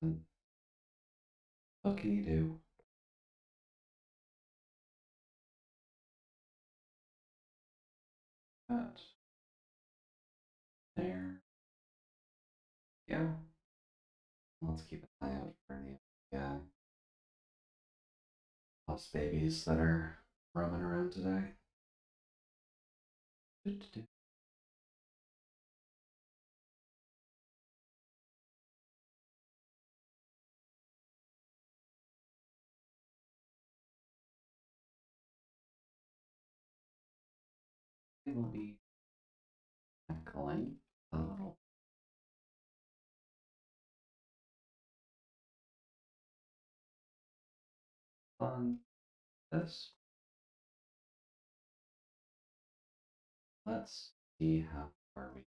What can you do? That. There. Yeah. Let's keep an eye out for any lost babies that are roaming around today. We will be tackling a little fun. This. Let's see how far we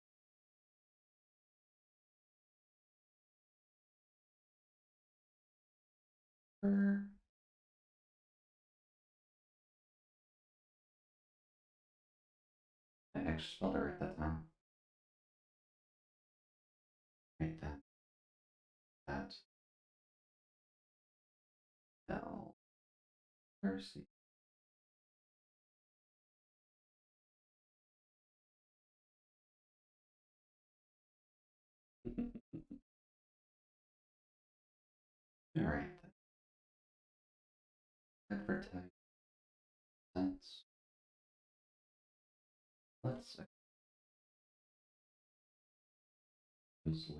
are. I actually spelled it right that time. Right then. That. L. Mercy. Alright. Advertise. Sense. Let's use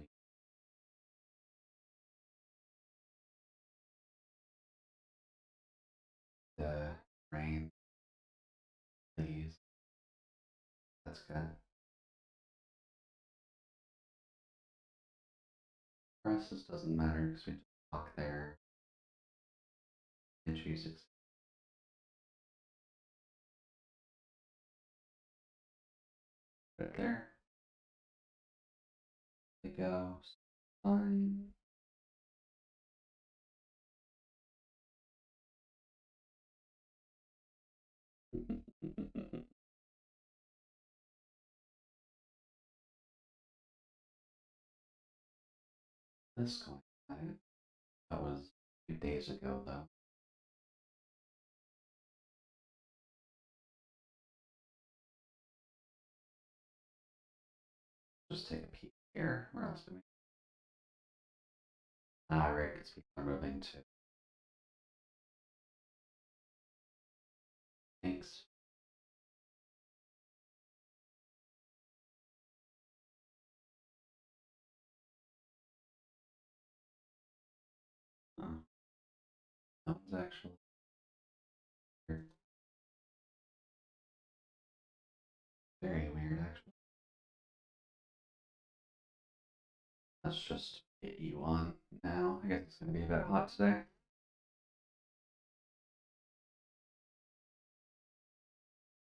the rain. Please. That's good. For us, this doesn't matter because we just walk there and choose it. Right there. We go. Fine. This coin. That was a few days ago, though. Just take a peek here. Where else do we? Ah, right, because people are moving to. Thanks. Oh, that was actually weird. Very weird, actually. Let's just get you on now. I guess it's going to be a bit hot today.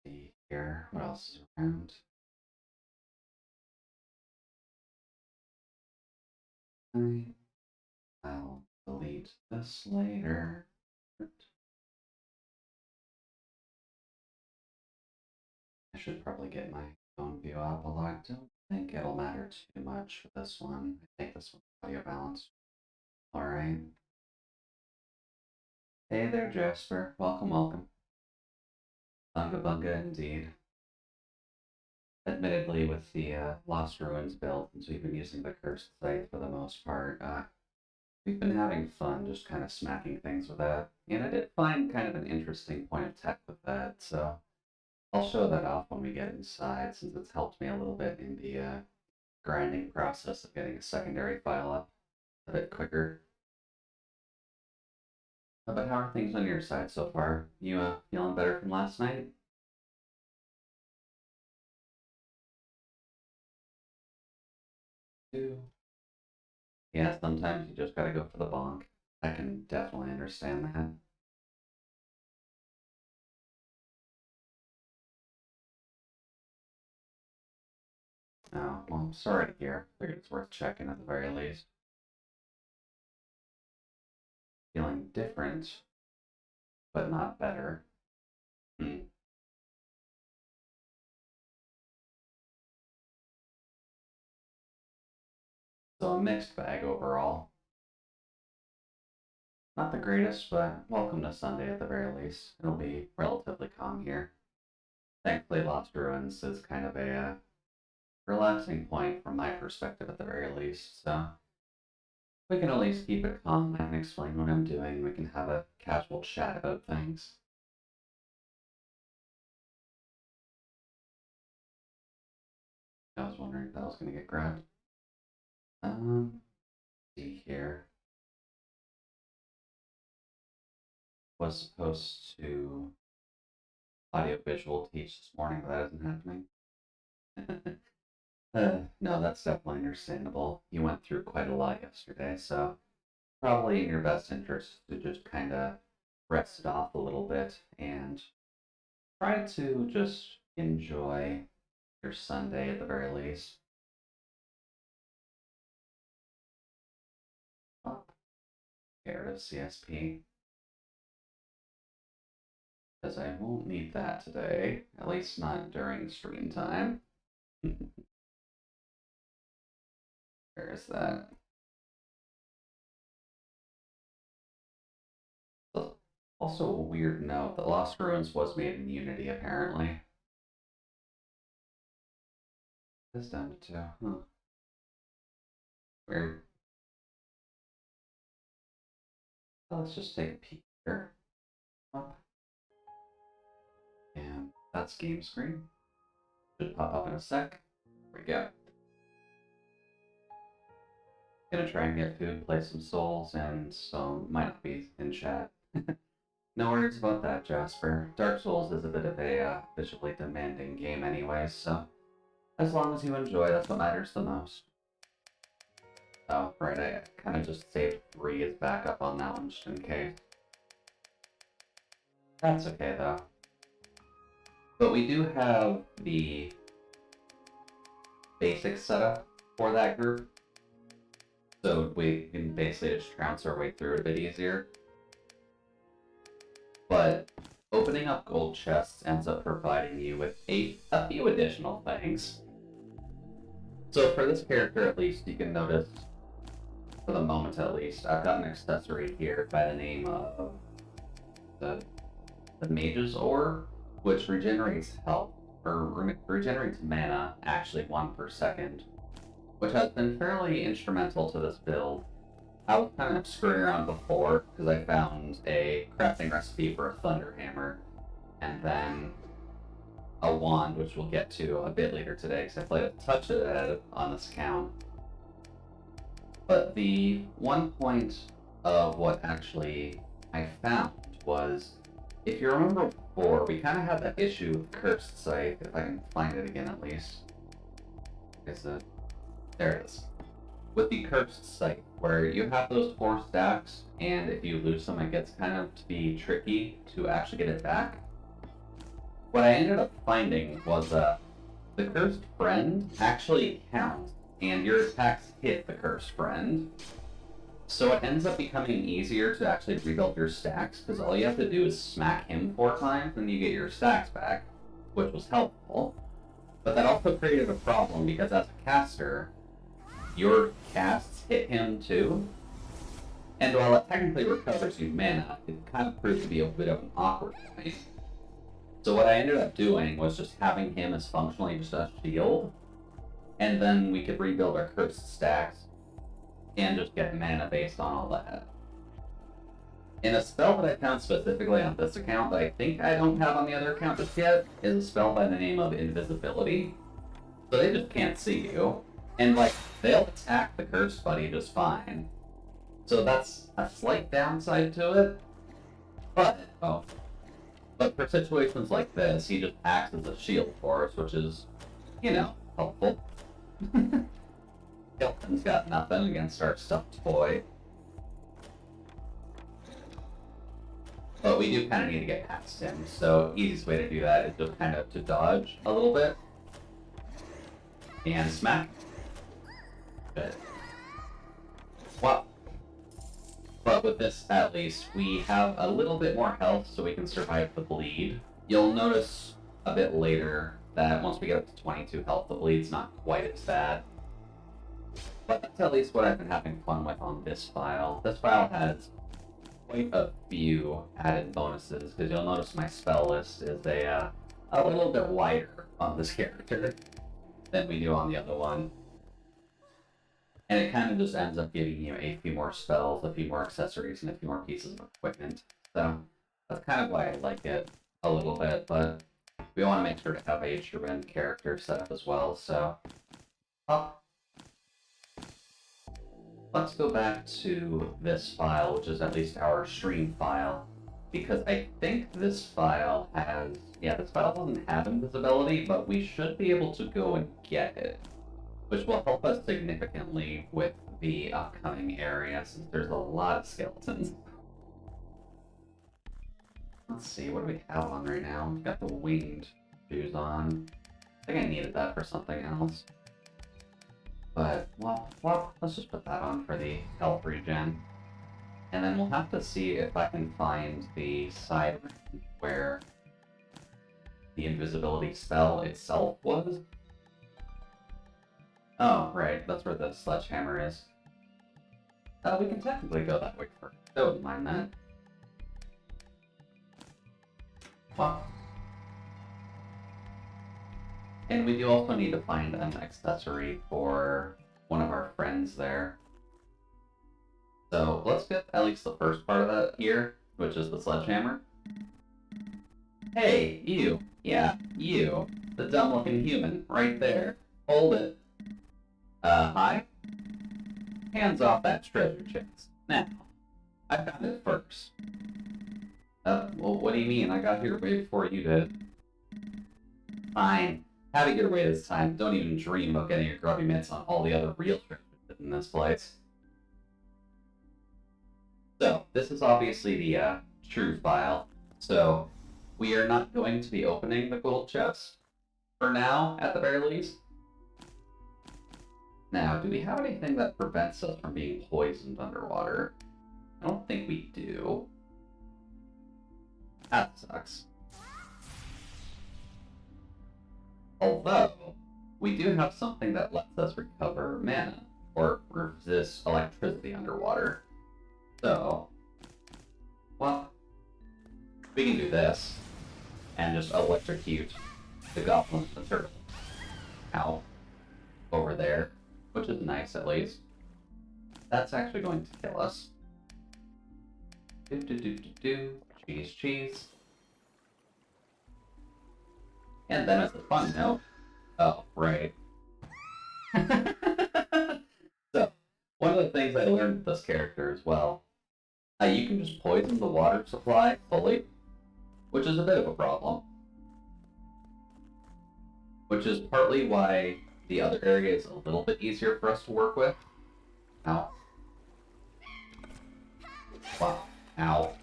See here. What else is around? I'll delete this later. I should probably get my phone view up, although I don't think it'll matter too much for this one. I think this one's audio balanced. Alright. Hey there, Jasper. Welcome, welcome. Bunga bunga indeed. Admittedly, with the Lost Ruins build, since we've been using the cursed site for the most part, we've been having fun just kind of smacking things with that. And I did find kind of an interesting point of tech with that, so I'll show that off when we get inside, since it's helped me a little bit in the grinding process of getting a secondary file up a bit quicker. But how are things on your side so far? You feeling better from last night? Yeah, sometimes you just gotta go for the bonk. I can definitely understand that. Oh, well, I'm sorry to hear. Figured it's worth checking at the very least. Feeling different, but not better. Hmm. So a mixed bag overall. Not the greatest, but welcome to Sunday at the very least. It'll be relatively calm here. Thankfully, Lost Ruins is kind of a relaxing point from my perspective at the very least, so we can at least keep it calm. I can explain what I'm doing. We can have a casual chat about things. I was wondering if that was going to get grabbed. See here. Was supposed to audiovisual teach this morning, but that isn't happening. No, that's definitely understandable. You went through quite a lot yesterday, so probably in your best interest to just kind of rest it off a little bit and try to just enjoy your Sunday at the very least. Oh, here is CSP. Because I won't need that today, at least not during stream time. There's that. Also, a weird note: the Lost Ruins was made in Unity, apparently. It's down to 2. Huh. Weird. Well, let's just take a peek here. Up. And that's game screen. Should pop up in a sec. There we go. Gonna try and get food, play some Souls, and some might not be in chat. No worries about that, Jasper. Dark Souls is a bit of a visually demanding game anyway, so as long as you enjoy, that's what matters the most. Oh, right, I kind of just saved 3 as backup on that one, just in case. That's okay, though. But we do have the basic setup for that group, so we can basically just trounce our way through it a bit easier. But opening up gold chests ends up providing you with a few additional things. So for this character, at least, you can notice, for the moment at least, I've got an accessory here by the name of the Mage's Ore, which regenerates health, or regenerates mana, actually 1 per second, which has been fairly instrumental to this build. I was kind of screwing around before, because I found a crafting recipe for a Thunder Hammer, and then a wand, which we'll get to a bit later today, because I played a touch of it on this account. But the one point of what actually I found was, if you remember before, we kind of had that issue with Cursed Scythe, if I can find it again at least. There it is. With the Cursed Scythe, where you have those 4 stacks, and if you lose them, it gets kind of to be tricky to actually get it back. What I ended up finding was the Cursed Friend actually counts, and your attacks hit the Cursed Friend. So it ends up becoming easier to actually rebuild your stacks, because all you have to do is smack him 4 times, and you get your stacks back, which was helpful. But that also created a problem, because as a caster, your casts hit him too, and while it technically recovers you mana, it kind of proves to be a bit of an awkward point. So what I ended up doing was just having him as functionally just a shield, and then we could rebuild our cursed stacks and just get mana based on all that. And a spell that I found specifically on this account that I think I don't have on the other account just yet is a spell by the name of Invisibility. So they just can't see you, and like, they'll attack the cursed buddy just fine. So that's a slight downside to it, but for situations like this, he just acts as a shield for us, which is, you know, helpful. Hilton's got nothing against our stuffed toy. But we do kind of need to get past him, so easiest way to do that is just kind of to dodge a little bit. And smack. Good. Well, but with this, at least, we have a little bit more health so we can survive the bleed. You'll notice a bit later that once we get up to 22 health, the bleed's not quite as bad. But that's at least what I've been having fun with on this file. This file has quite a few added bonuses, because you'll notice my spell list is a little bit wider on this character than we do on the other one. And it kind of just ends up giving you a few more spells, a few more accessories, and a few more pieces of equipment. So that's kind of why I like it a little bit, but we want to make sure to have a Shriven character set up as well, so... let's go back to this file, which is at least our stream file, because I think this file has... yeah, this file doesn't have invisibility, but we should be able to go and get it, which will help us significantly with the upcoming area, since there's a lot of skeletons. Let's see, what do we have on right now? We've got the winged shoes on. I think I needed that for something else. But, well, let's just put that on for the health regen. And then we'll have to see if I can find the side where the invisibility spell itself was. Oh, right, that's where the Sledgehammer is. We can technically go that way first. I wouldn't mind that. Well. And we do also need to find an accessory for one of our friends there. So let's get at least the first part of that here, which is the Sledgehammer. Hey, you. Yeah, you. The dumb-looking human, right there. Hold it. Hi? Hands off that treasure chest. Now, I found it first. Well, what do you mean? I got here way before you did. Fine. Have it your way this time. Don't even dream about getting your grubby mitts on all the other real treasures in this place. So, this is obviously the true file. So, we are not going to be opening the gold chest. For now, at the very least. Now, do we have anything that prevents us from being poisoned underwater? I don't think we do. That sucks. Although, we do have something that lets us recover mana, or resist electricity underwater. So, well, we can do this, and just electrocute the goblin and the turtle out over there, which is nice at least. That's actually going to kill us. Cheese, cheese. And then as a fun note, oh, right. So, one of the things I learned with this character as well, you can just poison the water supply fully, which is a bit of a problem. Which is partly why the other area is a little bit easier for us to work with. Ow. Wow. Ow.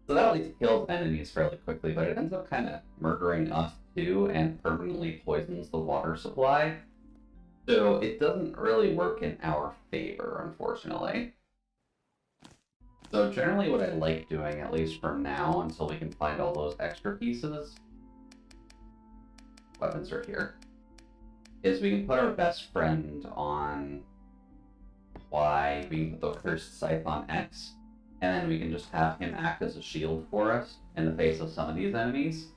So that at least kills enemies fairly quickly, but it ends up kind of murdering us too, and permanently poisons the water supply. So it doesn't really work in our favor, unfortunately. So generally what I like doing, at least for now, until we can find all those extra pieces, weapons are here, is we can put our best friend on Y, we can put the cursed scythe on X, and then we can just have him act as a shield for us in the face of some of these enemies.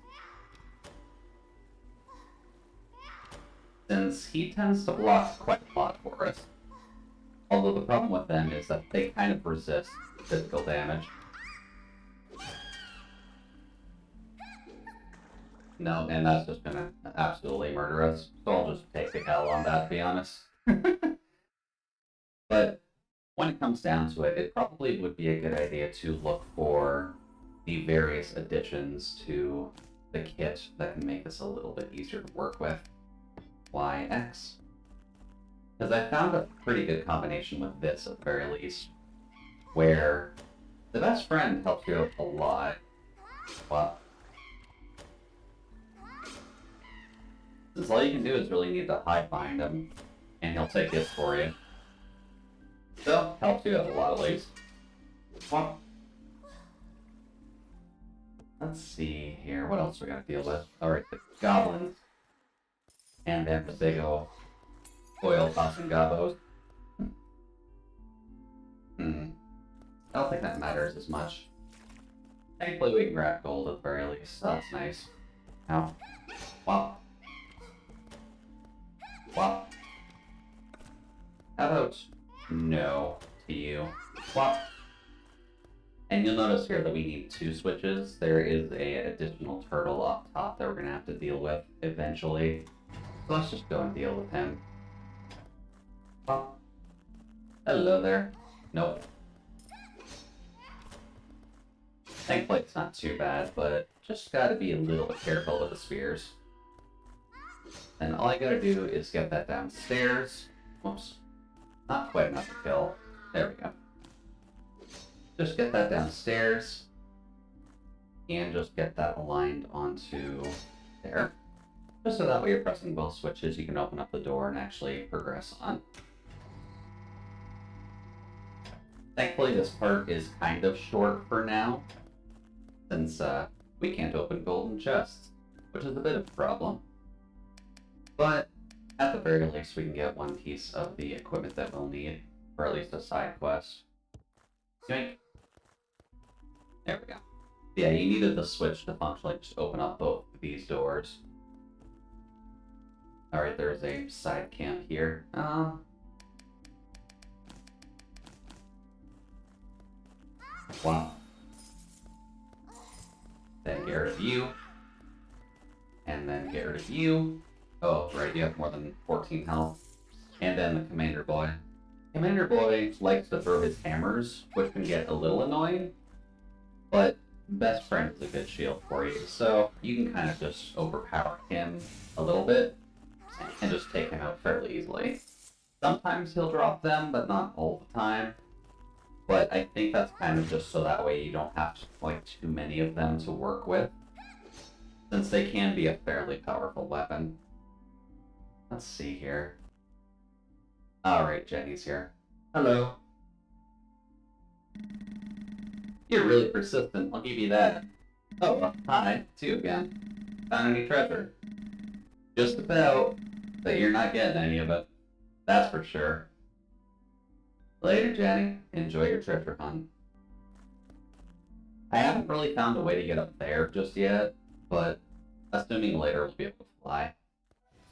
Since he tends to block quite a lot for us. Although the problem with them is that they kind of resist physical damage. No, and that's just gonna absolutely murder us. So I'll just take the L on that, to be honest. But when it comes down to it, it probably would be a good idea to look for the various additions to the kit that can make this a little bit easier to work with. YX. Because I found a pretty good combination with this, at the very least, where the best friend helps you out a lot. Wow. Since all you can do is really need to hide behind him, and he'll take hits for you. So, helps you out a lot at least. Well, let's see here, what else we gotta deal with? Alright, the goblins. And then the big ol' oil tossing gobos. I don't think that matters as much. Thankfully, we can grab gold at the very least. So that's nice. Ow. Wow. Wow. How about no to you? Wow. And you'll notice here that we need 2 switches. There is an additional turtle up top that we're going to have to deal with eventually. So let's just go and deal with him. Wow. Hello there. Nope. Thankfully it's not too bad, but just gotta be a little bit careful with the spears. And all I gotta do is get that downstairs. Whoops. Not quite enough to kill. There we go. Just get that downstairs. And just get that aligned onto there. Just so that way you're pressing both switches, you can open up the door and actually progress on. Thankfully this part is kind of short for now, since we can't open golden chests, which is a bit of a problem. But at the very least we can get 1 piece of the equipment that we'll need, or at least a side quest. Yoink. There we go. Yeah, you needed the switch to functionally just open up both of these doors. Alright, there's a side camp here. Wow. Then get rid of you. And then get rid of you. Oh, right, you have more than 14 health. And then the Commander Boy. Commander Boy likes to throw his hammers, which can get a little annoying. But Best Friend is a good shield for you, so you can kind of just overpower him a little bit and just take him out fairly easily. Sometimes he'll drop them, but not all the time. But I think that's kind of just so that way you don't have like too many of them to work with, since they can be a fairly powerful weapon. Let's see here. Alright, Jenny's here. Hello. You're really persistent, I'll give you that. Oh, hi, it's you again. Found any treasure? Just about, but you're not getting any of it. That's for sure. Later, Jenny. Enjoy your treasure hunt. I haven't really found a way to get up there just yet, but assuming later we'll be able to fly.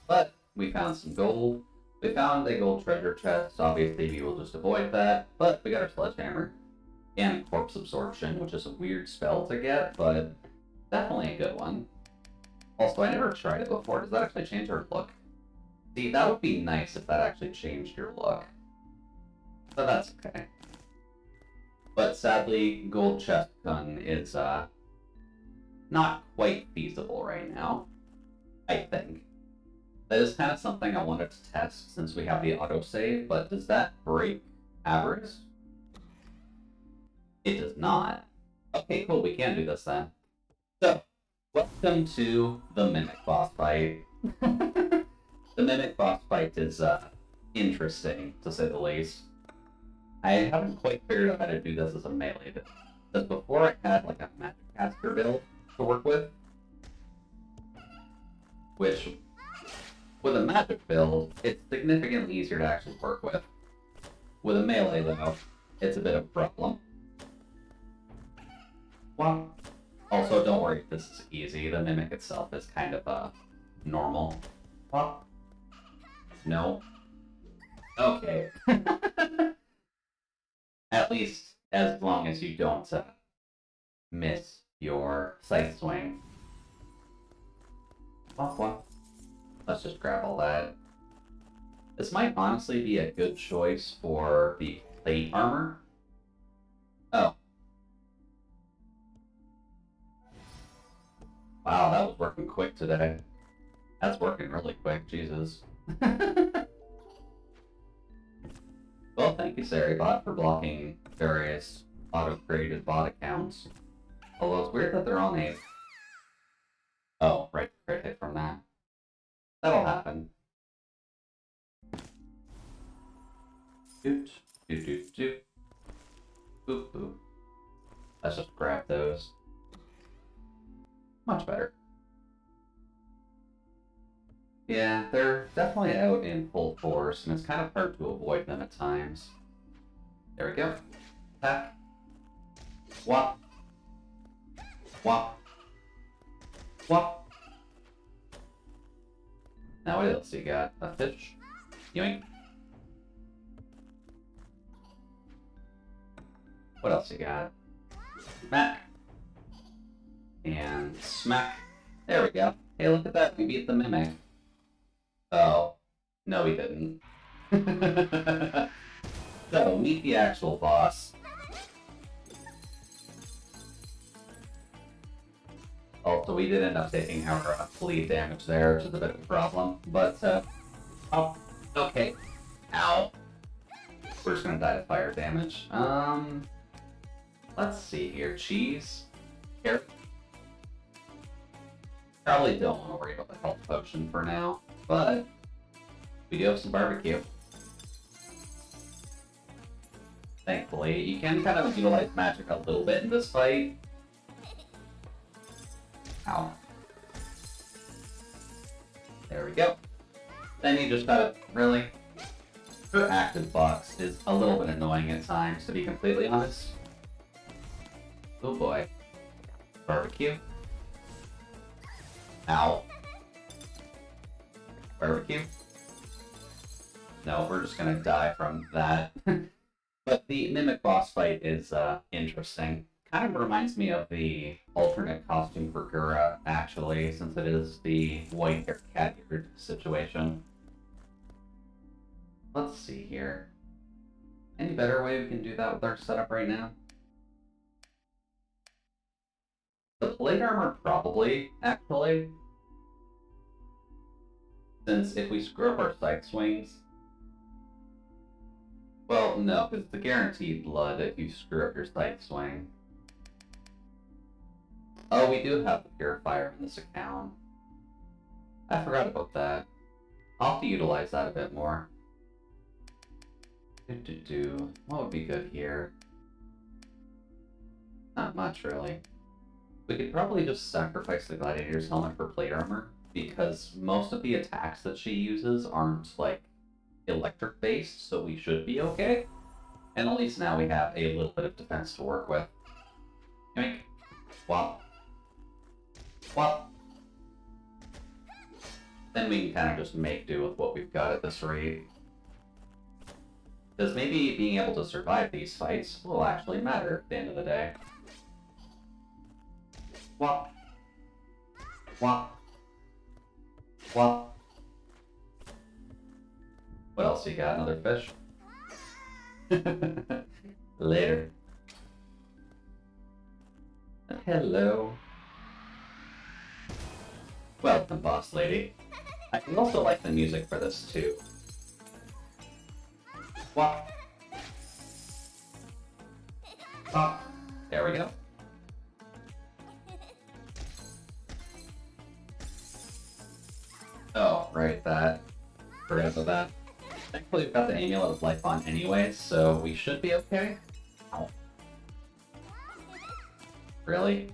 But we found some gold. We found a gold treasure chest. Obviously, we will just avoid that, but we got our Sledgehammer. And Corpse Absorption, which is a weird spell to get, but definitely a good one. Also, I never tried it before. Does that actually change our look? See, that would be nice if that actually changed your look. So that's okay. But sadly, gold chest gun is not quite feasible right now, I think. That is kind of something I wanted to test since we have the autosave, but does that break avarice? It does not. Okay, cool, we can do this then. So, welcome to the Mimic boss fight. The Mimic boss fight is interesting, to say the least. I haven't quite figured out how to do this as a melee, because before I had like a magic caster build to work with, which, with a magic build, it's significantly easier to actually work with. With a melee, though, it's a bit of a problem. Well, also, don't worry, this is easy. The Mimic itself is kind of, normal. Well, no. Okay. At least as long as you don't miss your side swing. Well, let's just grab all that. This might honestly be a good choice for the plate armor. Oh. Wow, that was working quick today. That's working really quick, Jesus. Well, thank you, Saribot, for blocking various auto-created bot accounts. Although it's weird that they're all named. Oh, right, crit hit from that. That'll happen. Doot, doot, doot, doot. Boop, boop. Let's just grab those. Much better. Yeah, they're definitely out in full force, and it's kind of hard to avoid them at times. There we go. Attack. Wop. Wop. Wop. Now what else you got? A fish? Yoink. What else you got? Smack. And smack. There we go. Hey, look at that. We beat the Mimic. Oh. No, we didn't. So, meet the actual boss. Also, we did end up taking our bleed damage there, which is a bit of a problem. But, oh, okay. Ow. We're just gonna die to fire damage. Let's see here. Cheese. Carrot. Probably don't want to worry about the health potion for now, but we do have some barbecue. Thankfully, you can kind of utilize magic a little bit in this fight. Ow. There we go. Then you just gotta, really... Her active box is a little bit annoying at times, to be completely honest. Oh boy. Barbecue. Ow. Barbecue. No, we're just gonna die from that. But the Mimic boss fight is interesting. Kind of reminds me of the alternate costume for Gura, actually, since it is the white-haired cat-eared situation. Let's see here. Any better way we can do that with our setup right now? The plate armor, probably, actually. Since if we screw up our side swings... Well, no, because it's a guaranteed blood if you screw up your side swing. Oh, we do have the purifier in this account. I forgot about that. I'll have to utilize that a bit more. What would be good here? Not much, really. We could probably just sacrifice the Gladiator's helmet for plate armor, because most of the attacks that she uses aren't, like, electric-based, so we should be okay. And at least now we have a little bit of defense to work with. Yoink. Wop. Wop. Then we can kind of just make do with what we've got at this rate. Because maybe being able to survive these fights will actually matter at the end of the day. Wop. Wop. Wop. What else you got? Another fish? Later. Hello. Welcome, boss lady. I can also like the music for this, too. Wop. Pop. There we go. Oh, right, that. Forgot about that. Thankfully, we've got the Amulet of Life on anyway, so we should be okay. Ow. Really?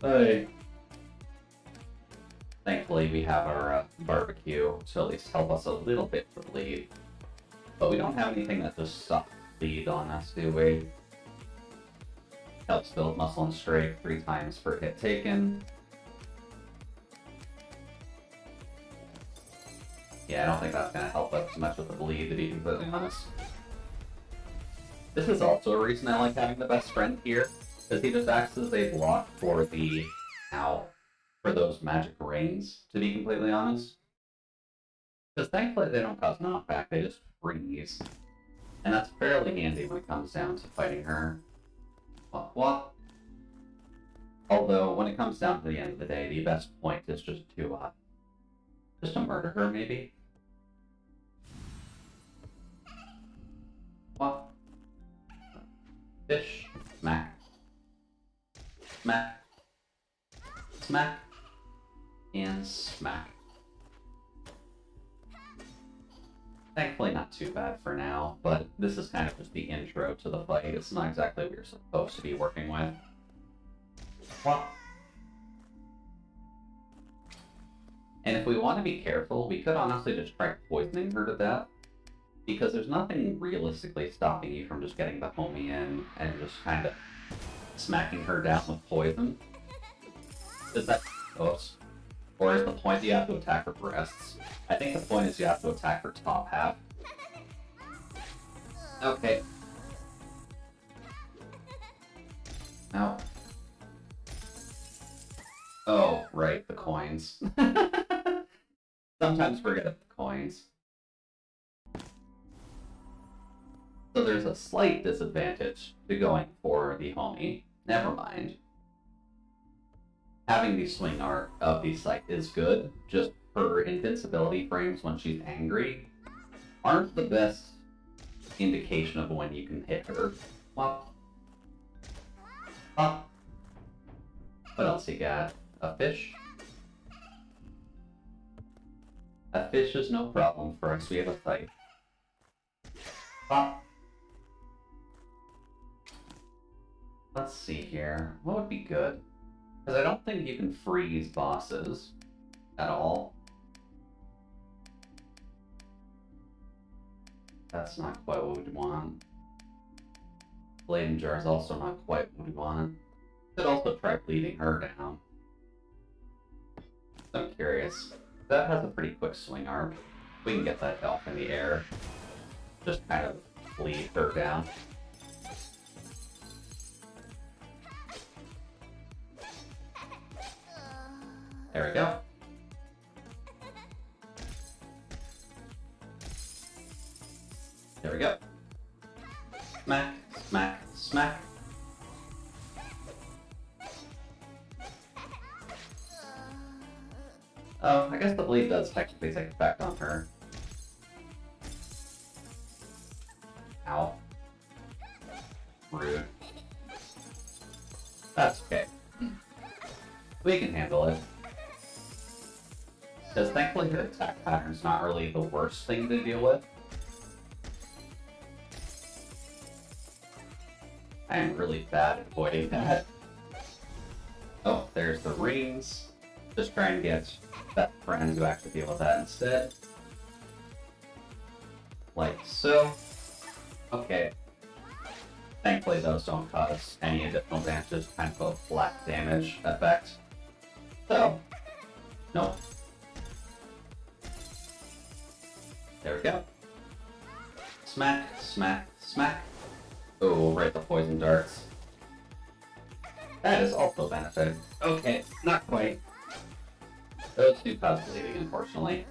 Hey. Thankfully, we have our barbecue to at least help us a little bit for bleed. But we don't have anything that just sucks bleed on us, do we? Helps build muscle and strength 3 times per hit taken. Yeah, I don't think that's going to help us much with the bleed, to be completely honest. This is also a reason I like having the best friend here, because he just acts as a block for the... Ow. For those magic rings, to be completely honest. Because thankfully they don't cause knockback, they just freeze. And that's fairly handy when it comes down to fighting her. What? Although, when it comes down to the end of the day, the best point is just to murder her, maybe? What? Fish. Smack. Smack. Smack. And smack. Thankfully not too bad for now, but this is kind of just the intro to the fight. It's not exactly what you're supposed to be working with. What? And if we want to be careful, we could honestly just try poisoning her to death. Because there's nothing realistically stopping you from just getting the homie in and just kind of smacking her down with poison. Is that close? Or is the point that you have to attack her breasts? I think the point is you have to attack her top half. Okay. No. Oh, right, the coins. Sometimes forget the coins. So there's a slight disadvantage to going for the homie. Never mind. Having the swing art of the sight is good, just her invincibility frames when she's angry aren't the best indication of when you can hit her. Well, what else you got? A fish? A fish is no problem for us, we have a sight. Let's see here. What would be good? Because I don't think you can freeze bosses at all. That's not quite what we want. Blade Jar is also not quite what we want. Could also try bleeding her down. I'm curious. That has a pretty quick swing arm. We can get that elf in the air. Just kind of bleed her down. There we go. There we go. Smack, smack, smack. Oh, I guess the bleed does technically take effect on her. Ow. Rude. That's okay. We can handle it. Because thankfully her attack pattern's not really the worst thing to deal with. I am really bad at avoiding that. Oh, there's the rings. Just try and get that friend to actually deal with that instead. Like so. Okay. Thankfully those don't cause any additional damage, just kind of a flat damage effect. So, nope. There we go. Smack, smack, smack. Oh, right, the poison darts. That is also a benefit. Okay, not quite. Those do cause bleeding, unfortunately.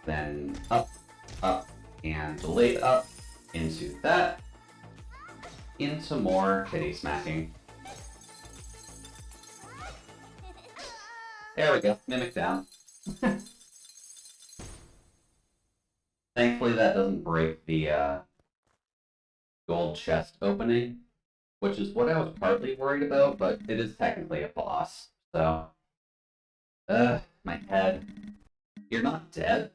Then up, up, and delayed up into that. Into more kitty smacking. There we go, mimic down. Thankfully that doesn't break the gold chest opening, which is what I was partly worried about, but it is technically a boss, so... my head. You're not dead?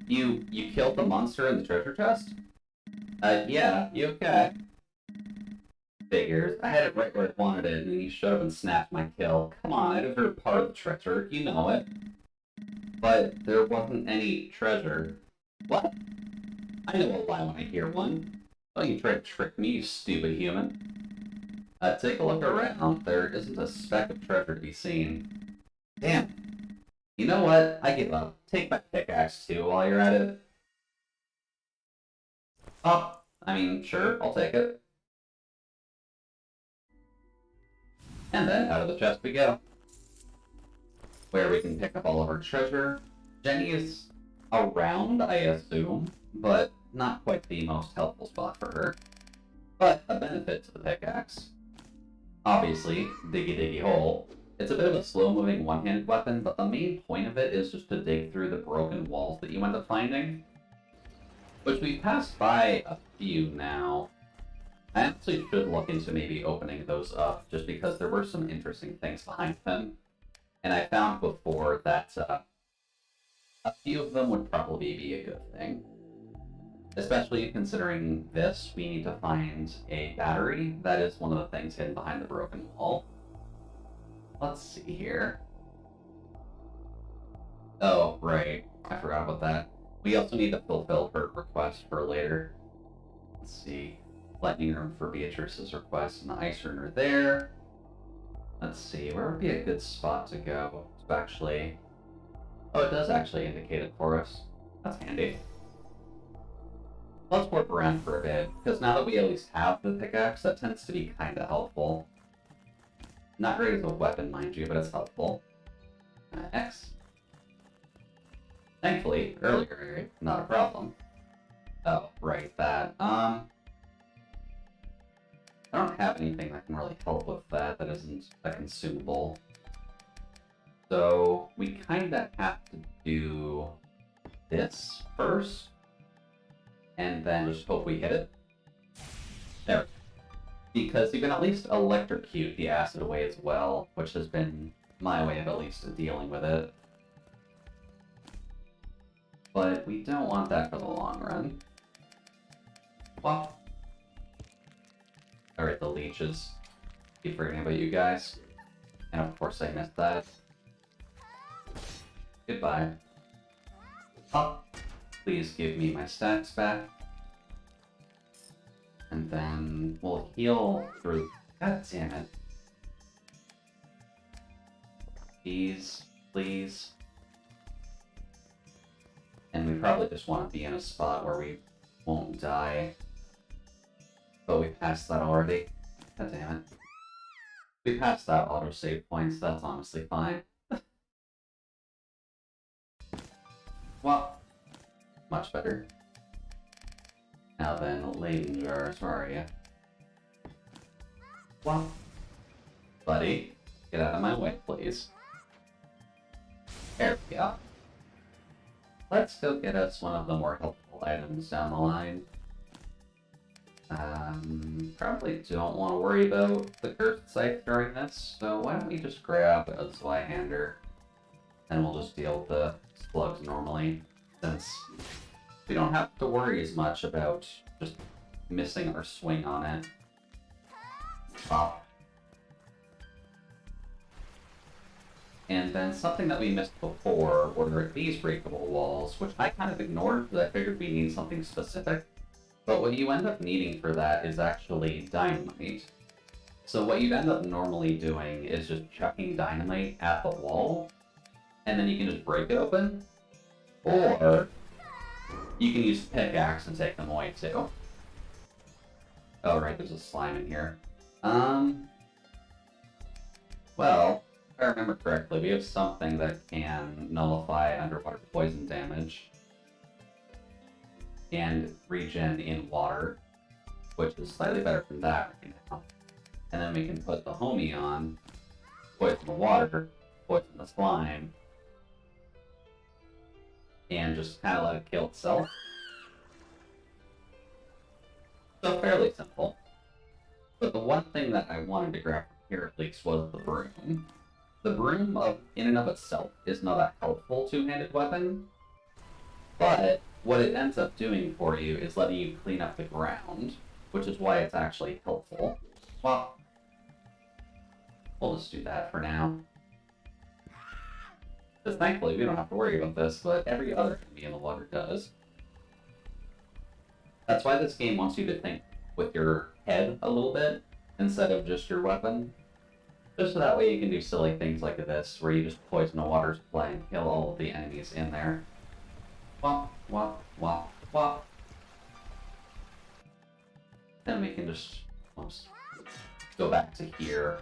You killed the monster in the treasure chest? Yeah, you okay? Figures. I had it right where I wanted it, and you showed up and snapped my kill. Come on, I deserve part of the treasure, you know it. But there wasn't any treasure. What? I know a lie when I hear one. Oh, you tried to trick me, you stupid human. Take a look around. There isn't a speck of treasure to be seen. Damn. You know what? I give up. Take my pickaxe too while you're at it. Oh, I mean, sure, I'll take it. And then out of the chest we go. Where we can pick up all of our treasure. Jenny is around, I assume, but not quite the most helpful spot for her. But a benefit to the pickaxe. Obviously, diggy diggy hole. It's a bit of a slow-moving one-handed weapon, but the main point of it is just to dig through the broken walls that you end up finding. Which we've passed by a few now. I actually should look into maybe opening those up, just because there were some interesting things behind them. And I found before that a few of them would probably be a good thing. Especially considering this, we need to find a battery. That is one of the things hidden behind the broken wall. Let's see here. Oh, right. I forgot about that. We also need to fulfill her request for later. Let's see. Lightning room for Beatrice's request, and the ice room are there. Let's see, where would be a good spot to go? To actually... Oh, it does actually indicate it for us. That's handy. Let's warp around for a bit, because now that we at least have the pickaxe, that tends to be kind of helpful. Not great as a weapon, mind you, but it's helpful. X. Thankfully, earlier, not a problem. Oh, right, that. I don't have anything that can really help with that that isn't a consumable. So, we kinda have to do this first, and then just hope we hit it. There. Because you can at least electrocute the acid away as well, which has been my way of at least dealing with it. But we don't want that for the long run. Well. Alright, the leeches. Keep forgetting about you guys. And of course I missed that. Goodbye. Oh, please give me my stats back. And then we'll heal through... God damn it. Please, please. And we probably just want to be in a spot where we won't die. But we passed that already. God damn it. We passed that autosave points, that's honestly fine. Well, much better. Now then, Leyden jars, where are you? Well, buddy, get out of my way, please. There we go. Let's go get us one of the more helpful items down the line. Probably don't want to worry about the cursed scythe during this, so why don't we just grab a Zweihander, and we'll just deal with the slugs normally, since we don't have to worry as much about just missing our swing on it. Oh. And then something that we missed before were these breakable walls, which I kind of ignored because I figured we need something specific. But what you end up needing for that is actually dynamite. So what you'd end up normally doing is just chucking dynamite at the wall, and then you can just break it open. Or you can use pickaxe and take them away too. Oh right, there's a slime in here. Well, if I remember correctly, we have something that can nullify underwater poison damage and regen in water, which is slightly better than that right now. And then we can put the homie on, poison the water, poison the slime, and just kind of let it kill itself. So fairly simple. But the one thing that I wanted to grab from here at least was the broom. The broom in and of itself is not a helpful two-handed weapon, but what it ends up doing for you is letting you clean up the ground, which is why it's actually helpful. Well, we'll just do that for now. Because thankfully we don't have to worry about this, but every other enemy in the water does. That's why this game wants you to think with your head a little bit, instead of just your weapon. Just so that way you can do silly things like this, where you just poison a water supply and kill all of the enemies in there. Wop, wop, wop, wop. Then we can just go back to here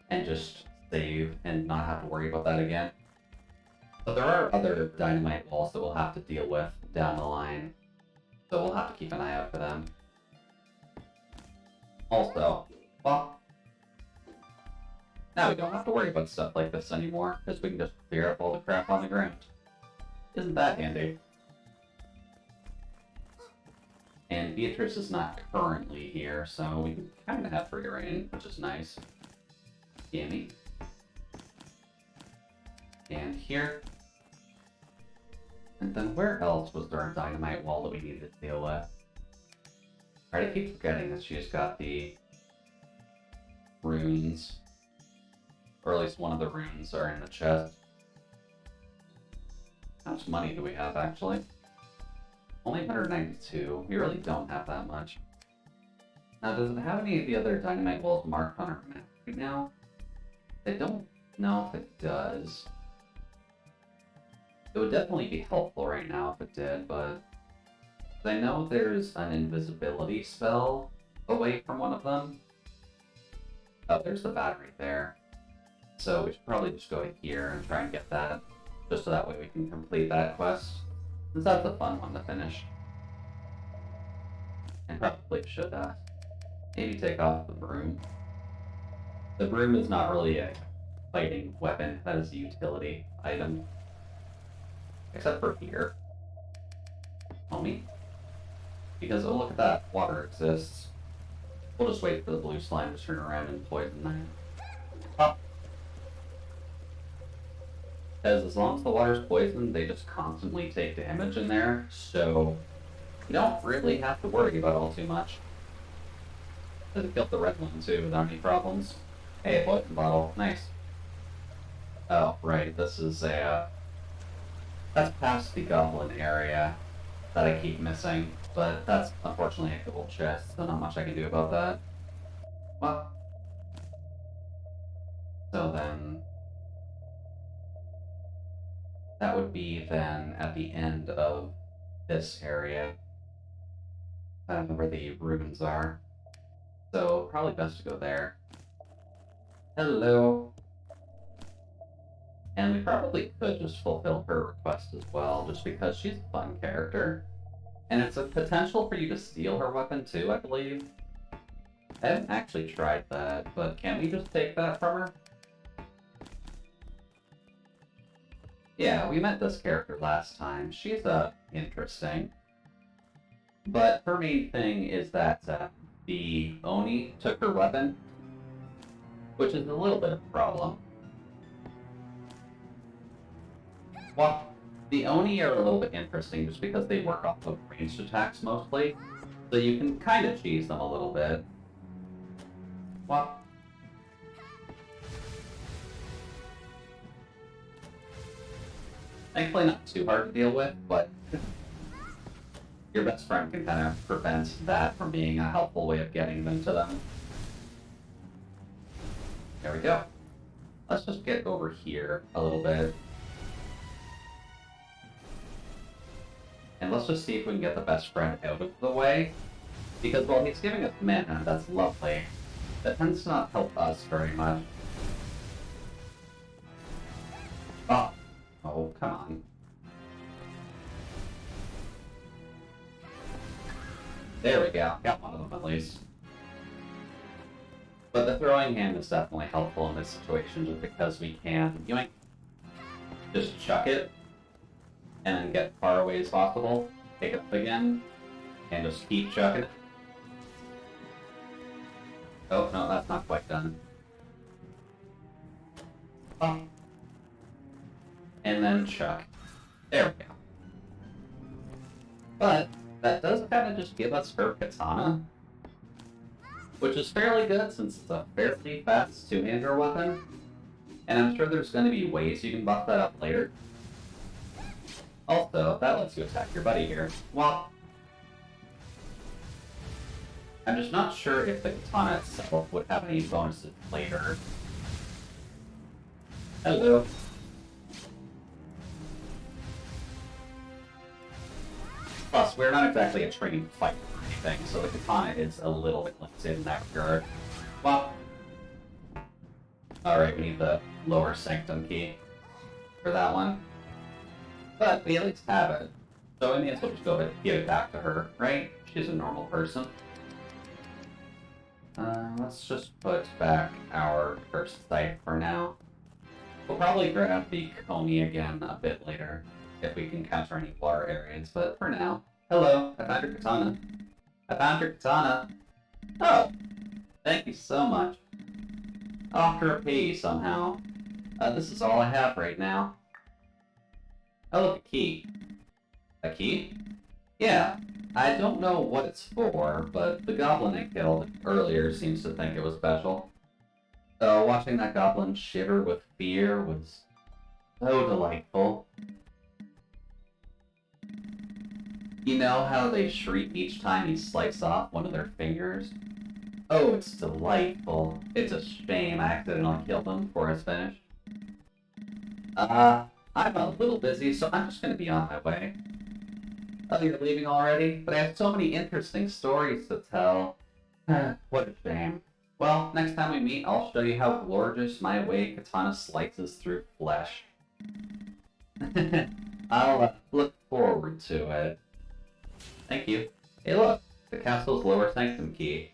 and just save and not have to worry about that again. But there are other dynamite walls that we'll have to deal with down the line, so we'll have to keep an eye out for them. Also, well, now we don't have to worry about stuff like this anymore, because we can just clear up all the crap on the ground. Isn't that handy? And Beatrice is not currently here, so we can kind of have free reign, which is nice. Gimme. And here. And then where else was there a dynamite wall that we needed to deal with? Alright, I keep forgetting that she's got the runes. Or at least one of the runes are in the chest. How much money do we have, actually? Only 192. We really don't have that much. Now, does it have any of the other dynamite walls marked on our map right now? I don't know if it does. It would definitely be helpful right now if it did, but I know there's an invisibility spell away from one of them. Oh, there's the battery there. So we should probably just go here and try and get that, just so that way we can complete that quest. Since that's a fun one to finish. And probably should maybe take off the broom. The broom is not really a fighting weapon, that is a utility item. Except for here. Homie. Because, oh look at that, water exists. We'll just wait for the blue slime to turn around and poison that. Oh. Because as long as the water's poisoned, they just constantly take damage in there, so you don't really have to worry about all too much. Could have killed the red one too without any problems. Hey, a poison bottle, nice. Oh, right, this is a, that's past the goblin area that I keep missing, but that's unfortunately a gold chest, so not much I can do about that. Well, so then, that would be then at the end of this area. I don't know where the ruins are, so probably best to go there. Hello. And we probably could just fulfill her request as well, just because she's a fun character. And it's a potential for you to steal her weapon too, I believe. I haven't actually tried that, but can we just take that from her? Yeah, we met this character last time. She's, interesting. But her main thing is that, the Oni took her weapon, which is a little bit of a problem. Well, the Oni are a little bit interesting just because they work off of ranged attacks mostly, so you can kind of cheese them a little bit. Well, thankfully not too hard to deal with, but your best friend can kind of prevent that from being a helpful way of getting them to them. There we go. Let's just get over here a little bit. And let's just see if we can get the best friend out of the way. Because while he's giving us mana, that's lovely. That tends to not help us very much. Oh. Oh, come on. There we go. Got one of them at least. But the throwing hand is definitely helpful in this situation just because we can, yoink, just chuck it and then get far away as possible, pick it up again, and just keep chucking it. Oh, no, that's not quite done. Oh. And then chuck. There we go. But that does kind of just give us her katana, which is fairly good since it's a fairly fast two-hander weapon. And I'm sure there's going to be ways you can buff that up later. Also, that lets you attack your buddy here. Well, I'm just not sure if the katana itself would have any bonuses later. Hello. Plus, we're not exactly a trained fighter or anything, so the katana is a little bit limited in that regard. Well, alright, we need the lower sanctum key for that one. But we at least have it. So I may as well just go ahead and give it back to her, right? She's a normal person. Let's just put back our first sight for now. We'll probably grab the Coney again a bit later, if we can capture any water areas, but for now, hello, I found your katana. I found your katana. Oh, thank you so much. I'll have to repay you somehow. This is all I have right now. Oh, look, a key. A key? Yeah, I don't know what it's for, but the goblin I killed earlier seems to think it was special. So watching that goblin shiver with fear was so delightful. You know how they shriek each time you slice off one of their fingers? Oh, it's delightful. It's a shame I accidentally killed them before it's finished. I'm a little busy, so I'm just gonna be on my way. Oh, you're leaving already? But I have so many interesting stories to tell. What a shame. Well, next time we meet, I'll show you how gorgeous my way katana slices through flesh. I'll look forward to it. Thank you. Hey look, the castle's lower sanctum key.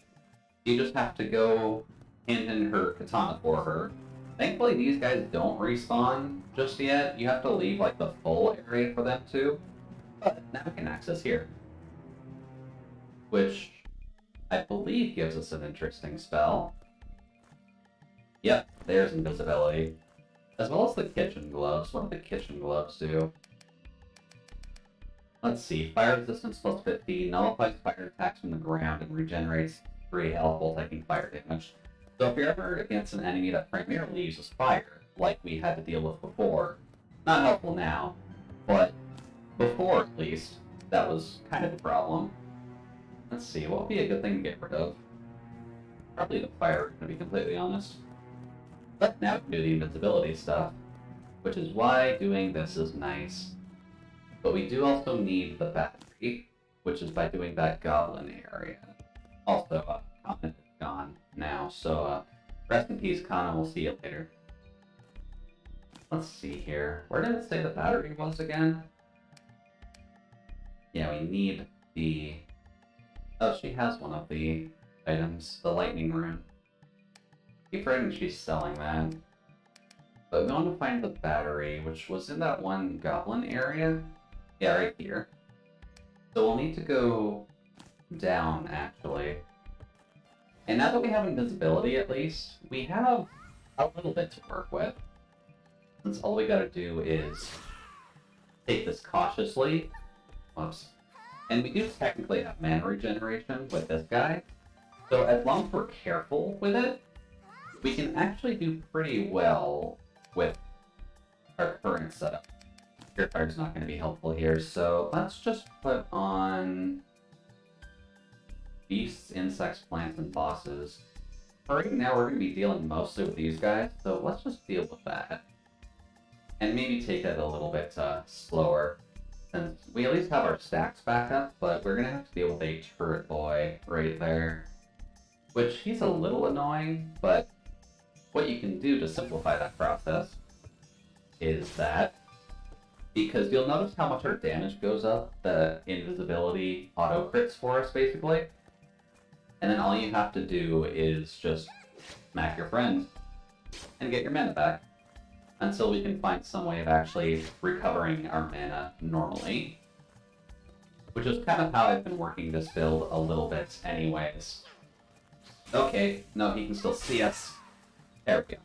You just have to go hand in her katana for her. Thankfully these guys don't respawn just yet. You have to leave like the full area for them to. But now we can access here. Which I believe gives us an interesting spell. Yep, there's invisibility. As well as the kitchen gloves. What do the kitchen gloves do? Let's see. Fire resistance plus 50, nullifies fire attacks from the ground, and regenerates 3 health while taking fire damage. So if you're ever against an enemy that primarily uses fire, like we had to deal with before, not helpful now, but before at least, that was kind of a problem. Let's see, what would be a good thing to get rid of? Probably the fire, to be completely honest. But now we can do the invincibility stuff, which is why doing this is nice. But we do also need the battery, which is by doing that goblin area. Also, Common is gone now, so rest in peace, Common. We'll see you later. Let's see here. Where did it say the battery was again? Yeah, we need the... Oh, she has one of the items, the lightning rune. Keep forgetting she's selling that. But we want to find the battery, which was in that one goblin area. Yeah, right here. So we'll need to go down, actually. And now that we have invisibility, at least, we have a little bit to work with. Since all we gotta do is take this cautiously. Whoops. And we do technically have mana regeneration with this guy. So as long as we're careful with it, we can actually do pretty well with our current setup. Purifier is not going to be helpful here, so let's just put on beasts, insects, plants, and bosses. For right now, we're going to be dealing mostly with these guys, so let's just deal with that. And maybe take it a little bit slower, since we at least have our stacks back up, but we're going to have to deal with a turret boy right there. Which, he's a little annoying, but what you can do to simplify that process is that, because you'll notice how much our damage goes up, the invisibility auto crits for us, basically. And then all you have to do is just smack your friend and get your mana back. Until we can find some way of actually recovering our mana normally. Which is kind of how I've been working this build a little bit anyways. Okay, no, he can still see us. There we go.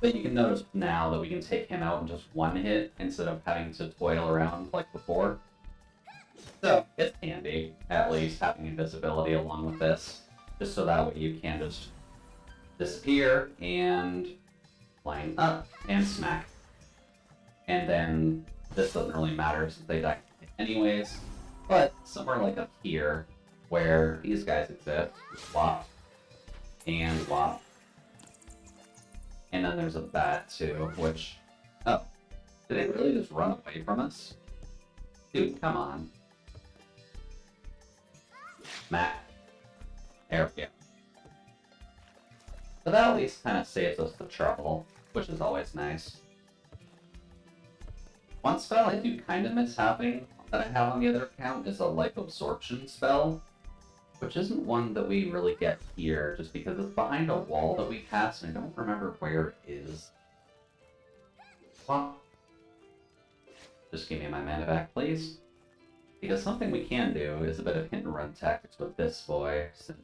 But you can notice now that we can take him out in just one hit instead of having to toil around like before. So, it's handy, at least, having invisibility along with this. Just so that way you can just disappear and line up and smack. And then this doesn't really matter since they die anyways. But somewhere like up here, where these guys exist, wop, and wop. And then there's a bat too, which... Oh. Did it really just run away from us? Dude, come on. Matt. There we go. But that at least kind of saves us the trouble, which is always nice. One spell I do kind of miss having, that I have on the other account, is a life absorption spell. Which isn't one that we really get here, just because it's behind a wall that we pass, and I don't remember where it is. Well, just give me my mana back, please. Because something we can do is a bit of hit and run tactics with this boy, since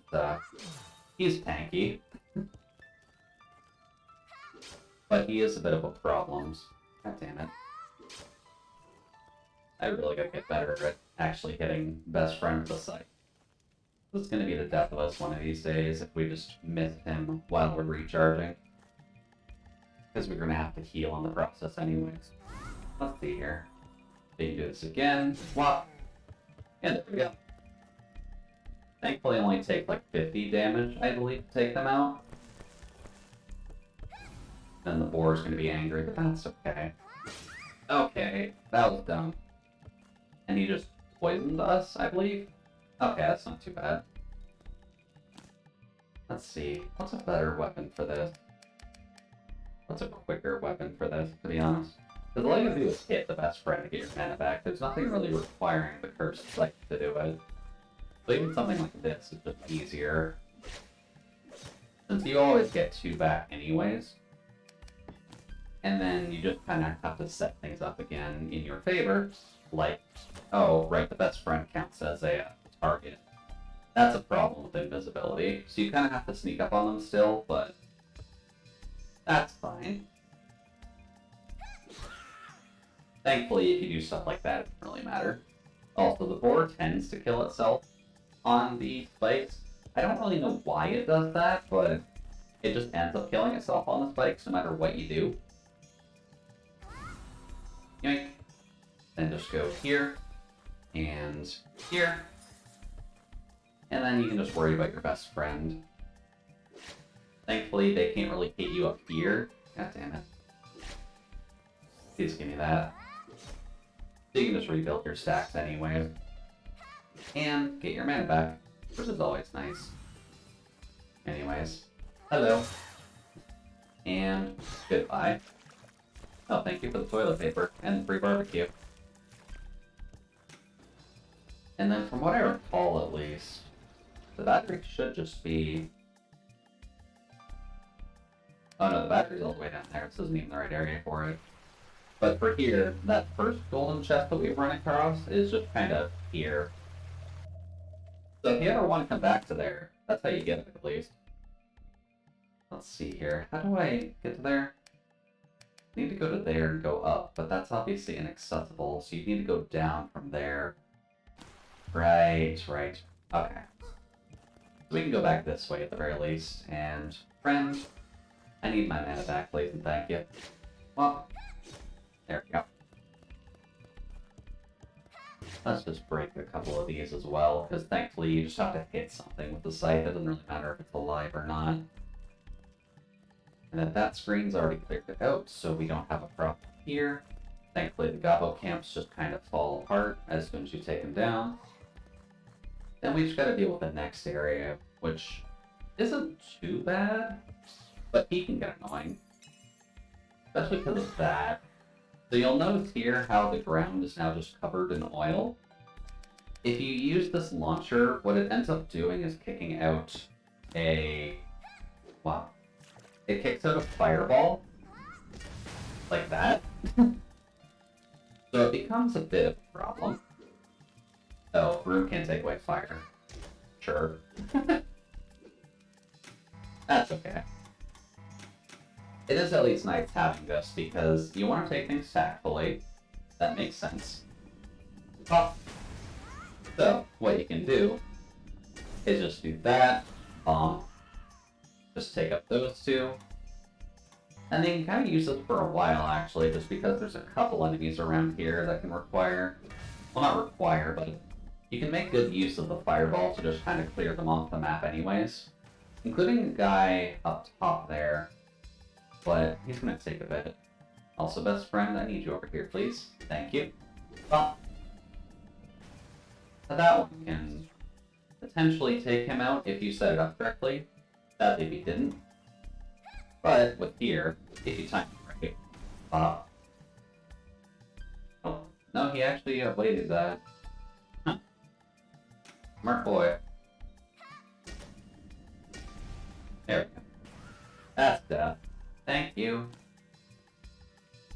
he's tanky. But he is a bit of a problem. God damn it. I really gotta get better at actually hitting best friend with the sight. This is going to be the death of us one of these days if we just miss him while we're recharging. Because we're going to have to heal in the process anyways. Let's see here. They do this again. Swap. And there we go. Thankfully, only take like 50 damage, I believe, to take them out. Then the boar is going to be angry, but that's okay. Okay, that was dumb. And he just poisoned us, I believe? Okay, that's not too bad. Let's see, what's a better weapon for this? What's a quicker weapon for this, to be honest? Because all you gotta do is hit the best friend to get your mana back. There's nothing really requiring the cursed sight to do it. So even something like this is just easier. Since you always get 2 back anyways. And then you just kind of have to set things up again in your favor. Like, oh, right, the best friend counts as a target. That's a problem with invisibility. So you kind of have to sneak up on them still, but that's fine. Thankfully, if you do stuff like that, it doesn't really matter. Also, the boar tends to kill itself on the spikes. I don't really know why it does that, but it just ends up killing itself on the spikes no matter what you do. Yoink. Then just go here, and here. And then you can just worry about your best friend. Thankfully, they can't really hit you up here. God damn it. Please give me that. So you can just rebuild your stacks anyway. And get your mana back, which is always nice. Anyways, hello. And goodbye. Oh, thank you for the toilet paper and the free barbecue. And then from what I recall, at least, the battery should just be... Oh no, the battery's all the way down there. This isn't even the right area for it. But for here, that first golden chest that we've run across is just kind of here. So if you ever want to come back to there, that's how you get it at least. Let's see here. How do I get to there? I need to go to there and go up, but that's obviously inaccessible, so you need to go down from there. Right. Okay. So we can go back this way at the very least, and friend, I need my mana back, please, and thank you. Well, there we go. Let's just break a couple of these as well, because thankfully you just have to hit something with the scythe. It doesn't really matter if it's alive or not. And then that screen's already cleared it out, so we don't have a problem here. Thankfully the gobbo camps just kind of fall apart as soon as you take them down. Then we just gotta deal with the next area, which isn't too bad, but he can get annoying. Especially because of that. So you'll notice here how the ground is now just covered in oil. If you use this launcher, what it ends up doing is kicking out a... Wow. It kicks out a fireball. Like that. So it becomes a bit of a problem. Oh, broom can't take away fire. Sure. That's okay. It is at least nice having this, because you want to take things tactfully. That makes sense. Oh. So, what you can do is just do that. Just take up those two. And then you can kind of use this for a while, actually, just because there's a couple enemies around here that can require... Well, not require, but you can make good use of the fireball to just kind of clear them off the map anyways. Including the guy up top there. But he's going to take a bit. Also, best friend, I need you over here, please. Thank you. Well, that one can potentially take him out if you set it up correctly. Sadly, if you didn't. But with here, if you time it right. Oh, no, he actually avoided that. Huh. Smart boy. There we go. That's death. Thank you.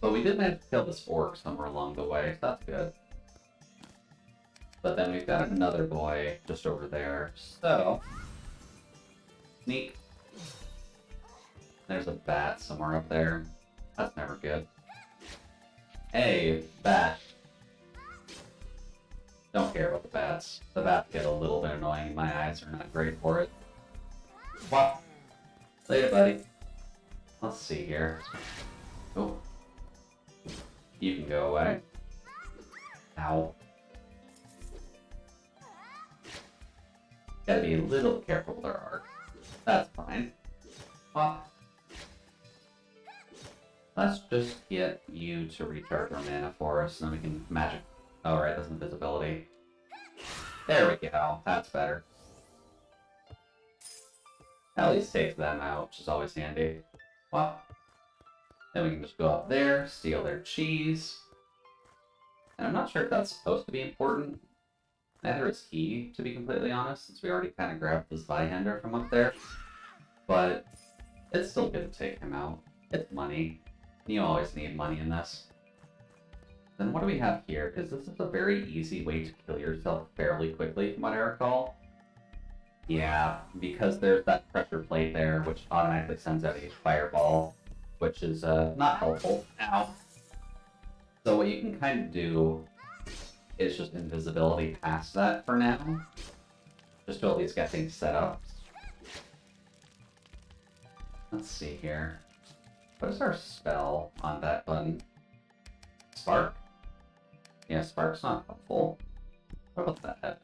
But we did manage to kill this orc somewhere along the way, so that's good. But then we've got another boy just over there, so... Sneak. There's a bat somewhere up there. That's never good. Hey, bat. Don't care about the bats. The bats get a little bit annoying. My eyes are not great for it. Wow. Later, buddy. Let's see here. Oh. You can go away. Ow. Gotta be a little careful with our arc. That's fine. Well, let's just get you to recharge our mana for us, and then we can magic. Oh, right, that's invisibility. There we go. That's better. At least take them out, which is always handy. Well, then we can just go up there, steal their cheese. And I'm not sure if that's supposed to be important. Neither is he, to be completely honest, since we already kind of grabbed this Zweihander from up there. But it's still good to take him out. It's money. You always need money in this. Then what do we have here? Because this is a very easy way to kill yourself fairly quickly, from what I recall. Yeah, because there's that pressure plate there, which automatically sends out a fireball, which is not helpful. Ow. So what you can kind of do is just invisibility past that for now, just to at least get things set up. Let's see here. What is our spell on that button? Spark? Yeah, Spark's not helpful. What about that?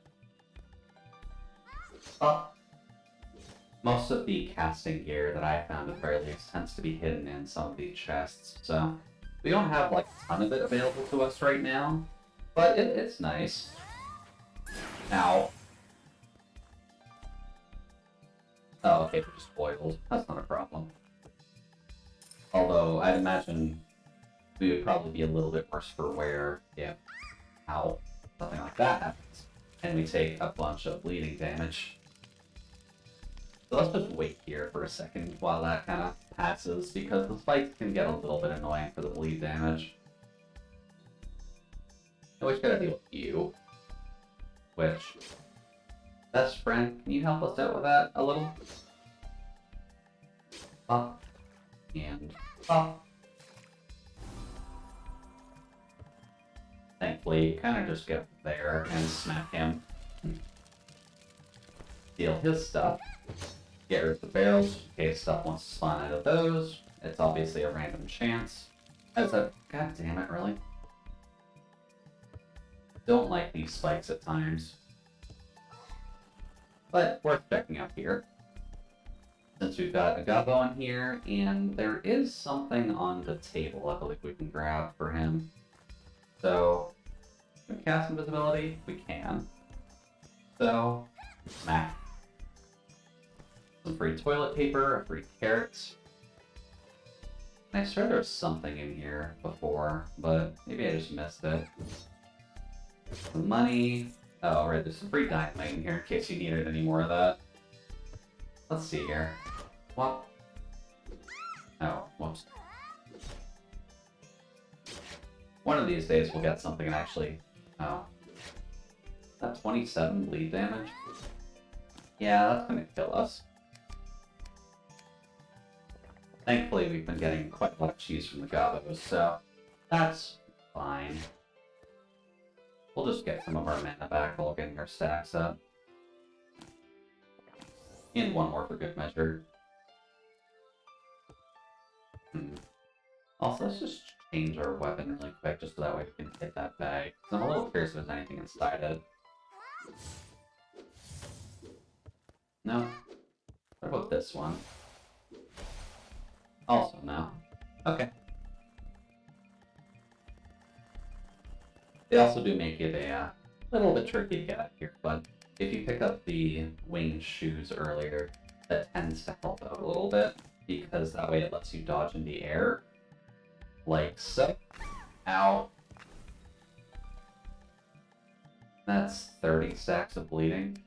Most of the casting gear that I found at the very least tends to be hidden in some of these chests, so we don't have like a ton of it available to us right now, but it's nice. Ow. Oh, okay, we're just foiled. That's not a problem. Although, I'd imagine we would probably be a little bit worse for wear if, ow, something like that happens, and we take a bunch of bleeding damage. So let's just wait here for a second while that kind of passes, because the spikes can get a little bit annoying for the bleed damage. I always gotta deal with you. Which, best friend, can you help us out with that a little? Up and up. Thankfully, kind of just get there and smack him. Steal his stuff. Get rid of the barrels in case stuff wants to spawn out of those. It's obviously a random chance. As a god damn it, really? Don't like these spikes at times. But worth checking out here. Since we've got a gobbo in here, and there is something on the table I believe we can grab for him. So, can we cast invisibility? We can. So, smack. Some free toilet paper, a free carrot. I swear there was something in here before, but maybe I just missed it. Some money. Oh, right, there's some free dynamite in here in case you needed any more of that. Let's see here. What? Oh, whoops. One of these days we'll get something and actually... Oh. Is that 27 bleed damage? Yeah, that's gonna kill us. Thankfully, we've been getting quite a lot of cheese from the gobbos, so that's fine. We'll just get some of our mana back while getting our stacks up. And one more for good measure. Also, let's just change our weapon really quick, just so that way we can hit that bag. Because I'm a little curious if there's anything inside it. No? What about this one? Also no. Okay. They also do make it a little bit tricky to get out here, but if you pick up the winged shoes earlier, that tends to help out a little bit, because that way it lets you dodge in the air. Like so. Ow. That's 30 stacks of bleeding.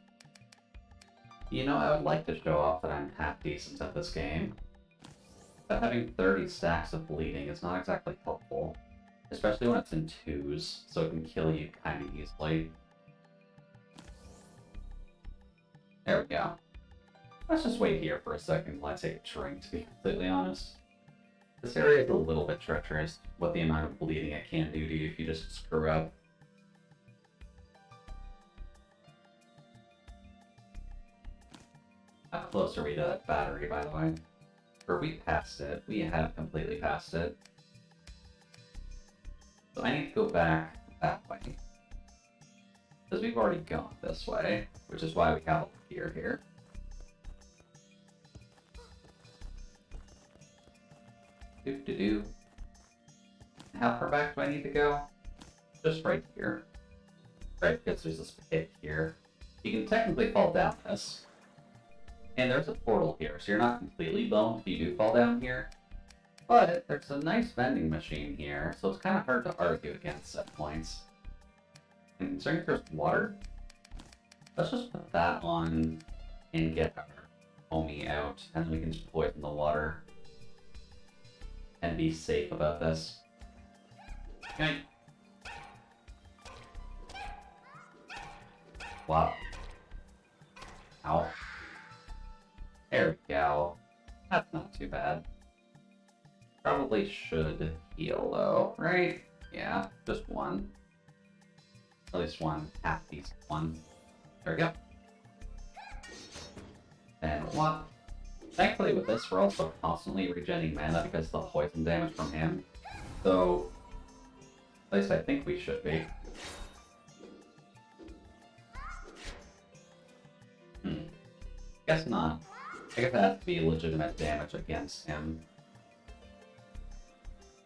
You know, I would like to show off that I'm half decent at this game. But having 30 stacks of bleeding is not exactly helpful. Especially when it's in twos, so it can kill you kind of easily. There we go. Let's just wait here for a second while I take a drink, to be completely honest. This area is a little bit treacherous, what the amount of bleeding it can do to you if you just screw up. How close are we to that battery, by the way? Or we passed it. We have completely passed it. So I need to go back that way. Because we've already gone this way, which is why we have a gear here. Do. How far back do I need to go? Just right here. Right, because there's this pit here. You can technically fall down this. And there's a portal here, so you're not completely boned if you do fall down here. But there's a nice vending machine here, so it's kind of hard to argue against set points. And considering there's water, let's just put that on and get our homie out, and we can just poison the water and be safe about this. Okay. Wow. Ow. There we go. That's not too bad. Probably should heal though, right? Yeah, just one. At least one half decent one. There we go. And what? Thankfully with this we're also constantly regenerating mana because of the poison damage from him. So at least I think we should be. Guess not. I guess that has to be legitimate damage against him.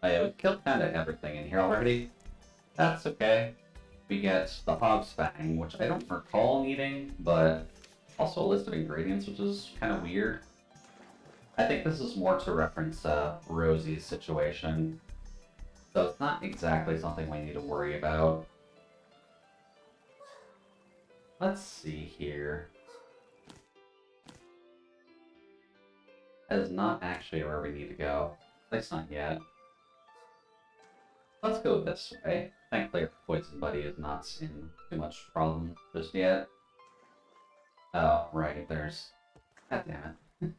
Oh yeah, we've killed kind of everything in here already. That's okay. We get the Hog's Fang, which I don't recall needing, but also a list of ingredients, which is kind of weird. I think this is more to reference Rosie's situation, so it's not exactly something we need to worry about. Let's see here. That is not actually where we need to go. At least not yet. Let's go this way. Thankfully our poison buddy is not in too much problem just yet. Oh, right, there's... God damn it.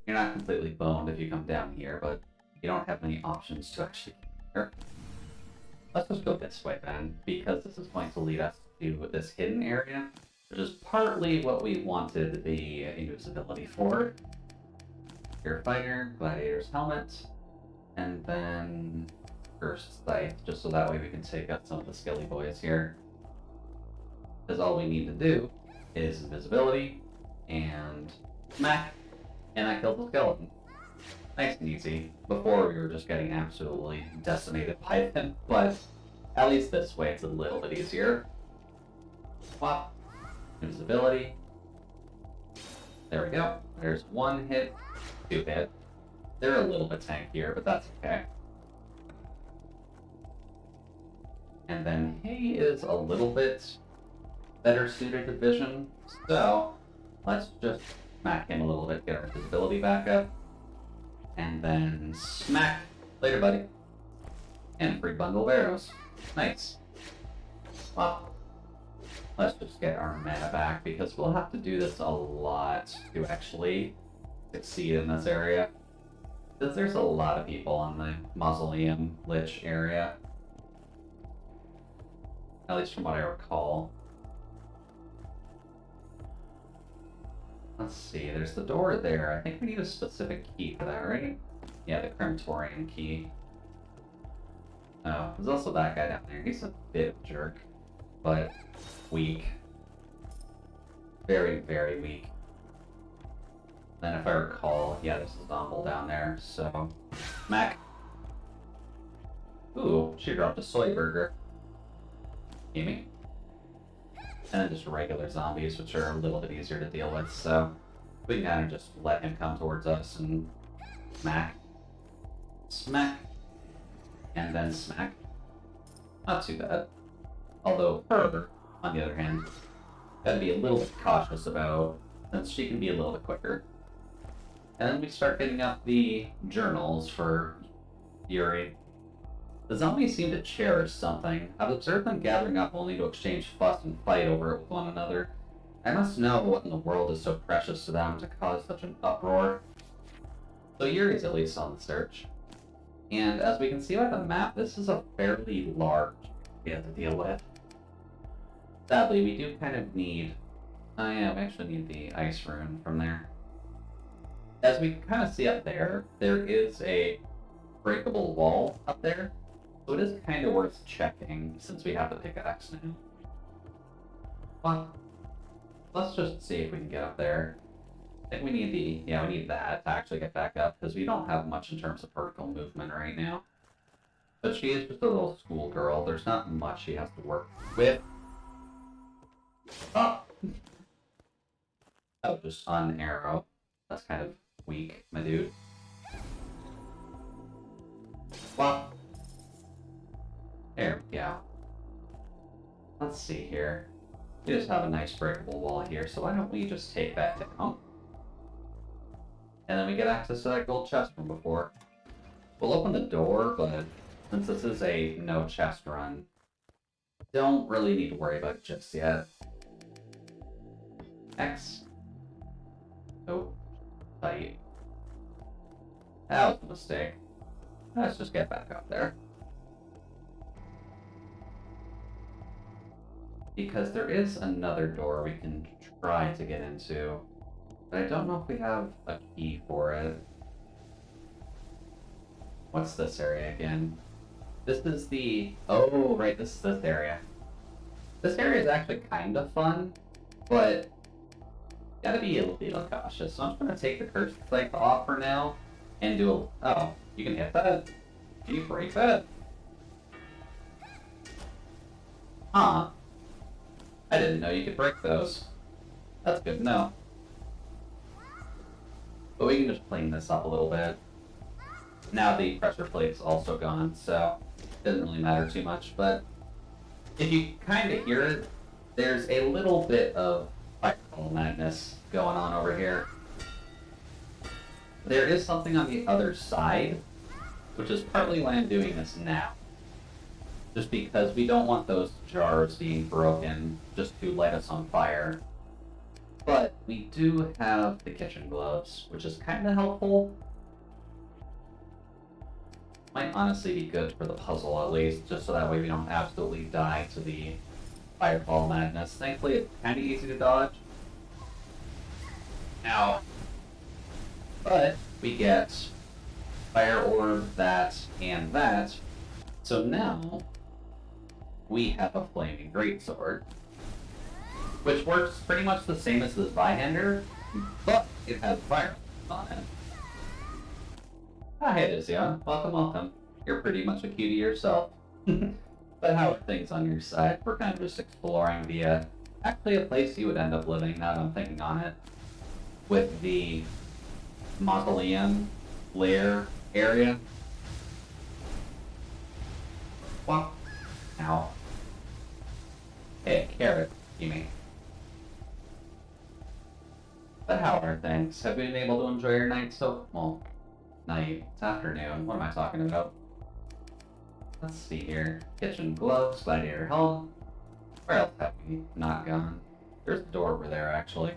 You're not completely boned if you come down here, but you don't have many options to actually get here. Let's just go this way then, because this is going to lead us to this hidden area, which is partly what we wanted the invisibility for. Your fighter, gladiator's helmet, and then cursed scythe, just so that way we can take out some of the skelly boys here. Because all we need to do is invisibility and smack, and I killed the skeleton. Nice and easy. Before we were just getting absolutely decimated by him, but at least this way it's a little bit easier. Swap. Invisibility. There we go. There's one hit, two hit. They're a little bit tankier, but that's okay. And then he is a little bit better suited to vision, so let's just smack him a little bit, get our invisibility back up, and then smack. Later, buddy. And free bundle of arrows. Nice. Well, let's just get our mana back, because we'll have to do this a lot to actually succeed in this area. Because there's a lot of people in the Mausoleum Lich area. At least from what I recall. Let's see, there's the door there. I think we need a specific key for that, right? Yeah, the Crematorium key. Oh, there's also that guy down there. He's a bit of a jerk, but weak. Very, very weak. Then if I recall, yeah, there's a Zombie down there, so... Mac. Ooh, she dropped a soy burger. Gimme. And then just regular zombies, which are a little bit easier to deal with, so... We can kind of just let him come towards us and... Smack. Smack. And then smack. Not too bad. Although her, on the other hand, gotta be a little bit cautious about, since she can be a little bit quicker. And then we start getting up the journals for Yuri. The zombies seem to cherish something. I've observed them gathering up only to exchange fuss and fight over it with one another. I must know what in the world is so precious to them to cause such an uproar. So Yuri's at least on the search. And as we can see by the map, this is a fairly large area to deal with. Sadly, we do kind of need... yeah, we actually need the ice rune from there. As we can kind of see up there, there is a breakable wall up there. So it is kind of worth checking, since we have the pickaxe now. Well, Let's just see if we can get up there. I think we need we need that to actually get back up, because we don't have much in terms of vertical movement right now. But she is just a little schoolgirl. There's not much she has to work with. Oh! That was just on arrow. That's kind of weak, my dude. Well, there we go. Let's see here. We just have a nice breakable wall here, so why don't we just take that down? And then we get access to that gold chest from before. We'll open the door, but since this is a no chest run, don't really need to worry about it just yet. X. Oh, tight. That was a mistake. Let's just get back up there. Because there is another door we can try to get into, but I don't know if we have a key for it. What's this area again? This is the... Oh, right, this is this area. This area is actually kind of fun, but gotta be a little cautious. So I'm just gonna take the cursed cycle off for now and do a... Oh, you can hit that? Can you break that? Huh. I didn't know you could break those. That's good to know. But we can just clean this up a little bit. Now the pressure plate's also gone, so it doesn't really matter too much. But if you kind of hear it, there's a little bit of fireball madness going on over here. There is something on the other side, which is partly why I'm doing this now. Just because we don't want those jars being broken just to light us on fire. But we do have the kitchen gloves, which is kind of helpful. Might honestly be good for the puzzle at least, just so that way we don't absolutely die to the fireball madness. Thankfully it's kind of easy to dodge. Ow. But we get fire orb, that, and that. So now we have a flaming greatsword, which works pretty much the same as the Zweihander, but it has fire on it. Ah, hey Izzy-on. Welcome, welcome. You're pretty much a cutie yourself. But how are things on your side? We're kind of just exploring the, actually a place you would end up living, now that I'm thinking on it, with the mausoleum lair area. Wow. Ow. Hey, carrot, you mean. But how are things? Have you been able to enjoy your night so... Well, night. It's afternoon. What am I talking about? Let's see here. Kitchen gloves, gladiator helm. Where else have we not gone? There's a door over there, actually.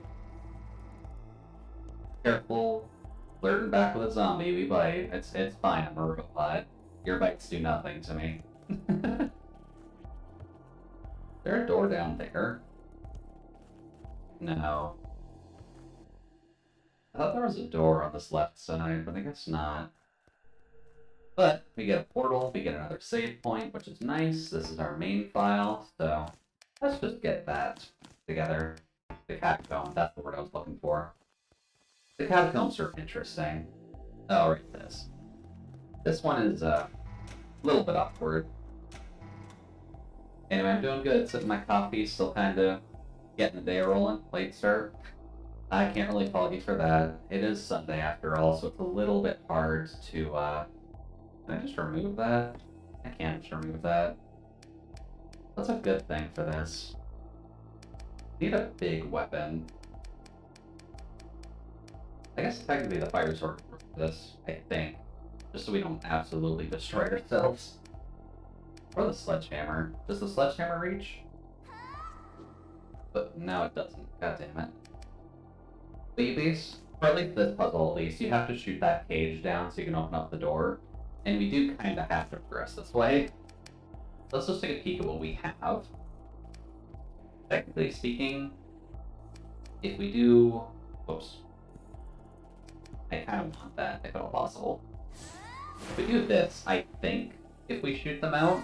Careful. Flirting back with a zombie, we bite. It's fine, I'm a robot. Your bites do nothing to me. Is there a door down there? No. I thought there was a door on this left side, but I guess not. But we get a portal, we get another save point, which is nice. This is our main file, so let's just get that together. The catacomb, that's the word I was looking for. The catacombs are interesting. Oh, right, this. This one is a little bit awkward. Anyway, I'm doing good. Sipping my coffee, still kind of getting the day rolling. Late start. I can't really fault you for that. It is Sunday after all, so it's a little bit hard to, can I just remove that? I can't just remove that. That's a good thing for this. Need a big weapon. I guess technically the fire sword for this, I think. Just so we don't absolutely destroy ourselves. Or the sledgehammer. Does the sledgehammer reach? But no, it doesn't. God damn it. These, or at least this puzzle at least, you have to shoot that cage down so you can open up the door. And we do kind of have to progress this way. Let's just take a peek at what we have. Technically speaking, if we do... Oops. I kind of want that, if at all possible. If we do this, I think, if we shoot them out,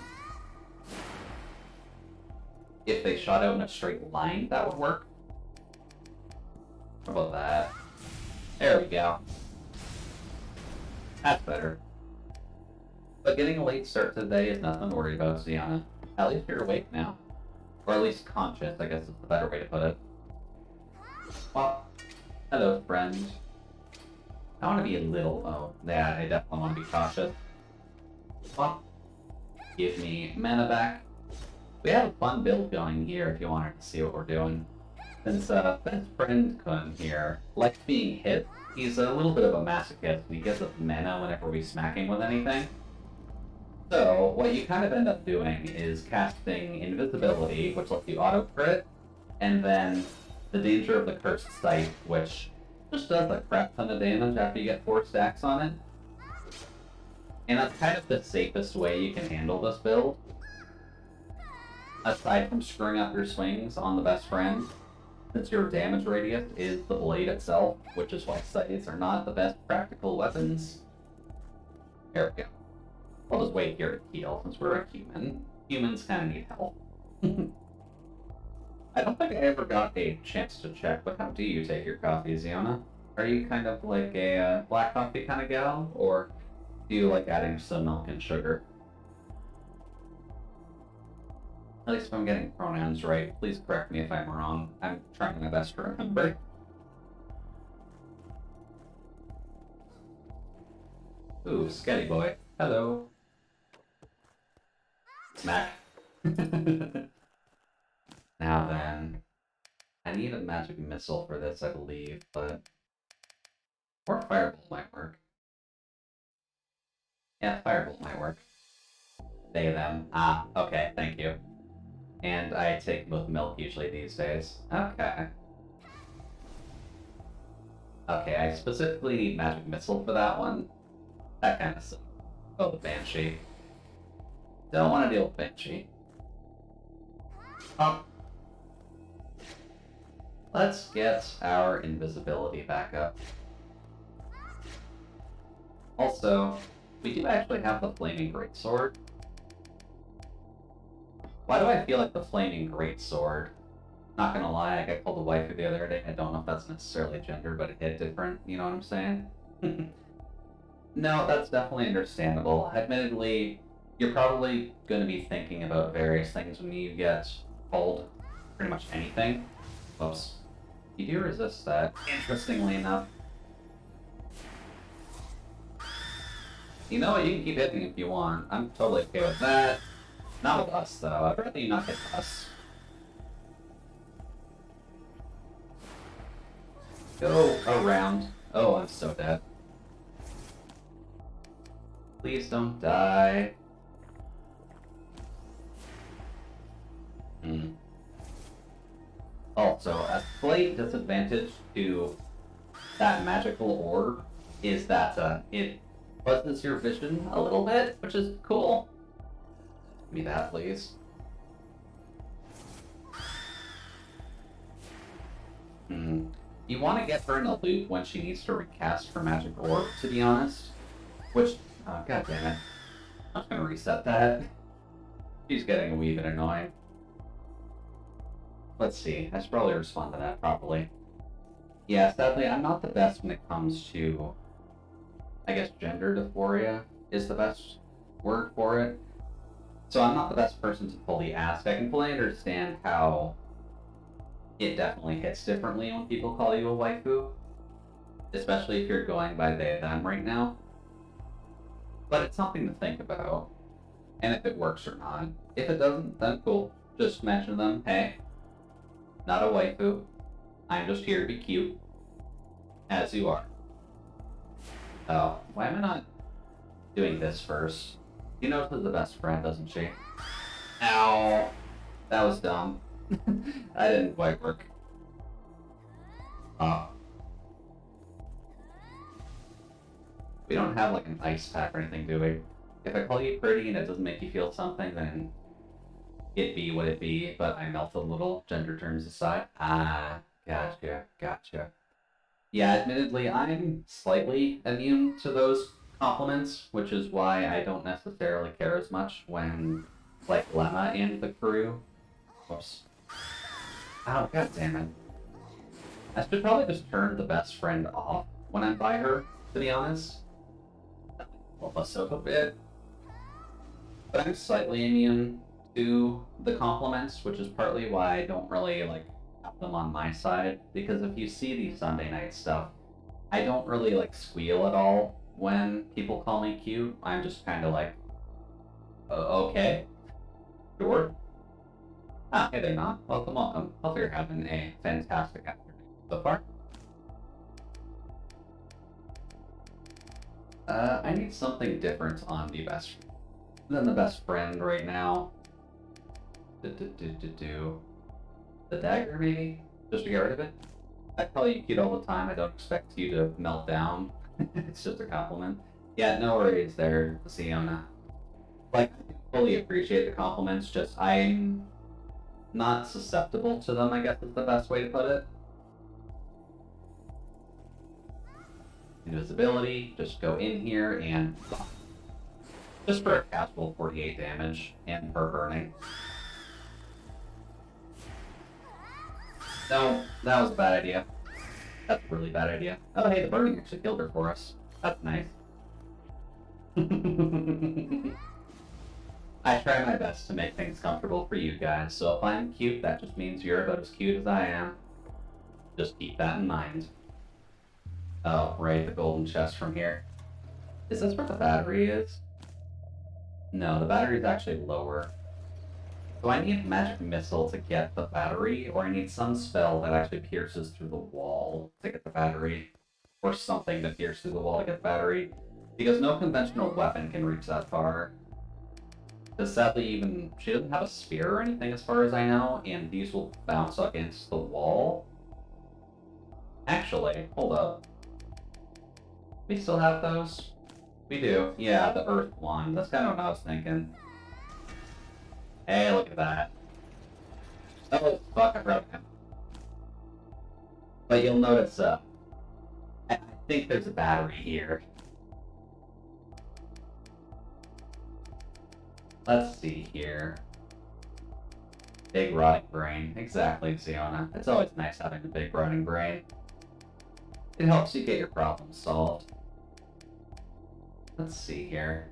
if they shot out in a straight line, that would work. How about that? There we go. That's better. But getting a late start today is nothing to worry about, Ziana. At least you're awake now. Or at least conscious, I guess is the better way to put it. Well, hello, friend. I want to be a little... Oh, yeah, I definitely want to be cautious. Well, give me mana back. We have a fun build going here if you wanted to see what we're doing. Since best friend Kun here likes being hit, he's a little bit of a masochist, and he gives us mana whenever we smack him with anything. So, what you kind of end up doing is casting Invisibility, which lets you auto-crit, and then the Danger of the Cursed Sight, which just does a crap ton of damage after you get 4 stacks on it. And that's kind of the safest way you can handle this build. Aside from screwing up your swings on the best friend, since your damage radius is the blade itself, which is why scythes are not the best practical weapons. There we go. I'll just wait here to heal, since we're a human. Humans kind of need help. I don't think I ever got a chance to check, but how do you take your coffee, Ziona? Are you kind of like a black coffee kind of gal, or do you like adding some milk and sugar? At least if I'm getting pronouns right, please correct me if I'm wrong. I'm trying my best to remember. Ooh, Sketty boy. Hello. Smack. Now then, I need a magic missile for this, I believe, but... Or Firebolt might work. Yeah, Firebolt might work. They, them. Ah, okay, thank you. And I take with milk usually these days. Okay. Okay, I specifically need magic missile for that one. That kind of stuff. Oh, the Banshee. Don't want to deal with Banshee. Let's get our invisibility back up. Also, we do actually have the Flaming Greatsword. Why do I feel like the Flaming Greatsword? Not gonna lie, I got called a waifu the other day. I don't know if that's necessarily gender, but it hit different, you know what I'm saying? No, that's definitely understandable. Admittedly, you're probably going to be thinking about various things when you get called pretty much anything. Whoops. You do resist that, interestingly enough. You know what, you can keep hitting if you want. I'm totally okay with that. Not with us, though. I'd rather you not hit us. Go around. Oh, I'm so dead. Please don't die. Also, a slight disadvantage to that magical orb is that it buzzes your vision a little bit, which is cool. Give me that, please. You want to get her in a loop when she needs to recast her magic orb, to be honest. Which, oh, god damn it. I'm just gonna reset that. She's getting a wee bit annoying. Let's see, I should probably respond to that properly. Yeah, sadly, I'm not the best when it comes to, I guess, gender dysphoria is the best word for it. So I'm not the best person to fully ask. I can fully understand how it definitely hits differently when people call you a waifu. Especially if you're going by they, them right now. But it's something to think about. And if it works or not. If it doesn't, then cool. Just mention them, hey, not a waifu. I'm just here to be cute. As you are. Oh, why am I not doing this first? She knows who's the best friend, doesn't she? Ow! That was dumb. That didn't quite work. We don't have like an ice pack or anything, do we? If I call you pretty and it doesn't make you feel something, then it be what it be, but I melt a little, gender terms aside. Ah, gotcha, gotcha. Yeah, admittedly, I'm slightly immune to those compliments, which is why I don't necessarily care as much when, like, Lemma and the crew... Whoops. Oh, god damn it. I should probably just turn the best friend off when I'm by her, to be honest. Help us out a bit. But I'm slightly immune to the compliments, which is partly why I don't really, like, have them on my side. Because if you see the Sunday night stuff, I don't really, like, squeal at all when people call me cute. I'm just kind of like, okay, sure. Ah, hey there, not. Welcome, welcome. Hope you're having a fantastic afternoon so far. I need something different on the best than the best friend right now. The dagger, maybe? Just to get rid of it? I call you cute all the time. I don't expect you to melt down. It's just a compliment. Yeah, no worries there, Siona. Like, I fully appreciate the compliments, just I'm not susceptible to them, I guess is the best way to put it. Invisibility, just go in here and just for a casual 48 damage and per burning. No, that was a bad idea. That's a really bad idea. Oh hey, the burning actually killed her for us. That's nice. I try my best to make things comfortable for you guys, so if I'm cute, that just means you're about as cute as I am. Just keep that in mind. Oh, right, the golden chest from here. Is this where the battery is? No, the battery is actually lower. Do I need magic missile to get the battery, or I need some spell that actually pierces through the wall to get the battery? Or something to pierce through the wall to get the battery? Because no conventional weapon can reach that far. Because sadly, even she doesn't have a spear or anything as far as I know, and these will bounce against the wall. Actually, hold up. We still have those? We do. Yeah, the earth one. That's kind of what I was thinking. Hey, look at that. Oh, fuck, I broke him. But you'll notice, I think there's a battery here. Let's see here. Big rotting brain. Exactly, Siona. It's always nice having a big rotting brain. It helps you get your problems solved. Let's see here.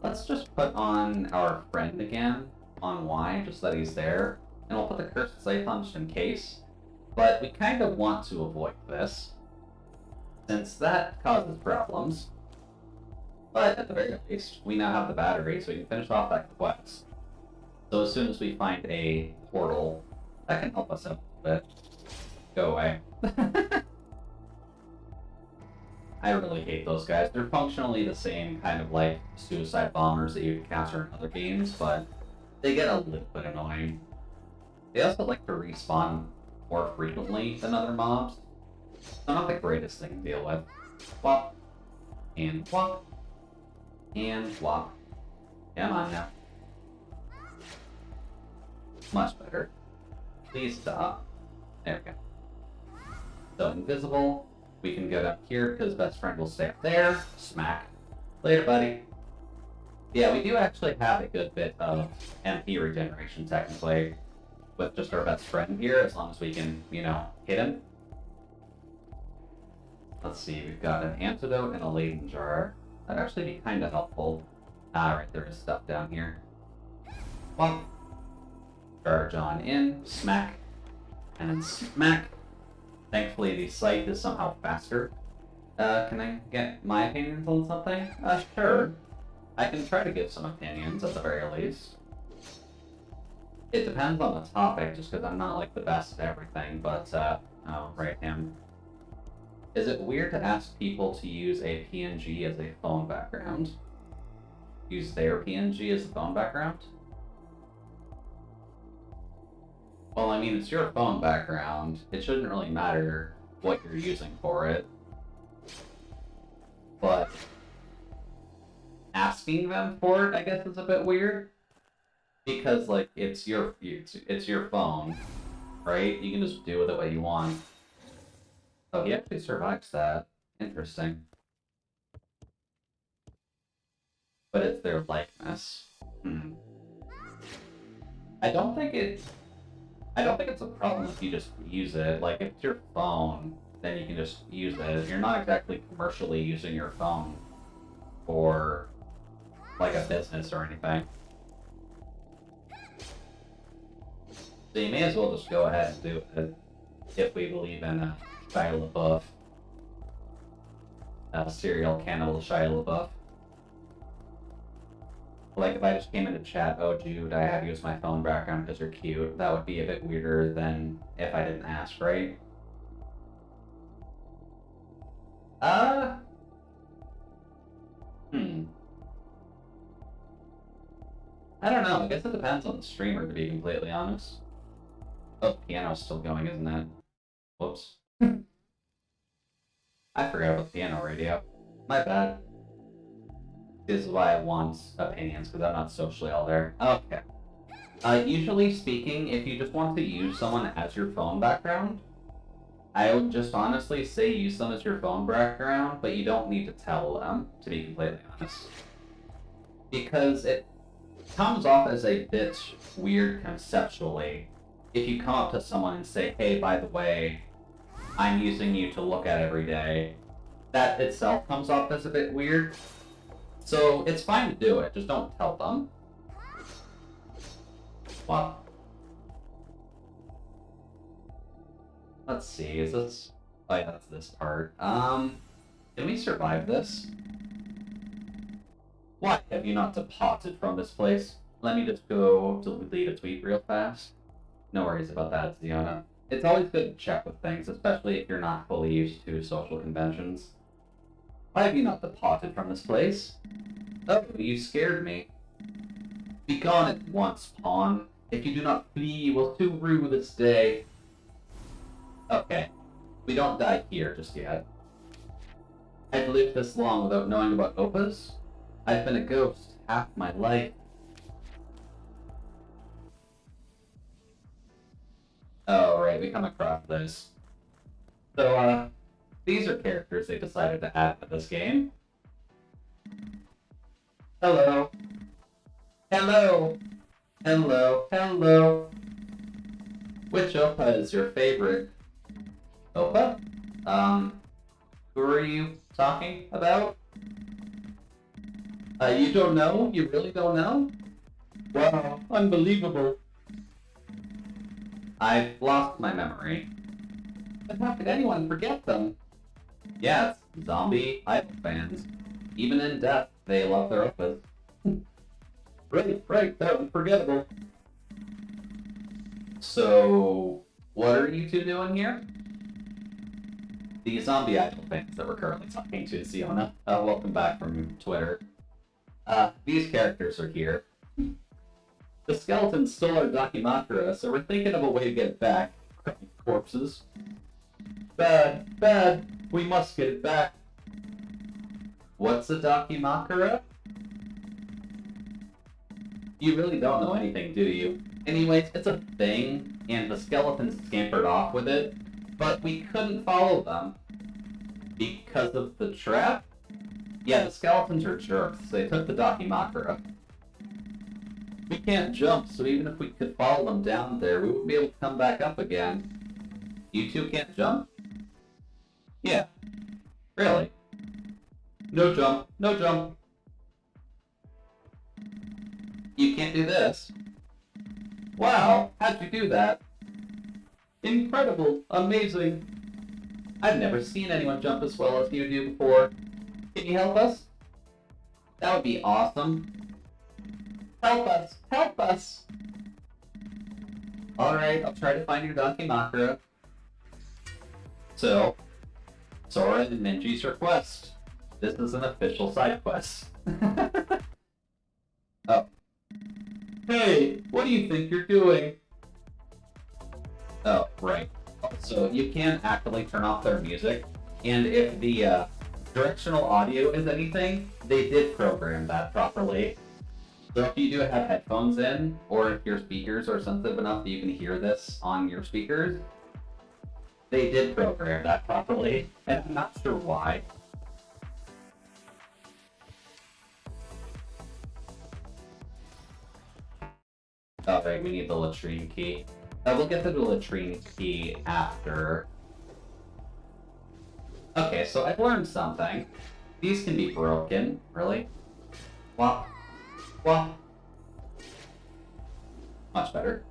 Let's just put on our friend again on Y, just that he's there. And we'll put the cursed safe on just in case. But we kind of want to avoid this, since that causes problems. But at the very least, we now have the battery, so we can finish off that quest. So as soon as we find a portal, that can help us out a bit. Go away. I really hate those guys. They're functionally the same kind of like suicide bombers that you encounter in other games, but they get a little bit annoying. They also like to respawn more frequently than other mobs. So not the greatest thing to deal with. Whop. And whop. And whop. Come on now. Much better. Please stop. There we go. So invisible. We can go up here because best friend will stay up there. Smack. Later, buddy. Yeah, we do actually have a good bit of MP regeneration technically with just our best friend here, as long as we can, you know, hit him. Let's see, we've got an antidote and a Leyden jar. That'd actually be kind of helpful. Alright, there is stuff down here. Well, charge on in, smack, and then smack. Thankfully, the sight is somehow faster. Can I get my opinions on something? Sure. I can try to give some opinions, at the very least. It depends on the topic, just because I'm not, like, the best at everything, but, oh, right, him. Is it weird to ask people to use a PNG as a phone background? Use their PNG as a phone background? Well, I mean, it's your phone background. It shouldn't really matter what you're using for it. But asking them for it, I guess, is a bit weird. Because, like, it's your phone, right? You can just do with it what you want. Oh, he actually survives that. Interesting. But it's their likeness. I I don't think it's a problem if you just use it. Like, if it's your phone, then you can just use it. You're not exactly commercially using your phone for, like, a business or anything. So you may as well just go ahead and do it if we believe in Shia LaBeouf. Serial cannibal Shia LaBeouf. Like, if I just came into chat, oh, Jude, I have to use my phone background because you're cute, that would be a bit weirder than if I didn't ask, right? I don't know. I guess it depends on the streamer, to be completely honest. Oh, the piano's still going, isn't it? Whoops. I forgot about the piano radio. My bad. This is why I want opinions, because I'm not socially all there. Okay. Usually speaking, if you just want to use someone as your phone background, I would just honestly say use them as your phone background, but you don't need to tell them, to be completely honest. Because it comes off as a bit weird conceptually if you come up to someone and say, hey, by the way, I'm using you to look at every day. That itself comes off as a bit weird. So it's fine to do it, just don't tell them. Well, let's see, is this... Oh yeah, that's this part. Can we survive this? Why have you not departed from this place? Let me just go delete a tweet real fast. No worries about that, Ziona. It's always good to check with things, especially if you're not fully used to social conventions. Why have you not departed from this place? Oh, you scared me. Be gone at once, pawn. If you do not flee, you will too rue this day. Okay. We don't die here just yet. I've lived this long without knowing about Opas. I've been a ghost half my life. Oh, right, we come across this. So, these are characters they decided to add to this game. Hello. Hello. Hello. Hello. Which Opa is your favorite? Opa? Who are you talking about? You don't know? You really don't know? Wow, unbelievable. I've lost my memory. But how could anyone forget them? Yes, zombie idol fans. Even in death, they love their Opas. Right, that was forgettable. So, what are you two doing here? The zombie idol fans that we're currently talking to, Ziona. Welcome back from Twitter. These characters are here. The skeletons stole our Dakimakura, so we're thinking of a way to get it back. Corpses. Bad. We must get it back. What's a Dakimakura? You really don't know anything, do you? Anyways, it's a thing, and the skeletons scampered off with it, but we couldn't follow them. Because of the trap? Yeah, the skeletons are jerks. They took the Dakimakura. We can't jump, so even if we could follow them down there, we wouldn't be able to come back up again. You two can't jump? Yeah. Really? No jump. No jump. You can't do this. Wow, how'd you do that? Incredible. Amazing. I've never seen anyone jump as well as you do before. Can you help us? That would be awesome. Help us! Help us! Alright, I'll try to find your Dakimakura. So, Sora and Minji's request. This is an official side quest. Oh. Hey, what do you think you're doing? Oh, right. Also, you can actively turn off their music, and if the directional audio is anything, they did program that properly. So if you do have headphones in, or if your speakers are sensitive enough that you can hear this on your speakers, they did program that properly, and I'm not sure why. Alright, we need the latrine key. We'll get the latrine key after. Okay, so I've learned something. These can be broken. Really? Well, much better.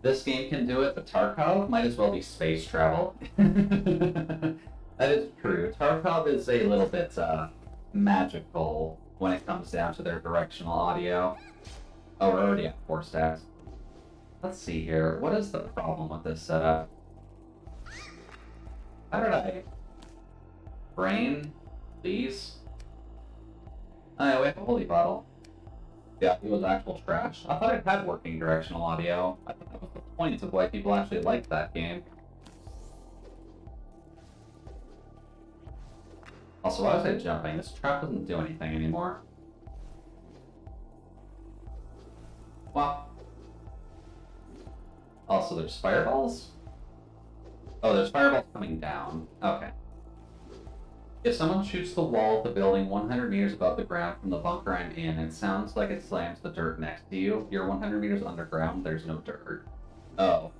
This game can do it, but Tarkov might as well be space travel. That is true. Tarkov is a little bit magical when it comes down to their directional audio. Oh, we're already at 4 stacks. Let's see here. What is the problem with this setup? How did I... Brain? Please? Oh, yeah, we have a holy bottle. Yeah, it was actual trash. I thought it had working directional audio. I thought that was the point of why people actually liked that game. Also, why was I jumping? This trap doesn't do anything anymore. Well. Also, there's fireballs? Oh, there's fireballs coming down. Okay. If someone shoots the wall of the building 100 meters above the ground from the bunker I'm in, it sounds like it slams the dirt next to you. You're 100 meters underground, there's no dirt. Oh.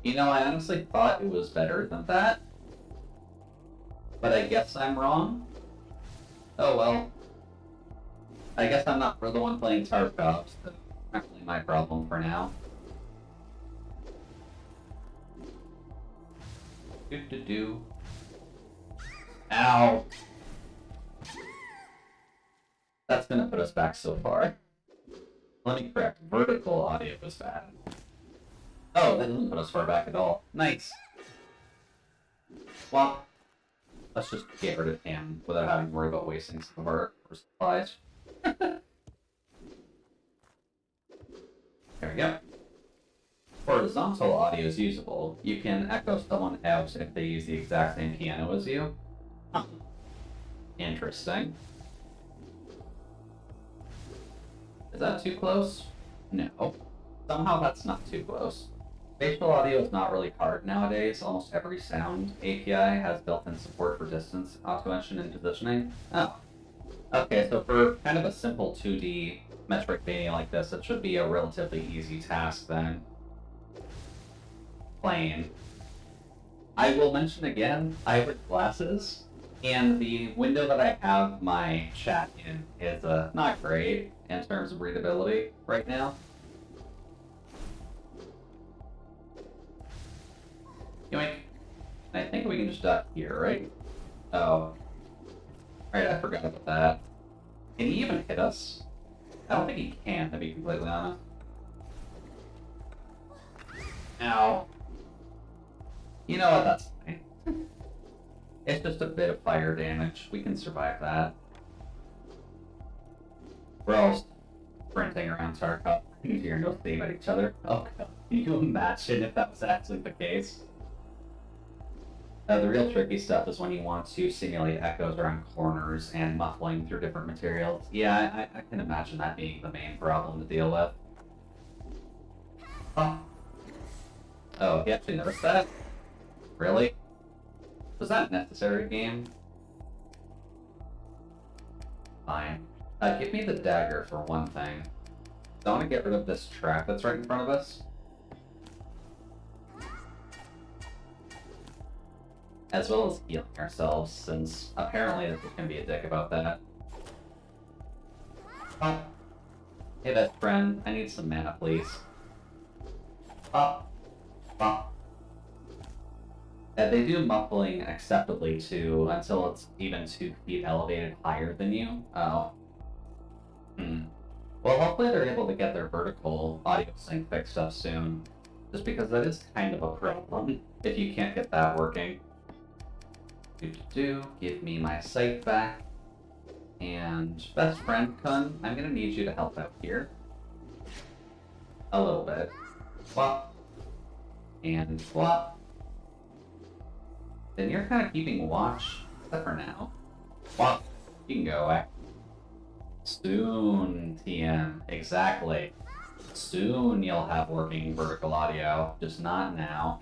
You know, I honestly thought it was better than that. But I guess I'm wrong. Oh well. I guess I'm not the one playing Tarkov, so that's not really my problem for now. Do. Ow. That's gonna put us back so far. Let me correct. Vertical audio was bad. Oh, that didn't put us far back at all. Nice. Well, let's just get rid of him without having to worry about wasting some of our supplies. There we go. Horizontal audio is usable. You can echo someone out if they use the exact same piano as you. Huh. Interesting. Is that too close? No. Somehow that's not too close. Spatial audio is not really hard nowadays. Almost every sound API has built-in support for distance attenuation and positioning. Oh. Okay, so for kind of a simple 2D Metroidvania like this, it should be a relatively easy task then. Plane. I will mention again, I wear glasses, and the window that I have my chat in is not great in terms of readability right now. Yoink. I think we can just duck here, right? Oh. Alright, I forgot about that. Can he even hit us? I don't think he can, to be completely honest. Ow. You know what, that's fine. It's just a bit of fire damage. We can survive that. We're all sprinting around Tarkov. You're no steam at each other. Oh god. Can you imagine if that was actually the case? The real tricky stuff is when you want to simulate echoes around corners and muffling through different materials. Yeah, I can imagine that being the main problem to deal with. Oh, he actually noticed that? Really? Was that necessary, game? Fine. Give me the dagger for one thing. I want to get rid of this trap that's right in front of us. As well as healing ourselves, since apparently this is going to be a dick about that. Oh. Hey, best friend, I need some mana, please. They do muffling acceptably too, until it's even 2 feet elevated higher than you. Oh. Well, hopefully they're able to get their vertical audio sync fixed up soon. Just because that is kind of a problem if you can't get that working. Give me my sight back. And best friend Kun, I'm gonna need you to help out here. A little bit. Flop. And flop. Then you're kind of keeping watch, except for now. Flop. You can go away. Soon, TM. Exactly. Soon you'll have working vertical audio, just not now.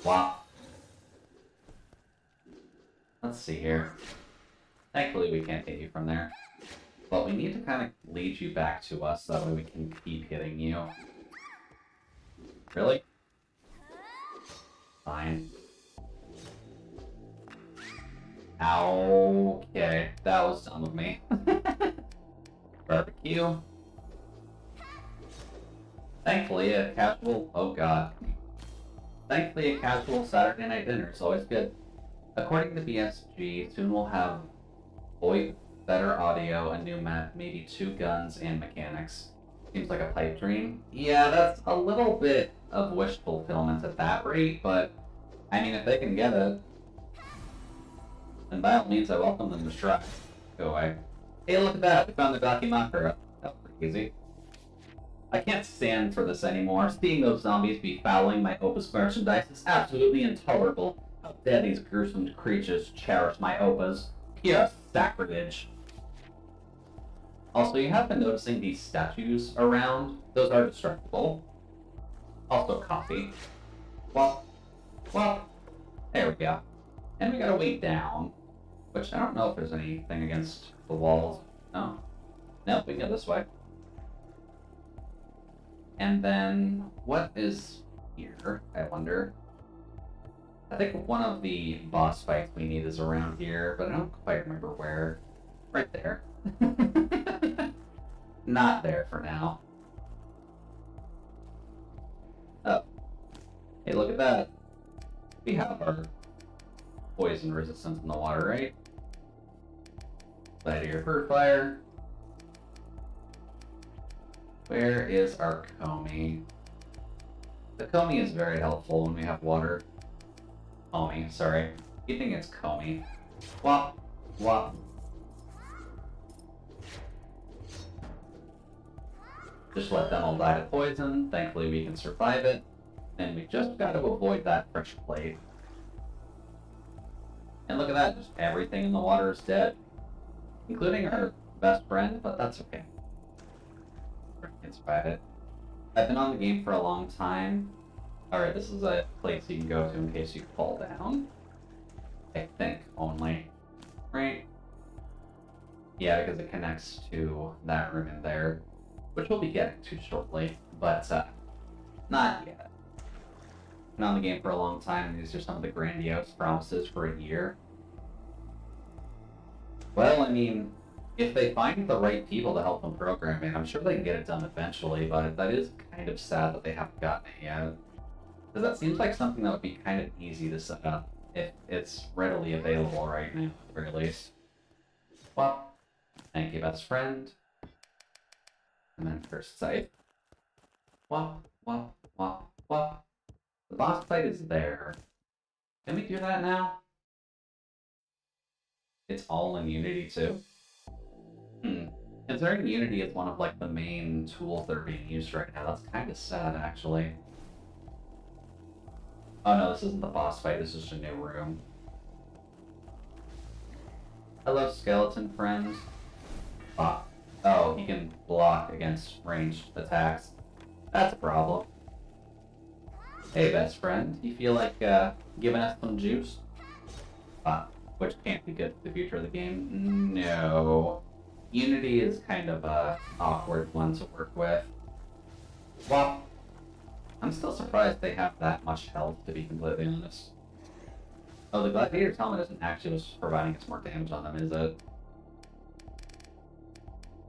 Wow. Let's see here. Thankfully we can't hit you from there. But we need to kind of lead you back to us, so that way we can keep hitting you. Really? Fine. Okay, that was dumb of me. Barbecue. Thankfully, a casual... Oh god. Thankfully, a casual Saturday night dinner is always good. According to BSG, soon we'll have VoIP, better audio, a new map, maybe 2 guns, and mechanics. Seems like a pipe dream. Yeah, that's a little bit of wish fulfillment at that rate, but I mean, if they can get it, then by all means, I welcome them to try. Go away. Hey, look at that! We found the Dakimakura. That was pretty easy. I can't stand for this anymore. Seeing those zombies be fouling my Opus merchandise is absolutely intolerable. How dare these gruesome creatures cherish my Opus. Pure sacrilege. Also, you have been noticing these statues around. Those are destructible. Also, coffee. Well, there we go. And we got a way down, which I don't know if there's anything against the walls. No. Nope, we can go this way. And then, what is here, I wonder? I think one of the boss fights we need is around here, but I don't quite remember where. Right there. Not there for now. Oh. Hey, look at that. We have our poison resistance in the water, right? Light your bird fire. Where is our Komi? The Komi is very helpful when we have water. Komi, sorry. You think it's Komi. Wop, wop. Just let them all die to poison. Thankfully we can survive it. And we just got to avoid that pressure plate. And look at that, just everything in the water is dead. Including our best friend, but that's okay. We can survive it. I've been on the game for a long time. Alright, this is a place you can go to in case you fall down. I think, only. Right? Yeah, because it connects to that room in there. Which we'll be getting to shortly, but not yet. Been on the game for a long time, and these are some of the grandiose promises for a year. Well, I mean, if they find the right people to help them program it, I'm sure they can get it done eventually, but that is kind of sad that they haven't gotten it yet. Because that seems like something that would be kind of easy to set up if it's readily available right now, at the very least. Well, thank you, best friend. And then first sight. Wop, wop, wop, wop. The boss fight is there. Can we do that now? It's all in Unity too? Considering Unity is one of like the main tools that are being used right now, that's kind of sad actually. Oh no, this isn't the boss fight, this is just a new room. Hello, skeleton friend. Ah. Oh, he can block against ranged attacks. That's a problem. Hey, best friend, you feel like giving us some juice? Which can't be good for the future of the game. No. Unity is kind of a awkward one to work with. Well, I'm still surprised they have that much health, to be completely honest. Oh, the Gladiator's helmet isn't actually just providing us more damage on them, is it?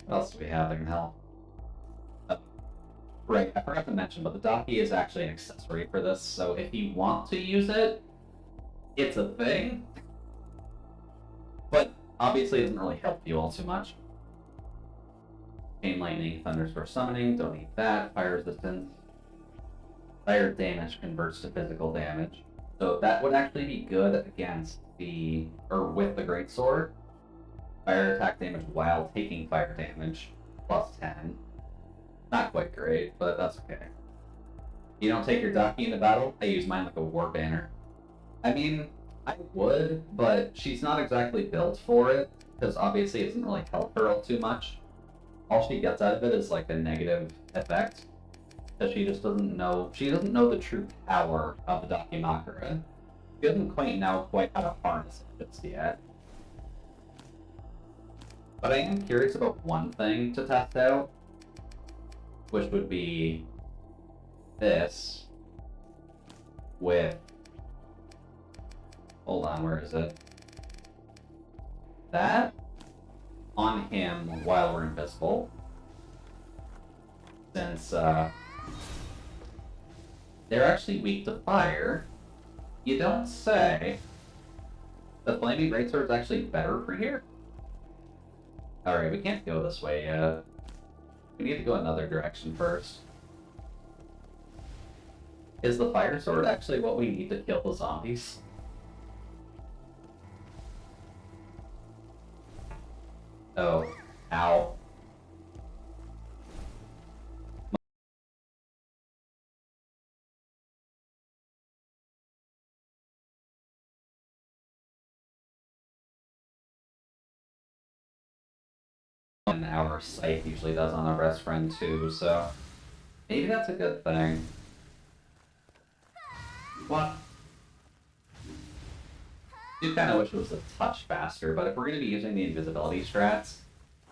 What else do we have that can help? Right, I forgot to mention, but the Daki is actually an accessory for this, so if you want to use it, it's a thing. But obviously it doesn't really help you all too much. Chain lightning, thunderburst summoning, don't need that. Fire resistance. Fire damage converts to physical damage. So that would actually be good against the, or with the greatsword. Fire attack damage while taking fire damage, plus 10. Not quite great, but that's okay. You don't take your Daki into battle? I use mine like a war banner. I mean, I would, but she's not exactly built for it, because obviously it doesn't really help her all too much. All she gets out of it is like a negative effect, because she just doesn't know, the true power of the Dakimakura. She doesn't quite know how to harness it just yet. But I am curious about one thing to test out, which would be this with... Hold on, where is it? That on him while we're invisible. Since they're actually weak to fire, you don't say. The Flaming Greatsword is actually better for here? Alright, we can't go this way yet. We need to go another direction first. Is the Fire Sword actually what we need to kill the zombies? Oh, ow. And our sight usually does on our best friend too, so maybe that's a good thing. What? I do kind of wish it was a touch faster, but if we're going to be using the invisibility strats,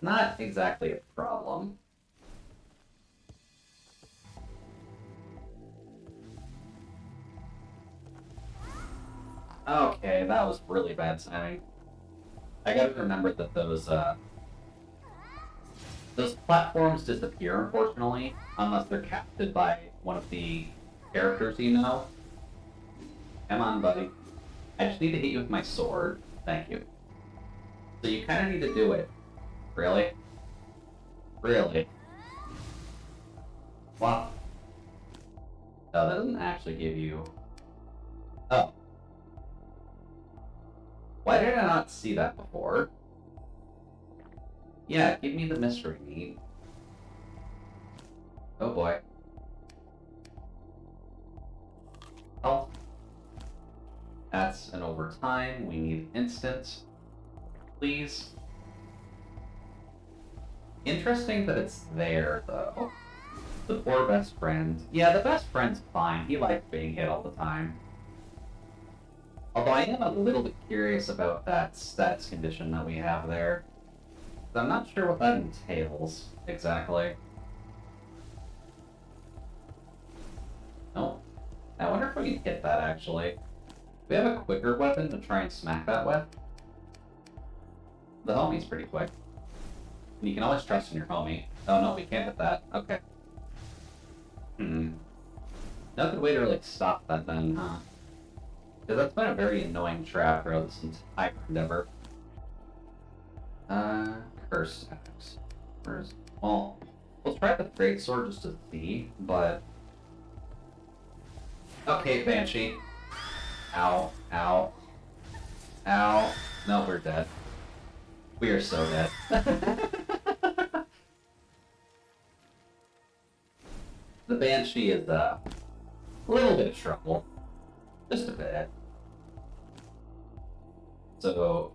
not exactly a problem. Okay, that was really bad timing. I gotta remember that those platforms disappear, unfortunately, unless they're captured by one of the characters you know. Come on, buddy. I just need to hit you with my sword. Thank you. So you kind of need to do it. Really? Really? Wow. No, that doesn't actually give you... Oh. Why did I not see that before? Yeah, give me the mystery meat. Oh boy. Oh. That's an overtime. We need instant. Please. Interesting that it's there, though. The poor best friend. Yeah, the best friend's fine. He likes being hit all the time. Although I am a little bit curious about that stats condition that we have there. I'm not sure what that entails, exactly. Oh. I wonder if we can hit that, actually. We have a quicker weapon to try and smack that with. The homie's pretty quick. You can always trust in your homie. Oh no, we can't hit that. Okay. No good way to really stop that then, huh? Because that's been a very annoying trap throughout this entire endeavor. Curse attacks. Well, we'll try the Great Sword just to see, but... Okay, Banshee. Ow, ow. Ow. No, we're dead. We are so dead. The Banshee is, a little bit of trouble. Just a bit. So,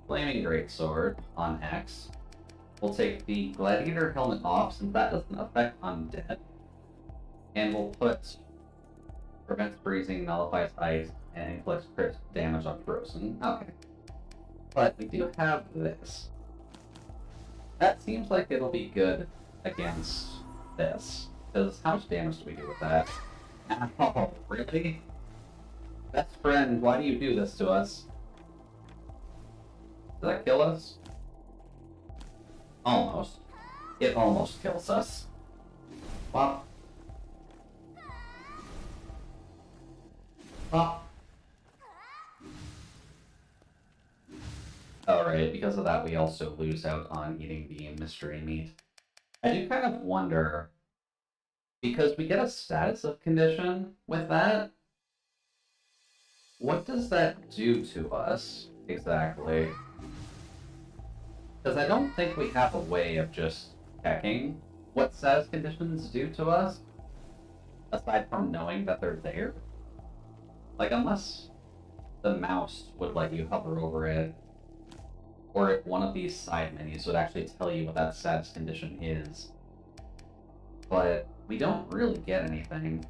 Flaming Greatsword on X. We'll take the Gladiator helmet off since that doesn't affect undead. And we'll put prevents freezing, nullifies ice, and inflicts crit damage on frozen. Okay. But we do have this. That seems like it'll be good against this. Because how much damage do we do with that? Oh, really? Best friend, why do you do this to us? Did that kill us? Almost. It almost kills us. Well. Well. Alright, because of that we also lose out on eating the mystery meat. I do kind of wonder, because we get a status of condition with that, what does that do to us, exactly? Because I don't think we have a way of just checking what status conditions do to us, aside from knowing that they're there. Like, unless the mouse would let you hover over it, or if one of these side menus would actually tell you what that status condition is. But we don't really get anything.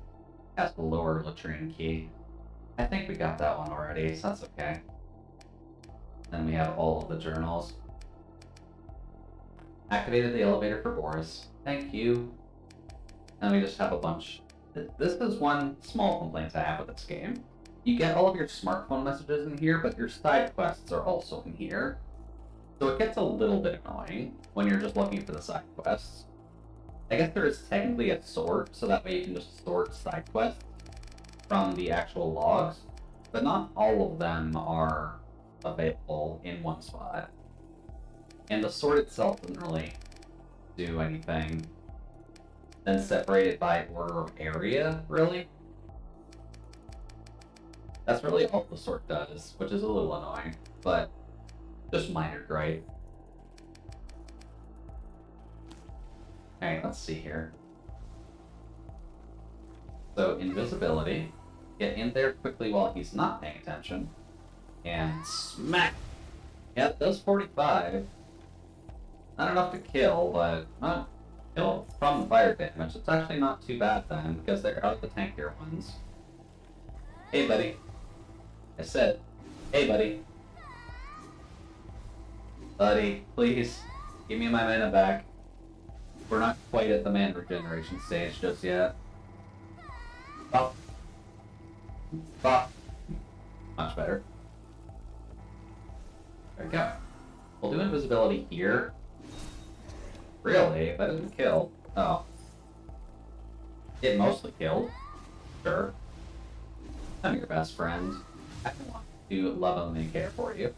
That's the lower latrine key. I think we got that one already, so that's okay. Then we have all of the journals. Activated the elevator for Boris. Thank you. And we just have a bunch. This is one small complaint I have with this game. You get all of your smartphone messages in here, but your side quests are also in here. So it gets a little bit annoying when you're just looking for the side quests. I guess there is technically a sort, so that way you can just sort side quests from the actual logs, but not all of them are available in one spot. And the sort itself doesn't really do anything. Then separated by order of area, really. That's really all the sort does, which is a little annoying, but just minor gripe. Alright, let's see here. So, invisibility. Get in there quickly while he's not paying attention. And smack! Yeah, it does 45. Not enough to kill, but not kill from fire damage. It's actually not too bad then, because there are the tankier ones. Hey, buddy. I said, hey, buddy. Buddy, please, give me my mana back. We're not quite at the mana regeneration stage just yet. Oh. Oh. Much better. There we go. We'll do invisibility here. Really? That doesn't kill. Oh. It mostly killed. Sure. I'm your best friend. I want to love and care for you.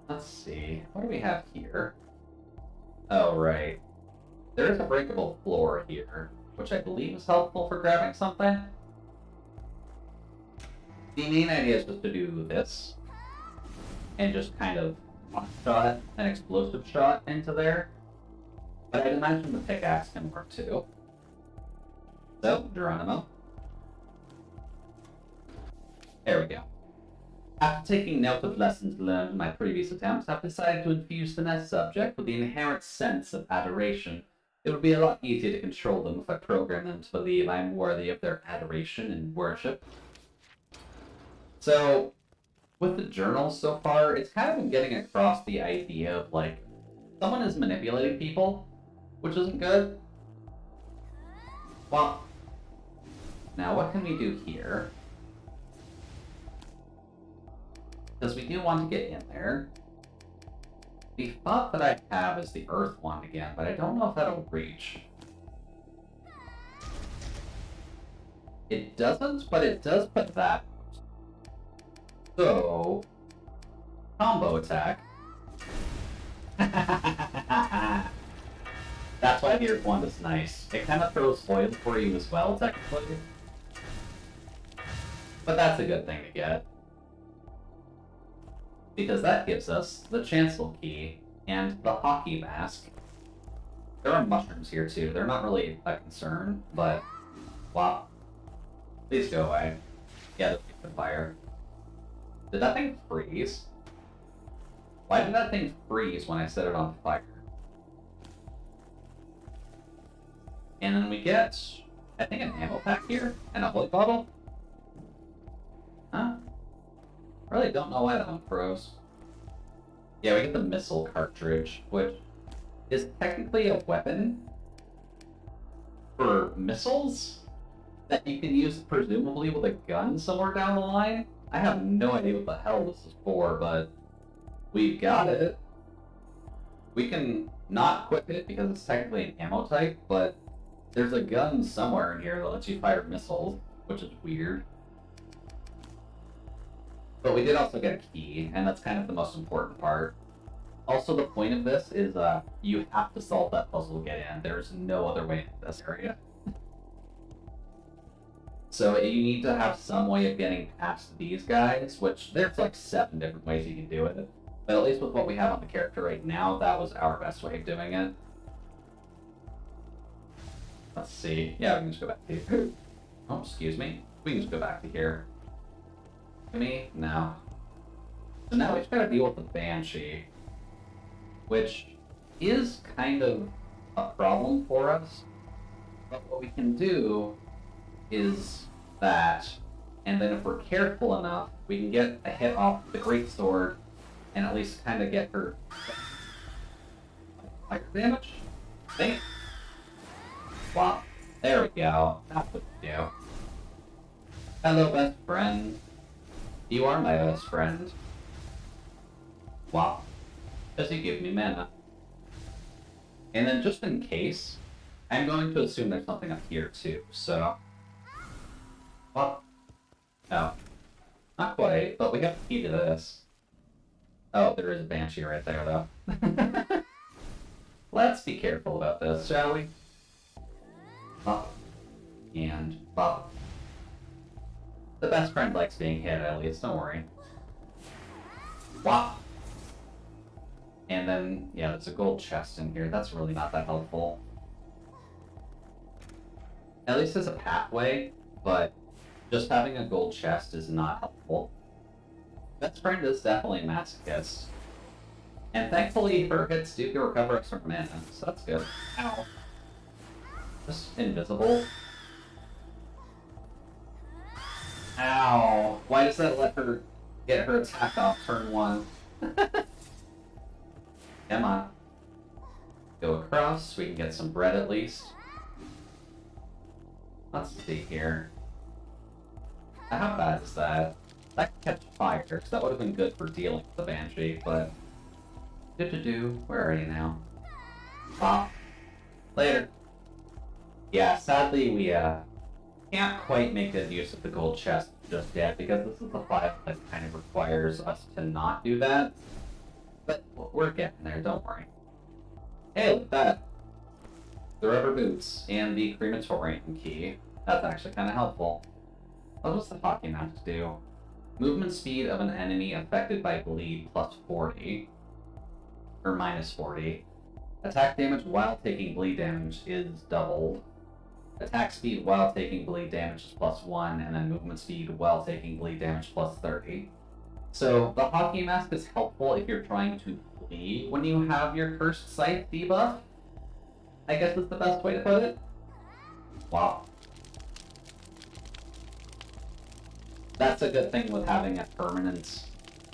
Let's see. What do we have here? Oh, right. There is a breakable floor here, which I believe is helpful for grabbing something. The main idea is just to do this, and just kind of shot an explosive shot into there. But I'd imagine the pickaxe can work too. So, Geronimo. There we go. After taking note of lessons learned in my previous attempts, I've decided to infuse the next subject with the inherent sense of adoration. It would be a lot easier to control them if I program them to believe I am worthy of their adoration and worship. So, with the journals so far, it's kind of been getting across the idea of, like, someone is manipulating people, which isn't good. Well, now what can we do here? Because we do want to get in there. The thought that I have is the Earth one again, but I don't know if that'll reach. It doesn't, but it does put that. So, combo attack. That's why the Earth one is nice. It kind of throws foil for you as well, technically. But that's a good thing to get. Because that gives us the Chancel Key and the Hockey Mask. There are mushrooms here too. They're not really a concern, but wow. Please go away. Yeah, the fire. Did that thing freeze? Why did that thing freeze when I set it on fire? And then we get, I think, an ammo pack here and a holy bottle. Huh? I really don't know why that one froze. Yeah, we get the missile cartridge, which is technically a weapon for missiles that you can use presumably with a gun somewhere down the line. I have no idea what the hell this is for, but we've got it. We can not equip it because it's technically an ammo type, but there's a gun somewhere in here that lets you fire missiles, which is weird. But we did also get a key, and that's kind of the most important part. Also, the point of this is you have to solve that puzzle to get in. There's no other way into this area. So you need to have some way of getting past these guys, which there's like 7 different ways you can do it. But at least with what we have on the character right now, that was our best way of doing it. Let's see. Yeah, we can just go back to here. Oh, excuse me. We can just go back to here. Me? No. So now we've got to deal with the Banshee, which is kind of a problem for us. But what we can do is that, and then if we're careful enough, we can get a hit off the greatsword and at least kind of get her fire damage. Think. Swap. There we go. That's what you do. Hello, best friend. You are my best friend. Wow. Does he give me mana? And then just in case, I'm going to assume there's something up here too, so... Well... No. Not quite, but we have a key to this. Oh, there is a Banshee right there, though. Let's be careful about this, shall we? Pop. And pop. The best friend likes being hit, at least, don't worry. Wop! And then, yeah, there's a gold chest in here. That's really not that helpful. At least there's a pathway, but just having a gold chest is not helpful. Best friend is definitely a masochist. And thankfully, her hits do recover a certain mana, so that's good. Ow. Just invisible. Ow. Why does that let her get her attack off turn 1? Come on. Go across so we can get some bread at least. Let's see here. How bad is that? That could catch fire, so that would have been good for dealing with the Banshee, but... Where are you now? Pop. Later. Yeah, sadly we can't quite make good use of the gold chest just yet, because this is the file that kind of requires us to not do that. But we're getting there, don't worry. Hey, look at that! The rubber boots and the crematorium key. That's actually kind of helpful. What does the hockey mask do? Movement speed of an enemy affected by bleed plus 40. Or minus 40. Attack damage while taking bleed damage is doubled. Attack speed while taking bleed damage is plus 1, and then movement speed while taking bleed damage plus 30. So, the hockey mask is helpful if you're trying to flee when you have your Cursed Scythe debuff. I guess is the best way to put it. Wow. That's a good thing with having a permanent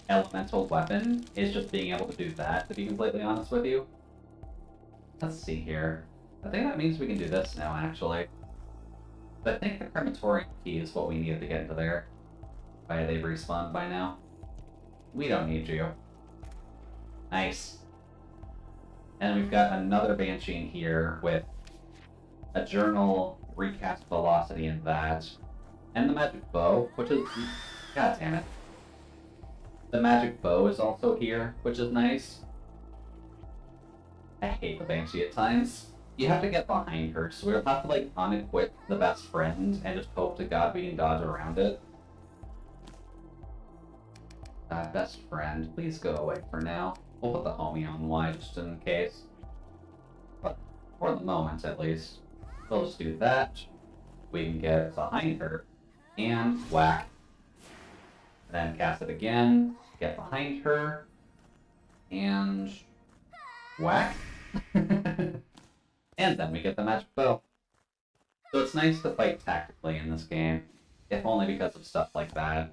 elemental weapon, is just being able to do that, to be completely honest with you. Let's see here. I think that means we can do this now, actually. But I think the crematorium key is what we needed to get into there. Why they've respawned by now? We don't need you. Nice. And we've got another Banshee in here with a journal, recast velocity in that, and the magic bow, which is... God damn it. The magic bow is also here, which is nice. I hate the Banshee at times. You have to get behind her, so we'll have to, like, unequip the best friend and just hope to God we can dodge around it. Best friend, please go away for now. We'll put the homie on Y just in case. But for the moment, at least, we'll just do that. We can get behind her and whack. Then cast it again, get behind her, and whack. And then we get the magic bow. So it's nice to fight tactically in this game, if only because of stuff like that,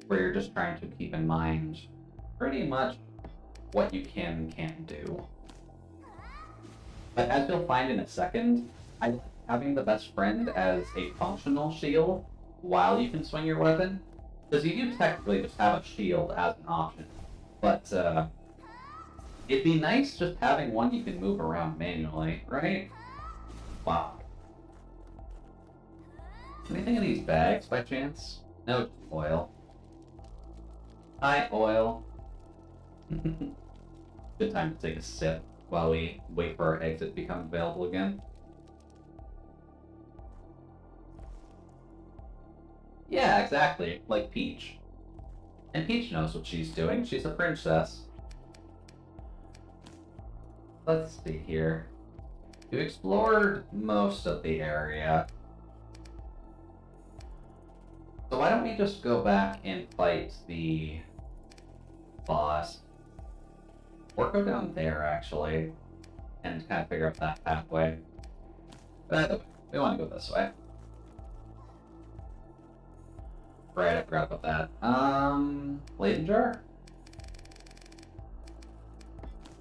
where you're just trying to keep in mind pretty much what you can and can't do. But as you'll find in a second, I like having the best friend as a functional shield while you can swing your weapon, because you do technically just have a shield as an option, but it'd be nice just having one you can move around manually, right? Wow. Anything in these bags by chance? No, just oil. Hi, oil. Good time to take a sip while we wait for our exit to become available again. Yeah, exactly. Like Peach. And Peach knows what she's doing. She's a princess. Let's see here. We've explored most of the area. So why don't we just go back and fight the boss? Or go down there, actually, and kind of figure out that pathway. But either way, we want to go this way. Right, I forgot about that. Leyden jar?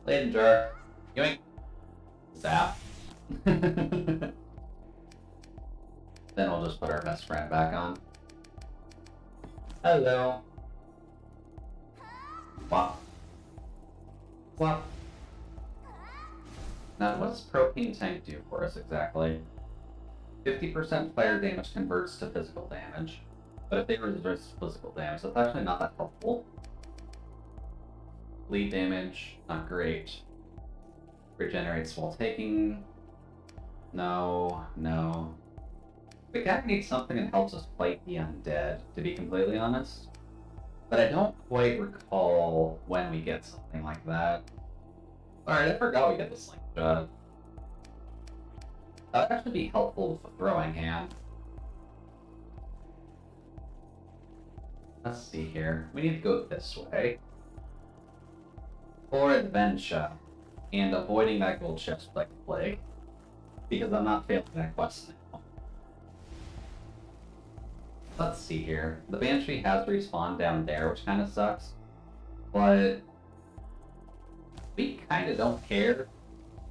Leyden jar. Yoink. Zap. Then we'll just put our best friend back on. Hello. Wow. Wow. Now, what does Propane Tank do for us exactly? 50% fire damage converts to physical damage. But if they resist physical damage, that's actually not that helpful. Bleed damage, not great. Regenerates while taking. No, no. We kind of need something that helps us fight the undead, to be completely honest. But I don't quite recall when we get something like that. Alright, I forgot we get the slingshot. That would actually be helpful with the throwing hand. Let's see here. We need to go this way. For adventure. And avoiding that gold chest like the plague. Because I'm not failing that quest now. Let's see here. The Banshee has respawned down there, which kind of sucks. But we kind of don't care.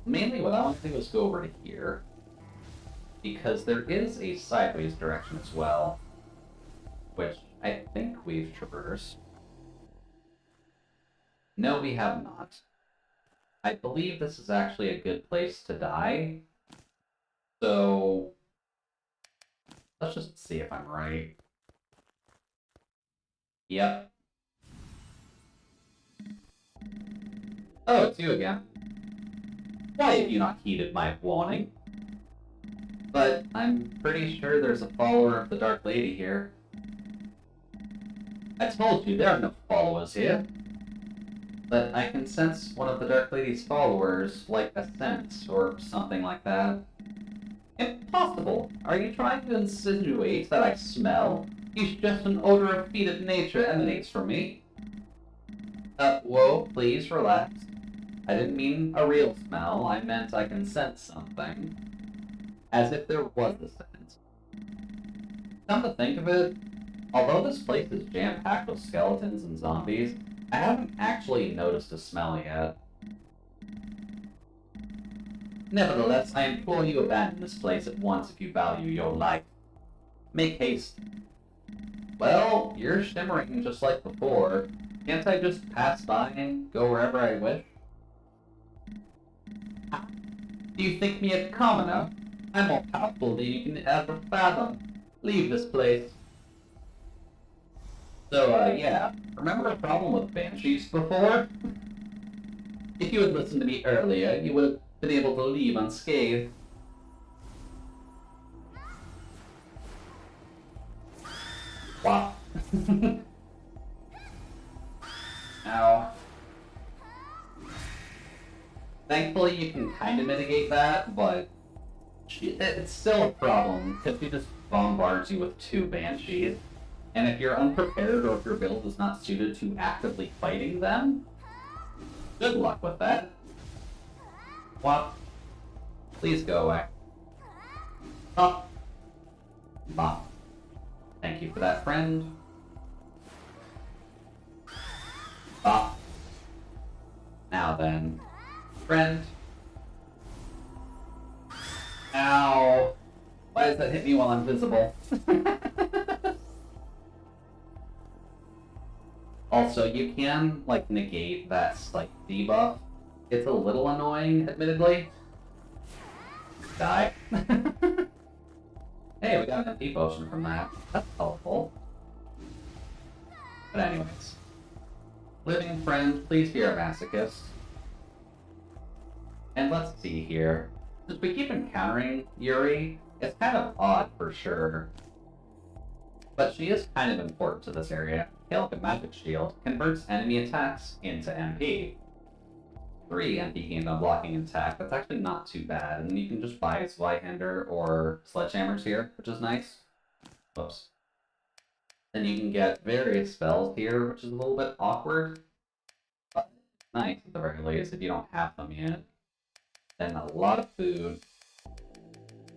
Mainly what I want to do is go over to here. Because there is a sideways direction as well. Which I think we've traversed. No, we have not. I believe this is actually a good place to die. So let's just see if I'm right. Yep. Oh, it's you again. Why have you not heeded my warning? But I'm pretty sure there's a follower of the Dark Lady here. I told you there are no followers here. But I can sense one of the Dark Lady's followers, like a scent or something like that. Impossible! Are you trying to insinuate that I smell? It's just an odor of fetid nature emanates from me. Whoa, please relax. I didn't mean a real smell, I meant I can sense something. As if there was a scent. Come to think of it, although this place is jam-packed with skeletons and zombies, I haven't actually noticed a smell yet. Nevertheless, I implore you abandon this place at once if you value your life. Make haste. Well, you're shimmering just like before. Can't I just pass by and go wherever I wish? Do you think me a commoner? I'm more powerful than you can ever fathom. Leave this place. So, yeah. Remember the problem with banshees before? If you had listened to me earlier, you would have been able to leave unscathed. Wow. Ow. Thankfully, you can kind of mitigate that, but it's still a problem, because he just bombards you with 2 banshees. And if you're unprepared or if your build is not suited to actively fighting them, good luck with that. What? Please go away. Oh. Bop. Thank you for that, friend. Bop. Now then, friend. Ow. Why does that hit me while I'm visible? Also, you can, like, negate that, like, debuff. It's a little annoying, admittedly. Die. Hey, we got an MP potion from that. That's helpful. But anyways. Living friend, please be our masochist. And let's see here. Since we keep encountering Yuri, it's kind of odd for sure. But she is kind of important to this area. Californic Shield converts enemy attacks into MP. 3 MP gained on blocking and attack. That's actually not too bad. And you can just buy Zweihander or Sledgehammers here, which is nice. Whoops. Then you can get various spells here, which is a little bit awkward. But nice at the very least if you don't have them yet. Then a lot of food.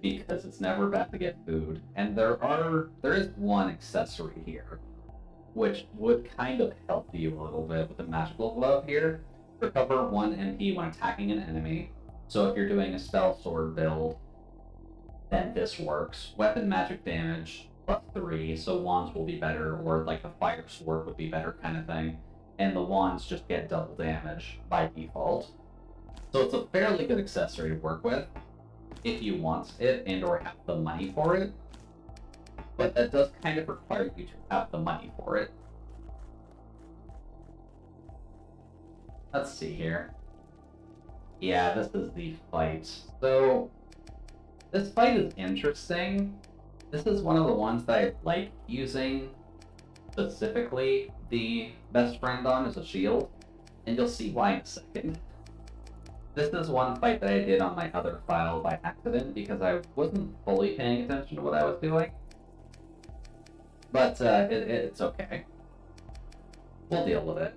Because it's never bad to get food. And there is one accessory here, which would kind of help you a little bit with the magical glove here. recover 1 MP when attacking an enemy. So if you're doing a spell sword build, then this works. Weapon magic damage, +3, so wands will be better, or like the fire sword would be better kind of thing. And the wands just get double damage by default. So it's a fairly good accessory to work with if you want it and or have the money for it. But that does kind of require you to have the money for it. Let's see here. Yeah, this is the fight. So, this fight is interesting. This is one of the ones that I like using specifically the best friend on as a shield, and you'll see why in a second. This is one fight that I did on my other file by accident because I wasn't fully paying attention to what I was doing. But it's okay. We'll deal with it.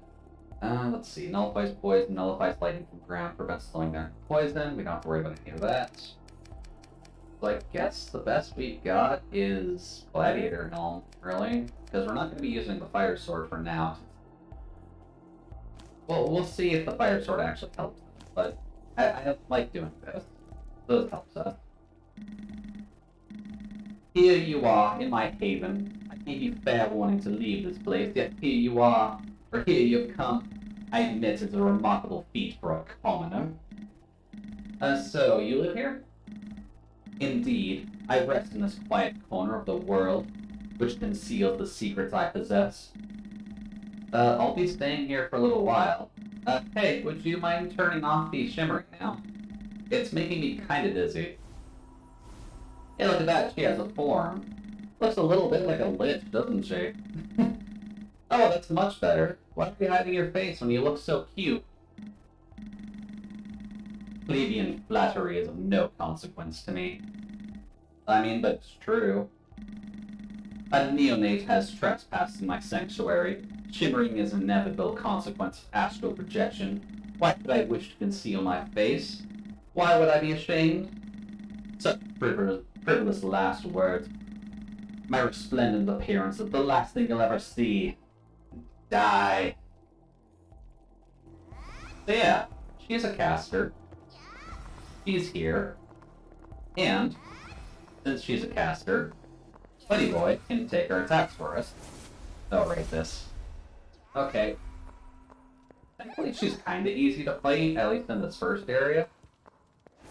Let's see. Nullifies poison, nullifies lightning from ground, prevents slowing down poison. We don't have to worry about any of that. So I guess the best we've got is Gladiator Helm, really? Because we're not going to be using the Fire Sword for now. Well, we'll see if the Fire Sword actually helps us, but I like doing this. So this helps us. Here you are, in my haven. I gave you fair warning to leave this place, yet here you are, or here you've come. I admit it's a remarkable feat for a commoner. So, you live here? Indeed, I rest in this quiet corner of the world, which conceals the secrets I possess. I'll be staying here for a little while. Hey, would you mind turning off the shimmering now? It's making me kinda dizzy. Hey, look at that, she has a form. Looks a little bit like a lich, doesn't she? Oh, that's much better. Why are you hiding your face when you look so cute? Plebeian flattery is of no consequence to me. I mean, but it's true. A neonate has trespassed in my sanctuary. Shimmering is an inevitable consequence of astral projection. Why could I wish to conceal my face? Why would I be ashamed? Such frivolous last words. My resplendent appearance is the last thing you'll ever see. Die. So yeah, she's a caster. She's here. And, since she's a caster, Buddy Boy can take her attacks for us. Oh, rate this. Okay. Thankfully she's kinda easy to fight, at least in this first area.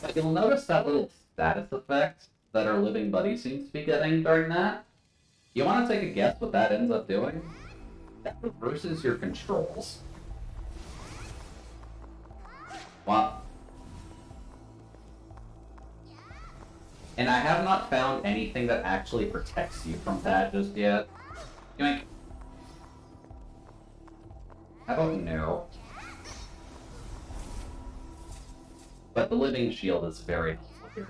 But you'll notice that little status effect that our living buddy seems to be getting during that. You wanna take a guess what that ends up doing? That reverses your controls. What? And I have not found anything that actually protects you from that just yet. Yoink. How about no? But the living shield is very helpful here.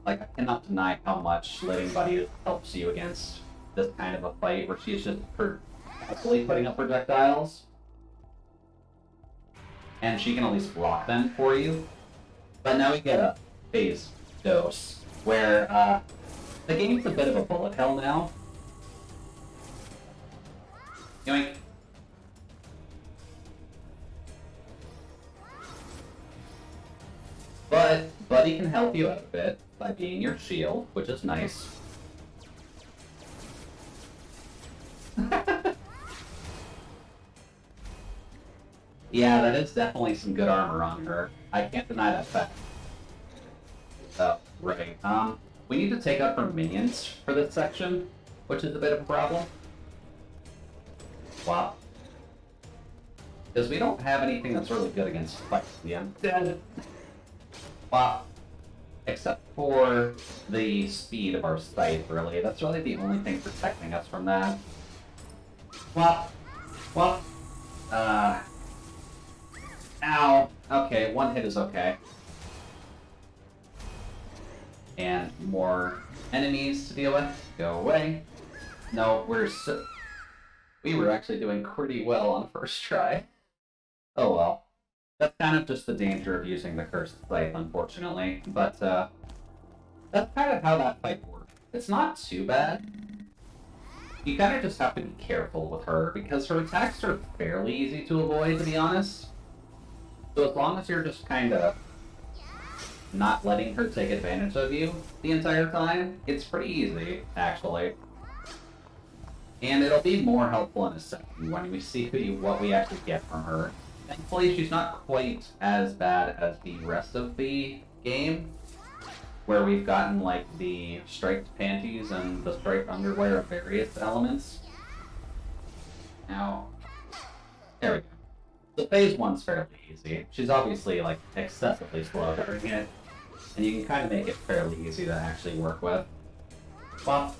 Like, I cannot deny how much Living Buddy helps you against this kind of a fight where she's just hopefully putting up projectiles. And she can at least block them for you. But now we get a phase dose, where the game's a bit of a bullet hell now. Yoink. But Buddy can help you out a bit by being your shield, which is nice. Yeah, that is definitely some good armor on her. I can't deny that fact. Oh, right. We need to take out her minions for this section, which is a bit of a problem. Wow. Because we don't have anything that's really good against fights. Yeah, I'm dead. Wow. Except for the speed of our scythe, really. That's really the only thing protecting us from that. Well, ow. Okay, one hit is okay. And more enemies to deal with. Go away. No, we were actually doing pretty well on first try. Oh well. That's kind of just the danger of using the cursed scythe, unfortunately. But, that's kind of how that fight works. It's not too bad. You kind of just have to be careful with her, because her attacks are fairly easy to avoid, to be honest. So as long as you're just kind of not letting her take advantage of you the entire time, it's pretty easy, actually. And it'll be more helpful in a second when we see what we actually get from her. Thankfully, she's not quite as bad as the rest of the game, where we've gotten, like, the striped panties and the striped underwear of various elements. Now, there we go. So phase 1's fairly easy. She's obviously, like, excessively slow during it, and you can kind of make it fairly easy to actually work with. Wop,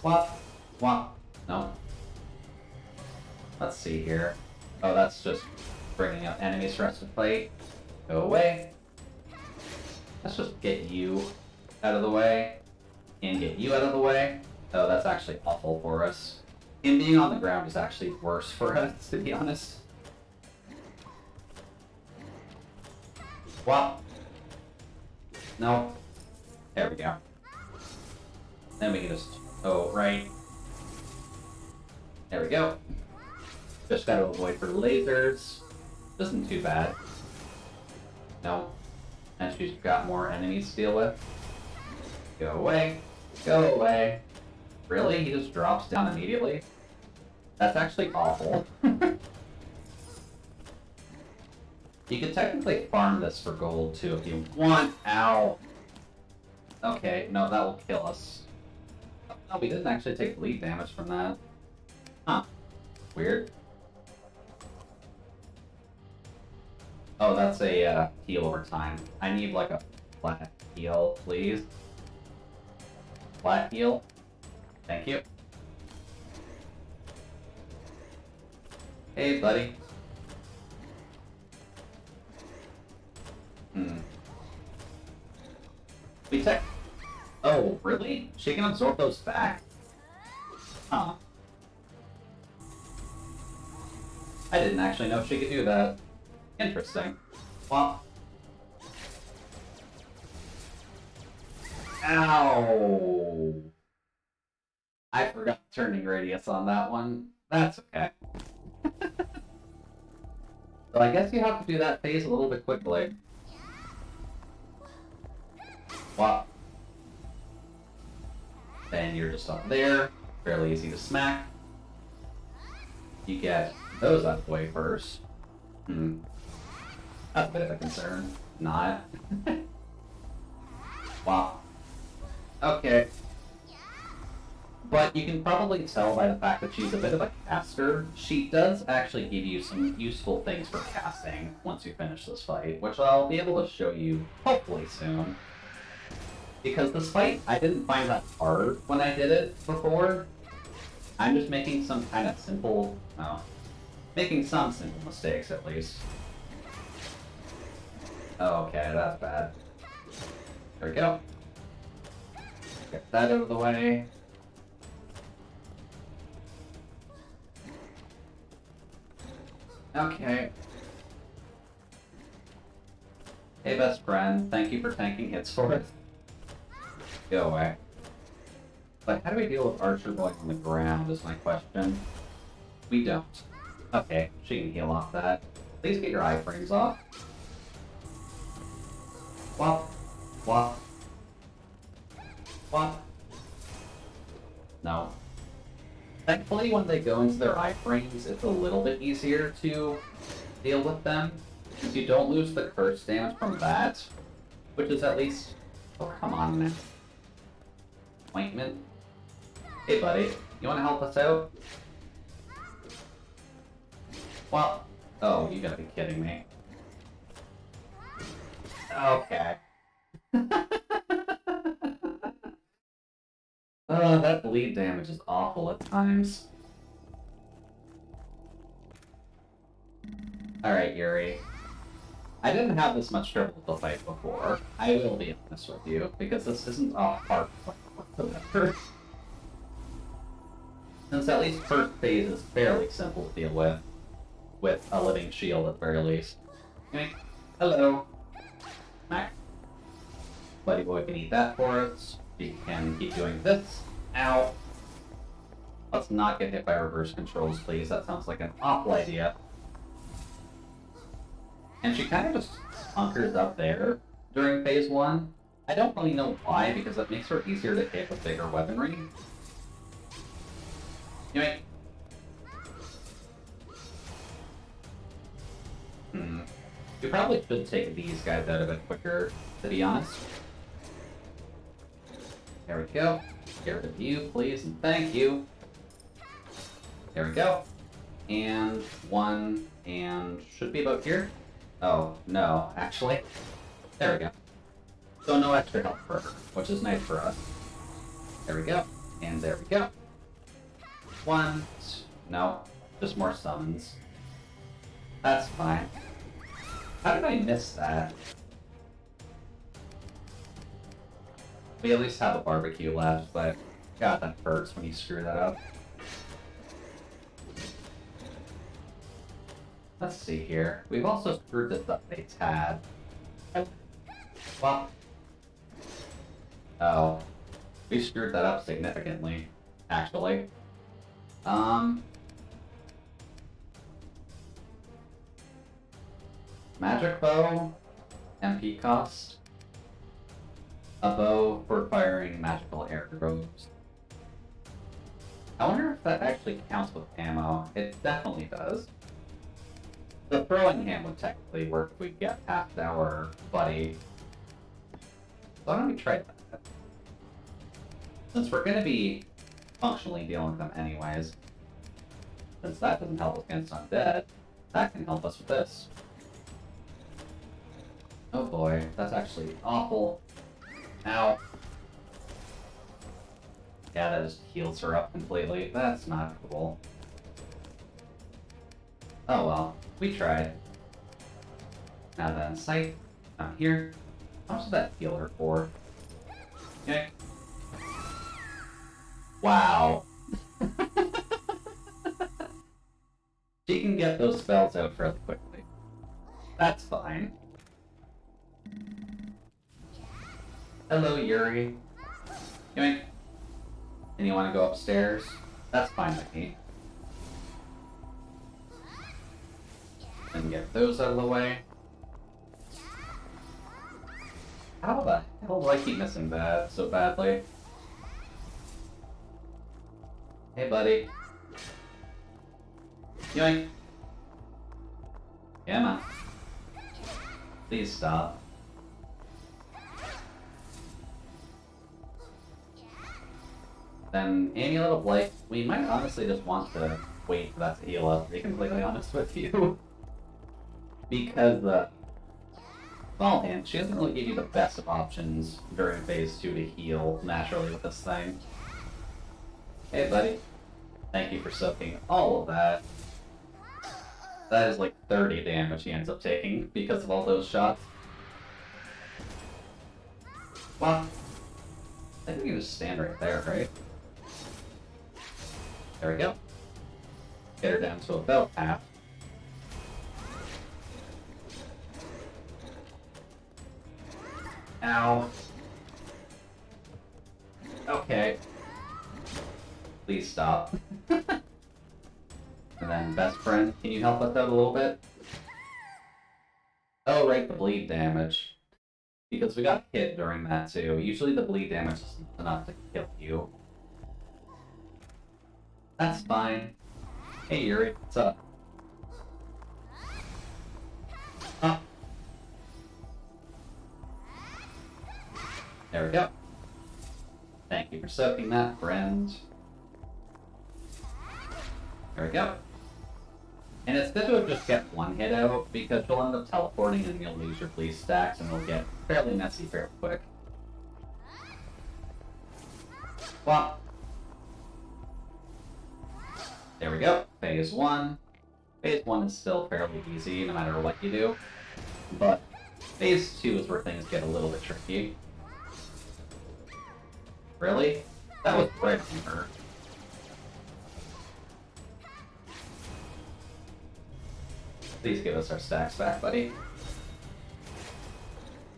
wop, wop. No. Let's see here. Oh, that's just bringing up enemies for us to fight. Go away. Let's just get you out of the way, and get you out of the way. Oh, that's actually awful for us. Him being on the ground is actually worse for us, to be honest. Wop. No. There we go. Then we can just... Oh, right. There we go. Just gotta avoid her lasers. Isn't too bad. No. And she's got more enemies to deal with. Go away. Go away. Really? He just drops down immediately? That's actually awful. You can technically farm this for gold too if you want. Ow. Okay, no, that will kill us. No, we didn't actually take bleed damage from that. Huh. Weird. Oh, that's a heal over time. I need like a flat heal, please. Flat heal? Thank you. Hey, buddy. We tech. Oh, really? She can absorb those back? Huh. I didn't actually know she could do that. Interesting. Well. Ow! I forgot turning radius on that one. That's okay. So I guess you have to do that phase a little bit quickly. Wow. Then you're just up there. Fairly easy to smack. You get those out of the way first. That's a bit of a concern. Not. Wow. Okay. But you can probably tell by the fact that she's a bit of a caster, she does actually give you some useful things for casting once you finish this fight, which I'll be able to show you hopefully soon. Because this fight, I didn't find that hard when I did it before. I'm just making some kind of simple, making some simple mistakes at least. Okay, that's bad. There we go. Get that out of the way. Okay. Hey, best friend. Thank you for tanking hits for us. Go away. But how do we deal with Archer going on the ground is my question. We don't. Okay, she can heal off that. Please get your iframes off. Wop. Wop. Wop. No. Thankfully, when they go into their iframes, it's a little bit easier to deal with them, because you don't lose the curse damage from that, which is at least... Oh, come on, man. Ointment. Hey, buddy. You want to help us out? Well... Oh, you gotta be kidding me. Okay. That bleed damage is awful at times. Alright, Yuri. I didn't have this much trouble to fight before. I will be honest with you, because this isn't a hard fight whatsoever. Since at least first phase is fairly simple to deal with a living shield at the very least. Okay. Hello. Mac. Buddy boy can eat that for us. We can keep doing this. Ow. Let's not get hit by reverse controls, please. That sounds like an awful idea. And she kind of just hunkers up there during phase 1. I don't really know why, because it makes her easier to hit with bigger weaponry. Anyway. We probably should take these guys out a bit quicker, to be honest. There we go. Get rid of you, please, and thank you. There we go. And one, and should be about here. Oh, no, actually. There we go. So no extra health for her, which is nice for us. There we go. And there we go. One, no, just more summons. That's fine. How did I miss that? We at least have a barbecue left, but God, that hurts when you screw that up. Let's see here. We've also screwed this up a tad. Well, oh, we screwed that up significantly, actually. Magic bow, MP cost. A bow for firing magical arrows. I wonder if that actually counts with ammo. It definitely does. The throwing hand would technically work if we get past our buddy. So why don't we try that? Since we're going to be functionally dealing with them anyways. Since that doesn't help us against undead, that can help us with this. Oh boy, that's actually awful. Ow. Yeah, that just heals her up completely. That's not cool. Oh well, we tried. Now then, sight. Down here. How much does that heal her for? Okay. Wow. She can get those spells out fairly quickly. That's fine. Hello, Yuri. Yoink. And you want to go upstairs? That's fine with me. And get those out of the way. How the hell do I keep missing that so badly? Hey, buddy. Yoink. Come on. Please stop. Then Amulet of Light, we might honestly just want to wait for that to heal up, to be completely honest with you. Because, well, and she doesn't really give you the best of options during phase 2 to heal naturally with this thing. Hey, buddy. Thank you for soaking all of that. That is like 30 damage he ends up taking because of all those shots. Well, I think we can just stand right there, right? There we go. Get her down to about half. Ow. Okay. Please stop. And then, best friend, can you help us out a little bit? Oh, right, the bleed damage. Because we got hit during that too. Usually the bleed damage is enough to kill you. That's fine. Hey Yuri, what's up? Oh. There we go. Thank you for soaking that, friend. There we go. And it's good to just get one hit out, because you'll end up teleporting and you'll lose your police stacks and it'll get fairly messy fairly quick. Well. There we go. Phase 1. Phase 1 is still fairly easy no matter what you do. But phase 2 is where things get a little bit tricky. Really? That was right on her. Please give us our stacks back, buddy.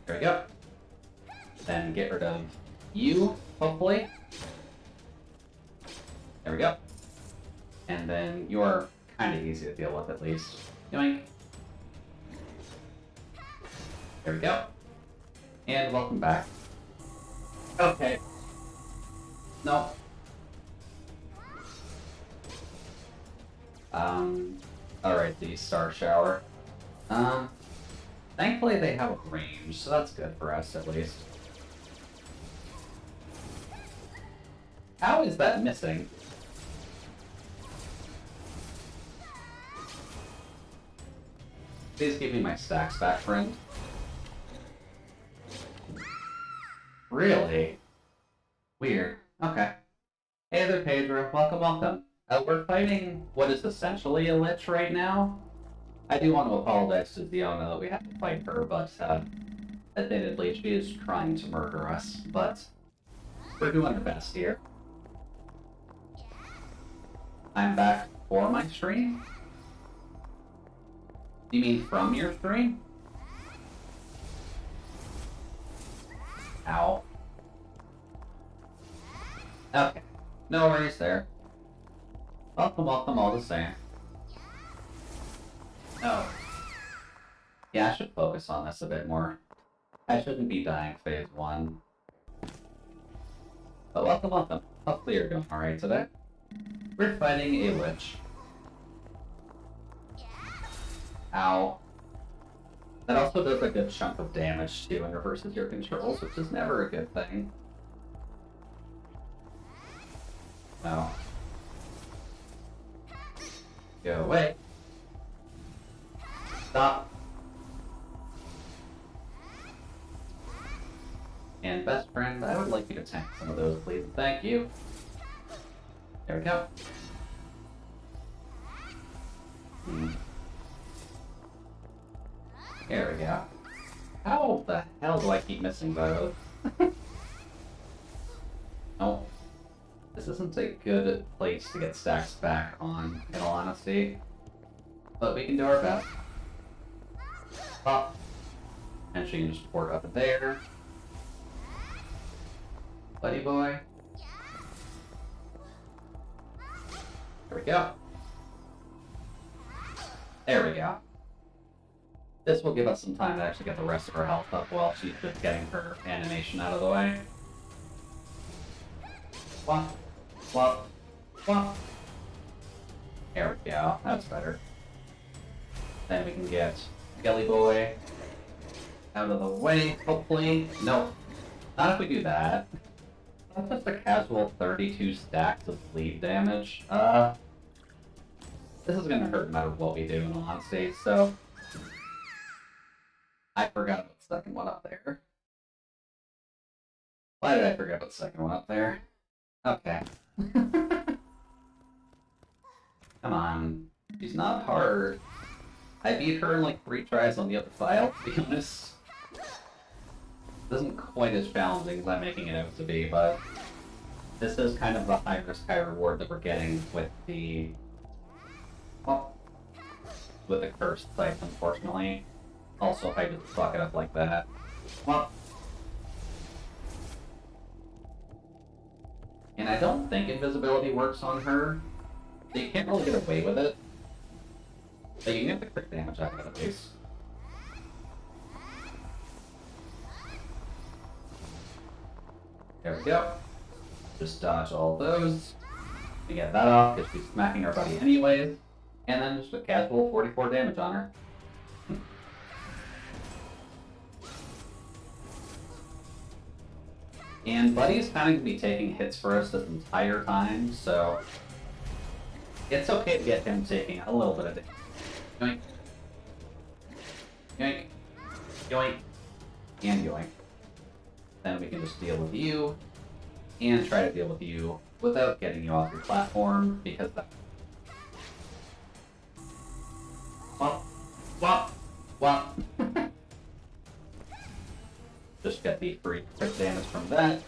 There we go. Then get rid of you, hopefully. There we go. And then you're kind of easy to deal with, at least. Yoink. There we go. And welcome back. Okay. No. Alright, the Star Shower. Thankfully they have a range, so that's good for us at least. How is that missing? Please give me my stacks back, friend. Really? Weird. Okay. Hey there, Pedro. Welcome, welcome. We're fighting what is essentially a Lich right now. I do want to apologize to Ziona that we have to fight her, but admittedly, she is trying to murder us, but we're doing our best here. I'm back for my stream? You mean from your stream? Ow. Okay. No worries there. Welcome, welcome all the same. Oh. Yeah, I should focus on this a bit more. I shouldn't be dying phase 1. But welcome, welcome. Hopefully you're doing alright today. We're fighting a Lich. Ow. That also does a good chunk of damage too and reverses your controls, which is never a good thing. No. Go away. Stop. And best friend, I would like you to tank some of those, please. Thank you. There we go. There we go. How the hell do I keep missing those? No. This isn't a good place to get stacks back on, in all honesty. But we can do our best. Pop. And she can just port up there. Buddy boy. There we go. There we go. This will give us some time to actually get the rest of her health up while she's just getting her animation out of the way. Swap. Swap. Swap. There we go. That's better. Then we can get Skelly Boy out of the way, hopefully. Nope. Not if we do that. That's just a casual 32 stacks of bleed damage. This is gonna hurt no matter what we do in all honesty, so... I forgot about the second one up there. Why did I forget about the second one up there? Okay. Come on. She's not hard. I beat her in like 3 tries on the other file, to be honest. It isn't quite as challenging as I'm making it out to be, but this is kind of the high risk, high reward that we're getting with the... well, with the cursed sites, unfortunately. Also, if I just fuck it up like that. Well... and I don't think invisibility works on her, so you can't really get away with it. But you can get the crit damage out of it at least. There we go. Just dodge all those. We get that off because she's smacking our buddy anyways. And then just a casual 44 damage on her. And Buddy's kind of going to be taking hits for us this entire time, so it's okay to get him taking a little bit of damage. Yoink. Yoink. Yoink. And yoink. Then we can just deal with you, and try to deal with you without getting you off your platform, because that... Wop. Wop. Wop. Just get the free crit damage from that.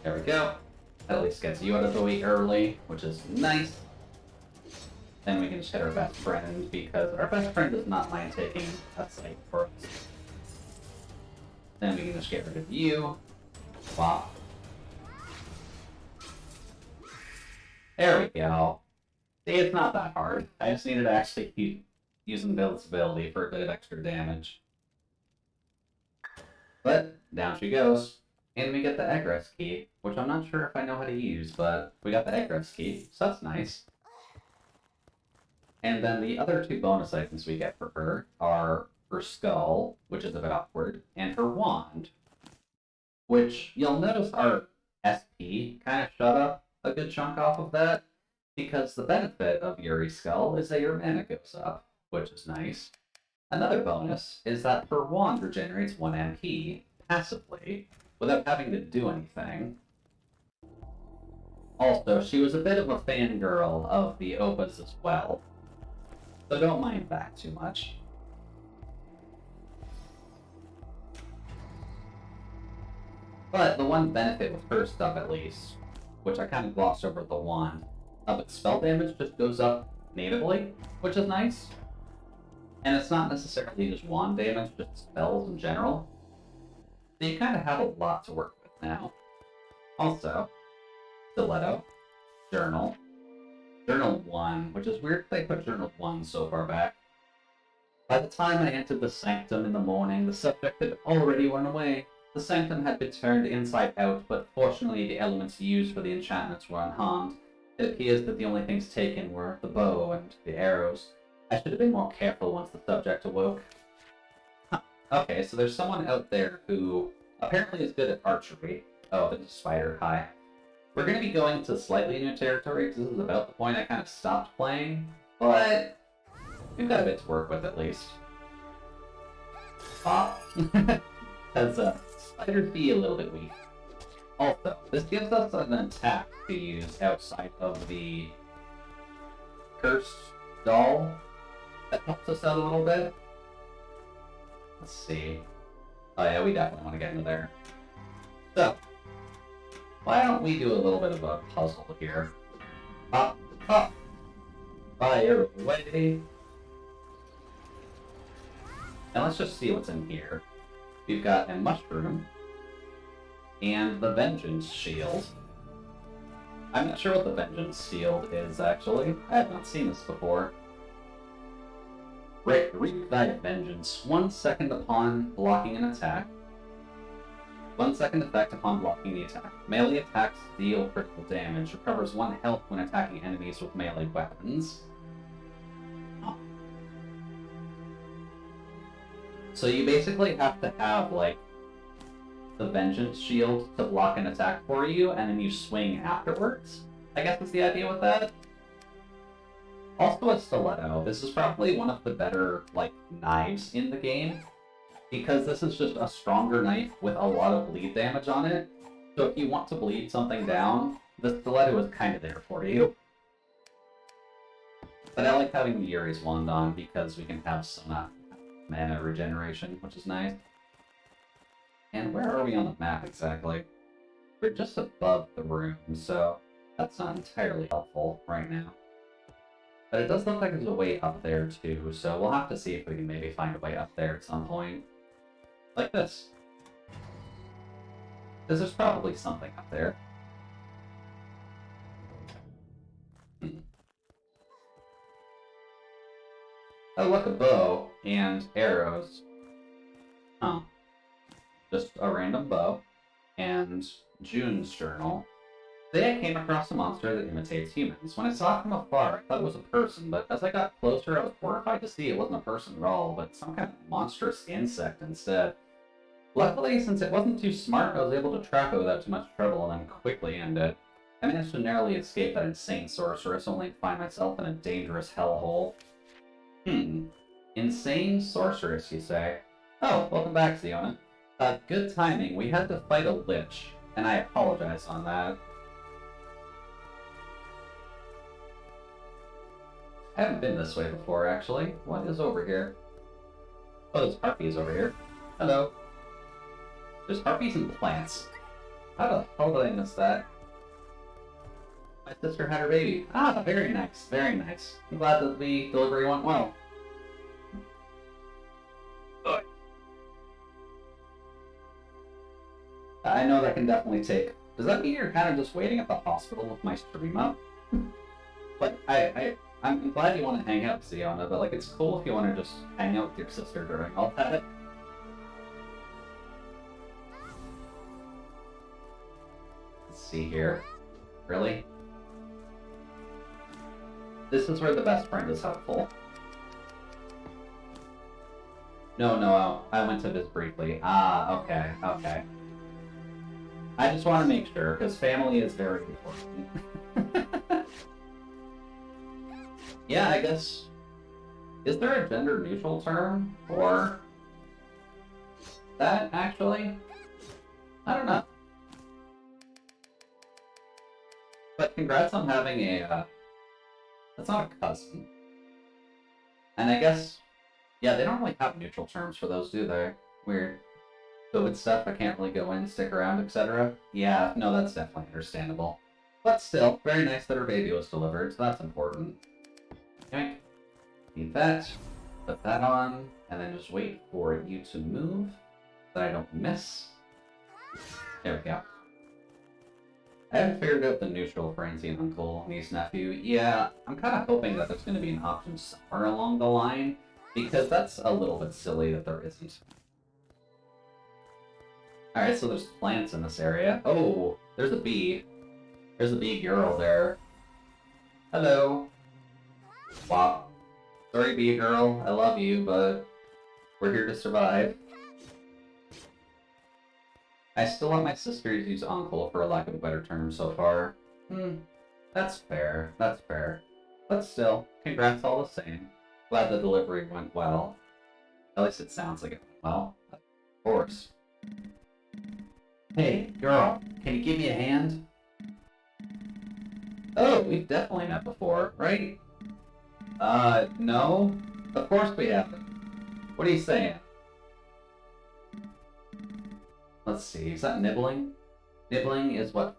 There we go. That at least gets you out of the way early, which is nice. Then we can just hit our best friend, because our best friend does not mind taking a site for us. Then we can just get rid of you. Swap. There we go. See, it's not that hard. I just needed to actually keep using Bill's ability for a bit of extra damage. But down she goes. And we get the egress key, which I'm not sure if I know how to use, but we got the egress key, so that's nice. And then the other two bonus items we get for her are her skull, which is a bit awkward, and her wand, which you'll notice our SP kind of shut up a good chunk off of that, because the benefit of Yuri's skull is that your mana goes up, which is nice. Another bonus is that her wand regenerates 1 MP passively, without having to do anything. Also, she was a bit of a fangirl of the OPAs as well, so don't mind that too much. But the one benefit with her stuff, at least, which I kind of glossed over the wand, but spell damage just goes up natively, which is nice. And it's not necessarily just wand damage, just spells in general. So you kind of have a lot to work with now. Also, Stiletto, Journal, Journal 1, which is weird they put Journal 1 so far back. By the time I entered the Sanctum in the morning, the subject had already run away. The Sanctum had been turned inside out, but fortunately the elements used for the enchantments were unharmed. It appears that the only things taken were the bow and the arrows. I should have been more careful once the subject awoke. Huh. Okay, so there's someone out there who apparently is good at archery. Oh, there's a spider. Hi. We're going to be going to slightly new territory, because this is about the point I kind of stopped playing, but we've got a bit to work with at least. Pop! Because spiders be a little bit weak. Also, this gives us an attack to use outside of the cursed doll. That helps us out a little bit. Let's see. Oh yeah, we definitely want to get into there. So, why don't we do a little bit of a puzzle here? Hop, hop, fire away. And let's just see what's in here. We've got a mushroom and the Vengeance Shield. I'm not sure what the Vengeance Shield is, actually. I have not seen this before. Wreak thy vengeance. 1 second upon blocking an attack. 1 second effect upon blocking the attack. Melee attacks deal critical damage. Recovers 1 health when attacking enemies with melee weapons. Oh. So you basically have to have, like, the Vengeance Shield to block an attack for you, and then you swing afterwards. I guess is the idea with that. Also a Stiletto. This is probably one of the better, like, knives in the game, because this is just a stronger knife with a lot of bleed damage on it. So if you want to bleed something down, the Stiletto is kind of there for you. But I like having the Yuri's wand on because we can have some mana regeneration, which is nice. And where are we on the map exactly? We're just above the room, so that's not entirely helpful right now. But it does look like there's a way up there too, so we'll have to see if we can maybe find a way up there at some point. Like this. Because there's probably something up there. Oh, look, a bow and arrows. Oh. Just a random bow. And June's journal. Today I came across a monster that imitates humans. When I saw it from afar, I thought it was a person, but as I got closer, I was horrified to see it wasn't a person at all, but some kind of monstrous insect instead. Luckily, since it wasn't too smart, I was able to trap it without too much trouble and then quickly end it. I managed to narrowly escape that insane sorceress, only to find myself in a dangerous hellhole. Insane sorceress, you say? Oh, welcome back, Siona. Good timing. We had to fight a lich, and I apologize on that. I haven't been this way before, actually. What is over here? Oh, there's harpies over here. Hello. There's harpies and plants. How the hell did I miss that? My sister had her baby. Ah, very nice, very nice. I'm glad that the delivery went well. Ugh. I know that can definitely take... Does that mean you're kind of just waiting at the hospital with my stream up? But I'm glad you want to hang out with Ziona, but like it's cool if you want to just hang out with your sister during all that. Let's see here. Really? This is where the best friend is helpful. No, I went to visit briefly. Ah, okay. I just want to make sure, because family is very important. Yeah, I guess... Is there a gender-neutral term for that, actually? I don't know. But congrats on having a, that's not a cousin. And I guess, yeah, they don't really have neutral terms for those, do they? Weird. COVID stuff, I can't really go in, stick around, etc. Yeah, no, that's definitely understandable. But still, very nice that her baby was delivered, so that's important. Okay. Need that. Put that on, and then just wait for you to move, so that I don't miss. There we go. I haven't figured out the neutral for auntie and uncle, niece, nephew. Yeah, I'm kind of hoping that there's going to be an option somewhere along the line, because that's a little bit silly that there isn't. Alright, so there's plants in this area. Oh, there's a bee. There's a bee girl there. Hello. Wow. Sorry, bee girl. I love you, but we're here to survive. I still let my sisters use uncle, for lack of a better term, so far. That's fair. That's fair. But still, congrats all the same. Glad the delivery went well. At least it sounds like it went well. Of course. Hey, girl, can you give me a hand? Oh, we've definitely met before, right? No? Of course we haven't. What are you saying? Let's see, is that nibbling? Nibbling is what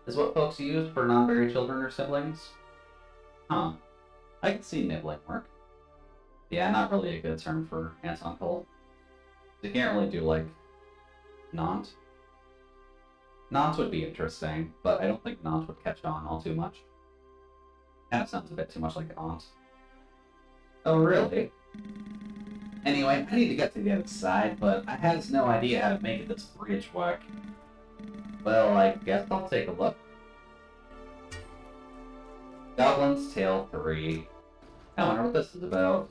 folks use for non-berry children or siblings? Huh. I can see nibbling work. Yeah, not really a good term for aunt uncle. You can't really do, like, Nant. Nant would be interesting, but I don't think Nant would catch on all too much. Kind of sounds a bit too much like an aunt. Oh, really? Anyway, I need to get to the other side, but I has no idea how to make this bridge work. Well, I guess I'll take a look. Goblin's Tale 3. I wonder what this is about.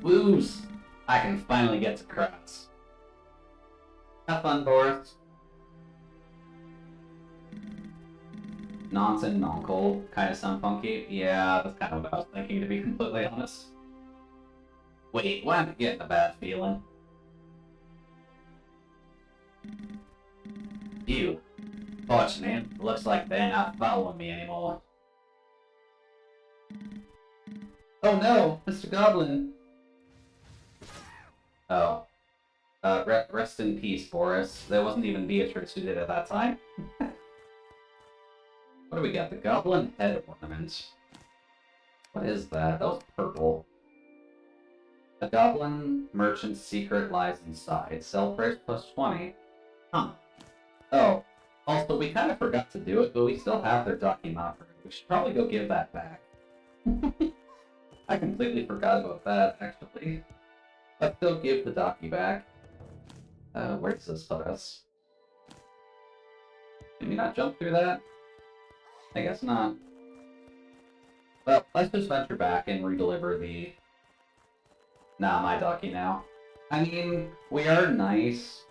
Woos! I can finally get to Kratz. Have fun, Boris. Nonce and Noncle kind of sound funky. Yeah, that's kind of what I was thinking, to be completely honest. Wait, why am I getting a bad feeling? Ew. Fortunate, looks like they're not following me anymore. Oh no, Mr. Goblin! Oh. Rest in peace, Boris. There wasn't even Beatrice who did it that time. What do we got? The Goblin Head Ornament. What is that? That was purple. The Goblin Merchant's secret lies inside. Sell price plus 20. Huh. Oh. Also, we kind of forgot to do it, but we still have their document. We should probably go give that back. I completely forgot about that, actually. Let's still give the docu back. Where does this put us? Can we not jump through that? I guess not. Well, let's just venture back and redeliver the... Nah, my docu now. I mean, we are nice,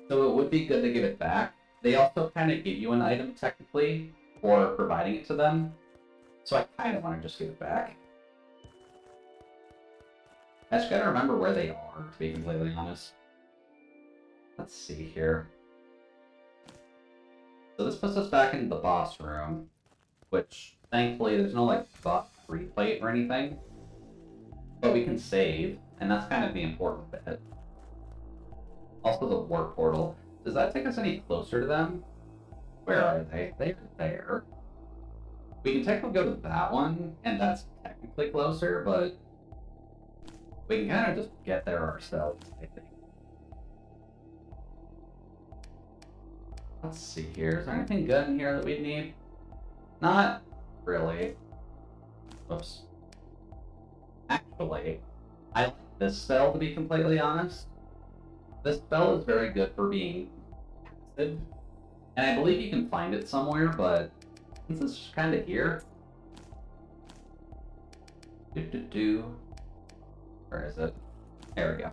so it would be good to give it back. They also kind of give you an item, technically, for providing it to them. So I kind of want to just give it back. I just gotta remember where they are, to be completely honest. Let's see here. So this puts us back into the boss room, which, thankfully, there's no, like, boss replay or anything. But we can save, and that's kind of the important bit. Also the warp portal. Does that take us any closer to them? Where are they? They're there. We can technically go to that one, and that's technically closer, but we can kind of just get there ourselves, I think. Let's see here. Is there anything good in here that we'd need? Not really. Oops. Actually, I like this spell, to be completely honest. This spell is very good for being passive. And I believe you can find it somewhere, but since it's just kind of here. Where is it? There we go.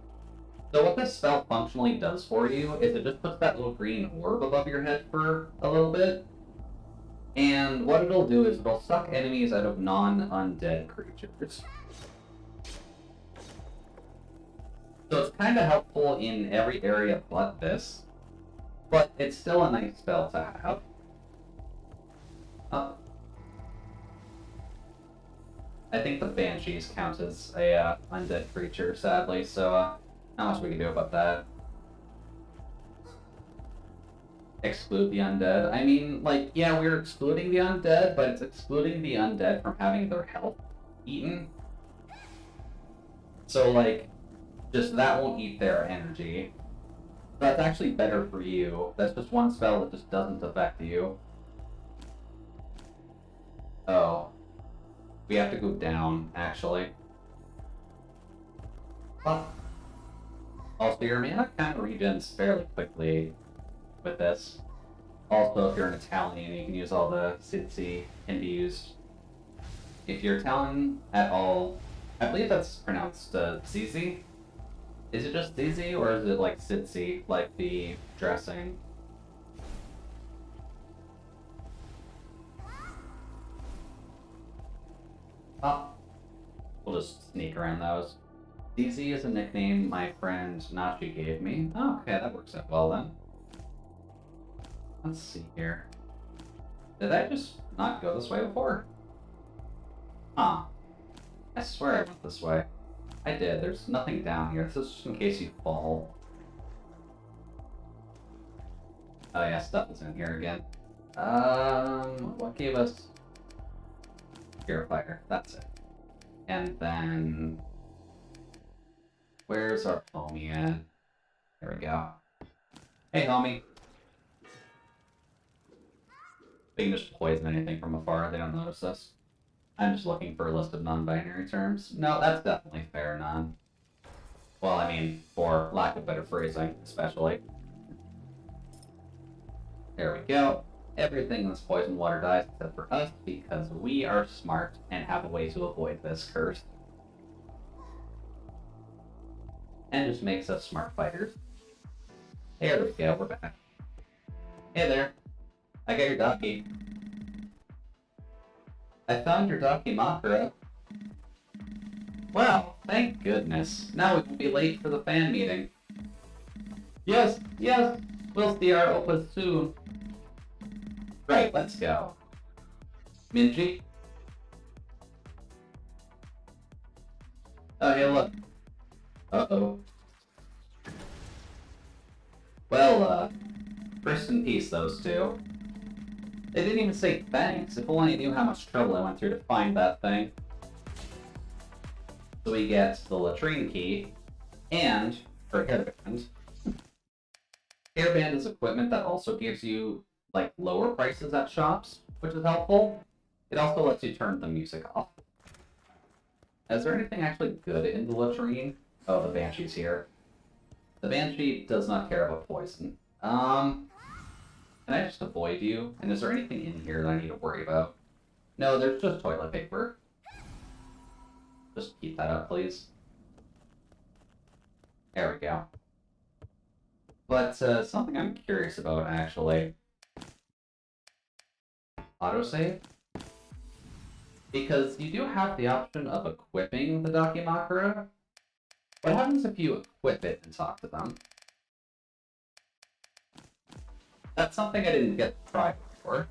So what this spell functionally does for you is it just puts that little green orb above your head for a little bit. And what it'll do is it'll suck enemies out of non-undead creatures. So it's kind of helpful in every area but this. But it's still a nice spell to have. I think the Banshees count as a undead creature, sadly, so not much we can do about that. Exclude the undead. I mean, like, yeah, we're excluding the undead, but it's excluding the undead from having their health eaten. So, like, just that won't eat their energy. That's actually better for you. That's just one spell that just doesn't affect you. Oh. We have to go down, actually. But also, your mana kind of regens fairly quickly with this. Also, if you're an Italian, you can use all the Sitsi can be used. If you're Italian at all, I believe that's pronounced Zizi. Is it just Zizi, or is it like Sitsi, like the dressing? Oh. We'll just sneak around those. Zizi is a nickname my friend Nachi gave me. Oh, okay, that works out well then. Let's see here. Did I just not go this way before? Huh. I swear I went this way. I did. There's nothing down here. This is just in case you fall. Oh yeah, stuff is in here again. What gave us Purifier? That's it. And then where's our homie at? There we go. Hey homie. They can just poison anything from afar, they don't notice us. I'm just looking for a list of non-binary terms. No, that's definitely fair none. Well, I mean, for lack of better phrasing, especially. There we go. Everything in this poison water dies except for us because we are smart and have a way to avoid this curse. And just makes us smart fighters. There we go, we're back. Hey there. I got your Daki. I found your Dakimakura. Wow, thank goodness. Now we will be late for the fan meeting. Yes, yes, we'll see our opus soon. Right, let's go. Minji? Oh, hey, look. Uh-oh. Well, rest in peace, those two. They didn't even say thanks. If only I knew how much trouble I went through to find that thing. So we get the latrine key, and her hairband. Hairband is equipment that also gives you, like, lower prices at shops, which is helpful. It also lets you turn the music off. Is there anything actually good in the latrine? Oh, the Banshee's here. The Banshee does not care about poison. Can I just avoid you? And is there anything in here that I need to worry about? No, there's just toilet paper. Just keep that up, please. There we go. But something I'm curious about, actually. Autosave? Because you do have the option of equipping the Dakimakura. What happens if you equip it and talk to them? That's something I didn't get to try before.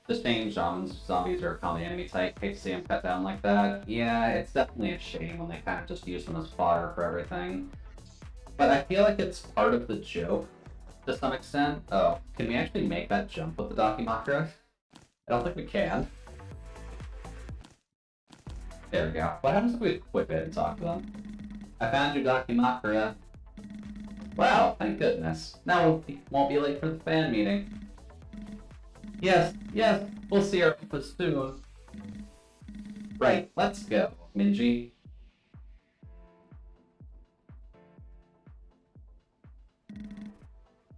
Just saying zombies are a common enemy type. Hate to see them cut down like that. Yeah, it's definitely a shame when they kind of just use them as fodder for everything. But I feel like it's part of the joke, to some extent. Oh, can we actually make that jump with the Dakimakura? I don't think we can. There we go. What happens if we equip it and talk to them? I found your Dakimakura. Wow, thank goodness. Now we won't be late for the fan meeting. Yes, yes, we'll see our office soon. Right, let's go, Minji.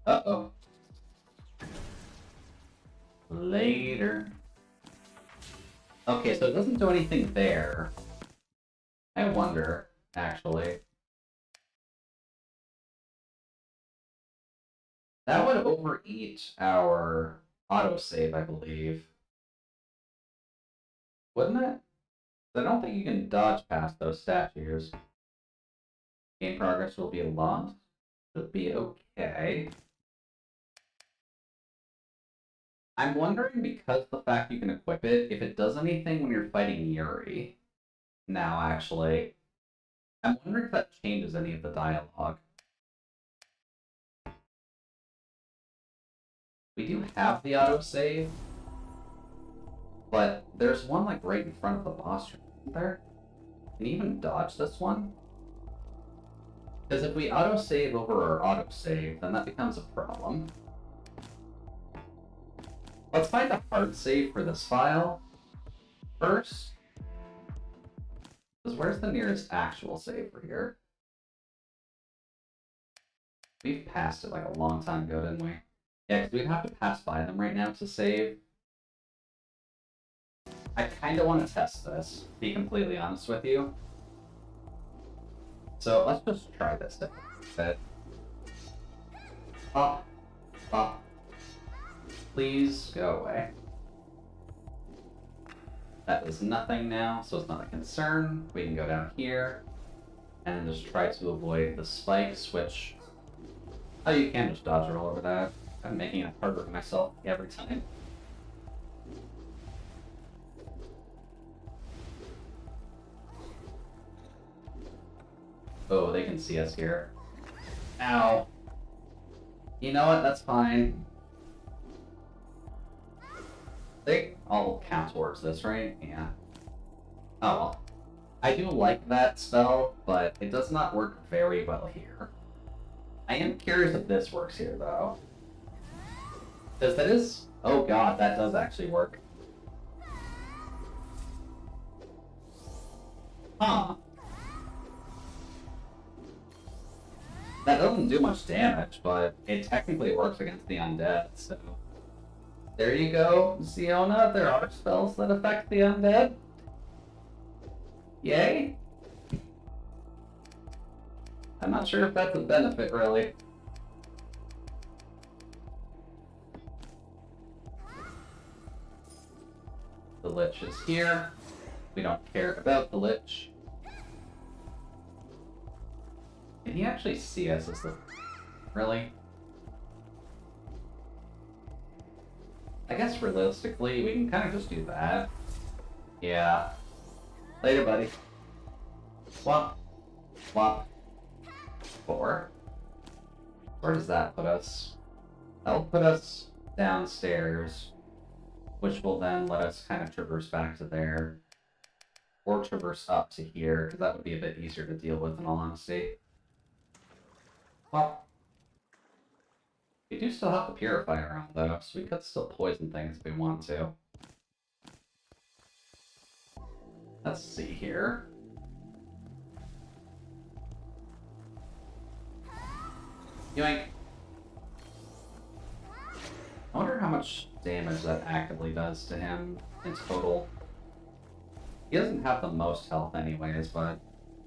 Uh-oh. Later. Okay, so it doesn't do anything there. I wonder, actually. That would overeat our autosave, I believe. Wouldn't it? I don't think you can dodge past those statues. Game progress will be lost. Should be okay. I'm wondering, because the fact you can equip it, if it does anything when you're fighting Yuri. Now, actually. I'm wondering if that changes any of the dialogue. We do have the autosave, but there's one like right in front of the boss right there. Can you even dodge this one? Because if we autosave over our autosave, then that becomes a problem. Let's find a hard save for this file first. Because where's the nearest actual save for here? We've passed it like a long time ago, didn't we? Yeah, because we'd have to pass by them right now to save. I kind of want to test this, to be completely honest with you. So let's just try this instead. Up, up. Please go away. That is nothing now, so it's not a concern. We can go down here and just try to avoid the spikes, which... Oh, you can just dodge roll over that. I'm making it harder for myself every time. Oh, they can see us here. Ow. You know what? That's fine. They all count towards this, right? Yeah. Oh well. I do like that spell, but it does not work very well here. I am curious if this works here, though. Because that is... Oh god, that does actually work. Huh. That doesn't do much damage, but it technically works against the undead, so... There you go, Ziona. There are spells that affect the undead. Yay. I'm not sure if that's a benefit, really. The Lich is here. We don't care about the Lich. Can he actually see us as the... Really? I guess realistically, we can kind of just do that. Yeah. Later, buddy. Womp. Womp. 4. Where does that put us? That'll put us downstairs, which will then let us kind of traverse back to there. Or traverse up to here, because that would be a bit easier to deal with in all honesty. Well, we do still have the purifier on though, so we could still poison things if we want to. Let's see here. Yoink. I wonder how much damage that actively does to him in total. He doesn't have the most health anyways, but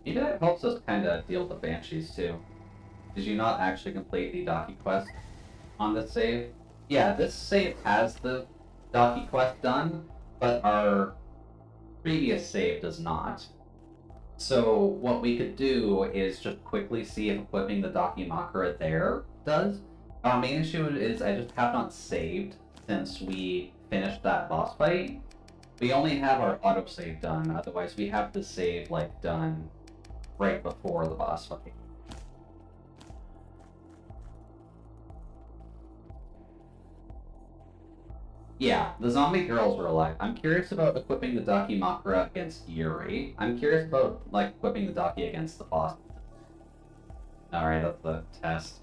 maybe that helps us kind of deal with the banshees too. Did you not actually complete the Daki quest on this save? Yeah, this save has the Daki quest done, but our previous save does not. So what we could do is just quickly see if equipping the Daki Makara there does. Our main issue is I just have not saved since we finished that boss fight. We only have our autosave done, otherwise we have the save like done right before the boss fight. Yeah, the zombie girls were alive. I'm curious about equipping the Daki Makara against Yuri. I'm curious about, like, equipping the Daki against the boss. Alright, that's the test.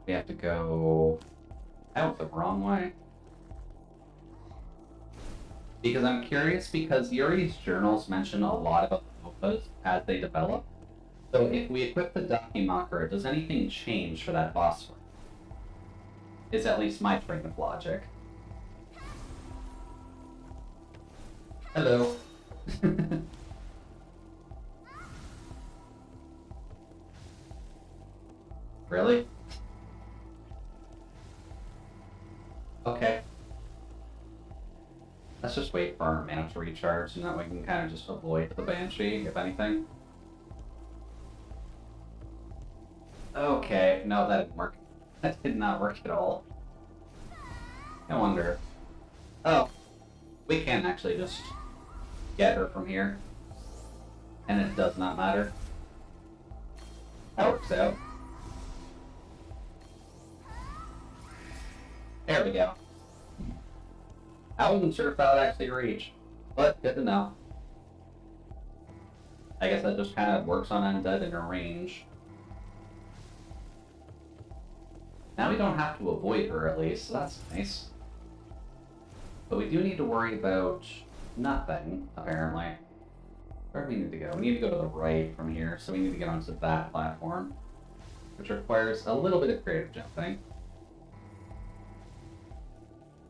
We have to go out the wrong way. Because I'm curious, because Yuri's journals mention a lot about the MOFAs as they develop. So if we equip the Dakimakura, does anything change for that boss fight? Is at least my train of logic. Hello. Really? Okay. Let's just wait for our mana to recharge, and that we can kind of just avoid the Banshee, if anything. Okay, no, that didn't work. That did not work at all. I wonder. Oh, we can actually just get her from here. And it does not matter. That works out. There we go. I wasn't sure if that would actually reach, but good to know. I guess that just kind of works on undead in a range. Now we don't have to avoid her at least, so that's nice. But we do need to worry about nothing, apparently. Where do we need to go? We need to go to the right from here, so we need to get onto that platform, which requires a little bit of creative jumping.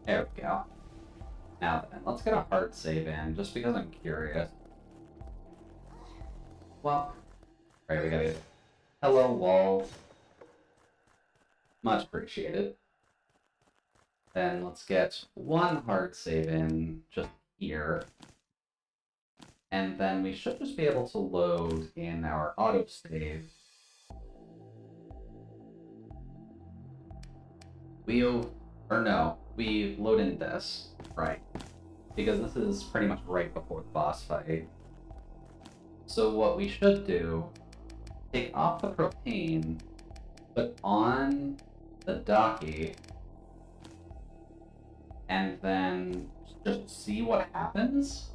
There we go. Now then, let's get a hard save in, just because I'm curious. Well, right, we gotta get hello wall. Much appreciated. Then let's get one hard save in just here. And then we should just be able to load in our autosave. We load in this, right? Because this is pretty much right before the boss fight. So what we should do, take off the propane, put on the Daki, and then just see what happens.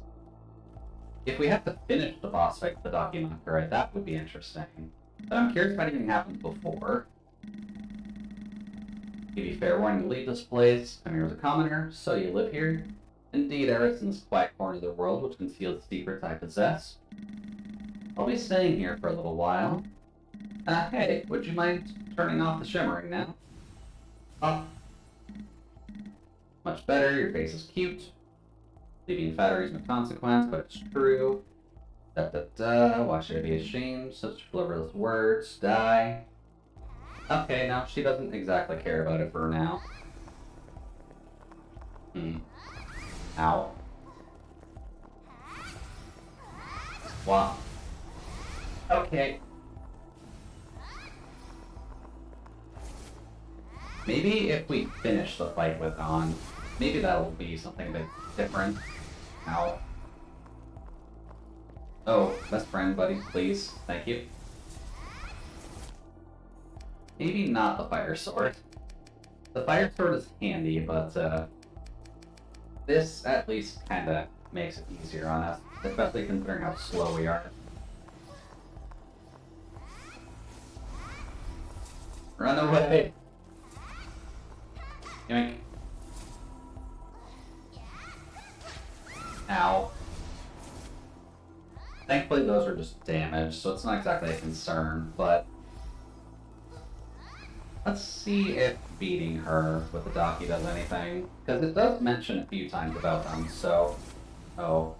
If we have to finish the boss fight with the Dakimakura, that would be interesting. But I'm curious if anything happened before. Give you fair warning to leave this place. I'm here as a commoner, so you live here. Indeed, Erickson's quiet corner of the world, which conceals the secrets I possess. I'll be staying here for a little while. Hey, would you mind turning off the shimmering now? Oh. Much better, your face is cute. Leaving flattery is no consequence, but it's true. Why should I be ashamed? Such frivolous words. Die. Okay, now she doesn't exactly care about it for now. Ow. Wow. Okay. Maybe if we finish the fight with On, maybe that'll be something a bit different. Ow. Oh, best friend, buddy, please. Thank you. Maybe not the fire sword. The fire sword is handy, but this at least kinda makes it easier on us, especially considering how slow we are. Run away! Yoink. Ow. Thankfully those are just damage, so it's not exactly a concern, but let's see if beating her with the Daki does anything, because it does mention a few times about them, so... Oh.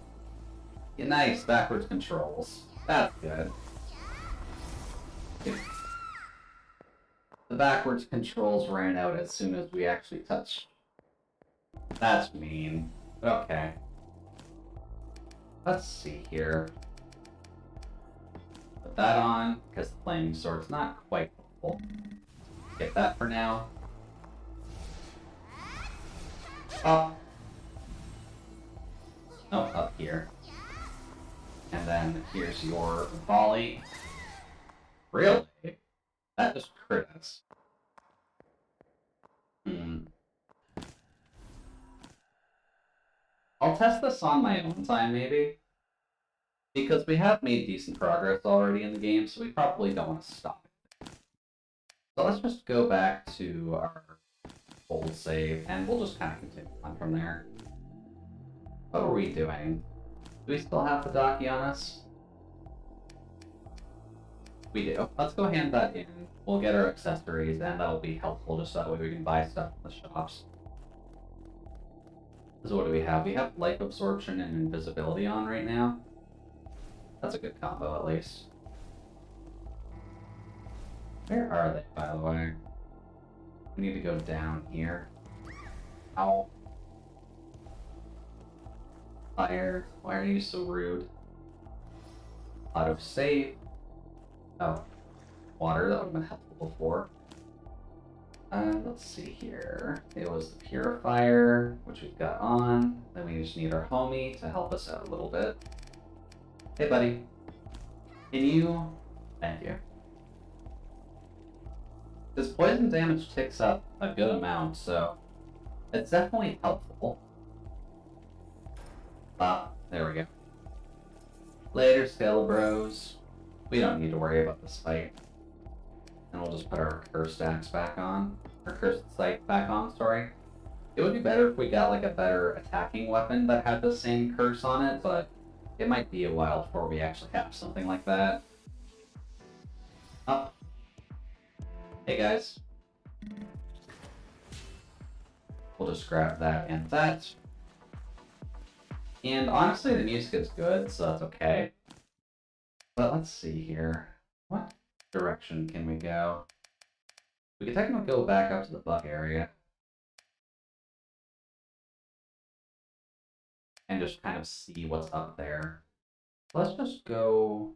Yeah, nice, backwards controls. That's good. The backwards controls ran out as soon as we actually touched. That's mean. Okay. Let's see here. Put that on, because the flaming sword's not quite full. Get that for now. Oh. Oh, up here. And then here's your volley. Really? That just crit us. I'll test this on my own time, maybe. Because we have made decent progress already in the game, so we probably don't want to stop it. So let's just go back to our old save, and we'll just kind of continue on from there. What are we doing? Do we still have the docky on us? We do. Let's go hand that in. We'll get our accessories, and that'll be helpful just so that way we can buy stuff in the shops. So what do we have? We have life absorption and invisibility on right now. That's a good combo, at least. Where are they, by the way? We need to go down here. Ow. Fire, why are you so rude? Auto save. Oh. Water, that would have been helpful before. Let's see here. It was the purifier, which we've got on. Then we just need our homie to help us out a little bit. Hey, buddy. Can you... Thank you. This poison damage ticks up a good amount, so it's definitely helpful. There we go. Later, Scalabros. We don't need to worry about this fight. And we'll just put our cursed axe back on. Our cursed sight back on, sorry. It would be better if we got like a better attacking weapon that had the same curse on it, but it might be a while before we actually have something like that. Oh. Hey guys. We'll just grab that and that. And honestly, the music is good, so that's okay. But let's see here. What direction can we go? We can technically go back up to the bug area. And just kind of see what's up there. Let's just go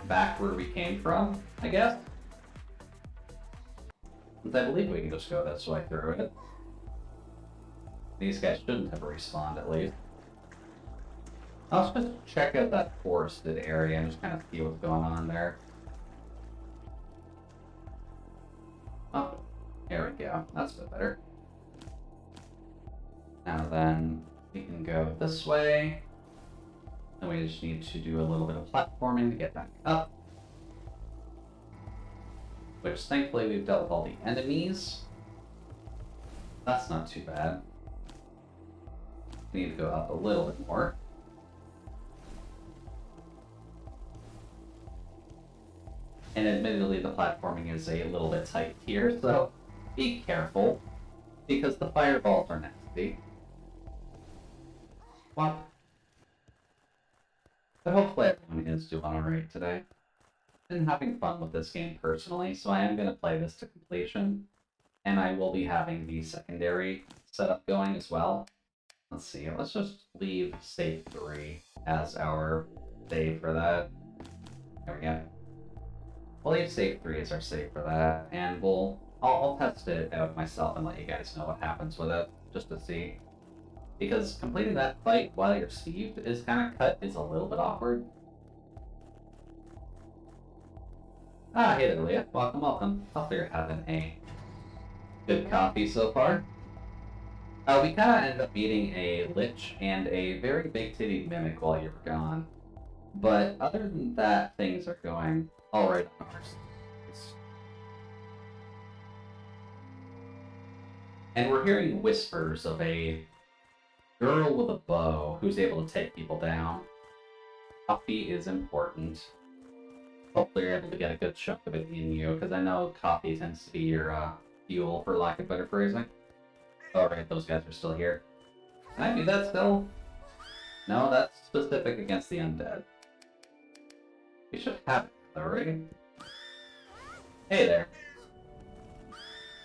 back where we came from, I guess. Since I believe we can just go this way through it. These guys shouldn't have respawned, at least. Let's just check out that forested area and just kind of see what's going on there. Oh, here we go. That's a bit better. Now then, we can go this way. And we just need to do a little bit of platforming to get back up. Which, thankfully, we've dealt with all the enemies. That's not too bad. We need to go up a little bit more. And admittedly, the platforming is a little bit tight here, so be careful, because the fireballs are nasty. Well, but hopefully everyone is doing alright today. Been having fun with this game personally, so I am going to play this to completion. And I will be having the secondary setup going as well. Let's see, let's just leave save 3 as our save for that. There we go. We'll leave save 3 as our save for that, and I'll test it out myself and let you guys know what happens with it, just to see. Because completing that fight while your Steve is kind of cut is a little bit awkward. Ah, hey there, Leah. Welcome, welcome. Hopefully you're having a good coffee so far. We kind of ended up meeting a Lich and a very big-titted Mimic while you were gone. But other than that, things are going alright on our side. And we're hearing whispers of a girl with a bow who's able to take people down. Coffee is important. Hopefully you're able to get a good chunk of it in you, because I know coffee tends to be your fuel, for lack of better phrasing. Alright, those guys are still here. Can I do that still? No, that's specific against the undead. We should have it, though, right? Hey there.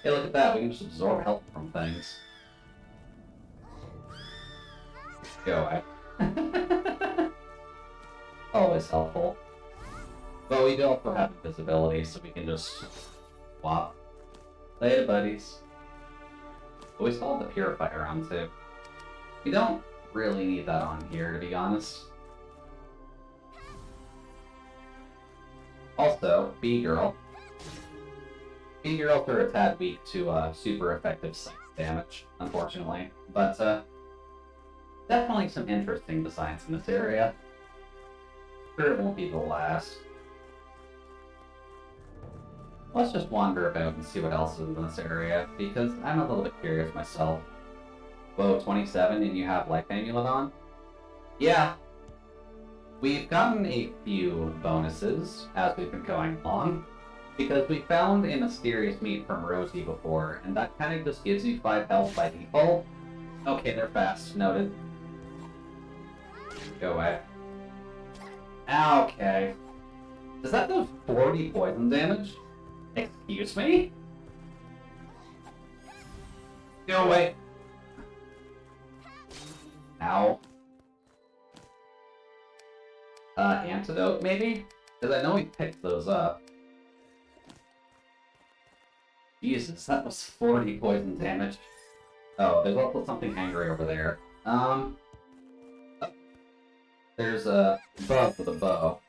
Hey, look at that, we can just absorb health from things. Go away. Always helpful. But we do also have invisibility, so we can just swap. Later, buddies. But we still have the purifier on, too. We don't really need that on here, to be honest. Also, B-Girl. B-Girls are a tad weak to super effective sight damage, unfortunately. But, definitely some interesting designs in this area. Sure, it won't be the last. Let's just wander about and see what else is in this area, because I'm a little bit curious myself. Whoa, 27 and you have Life Amulet on? Yeah. We've gotten a few bonuses as we've been going along, because we found a mysterious meat from Rosie before, and that kind of just gives you 5 health by default. Okay, they're fast. Noted. Go away. Okay. Does that do 40 poison damage? Excuse me? Go away. Ow. Antidote, maybe? Because I know we picked those up. Jesus, that was 40 poison damage. Oh, there's also something angry over there. Oh. There's a bug with a bow.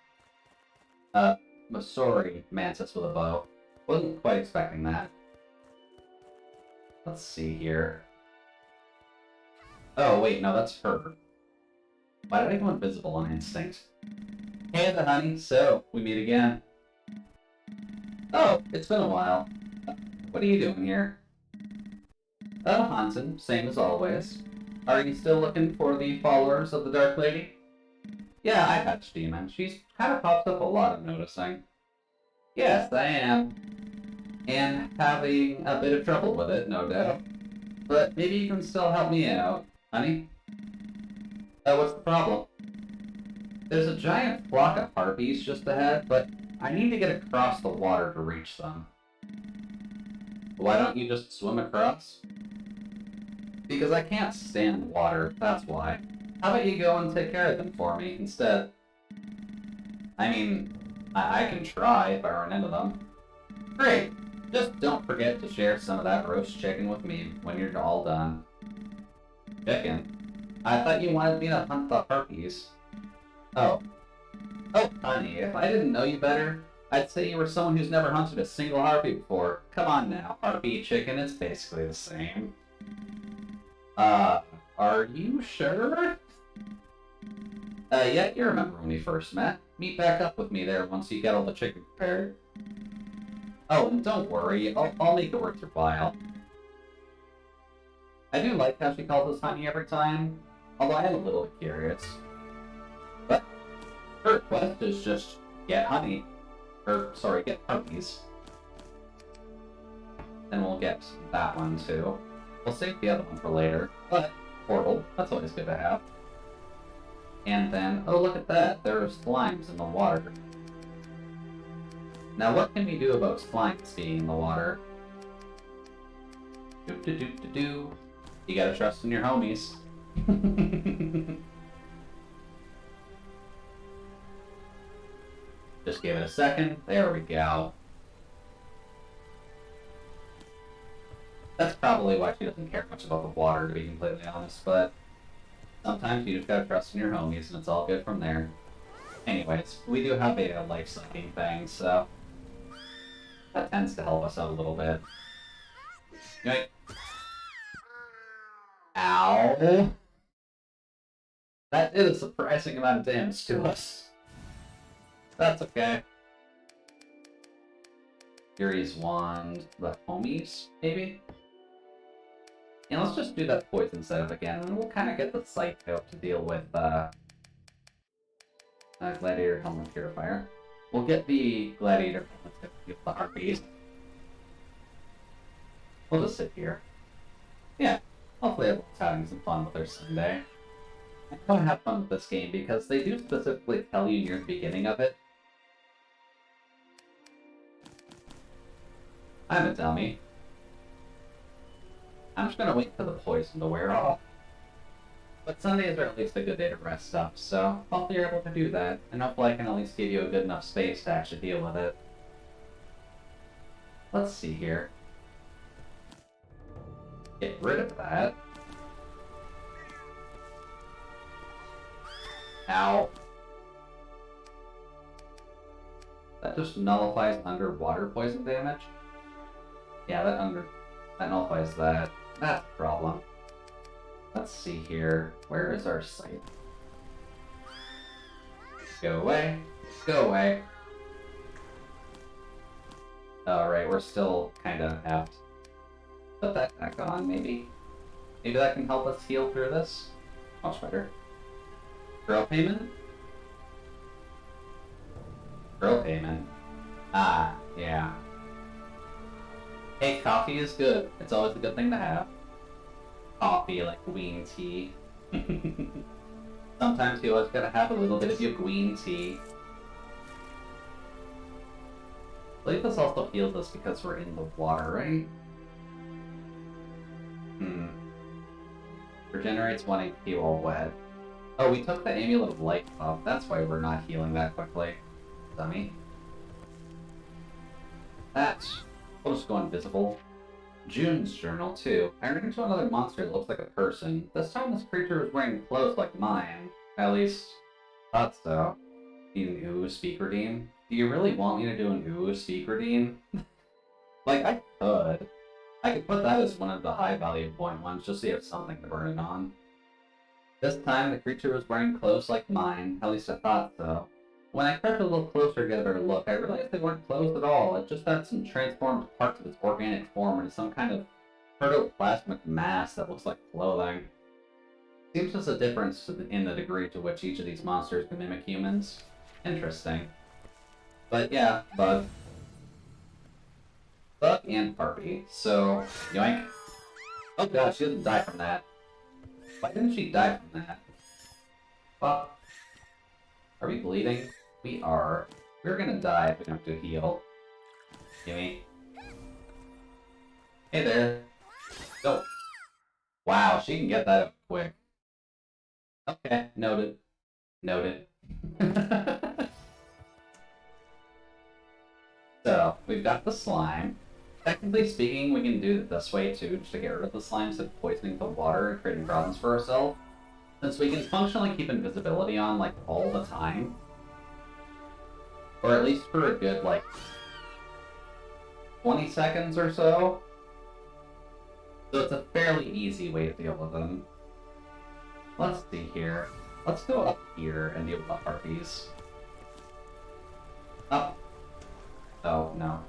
Sorry, mantis with a bow. Wasn't quite expecting that. Let's see here. Oh, wait, no, that's her. Why did I go invisible on instinct? Hey, the honey, so, we meet again. Oh, it's been a while. What are you doing here? Hansen, same as always. Are you still looking for the followers of the Dark Lady? Yeah, I patched Demon. She's kind of popped up a lot, I'm noticing. Yes, I am. And having a bit of trouble with it, no doubt. But maybe you can still help me out, honey? What's the problem? There's a giant flock of harpies just ahead, but I need to get across the water to reach them. Why don't you just swim across? Because I can't stand water, that's why. How about you go and take care of them for me instead? I mean, I can try if I run into them. Great! Just don't forget to share some of that roast chicken with me when you're all done. Chicken? I thought you wanted me to hunt the harpies. Oh. Oh, honey, if I didn't know you better, I'd say you were someone who's never hunted a single harpy before. Come on now, harpy chicken, it's basically the same. Are you sure? Yeah, you remember when we first met. Meet back up with me there once you get all the chicken prepared. Oh, and don't worry, I'll make it worth your while. I do like how she calls us honey every time, although I am a little curious. But her request is just get honey. Or, sorry, get harpies. Then we'll get that one too. We'll save the other one for later, but portal, that's always good to have. And then, oh look at that, there are slimes in the water. Now what can we do about slimes being in the water? Do. You gotta trust in your homies. Just give it a second, there we go. That's probably why she doesn't care much about the water, to be completely honest, but sometimes you just gotta trust in your homies and it's all good from there. Anyways, we do have a life-sucking thing, so that tends to help us out a little bit. Yoink. Ow! That did a surprising amount of damage to us. That's okay. Fury's Wand, the homies, maybe? Yeah, let's just do that poison setup again, and we'll kind of get the sight out to deal with, Gladiator Helmet Purifier. We'll get the Gladiator Helmet to deal with the harpies. We'll just sit here. Yeah, hopefully everyone's having some fun with their Sunday. I want to have fun with this game because they do specifically tell you near the beginning of it. I'm a dummy. I'm just gonna wait for the poison to wear off. But Sundays are at least a good day to rest up, so hopefully you're able to do that, and hopefully I can at least give you a good enough space to actually deal with it. Let's see here. Get rid of that. Ow. That just nullifies underwater poison damage. Yeah, that nullifies that. That's a problem. Let's see here. Where is our site? Go away. Go away. Alright, we're still kind of have to put that back on, maybe? Maybe that can help us heal through this? Much better. Girl payment? Girl payment. Ah, yeah. Hey, coffee is good. It's always a good thing to have. Coffee, like green tea. Sometimes you always gotta have a little bit of your green tea. I believe this also heals us because we're in the water, right? Regenerates 1 HP while wet. Oh, we took the Amulet of Light off. That's why we're not healing that quickly. Dummy. We'll just go invisible. June's journal, too. I ran into another monster that looks like a person. This time this creature was wearing clothes like mine. At least, thought so. Need an ooh speak redeem? Do you really want me to do an ooh speak redeem? Like, I could. I could put that as one of the high value point ones, just so you have something to burn it on. This time the creature was wearing clothes like mine. At least I thought so. When I crept a little closer to get a better look, I realized they weren't clothes at all. It just had some transformed parts of its organic form into some kind of protoplasmic mass that looks like clothing. Seems there's a difference in the degree to which each of these monsters can mimic humans. Interesting. But yeah, Bug. Bug and Harpy. So, yoink. Oh god, she didn't die from that. Why didn't she die from that? Fuck. Are we bleeding? We are. We're gonna die if we don't do heal. Gimme. Hey there. Go. Wow, she can get that up quick. Okay, noted. Noted. So, we've got the slime. Technically speaking, we can do it this way too, just to get rid of the slime instead of poisoning the water and creating problems for ourselves. Since we can functionally keep invisibility on, like, all the time. Or at least for a good, like, 20 seconds or so. So it's a fairly easy way to deal with them. Let's see here. Let's go up here and deal with the harpies. Up. Oh, no.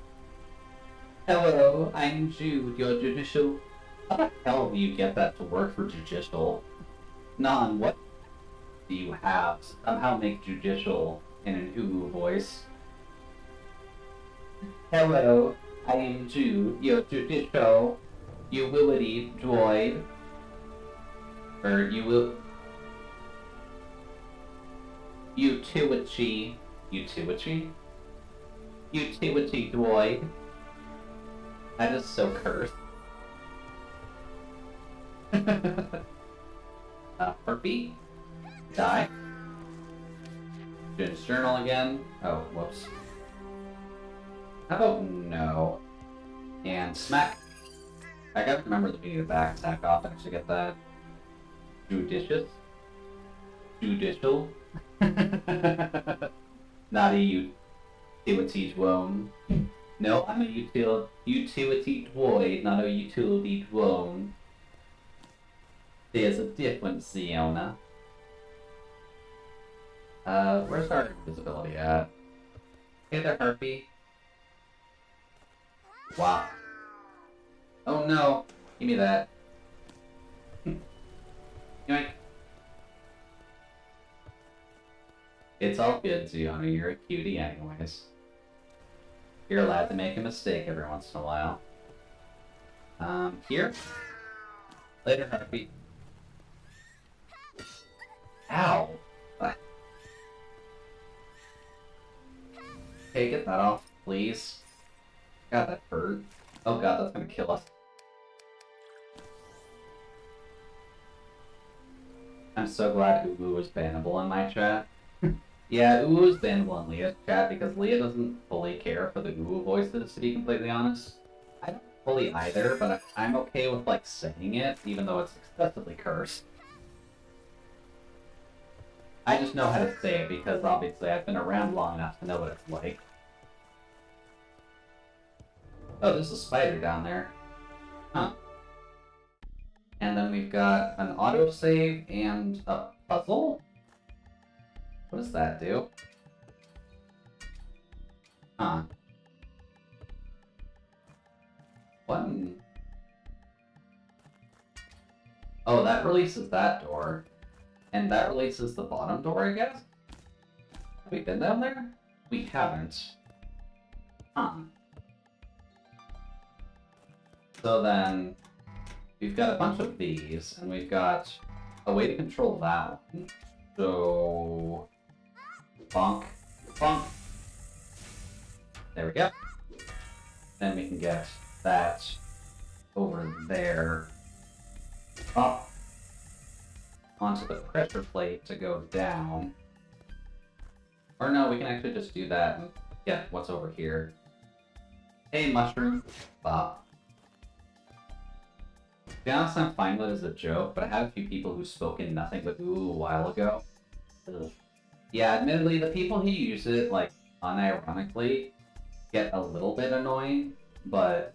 Hello, I'm Jude, your judicial... How the hell do you get that to work for judicial? Non, what do you have? Somehow make judicial in an ooh voice. Hello, I am Jude, your judicial utility droid. Or you will... Utility... Utility? Utility droid. That is so cursed. Harpy? Die. June's journal again. Oh, whoops. How about no? And smack. I gotta remember that we need a back attack off and actually get that. Judicious. Judicial. Not a utility drone. No, I'm a utility droid, not a utility drone. There's a difference, Ziona. Where's our invisibility at? Hey there, Harpy. Wow. Oh no! Give me that. Yoink. It's all good, Ziona. You're a cutie anyways. You're allowed to make a mistake every once in a while. Here? Later, Harpy. Ow! Okay, get that off, please. God, that hurt. Oh god, that's gonna kill us. I'm so glad Uwu was bannable in my chat. Yeah, Uwu is bannable in Leah's chat because Leah doesn't fully care for the Uwu voices, to be completely honest. I don't fully either, but I'm okay with, like, saying it, even though it's excessively cursed. I just know how to say it because, obviously, I've been around long enough to know what it's like. Oh, there's a spider down there. Huh. And then we've got an autosave and a puzzle? What does that do? Huh. Oh, that releases that door. And that releases the bottom door, I guess? Have we been down there? We haven't. Huh. So then, we've got a bunch of these, and we've got a way to control that one. So... bonk. Bonk. There we go. Then we can get that over there. Up. Onto the pressure plate to go down. Or no, we can actually just do that and get what's over here. Hey, mushroom. Bop. To be honest, I'm fine with it as a joke, but I had a few people who spoke in nothing but ooh a while ago. Ugh. Yeah, admittedly, the people who use it, like, unironically, get a little bit annoying, but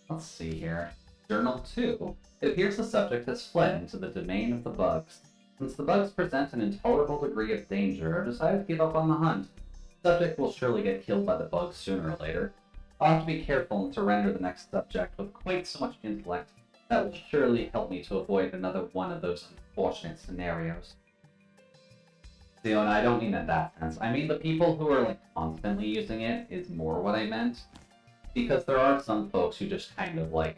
let's see here. Journal 2. It appears the subject has fled into the domain of the bugs. Since the bugs present an intolerable degree of danger, I've decided to give up on the hunt. The subject will surely get killed by the bugs sooner or later. I'll have to be careful and surrender the next subject with quite so much intellect. That will surely help me to avoid another one of those unfortunate scenarios. See, and I don't mean in that sense. I mean the people who are like constantly using it is more what I meant. Because there are some folks who just kind of like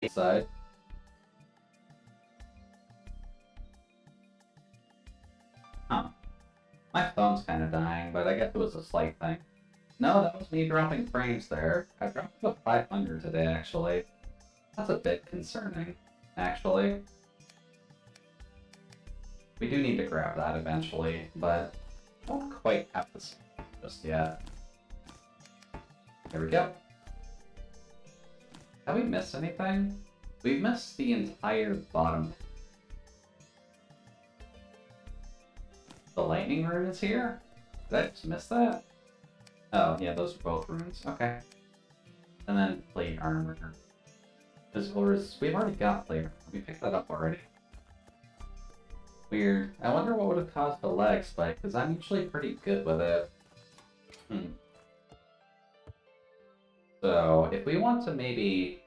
side. Huh. My phone's kind of dying, but I guess it was a slight thing. No, that was me dropping frames there. I dropped about 500 today, actually. That's a bit concerning, actually. We do need to grab that eventually, but I don't quite have this just yet. There we go. Have we missed anything? We've missed the entire bottom. The lightning rune is here? Did I just miss that? Oh, yeah, those are both runes. Okay. And then plate armor. We've already got plate armor. We picked that up already. Weird. I wonder what would have caused the lag spike, because I'm usually pretty good with it. So, if we want to maybe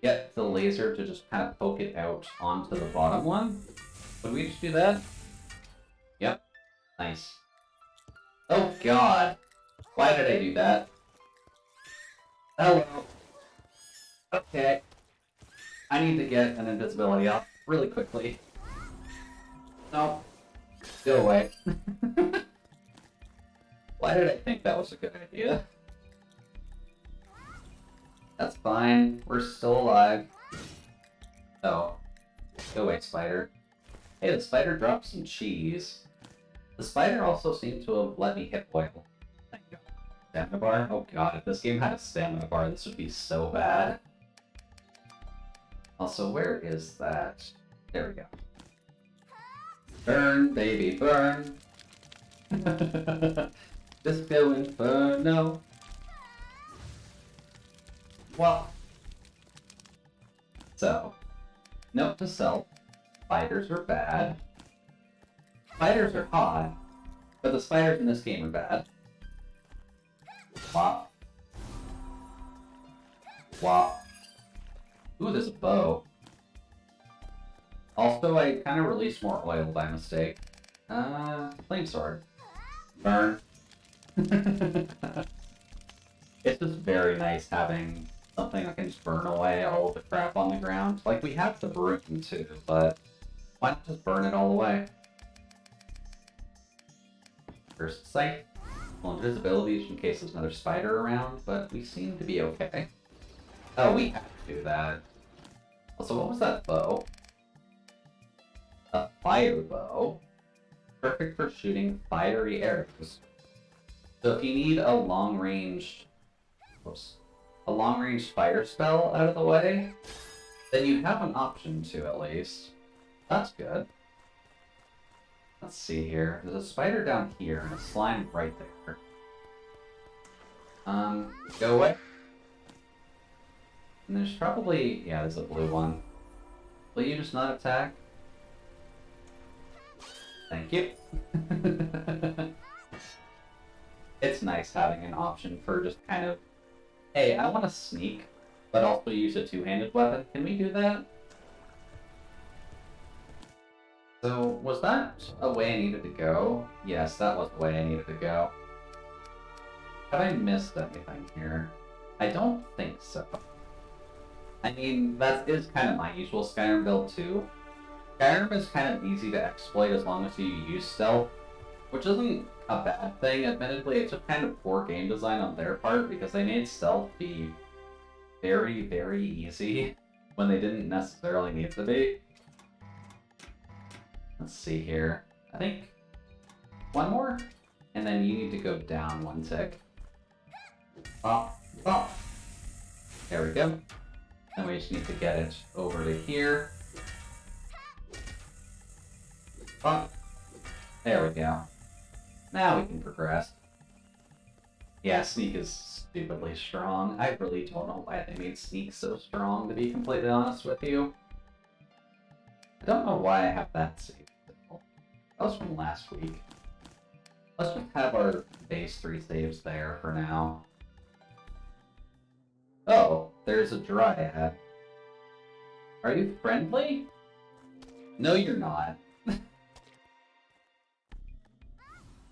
get the laser to just kind of poke it out onto the bottom one, would we just do that? Yep. Nice. Oh god! Why did I do that? Hello. Okay. I need to get an invisibility up really quickly. No. Go away. Why did I think that was a good idea? That's fine. We're still alive. Oh. Go away, spider. Hey, the spider dropped some cheese. The spider also seemed to have let me hit oil. Thank you. Stamina bar? Oh god, if this game had a stamina bar, this would be so bad. Also, where is that? There we go. Burn, baby, burn! Disco Inferno! Well. So, note to self. Spiders are bad. Spiders are hot, but the spiders in this game are bad. Wop. Wop. Ooh, there's a bow. Also, I kind of released more oil by mistake. Flame sword. Burn. It's just very nice having something that can just burn away all of the crap on the ground. Like, we have the broom too, but why not just burn it all away? First sight. Well, invisibility just in case there's another spider around, but we seem to be okay. Oh, we have to do that. Also, what was that bow? A fire bow. Perfect for shooting fiery arrows. So if you need a long-range... Whoops. A long-range fire spell out of the way, then you have an option to, at least. That's good. Let's see here. There's a spider down here and a slime right there. Go away. And there's probably... yeah, there's a blue one. Will you just not attack? Thank you. It's nice having an option for just kind of, hey, I want to sneak, but also use a two-handed weapon. Can we do that? So, was that a way I needed to go? Yes, that was the way I needed to go. Have I missed anything here? I don't think so. I mean, that is kind of my usual Skyrim build too. Skyrim is kind of easy to exploit as long as you use stealth, which isn't a bad thing, admittedly. It's just kind of poor game design on their part because they made stealth be very, very easy when they didn't necessarily need to be. Let's see here. I think one more, and then you need to go down one tick. Pop, pop. There we go. Then we just need to get it over to here. Pop. There we go. Now we can progress. Yeah, Sneak is stupidly strong. I really don't know why they made Sneak so strong, to be completely honest with you. I don't know why I have that saved. That was from last week. Let's just have our base 3 saves there for now. Oh, there's a dryad. Are you friendly? No, you're not.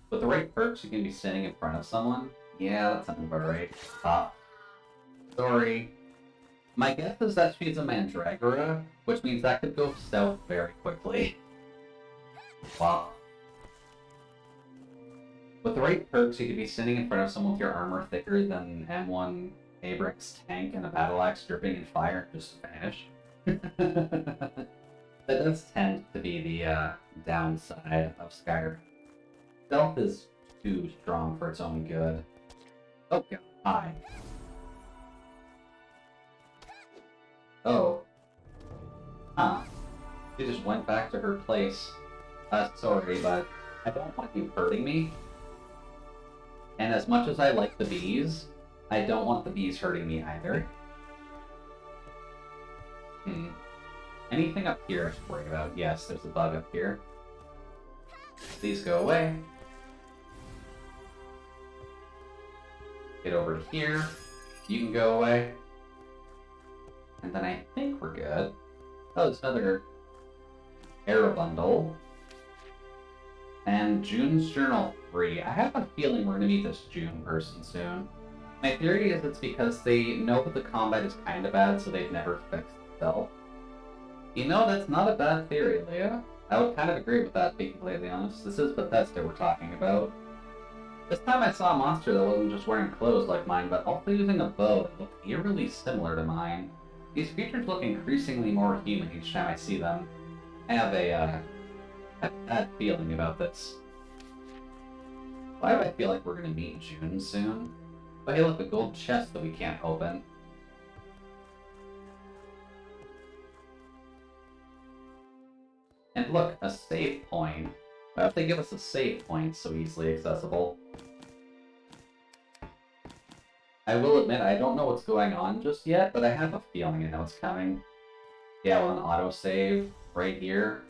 With the right perks, you can be sitting in front of someone. Yeah, that sounds about right. Stop. Sorry. My guess is that she's a Mandragora, which means that could go south very quickly. Wow. With the right perks, you could be sitting in front of someone with your armor thicker than M1 Abrix tank and a battle axe dripping in fire and just vanish. That does tend to be the downside of Skyrim. Stealth is too strong for its own good. Oh, God. Hi. Oh. Huh. She just went back to her place. Sorry, but I don't want you hurting me. And as much as I like the bees, I don't want the bees hurting me either. Anything up here I should worry about? Yes, there's a bug up here. Please go away. Get over to here. You can go away. And then I think we're good. Oh, there's another arrow bundle. And June's Journal 3. I have a feeling we're going to meet this June person soon. My theory is it's because they know that the combat is kind of bad, so they've never fixed itself. You know, that's not a bad theory, Leah. I would kind of agree with that, to be completely honest. This is Bethesda we're talking about. This time I saw a monster that wasn't just wearing clothes like mine, but also using a bow that looked eerily similar to mine. These creatures look increasingly more human each time I see them. I have a bad feeling about this. Why do I feel like we're gonna meet June soon? Oh, hey, look, a gold chest that we can't open. And look, a save point. Why don't they give us a save point so easily accessible? I will admit, I don't know what's going on just yet, but I have a feeling I know it's coming. Yeah, with an autosave right here.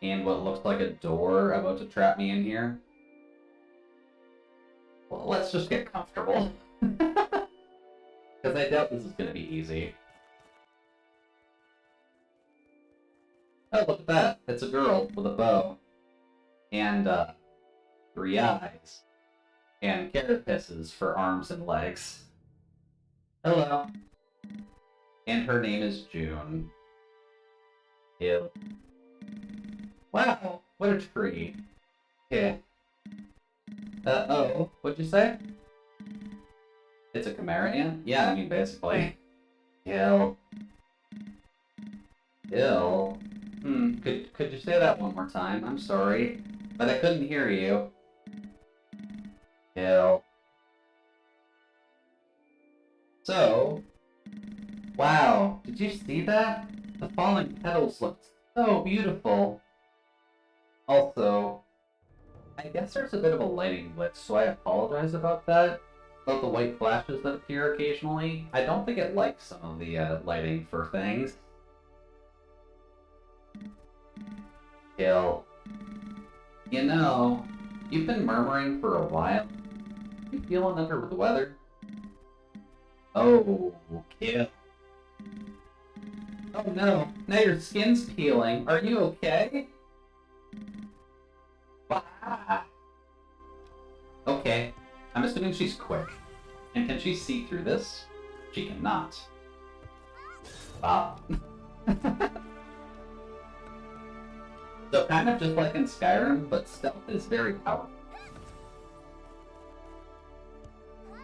And what looks like a door about to trap me in here. Well, let's just get comfortable. Because I doubt this is going to be easy. Oh, look at that. It's a girl with a bow. And, 3 eyes. And carapaces for arms and legs. Hello. And her name is June. Ew. Wow, what a tree. Yeah. Oh, what'd you say? It's a chimera ant? Yeah, I mean, basically. Kill. Kill. Could you say that one more time? I'm sorry, but I couldn't hear you. Kill. So, wow, did you see that? The falling petals looked so beautiful. Also, I guess there's a bit of a lighting glitch, so I apologize about that. About the white flashes that appear occasionally. I don't think it likes some of the lighting for things. Kill. You know, you've been murmuring for a while. You feeling under the weather? Oh, kill. Oh no, now your skin's peeling. Are you okay? Ah. Okay, I'm assuming she's quick. And can she see through this? She cannot. Stop. So kind of just like in Skyrim, but stealth is very powerful.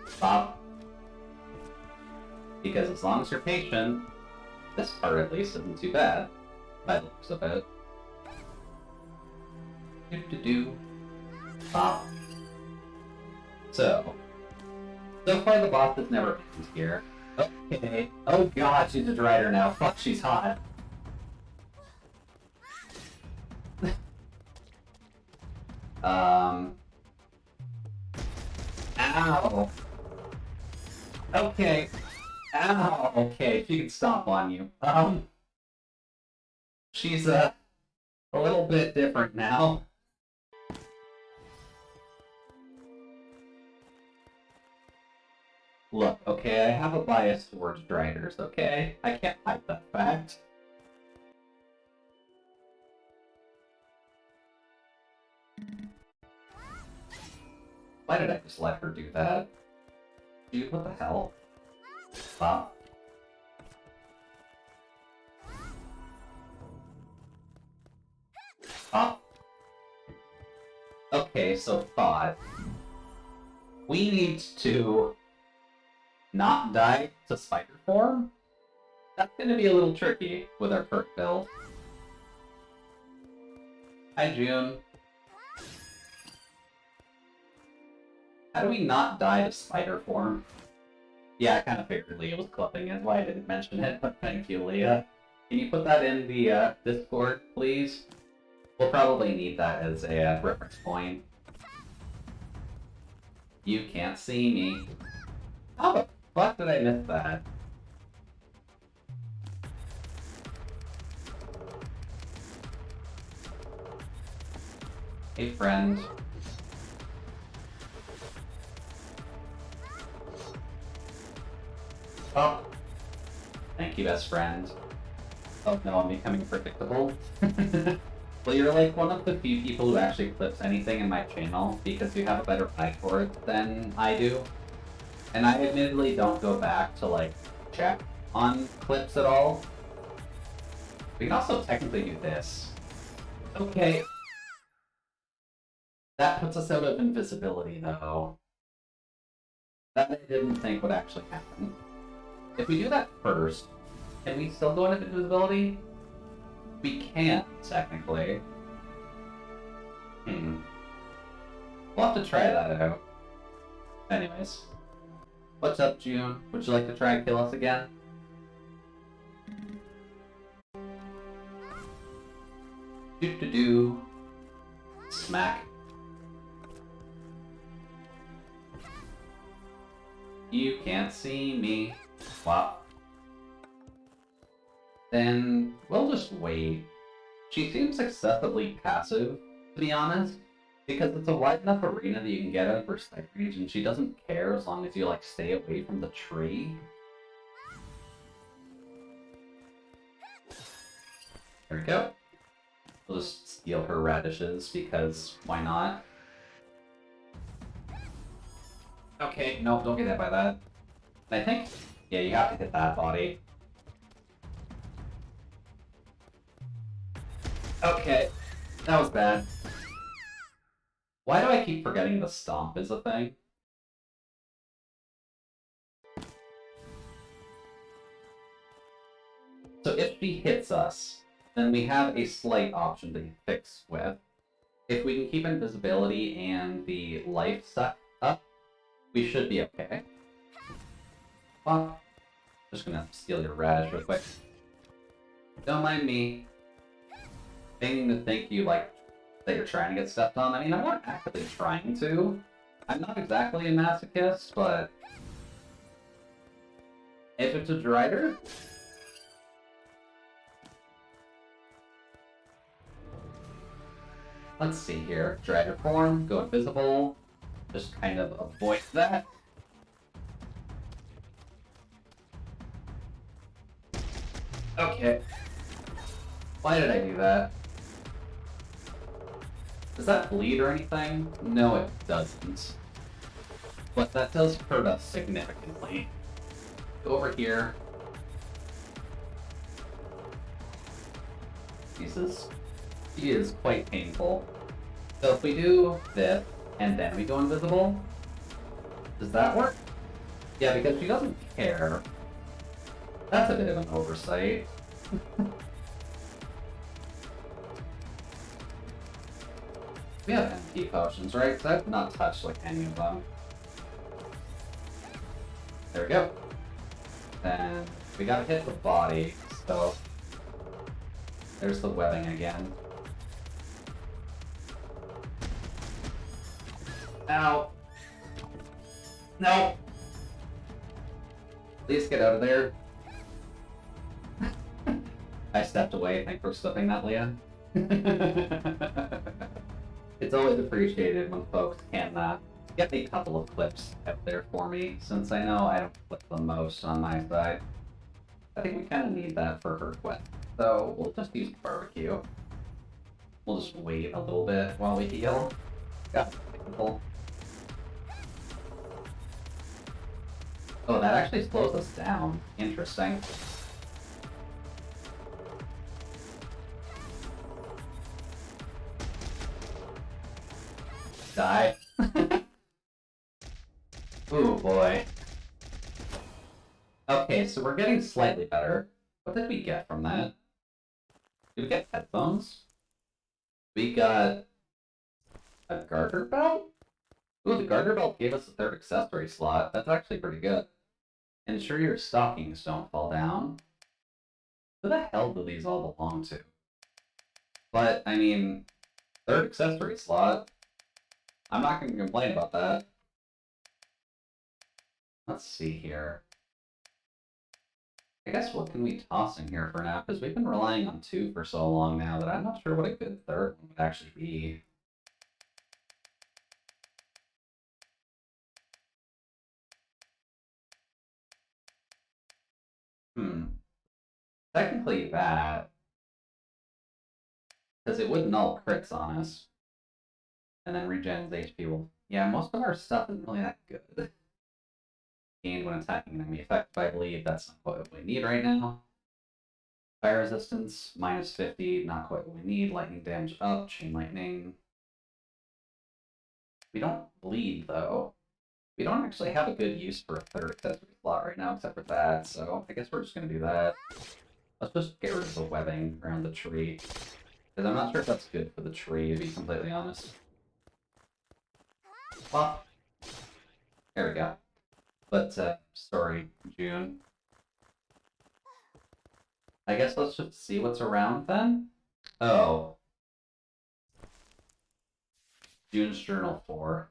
Stop. Because as long as you're patient, this part at least isn't too bad. By the looks of it. Do-do-do. Stop. So far the boss has never been here. Okay. Oh god, she's a Drider now. Fuck, she's hot. Ow. Okay. Ow. Okay, she can stomp on you. She's a little bit different now. Look, okay, I have a bias towards Driders, okay? I can't hide that fact. Why did I just let her do that? Dude, what the hell? Stop. Stop. Okay, so thought. We need to not die to spider form? That's gonna be a little tricky with our perk build. Hi, June. How do we not die to spider form? Yeah, I kind of figured Leah was clipping it, why I didn't mention it, but thank you, Leah. Can you put that in the Discord, please? We'll probably need that as a reference point. You can't see me. How the fuck did I miss that? Hey, friend. Oh. Thank you, best friend. Oh no, I'm becoming predictable. Well, you're like one of the few people who actually clips anything in my channel because you have a better eye for it than I do. And I admittedly don't go back to like check on clips at all. We can also technically do this. Okay. That puts us out of invisibility though. That I didn't think would actually happen. If we do that first, can we still go into invisibility? We can't, technically. We'll have to try that out. Anyways. What's up, June? Would you like to try and kill us again? Do-do-do. Smack. You can't see me. Wow. Then we'll just wait. She seems excessively passive, to be honest, because it's a wide enough arena that you can get out of her sight range, and she doesn't care as long as you like stay away from the tree. There we go. We'll just steal her radishes because why not? Okay, no, don't get hit by that. I think, yeah, you have to hit that body. Okay, that was bad. Why do I keep forgetting the stomp is a thing? So if she hits us, then we have a slight option to fix with. If we can keep invisibility and the life suck up, we should be okay. Well, just gonna steal your radish real quick. Don't mind me. Thinking to think you like that you're trying to get stepped on. I mean, I'm not actively trying to. I'm not exactly a masochist, but if it's a Drider, Let's see here. Dragon form, go invisible. Just kind of avoid that. Okay. Why did I do that? Does that bleed or anything? No, it doesn't. But that does hurt us significantly. Go over here. He is quite painful. So if we do this, and then we go invisible, does that work? Yeah, because she doesn't care. That's a bit of an oversight. We have MP potions, right? Because I've not touched like any of them. There we go. Then we gotta hit the body, so there's the webbing again. Ow! No! Please get out of there. I stepped away. Thanks for slipping that, Leah. It's always appreciated when folks can get me a couple of clips out there for me, since I know I don't clip the most on my side. I think we kind of need that for her quest, so we'll just use barbecue. We'll just wait a little bit while we heal. Got people. Oh, that actually slows us down. Interesting. Die. Ooh, boy. Okay, so we're getting slightly better. What did we get from that? Did we get headphones? We got a garter belt? Ooh, the garter belt gave us a third accessory slot. That's actually pretty good. Ensure your stockings don't fall down. Who the hell do these all belong to? But, I mean, third accessory slot. I'm not going to complain about that. Let's see here. I guess what can we toss in here for now? Because we've been relying on 2 for so long now that I'm not sure what a good third one would actually be. Technically that. Because it would null crits on us. And then regens HP will... Yeah, most of our stuff isn't really that good. Gained when attacking enemy effect by bleed, that's not quite what we need right now. Fire resistance, minus 50, not quite what we need. Lightning damage up, chain lightning. We don't bleed, though. We don't actually have a good use for a third accessory slot right now, except for that, so I guess we're just going to do that. Let's just get rid of the webbing around the tree. Because I'm not sure if that's good for the tree, to be completely honest. Well, there we go. But, sorry, June. I guess let's just see what's around then. Oh. June's Journal 4.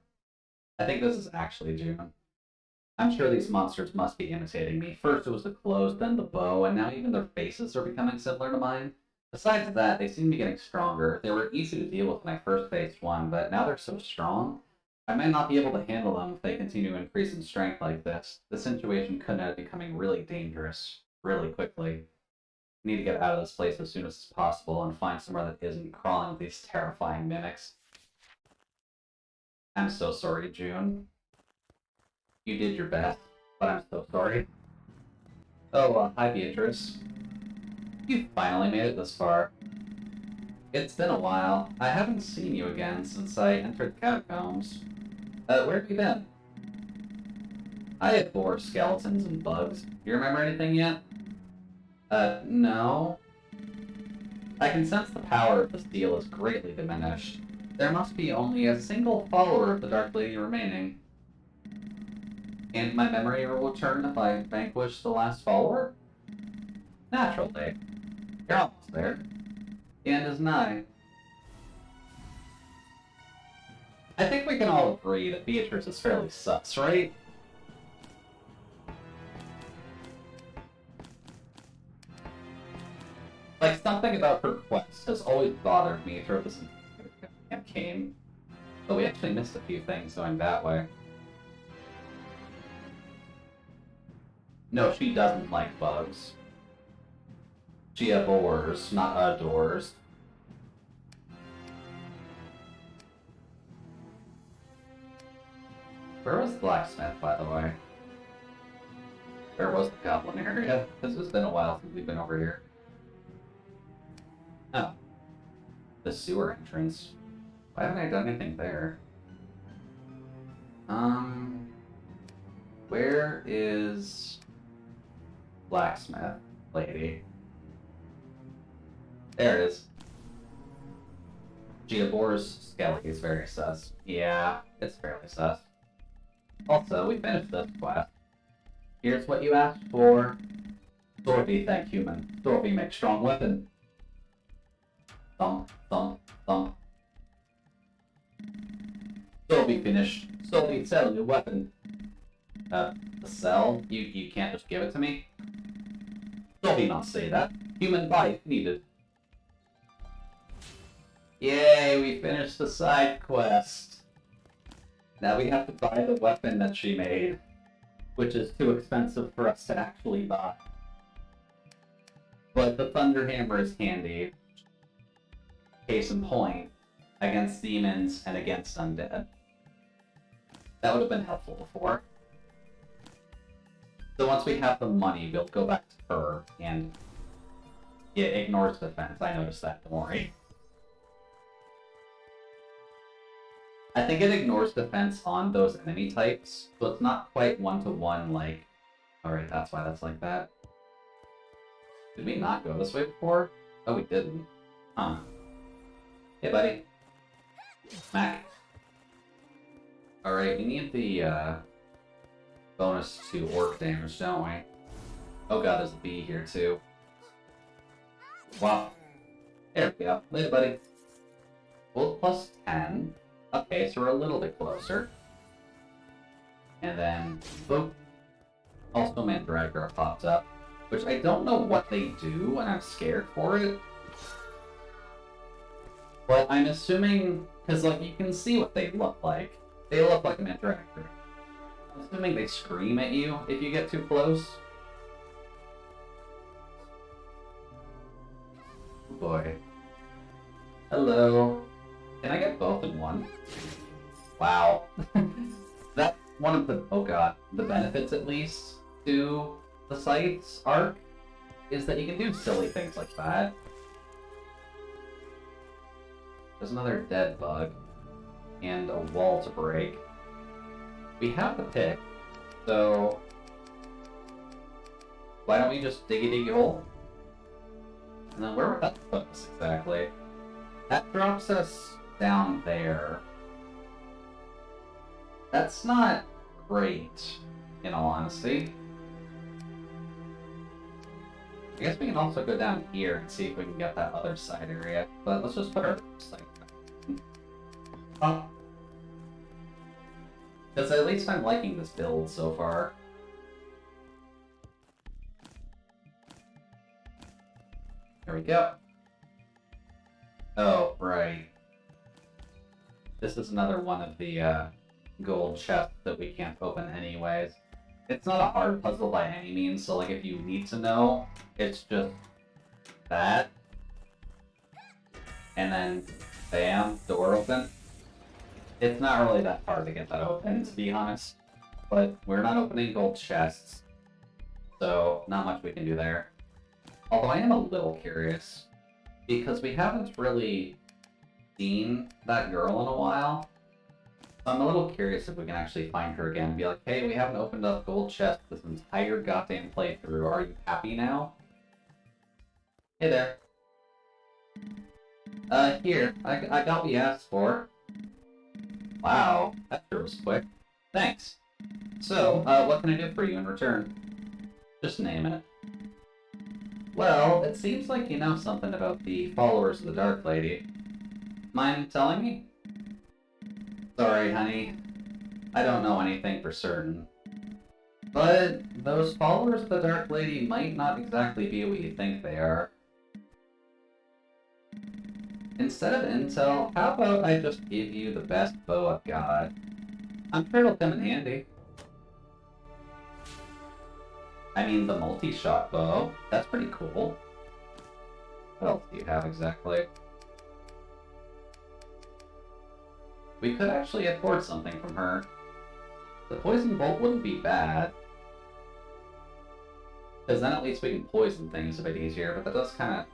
I think this is actually June. I'm sure these monsters must be imitating me. First it was the clothes, then the bow, and now even their faces are becoming similar to mine. Besides that, they seem to be getting stronger. They were easy to deal with when I first faced one, but now they're so strong. I might not be able to handle them if they continue to increase in strength like this. The situation could end up becoming really dangerous, really quickly. I need to get out of this place as soon as possible and find somewhere that isn't crawling with these terrifying mimics. I'm so sorry, June. You did your best, but I'm so sorry. Oh, hi Beatrice. You finally made it this far. It's been a while. I haven't seen you again since I entered catacombs. Where have you been? I abhor skeletons and bugs. Do you remember anything yet? No. I can sense the power of this deal is greatly diminished. There must be only a single follower of the Dark Lady remaining. And my memory will return if I vanquish the last follower? Naturally. You're almost there. The end is nigh. I think we can all agree that Beatrice is fairly sus, right? Like, something about her quest has always bothered me throughout this entire and came. But we actually missed a few things going that way. No, she doesn't like bugs. She abhors, not adores. Where was the blacksmith, by the way? Where was the goblin area? Because it's been a while since we've been over here. Oh. The sewer entrance. Why haven't I done anything there? Where is blacksmith lady? There it is. Giabor's Skelly is very sus. Yeah, it's fairly sus. Also, we finished this quest. Here's what you asked for. Dorothy, thank human. Dorothy, make strong weapon. Thump, thump, thump. Dorothy, finished. Dorothy, sell new weapon. The sell? You can't just give it to me? Dorothy, not say that. Human buy if needed. Yay, we finished the side quest. Now we have to buy the weapon that she made, which is too expensive for us to actually buy. But the Thunder Hammer is handy. Case in point, against demons and against undead. That would have been helpful before. So once we have the money, we'll go back to her, and yeah, it ignores defense. I noticed that, don't worry. I think it ignores defense on those enemy types, so it's not quite one-to-one like... Alright, that's why that's like that. Did we not go this way before? Oh, we didn't. Huh. Hey, buddy. Mac. Alright, we need the, bonus to orc damage, don't we? Oh god, there's a bee here, too. Wow. There we go. Later, buddy. Well, plus 10. Okay, so we're a little bit closer. And then, boop. Also, Mandragora pops up, which I don't know what they do, and I'm scared for it. But I'm assuming, because, like, you can see what they look like. They look like a Mandragora. I'm assuming they scream at you if you get too close. Oh boy. Hello. Can I get both in one? Wow. That's one of the, oh god, the benefits at least to the site's arc is that you can do silly things like that. There's another dead bug and a wall to break. We have the pick, so why don't we just dig a dig hole? And then where would that put us exactly? That drops us down there. That's not great, in all honesty. I guess we can also go down here and see if we can get that other side area, but let's just put our site up. Because at least I'm liking this build so far. There we go. Oh, right. This is another one of the gold chests that we can't open anyways. It's not a hard puzzle by any means, so like if you need to know, it's just that. And then, bam, door open. It's not really that hard to get that open, to be honest. But we're not opening gold chests, so not much we can do there. Although I am a little curious, because we haven't really seen that girl in a while. So I'm a little curious if we can actually find her again and be like, hey, we haven't opened up gold chest this entire goddamn playthrough. Are you happy now? Hey there. Here. I got what you asked for. Wow, that sure was quick. Thanks. So, what can I do for you in return? Just name it. Well, it seems like you know something about the followers of the Dark Lady. Mind telling me? Sorry, honey. I don't know anything for certain. But those followers of the Dark Lady might not exactly be what you think they are. Instead of intel, how about I just give you the best bow I've got? I'm sure it'll come in handy. I mean, the multi-shot bow. That's pretty cool. What else do you have exactly? We could actually afford something from her. The poison bolt wouldn't be bad. Because then at least we can poison things a bit easier, but that does kind of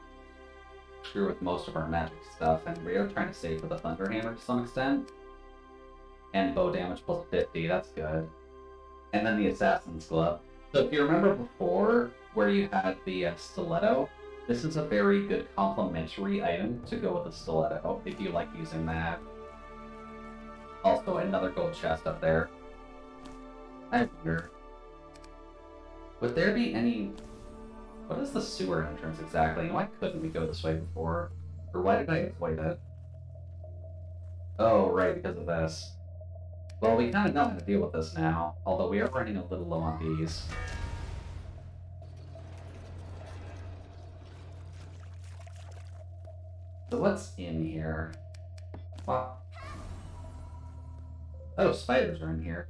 screw with most of our magic stuff, and we are trying to save for the Thunder Hammer to some extent. And bow damage plus 50, that's good. And then the Assassin's Glove. So if you remember before, where you had the Stiletto, this is a very good complementary item to go with the Stiletto, if you like using that. Also, another gold chest up there. I wonder, would there be any... What is the sewer entrance exactly? Why couldn't we go this way before? Or why did I avoid it? Oh, right, because of this. Well, we kind of know how to deal with this now, although we are running a little low on these. So what's in here? Wow. Oh, spiders are in here.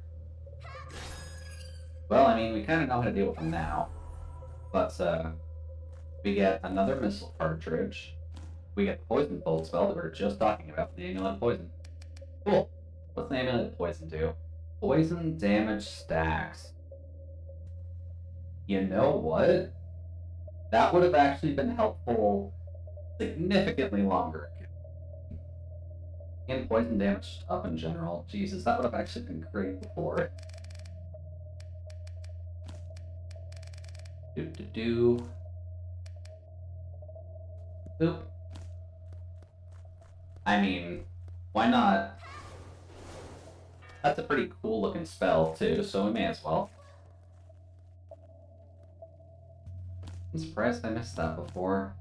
Well, I mean, we kind of know how to deal with them now. But, we get another missile cartridge. We get the poison bolt spell that we were just talking about, the amulet of poison. Cool. What's the amulet of poison do? Poison damage stacks. You know what? That would have actually been helpful significantly longer. And poison damage up in general. Jesus, that would have actually been great before. Boop. I mean, why not? That's a pretty cool looking spell too, so we may as well. I'm surprised I missed that before.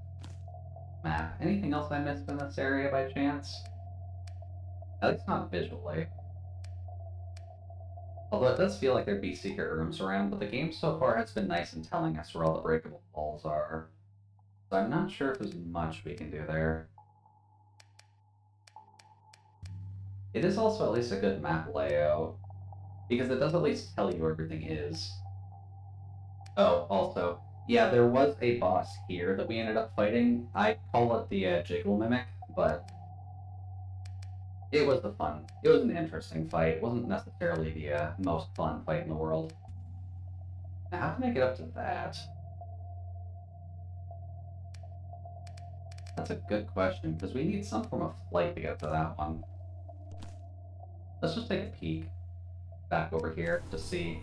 Map. Anything else I missed in this area by chance? At least not visually. Although it does feel like there'd be secret rooms around, but the game so far has been nice in telling us where all the breakable walls are. So I'm not sure if there's much we can do there. It is also at least a good map layout, because it does at least tell you where everything is. Oh, also, yeah, there was a boss here that we ended up fighting. I call it the Jiggle Mimic, but it was an interesting fight. It wasn't necessarily the most fun fight in the world. Now, how can I get up to that? That's a good question, because we need some form of flight to get to that one. Let's just take a peek back over here to see.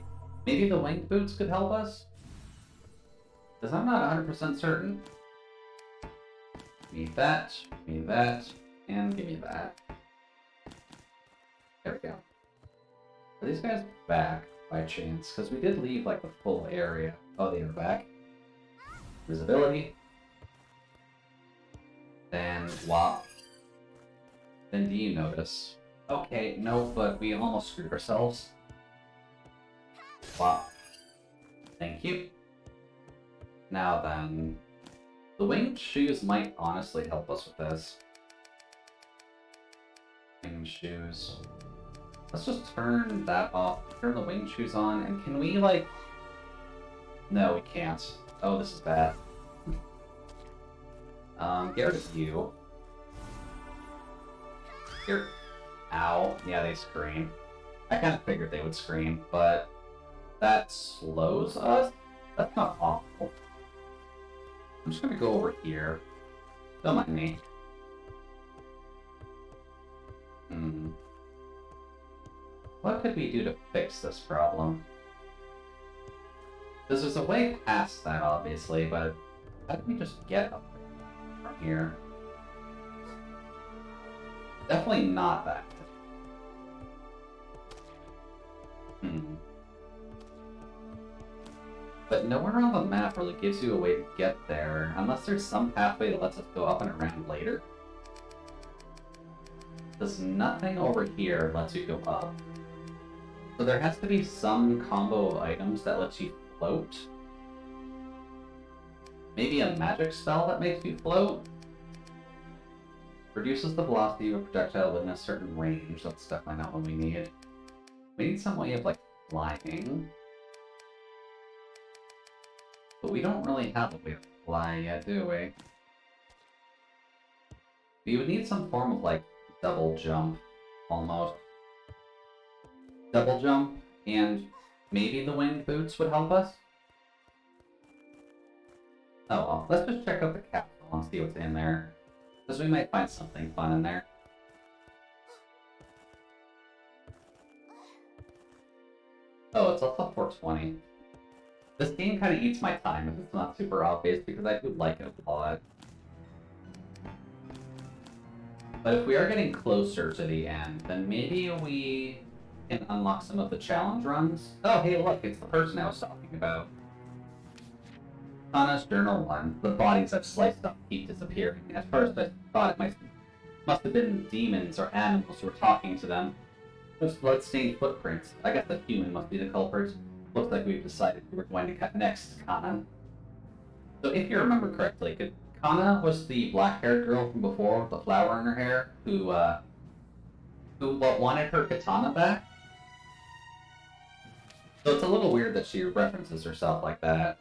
Maybe the winged boots could help us? Because I'm not 100% certain. Give me that, and give me that. There we go. Are these guys back by chance? Because we did leave like the full area. Oh, they are back. Visibility. Then WAP. Then do you notice? Okay, no, but we almost screwed ourselves. WAP. Thank you. Now then, the winged shoes might honestly help us with this. Winged shoes. Let's just turn that off, turn the winged shoes on, and can we, like... No, we can't. Oh, this is bad. Get rid of you. Here. Ow. Yeah, they scream. I kind of figured they would scream, but... that slows us? That's not awful. I'm just gonna go over here. Don't mind me. What could we do to fix this problem? Because there's a way past that, obviously, but how do we just get up from here? Definitely not that. But nowhere on the map really gives you a way to get there, unless there's some pathway that lets us go up and around later. There's nothing over here that lets you go up. So there has to be some combo of items that lets you float. Maybe a magic spell that makes you float? Reduces the velocity of a projectile within a certain range. That's definitely not what we need. We need some way of, like, flying. But we don't really have a way to fly yet, do we? We would need some form of, like, double jump, almost. Double jump, and maybe the winged boots would help us? Oh well, let's just check out the capsule and see what's in there. Because we might find something fun in there. Oh, it's also 420. This game kind of eats my time if it's not super obvious, because I do like it a lot. But if we are getting closer to the end, then maybe we can unlock some of the challenge runs. Oh, hey, look, it's the person I was talking about. Kana's Journal 1. The bodies I've sliced up keep disappearing. At first, I thought it must have been demons or animals who were talking to them. Those blood-stained footprints. I guess the human must be the culprit. Looks like we've decided we were going to cut next to Kana. So if you remember correctly, Kana was the black-haired girl from before with the flower in her hair who wanted her katana back. So it's a little weird that she references herself like that.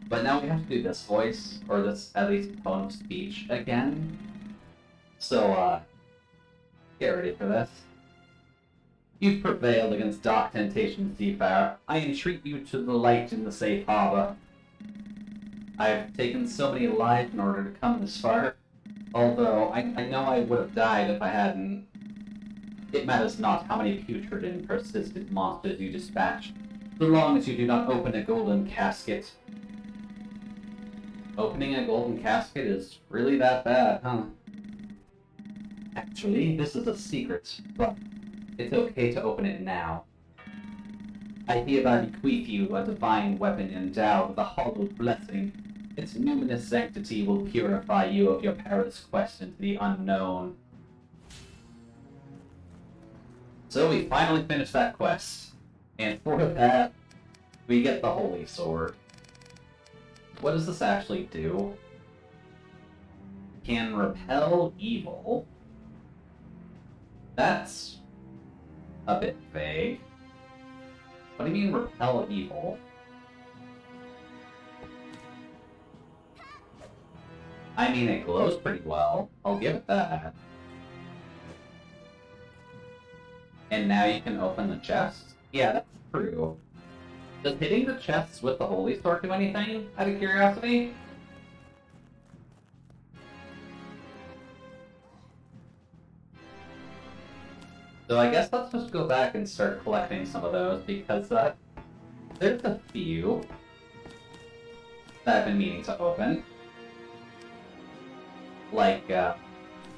But now we have to do this voice, or this, at least, tone of speech again. So, get ready for this. You've prevailed against dark temptations, seafarer. I entreat you to the light in the safe harbor. I have taken so many lives in order to come this far. Although, I know I would have died if I hadn't. It matters not how many putrid and persistent monsters you dispatch, so long as you do not open a golden casket. Opening a golden casket is really that bad, huh? Actually, this is a secret, but it's okay to open it now. I hereby bequeath you a divine weapon endowed with a hallowed blessing. Its numinous sanctity will purify you of your perilous quest into the unknown. So we finally finished that quest, and for that, we get the Holy Sword. What does this actually do? Can repel evil. That's a bit vague. What do you mean repel evil? I mean, it glows pretty well. I'll give it that. And now you can open the chest? Yeah, that's true. Does hitting the chests with the Holy Sword do anything, out of curiosity? So I guess let's just go back and start collecting some of those, because there's a few that I've been meaning to open. Like, that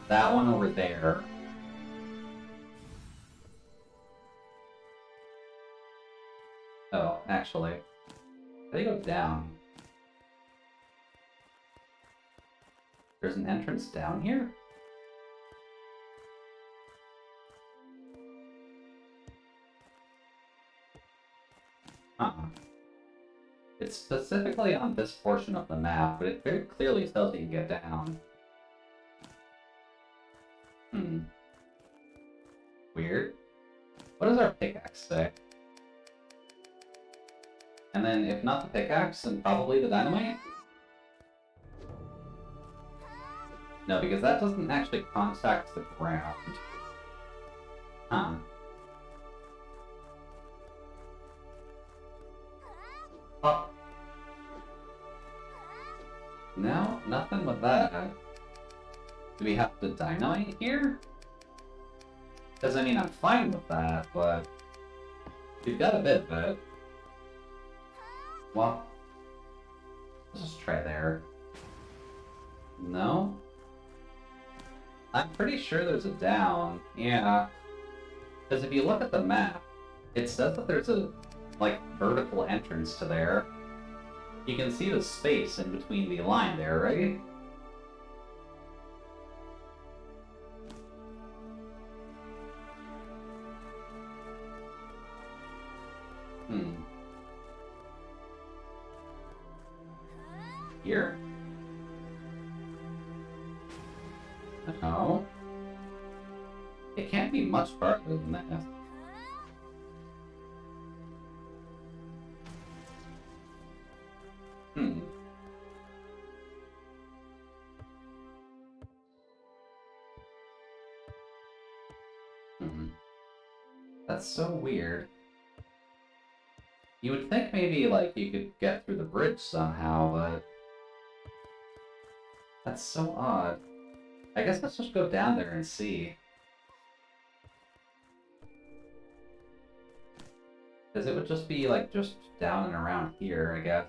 one over there. Oh, actually, they go down. There's an entrance down here? It's specifically on this portion of the map, but it very clearly tells you can get down. Weird. What does our pickaxe say? And then, if not the pickaxe, then probably the dynamite? No, because that doesn't actually contact the ground. Huh. Oh. No, nothing with that. Do we have the dynamite here? Because, I mean, I'm fine with that, but we've got a bit of it. Well, let's just try there. No? I'm pretty sure there's a down, yeah. Because if you look at the map, it says that there's a, like, vertical entrance to there. You can see the space in between the line there, right? Here? No. It can't be much farther than that. Hmm. That's so weird. You would think maybe, like, you could get through the bridge somehow, but... That's so odd. I guess let's just go down there and see. Because it would just be, like, just down and around here, I guess.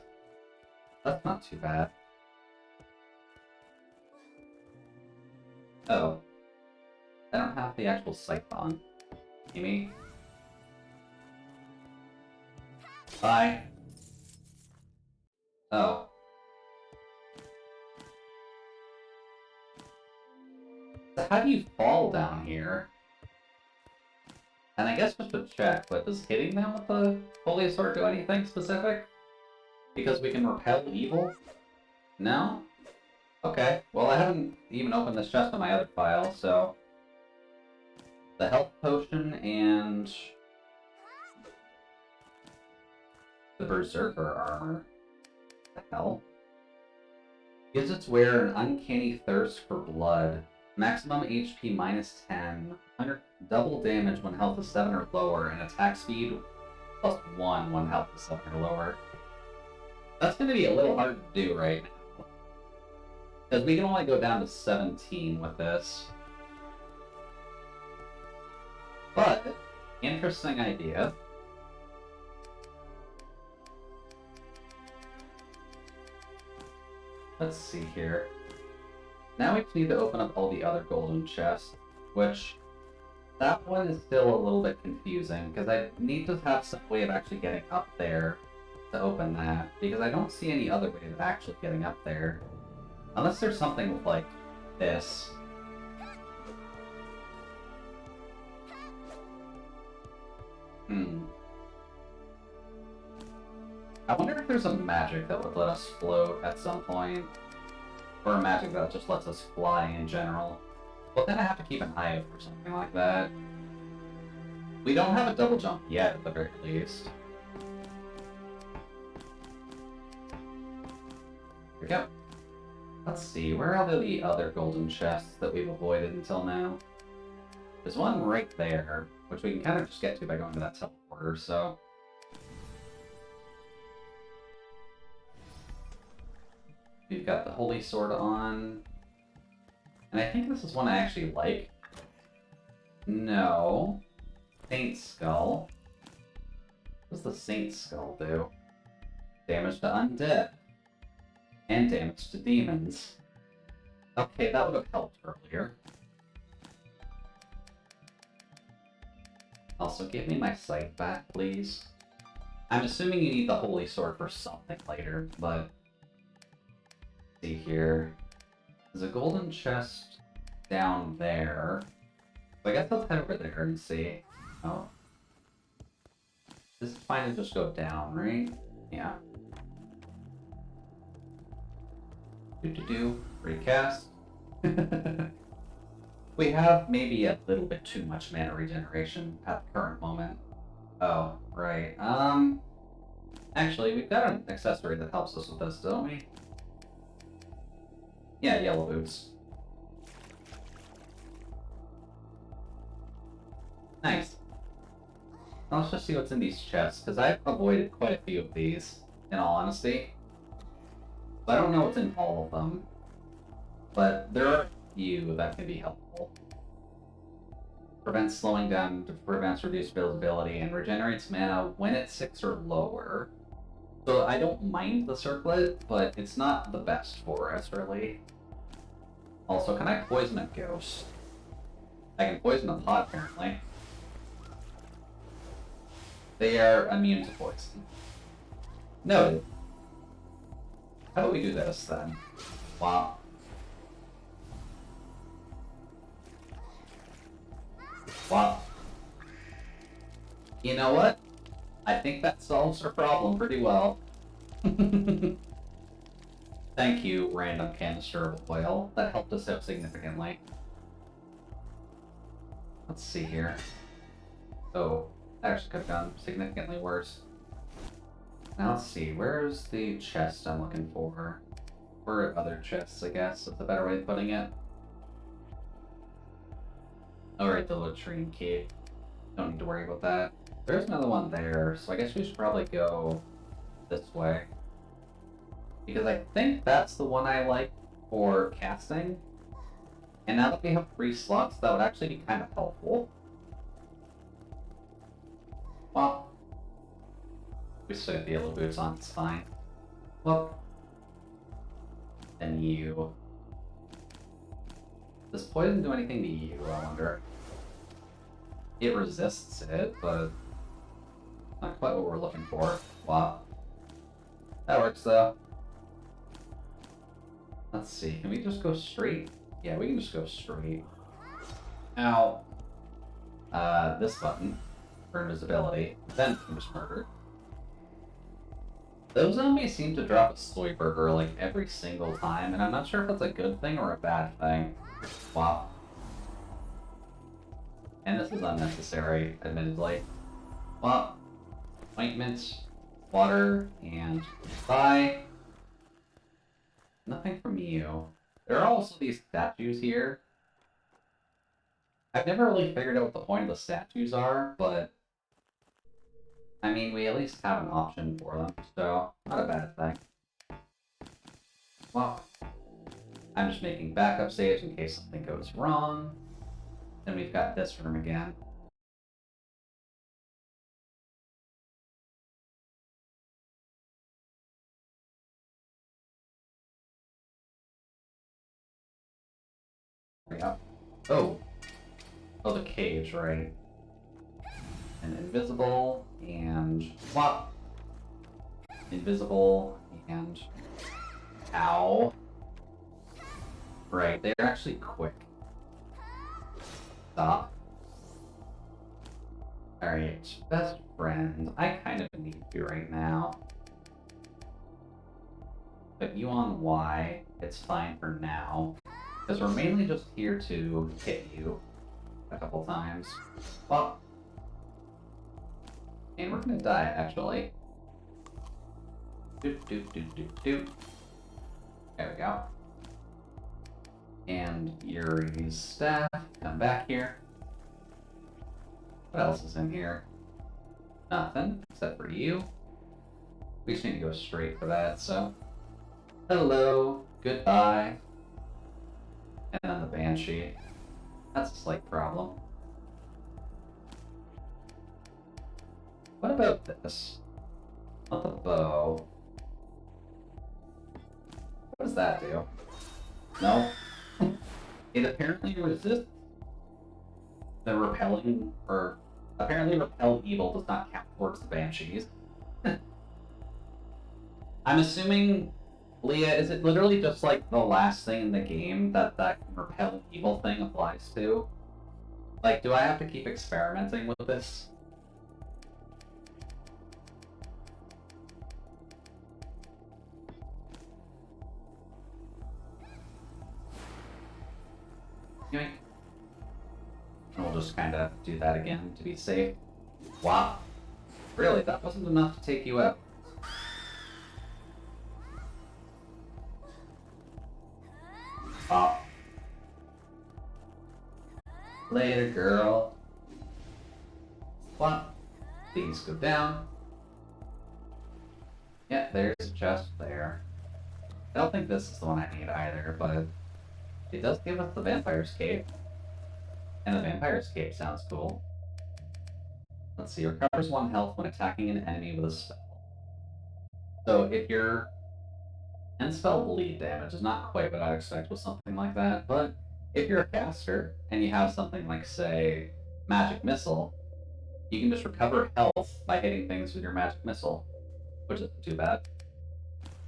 That's not too bad. Oh. I don't have the actual sight on. Amy? Bye. Oh. So how do you fall down here? And I guess just to check, but does hitting them with the Holy Sword do anything specific? Because we can repel evil? No? Okay, well I haven't even opened this chest on my other file, so... The health potion and... the Berserker armor. What the hell? Gives its wearer an uncanny thirst for blood. Maximum HP minus 10. Double damage when health is 7 or lower, and attack speed plus 1 when health is 7 or lower. That's going to be a little hard to do right now. Because we can only go down to 17 with this. But, interesting idea. Let's see here. Now we just need to open up all the other golden chests, which that one is still a little bit confusing, because I need to have some way of actually getting up there to open that, because I don't see any other way of actually getting up there. Unless there's something with, like, this. I wonder if there's a magic that would let us float at some point. Or a magic that just lets us fly in general. We'll kind of have to keep an eye out for something like that. We don't have a double jump yet, at the very least. Here we go. Let's see, where are the other golden chests that we've avoided until now? There's one right there, which we can kind of just get to by going to that teleporter, so... We've got the Holy Sword on. And I think this is one I actually like. No. Saint Skull. What does the Saint Skull do? Damage to undead. And damage to demons. Okay, that would have helped earlier. Also, give me my sight back, please. I'm assuming you need the Holy Sword for something later, but... see here. There's a golden chest down there. So I guess let's head over there and see. Oh. This is fine to just go down, right? Yeah. Recast. We have maybe a little bit too much mana regeneration at the current moment. Oh, right. Actually, we've got an accessory that helps us with this, don't we? Yeah, yellow boots. Nice. Now let's just see what's in these chests, because I've avoided quite a few of these, in all honesty. I don't know what's in all of them, but there are a few that can be helpful. Prevents slowing down, prevents reduced visibility, and regenerates mana when it's 6 or lower. So I don't mind the circlet, but it's not the best for us, really. Also, can I poison a ghost? I can poison a pot, apparently. They are immune to poison. Noted. How about we do this, then? Wow. Wow. You know what? I think that solves our problem pretty well. Thank you, random canister of oil. That helped us out significantly. Let's see here. Oh, that actually could have gone significantly worse. Now let's see, where's the chest I'm looking for? Or other chests, I guess, is the better way of putting it. Alright, the latrine key. Don't need to worry about that. There's another one there, so I guess we should probably go this way. Because I think that's the one I like for casting. And now that we have 3 slots, that would actually be kind of helpful. Well, we still got the yellow boots on, it's fine. Look. And you. Does poison do anything to you, I wonder? It resists it, but not quite what we're looking for. Wow. That works though. Let's see, can we just go straight? Yeah, we can just go straight. Now, this button for invisibility, then just murder. Those zombies seem to drop a soy burger like every single time, and I'm not sure if that's a good thing or a bad thing. Wow. And this is unnecessary, admittedly. Well, ointment, water, and bye. Nothing from you. There are also these statues here. I've never really figured out what the point of the statues are, but I mean, we at least have an option for them, so not a bad thing. Well, I'm just making backup saves in case something goes wrong. Then we've got this room again. There we go. Oh. Oh, the cage, right. And invisible, and flop. Invisible, and ow. Right, they're actually quick. Stop. Alright, best friend. I kind of need you right now. Put you on Y. It's fine for now. Because we're mainly just here to hit you a couple times. Well, and we're gonna die, actually. Doot, doot, doot, doot, doot. There we go. And Yuri's staff. Come back here. What else is in here? Nothing, except for you. We just need to go straight for that, so. Hello, goodbye. And then the Banshee. That's a slight problem. What about this? Not the bow. What does that do? No? It apparently resists the repelling, or apparently repel evil does not count towards the Banshees. I'm assuming, Leah, is it literally just like the last thing in the game that that repel evil thing applies to? Like, do I have to keep experimenting with this? Yoink. And we'll just kind of do that again to be safe. Wow. Really, that wasn't enough to take you out. Oh. Later, girl. What? These go down. Yeah, there's a chest there. I don't think this is the one I need either, but it does give us the Vampire's Cape. And the Vampire's Cape sounds cool. Let's see, recovers 1 health when attacking an enemy with a spell. So if your end spell bleed damage is not quite what I'd expect with something like that, but if you're a caster and you have something like, say, Magic Missile, you can just recover health by hitting things with your Magic Missile, which isn't too bad.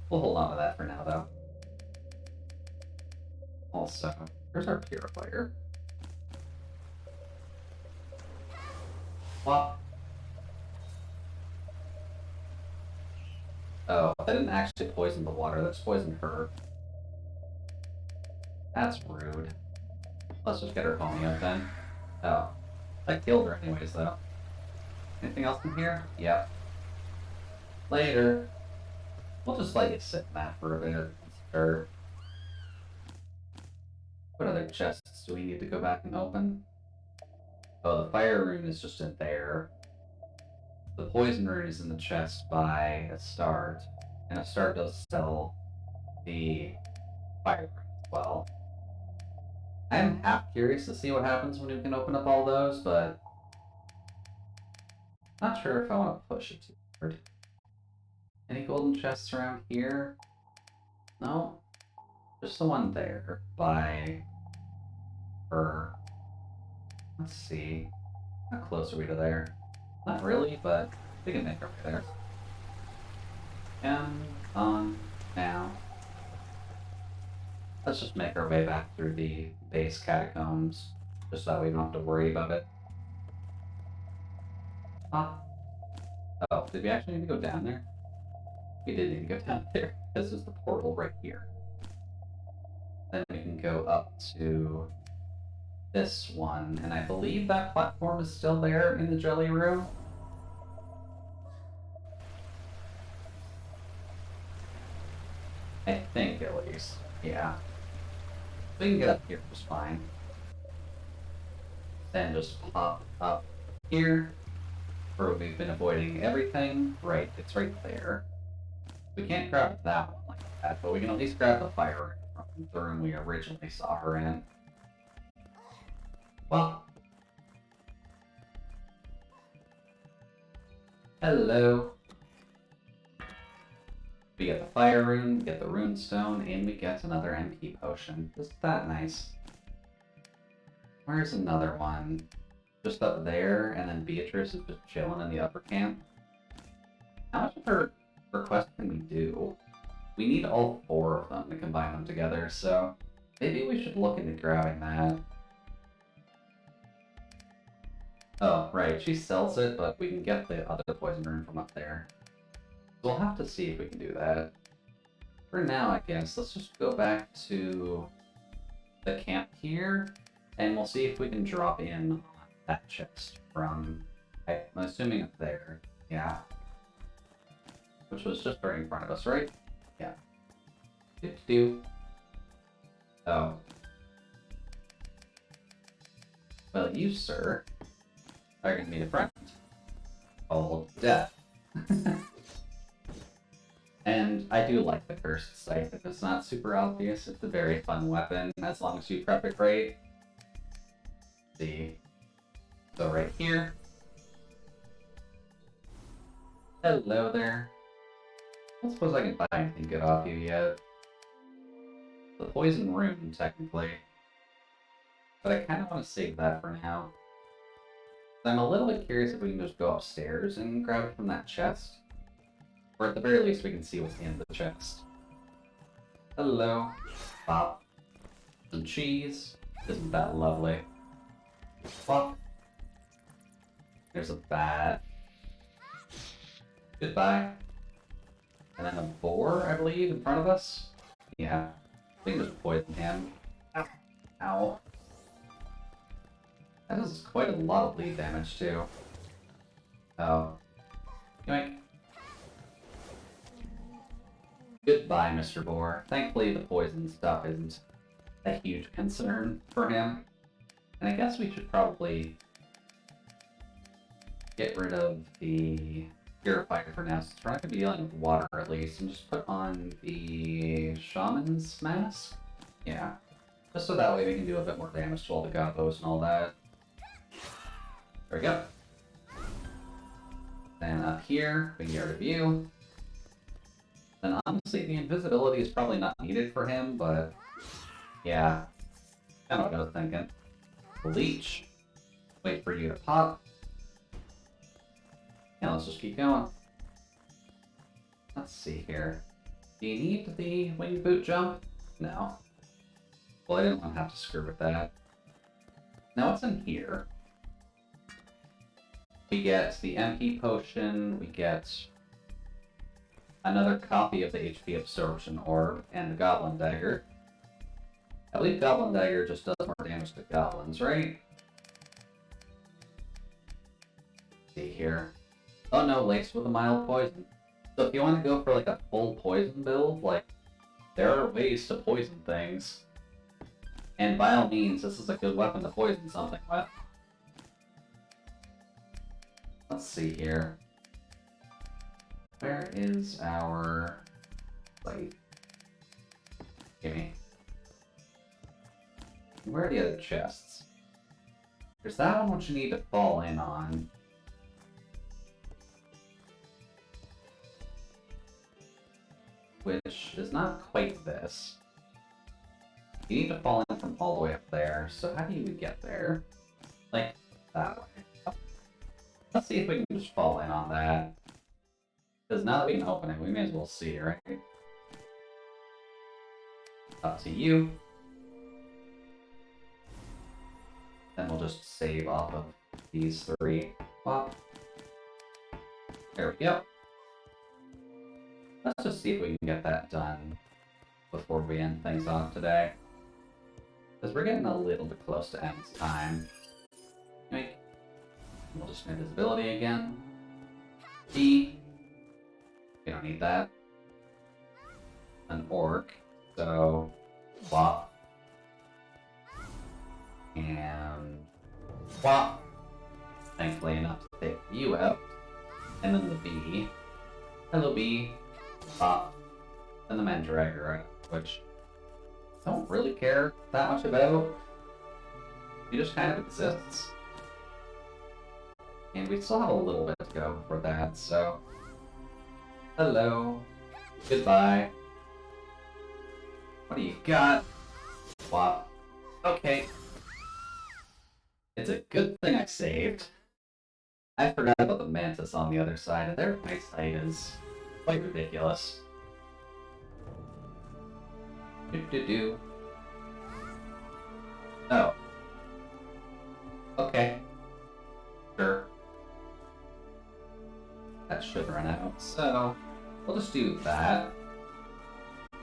We'll hold on to that for now, though. Also, where's our Purifier? What? Oh, that didn't actually poison the water, that's poisoned her. That's rude. Let's just get her homie up then. Oh, I killed her anyways, though. Anything else in here? Yep. Later. We'll just let you sit in that for a bit. Sure. What other chests do we need to go back and open? Oh, the fire rune is just in there. The poison rune is in the chest by Astarte. And Astarte does sell the fire rune as well. I'm half curious to see what happens when we can open up all those, but not sure if I want to push it too hard. Any golden chests around here? No? Just the one there by her. Let's see. How close are we to there? Not really, but we can make our way there. And on now. Let's just make our way back through the base catacombs, just so we don't have to worry about it. Oh, did we actually need to go down there? We did need to go down there. This is the portal right here. Then we can go up to this one, and I believe that platform is still there in the jelly room. I think, at least. Yeah. We can get up here just fine. Then just pop up here, where we've been avoiding everything. Right, it's right there. We can't grab that one like that, but we can at least grab the fire from the room we originally saw her in. Well. Hello. We get the fire rune, we get the rune stone, and we get another MP potion. Isn't that nice? Where's another one? Just up there, and then Beatrice is just chilling in the upper camp. How much of her quest can we do? We need all 4 of them to combine them together, so maybe we should look into grabbing that. Oh, right, she sells it, but we can get the other poison rune from up there. We'll have to see if we can do that. For now, I guess, let's just go back to the camp here, and we'll see if we can drop in on that chest from, I'm assuming up there, yeah. Which was just right in front of us, right? Yeah. Do. Oh. Well, you, sir, are going to meet a friend called Death. And I do like the cursed scythe. If it's not super obvious, it's a very fun weapon, as long as you prep it right. Let's see. So right here. Hello there. I don't suppose I can buy anything good off you yet. The poison rune, technically. But I kind of want to save that for now. I'm a little bit curious if we can just go upstairs and grab it from that chest. Or at the very least, we can see what's in the chest. Hello. Pop. Some cheese. Isn't that lovely? Pop. There's a bat. Goodbye. And then a boar, I believe, in front of us. Yeah. We can just poison him. Ow. Ow. That does quite a lot of bleed damage, too. Oh. Yoink. Goodbye, Mr. Boar. Thankfully, the poison stuff isn't a huge concern for him. And I guess we should probably get rid of the purifier for now, since we're not going to be dealing with water at least, and just put on the shaman's mask. Yeah. Just so that way we can do a bit more damage to all the gobos and all that. There we go. Then up here, we can get rid of you. Then honestly, the invisibility is probably not needed for him, but yeah, kind of what I was thinking. Leech. Wait for you to pop. Yeah, let's just keep going. Let's see here. Do you need the wing boot jump? No. Well, I didn't want to have to screw with that. Now what's in here? We get the MP potion, we get another copy of the HP absorption orb, and the goblin dagger. I believe goblin dagger just does more damage to goblins, right? see here. Oh no, laced with a mild poison. So if you want to go for like a full poison build, like, there are ways to poison things. And by all means, this is a good weapon to poison something with. Let's see here. Where is our... like... Gimme. Where are the other chests? There's that one which you need to fall in on. Which is not quite this. You need to fall in from all the way up there, so how do you get there? Like, that way. Let's see if we can just fall in on that. Because now that we can open it, we may as well see, right? Up to you. Then we'll just save off of these three. Well, there we go. Let's just see if we can get that done before we end things off today. Because we're getting a little bit close to end's time. We'll just make visibility again. B. We don't need that. An orc. So, swap. And swap. Thankfully enough to take you out. And then the B. Hello B. Swap. And the Mandragora, which I don't really care that much about. He just kind of exists. And we still have a little bit to go for that, so... Hello. Goodbye. What do you got? Swap. Okay. It's a good thing I saved. I forgot about the mantis on the other side, and their eyesight is quite ridiculous. Do-do-do. Oh. Okay. Sure. That should run out, so we'll just do that.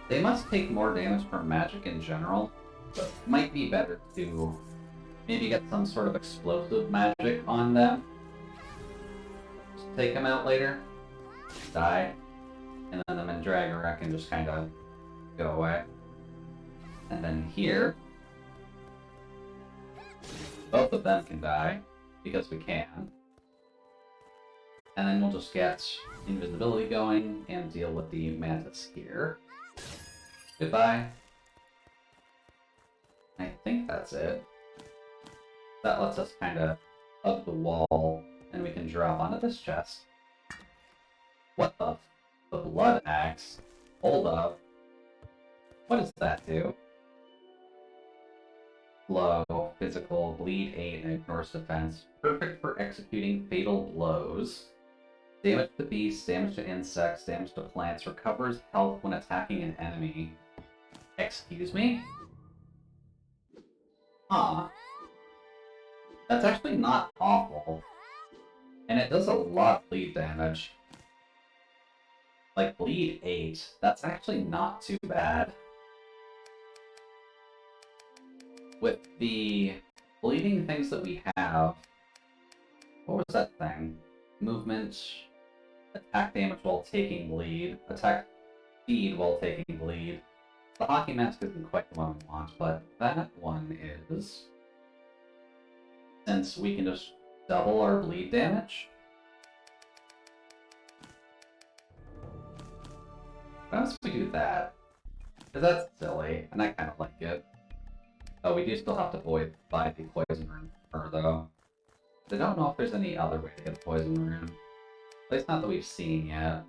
They must take more damage from magic in general, but it might be better to maybe get some sort of explosive magic on them. Just take them out later. Die. And then the Mandragora can just kind of go away. And then here, both of them can die, because we can. And then we'll just get invisibility going and deal with the mantis here. Goodbye. I think that's it. That lets us kind of hug the wall, and we can drop onto this chest. What the? The blood axe? Hold up. What does that do? Blow, physical, bleed 8, and ignores defense. Perfect for executing fatal blows. Damage to beasts, damage to insects, damage to plants. Recovers health when attacking an enemy. Excuse me? Huh. That's actually not awful. And it does a lot of bleed damage. Like, bleed 8. That's actually not too bad. With the bleeding things that we have... What was that thing? Movement... Attack damage while taking bleed. Attack speed while taking bleed. The hockey mask isn't quite the one we want, but that one is... Since we can just double our bleed damage. Why don't we do that? Because that's silly, and I kind of like it. Oh, we do still have to buy the poison rune for her, though. I don't know if there's any other way to get a poison rune. At least not that we've seen yet.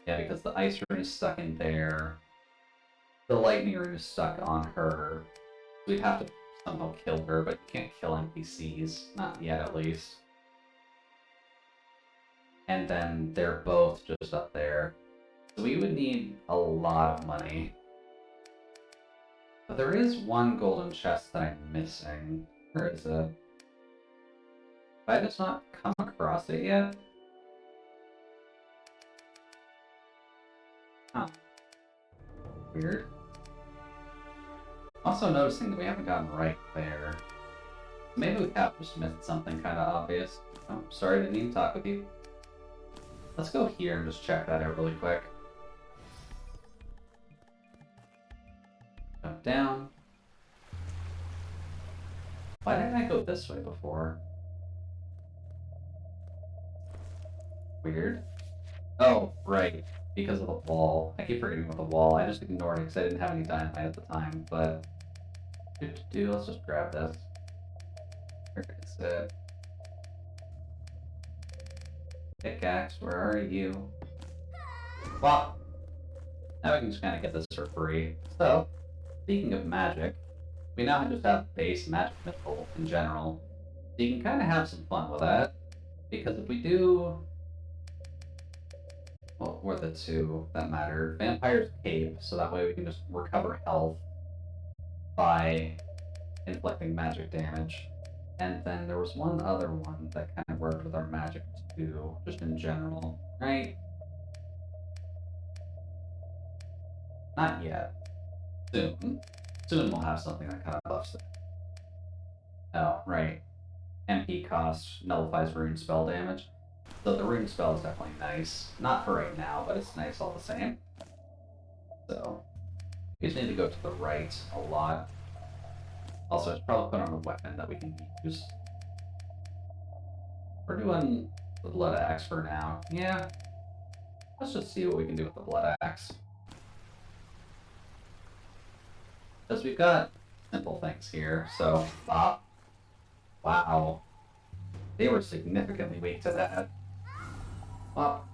Yeah, because the ice rune is stuck in there. The lightning rune is stuck on her. We'd have to somehow kill her, but you can't kill NPCs. Not yet, at least. And then they're both just up there. So we would need a lot of money. But there is one golden chest that I'm missing. Where is it? Have I just not come across it yet? Huh. Weird. Also noticing that we haven't gotten right there. Maybe we have just missed something kind of obvious. Oh, sorry, didn't even talk with you. Let's go here and just check that out really quick. Jump down. Why didn't I go this way before? Weird. Oh, right. Because of the wall. I keep forgetting about the wall. I just ignored it because I didn't have any dynamite at the time, but... let's just grab this. Where is it? Pickaxe, where are you? Well, now we can just kind of get this for free. So, speaking of magic, we now just have base magic missile in general. So you can kind of have some fun with that. Because if we do... What were the two that matter? Vampire's Cape, so that way we can just recover health by inflicting magic damage. And then there was one other one that kind of worked with our magic too, just in general, right? Not yet. Soon. Soon we'll have something that kind of buffs it. Oh, right. MP cost nullifies rune spell damage. So the rune spell is definitely nice. Not for right now, but it's nice all the same. So, we just need to go to the right a lot. Also, I should probably put on a weapon that we can use. We're doing the blood axe for now. Yeah. Let's just see what we can do with the blood axe. Because we've got simple things here, so... Wow. They were significantly weak to that. Bop.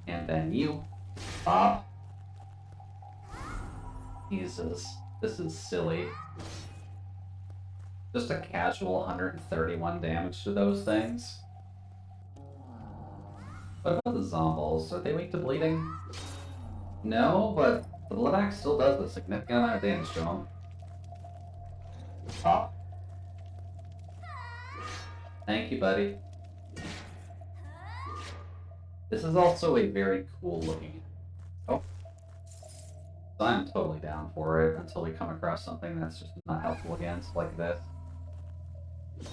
And then you. Bop. Jesus. This is silly. Just a casual 131 damage to those things. What about the zombies? Are they weak to bleeding? No, but the blood axe still does a significant amount of damage to them. Bop. Thank you, buddy. This is also a very cool looking. Oh. So I'm totally down for it until we come across something that's just not helpful against, like this.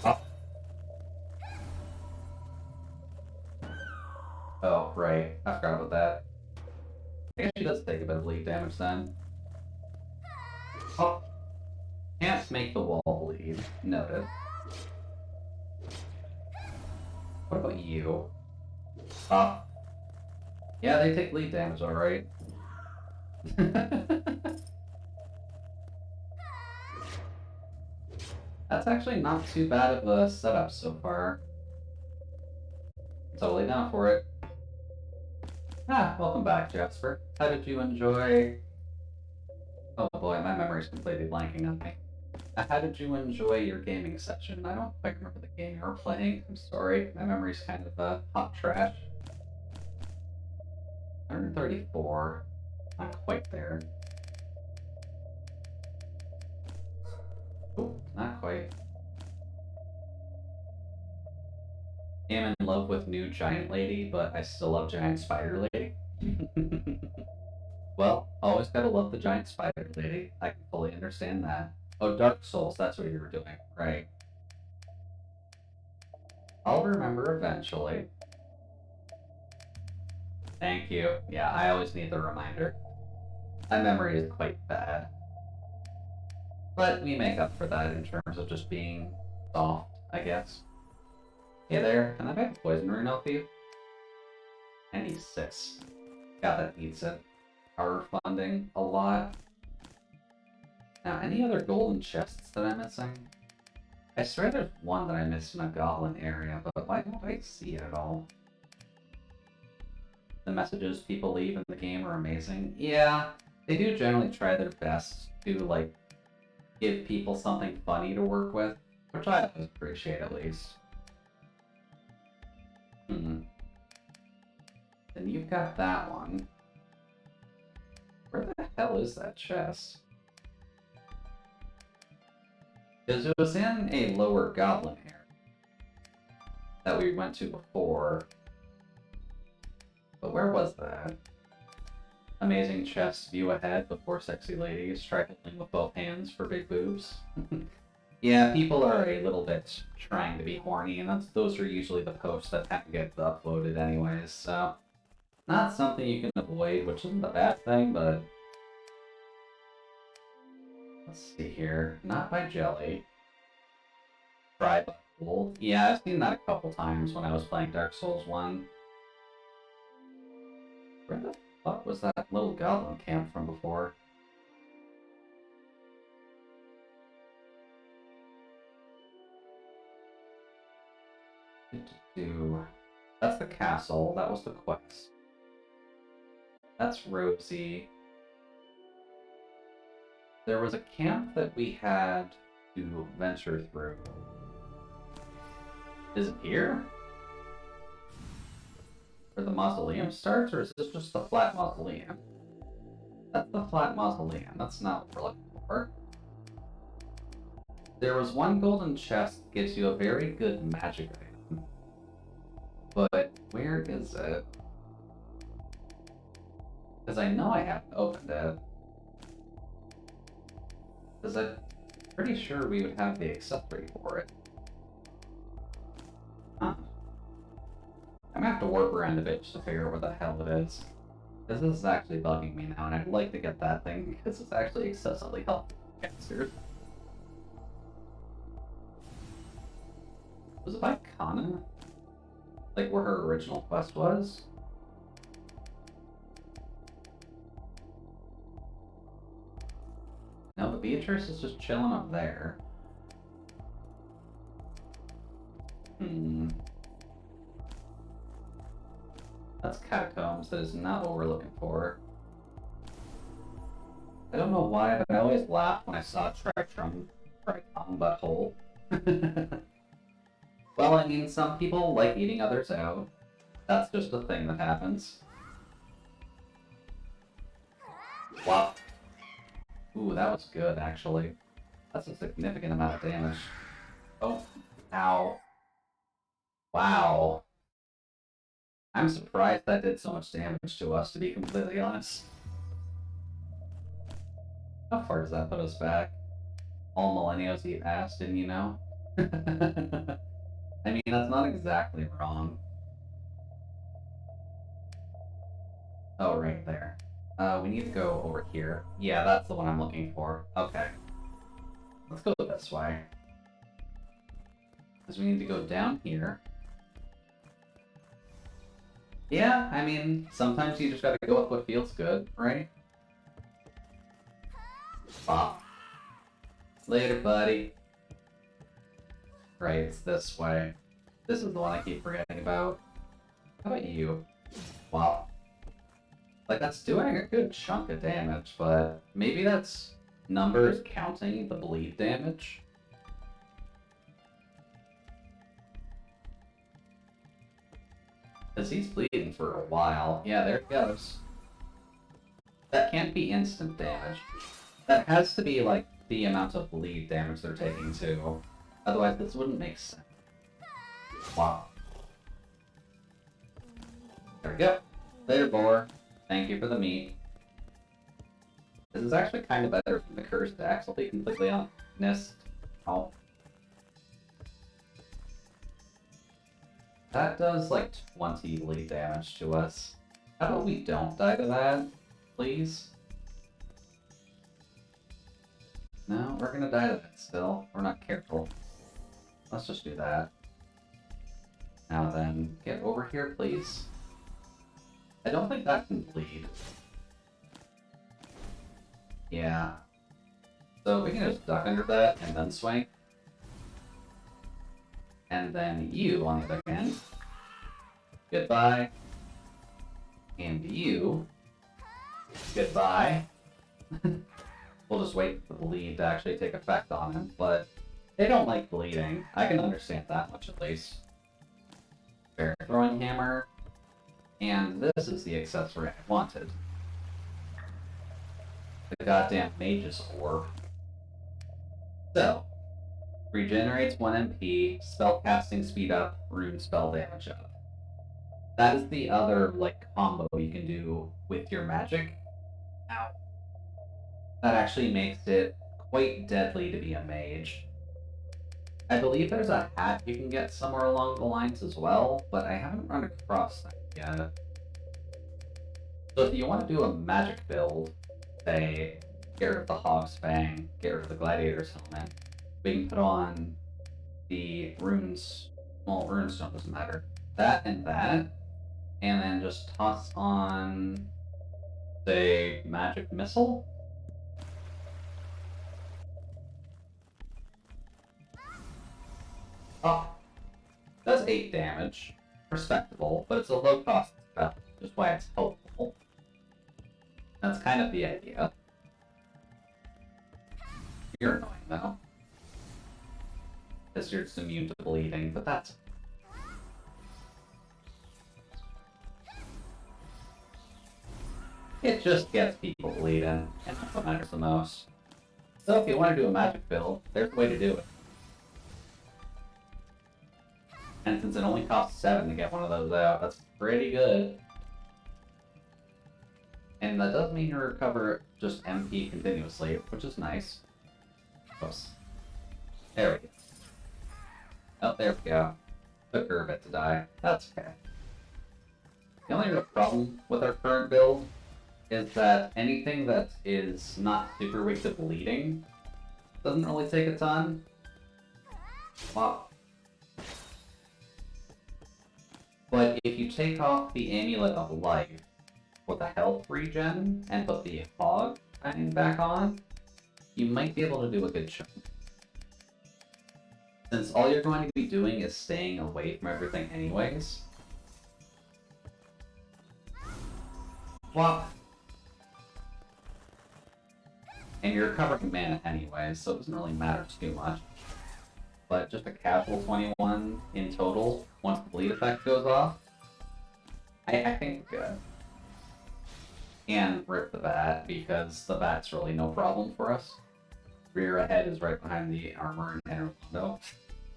Oh. Oh, right. I forgot about that. I guess she does take a bit of bleed damage then. Oh. Can't make the wall bleed. Noted. What about you? Oh. Yeah, they take bleed damage, alright. That's actually not too bad of a setup so far. Totally down for it. Ah, welcome back, Jasper. How did you enjoy... Oh boy, my memory's completely blanking on me. How did you enjoy your gaming session? I don't quite remember the game you were playing. I'm sorry. My memory's kind of hot trash. 134. Not quite there. Oh, not quite. I'm in love with new giant lady, but I still love giant spider lady. Well, always gotta love the giant spider lady. I can fully understand that. Oh, Dark Souls, that's what you were doing, right. I'll remember eventually. Thank you. Yeah, I always need the reminder. My memory is quite bad. But we make up for that in terms of just being soft, I guess. Hey there, can I make a poison rune off you? I need 6. God, that eats it. Power funding a lot. Now, any other golden chests that I'm missing? I swear there's one that I missed in a goblin area, but why don't I see it at all? The messages people leave in the game are amazing. Yeah, they do generally try their best to, like, give people something funny to work with, which I always appreciate at least. Then you've got that one. Where the hell is that chest? Because it was in a lower goblin area that we went to before. But where was that? Amazing chest, view ahead before sexy ladies try holding with both hands for big boobs. Yeah, people are a little bit trying to be horny, and those are usually the posts that have to get uploaded anyways, so not something you can avoid, which isn't a bad thing, but let's see here. Not by jelly. Try by gold. Yeah, I've seen that a couple times when I was playing Dark Souls 1. Where the fuck was that little goblin camp from before? That's the castle. That was the quest. That's Rosie. There was a camp that we had to venture through. Is it here? Where the mausoleum starts, or is this just the flat mausoleum? That's the flat mausoleum. That's not what we're looking for. There was one golden chest that gives you a very good magic item. But where is it? Because I know I haven't opened it. Because I'm pretty sure we would have the accessory for it. Huh. I'm gonna have to warp around a bit just to figure out where the hell it is. Because this is actually bugging me now, and I'd like to get that thing because it's actually excessively helpful for casters. Was it by Kana? Like where her original quest was? No, but Beatrice is just chilling up there. That's catacombs. That is not what we're looking for. I don't know why, but I always laughed when I saw Triton butthole. Well, I mean, some people like eating others out. That's just a thing that happens. Wow. Ooh, that was good, actually. That's a significant amount of damage. Oh, ow. Wow. I'm surprised that did so much damage to us, to be completely honest. How far does that put us back? All millennials eat ass, didn't you know? I mean, that's not exactly wrong. Oh, right there. We need to go over here. Yeah, that's the one I'm looking for. Okay. Let's go this way. Because we need to go down here. Yeah, I mean, sometimes you just gotta go with what feels good, right? Wow. Later, buddy. Right, it's this way. This is the one I keep forgetting about. How about you? Wow. Like, that's doing a good chunk of damage, but maybe that's numbers counting the bleed damage? Because he's bleeding for a while. Yeah, there he goes. That can't be instant damage. That has to be, like, the amount of bleed damage they're taking, too. Otherwise, this wouldn't make sense. Wow. There we go. Later, boar. Thank you for the meat. This is actually kind of better than the cursed axe, I'll be completely honest. Oh. That does like 20 bleed damage to us. How about we don't die to that, please? No, we're gonna die to that still. We're not careful. Let's just do that. Now then, get over here, please. I don't think that can bleed. Yeah. So we can just duck under that and then swing. And then you on the other end. Goodbye. And you. Goodbye. We'll just wait for the bleed to actually take effect on him, but they don't like bleeding. I can understand that much at least. Fair throwing hammer. And this is the accessory I wanted. The goddamn mage's orb. So, regenerates 1 MP, spell casting speed up, rune spell damage up. That is the other, like, combo you can do with your magic. Ow. That actually makes it quite deadly to be a mage. I believe there's a hat you can get somewhere along the lines as well, but I haven't run across that yet. So if you want to do a magic build, say, get rid of the Hog's Fang, get rid of the Gladiator's Helmet, we can put on the runes, well, runestone doesn't matter, that, and then just toss on, say, Magic Missile? Oh, does 8 damage. Respectable, but it's a low cost spell, which is why it's helpful. That's kind of the idea. You're annoying though. Because you're just immune to bleeding, but that's... It just gets people bleeding, and that's what matters the most. So if you want to do a magic build, there's a way to do it. And since it only costs 7 to get one of those out, that's pretty good. And that does mean you recover just MP continuously, which is nice. Oops. There we go. Oh, there we go. Took her a bit to die. That's okay. The only real problem with our current build is that anything that is not super weak to bleeding doesn't really take a ton. Wow. But if you take off the Amulet of Life with a health regen and put the Hog Fang back on, you might be able to do a good chunk. Since all you're going to be doing is staying away from everything anyways. Well, and you're recovering mana anyways, so it doesn't really matter too much. But just a casual 21 in total, once the bleed effect goes off, I think we're good. And rip the bat, because the bat's really no problem for us. Rear ahead is right behind the armor and inner window.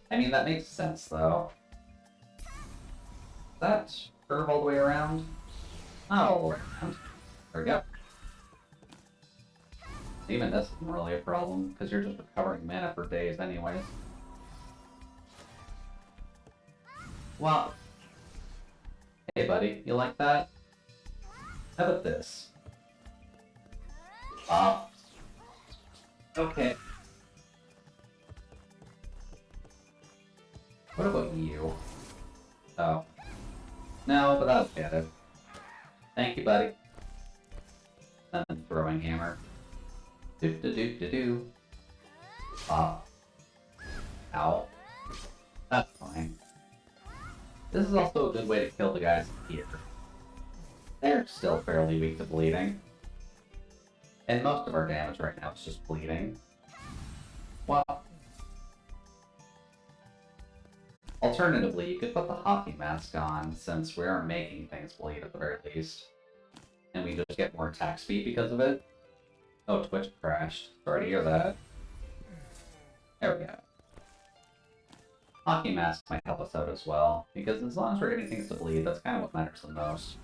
I mean, that makes sense, though. That curve all the way around? Not all the way around. There we go. Even this isn't really a problem, because you're just recovering mana for days anyways. Wow. Hey buddy, you like that? How about this? Okay. What about you? Oh. No, but I'll get it. Thank you, buddy. Then throwing hammer. Do. Ow. That's fine. This is also a good way to kill the guys here. They're still fairly weak to bleeding. And most of our damage right now is just bleeding. Well, alternatively, you could put the hockey mask on, since we are making things bleed at the very least. And we just get more attack speed because of it. Oh, Twitch crashed. Sorry to hear that. There we go. Hockey mask might help us out as well, because as long as we're getting things to bleed, that's kind of what matters the most.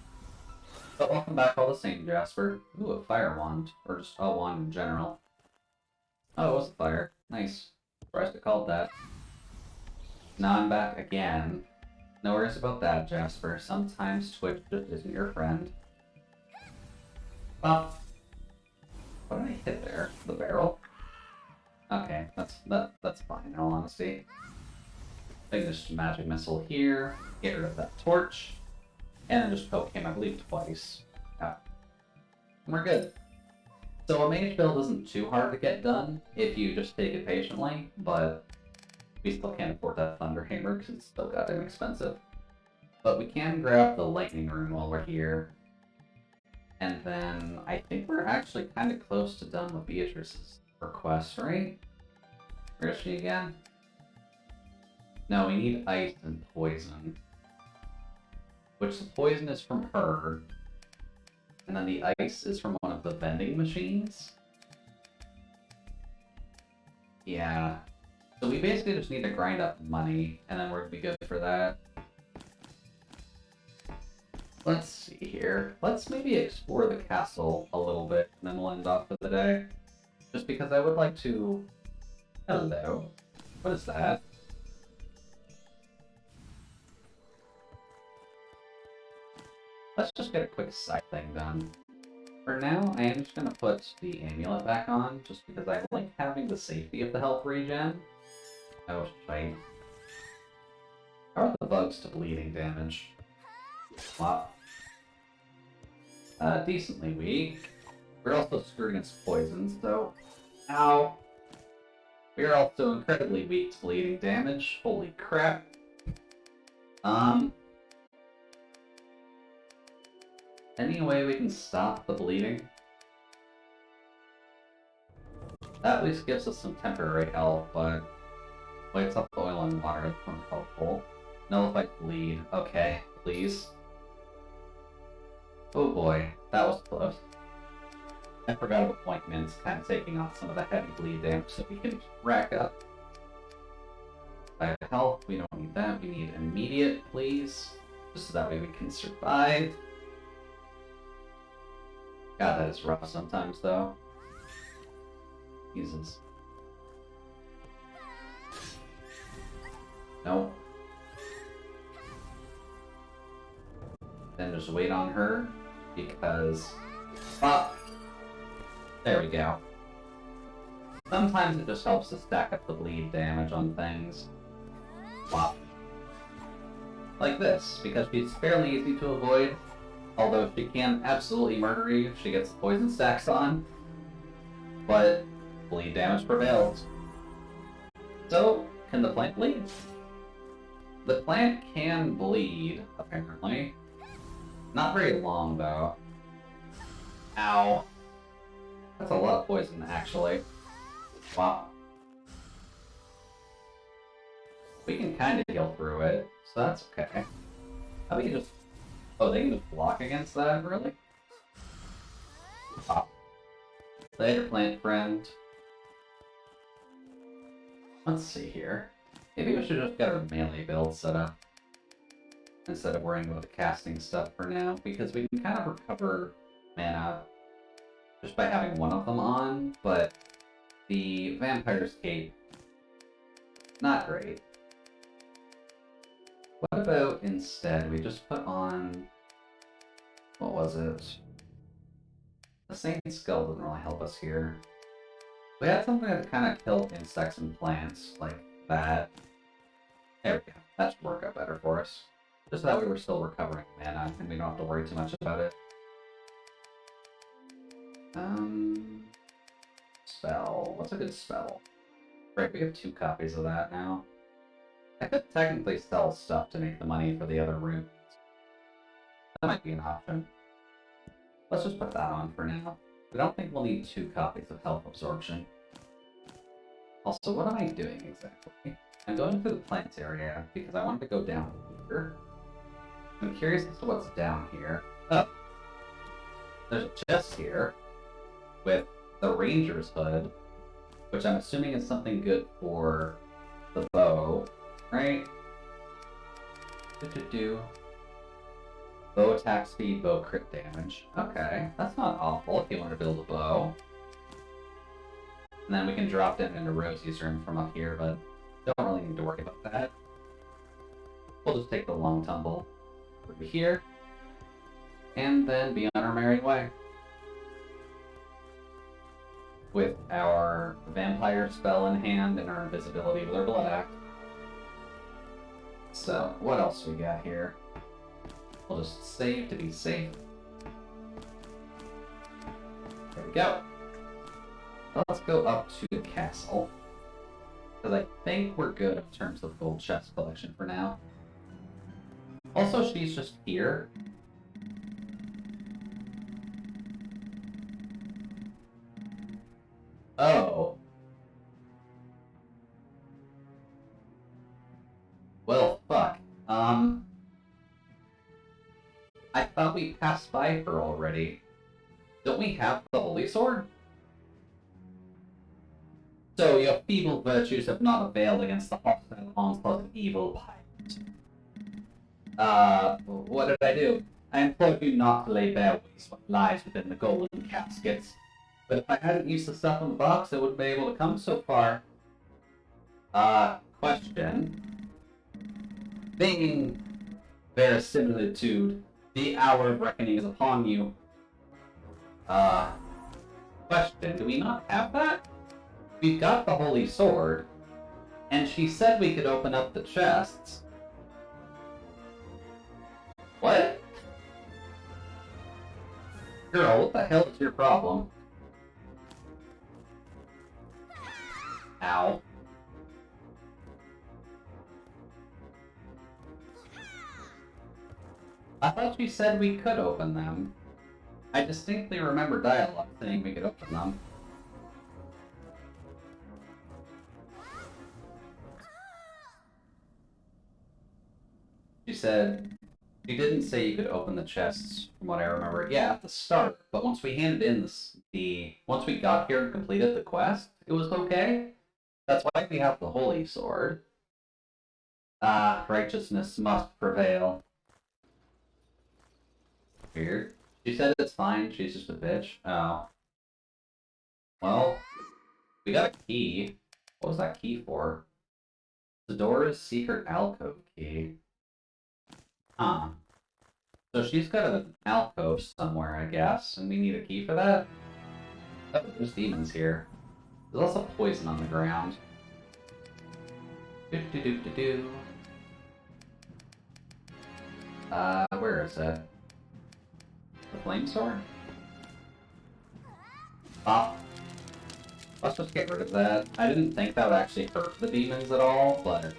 But welcome back all the same, Jasper. Ooh, a fire wand. Or just a wand in general. Oh, it was a fire. Nice. Surprised it called that. Now I'm back again. No worries about that, Jasper. Sometimes Twitch just isn't your friend. Well, what did I hit there? The barrel? Okay, that's fine in all honesty. I think there's magic missile here. Get rid of that torch. And then just poke him, I believe, twice. Yeah. And we're good. So a mage build isn't too hard to get done if you just take it patiently, but we still can't afford that Thunder Hammer because it's still goddamn expensive. But we can grab the Lightning Rune while we're here. And then I think we're actually kind of close to done with Beatrice's request, right? Where is she again? No, we need ice and poison. Which the poison is from her. And then the ice is from one of the vending machines. Yeah. So we basically just need to grind up money, and then we're gonna be good for that. Let's see here. Let's maybe explore the castle a little bit, and then we'll end off for the day. Just because I would like to... Hello. What is that? Let's just get a quick side thing done. For now, I am just going to put the amulet back on, just because I like having the safety of the health regen. Oh, shite. How are the bugs to bleeding damage? Wow. Decently weak. We're also screwed against poison, so... Ow! We are also incredibly weak to bleeding damage. Holy crap. Any way we can stop the bleeding? That at least gives us some temporary health, but wakes up the oil and water, that's more helpful. Nullify bleed. Okay, please. Oh boy, that was close. I forgot about appointments, kind of taking off some of the heavy bleed damage so we can rack up. By health, we don't need that. We need immediate, please. Just so that way we can survive. God, that is rough sometimes, though. Jesus. Nope. Then just wait on her, because... Ah! There we go. Sometimes it just helps to stack up the bleed damage on things. Plop. Like this, because she's fairly easy to avoid. Although she can absolutely murder you if she gets the poison stacks on. But bleed damage prevails. So, can the plant bleed? The plant can bleed, apparently. Not very long, though. Ow. That's a lot of poison, actually. Wow. We can kind of heal through it, so that's okay. We can just... Oh, they can just block against that, really? Pop. Later, plant friend. Let's see here. Maybe we should just get our melee build set up. Instead of worrying about the casting stuff for now, because we can kind of recover mana just by having one of them on, but the Vampire's Cape, not great. What about instead we just put on, what was it? The Saint's Skull doesn't really help us here. We had something that kind of killed insects and plants, like that. There we go. That should work out better for us. Just that way we're still recovering mana, and we don't have to worry too much about it. Spell. What's a good spell? Right, we have 2 copies of that now. I could technically sell stuff to make the money for the other runes. That might be an option. Let's just put that on for now. I don't think we'll need 2 copies of Health Absorption. Also, what am I doing exactly? I'm going through the plants area because I wanted to go down here. I'm curious as to what's down here. Oh! There's a chest here with the Ranger's Hood, which I'm assuming is something good for the bow, right? Bow attack speed, bow crit damage. Okay, that's not awful if you want to build a bow. And then we can drop it into Rosie's room from up here, but don't really need to worry about that. We'll just take the long tumble over here, and then be on our merry way. With our vampire spell in hand and our invisibility with our black. So, what else we got here? We'll just save to be safe. There we go. Let's go up to the castle. Because I think we're good in terms of gold chest collection for now. Also, she's just here. Oh. Well, fuck. I thought we passed by her already. Don't we have the Holy Sword? So your feeble virtues have not availed against the hostile onslaught of evil pirates. What did I do? I implored you not to lay bare waste what lies within the golden caskets. But if I hadn't used the stuff in the box, I wouldn't be able to come so far. Question. Being verisimilitude, The hour of reckoning is upon you. Question, do we not have that? We've got the holy sword, and she said we could open up the chests. What? Girl, what the hell is your problem? Ow. I thought she said we could open them. I distinctly remember dialogue saying we could open them. She said, she didn't say you could open the chests, from what I remember. Yeah, at the start, but once we handed in once we got here and completed the quest, it was okay. That's why we have the holy sword. Righteousness must prevail. Weird. She said it's fine, she's just a bitch. Oh. Well, we got a key. What was that key for? The door's secret alcove key. Huh. So she's got an alcove somewhere, I guess, and we need a key for that? Oh, there's demons here. There's also poison on the ground. Do-do-do-do-do. Where is it? The flame sword? Ah. Let's just get rid of that. I didn't think that would actually hurt the demons at all, but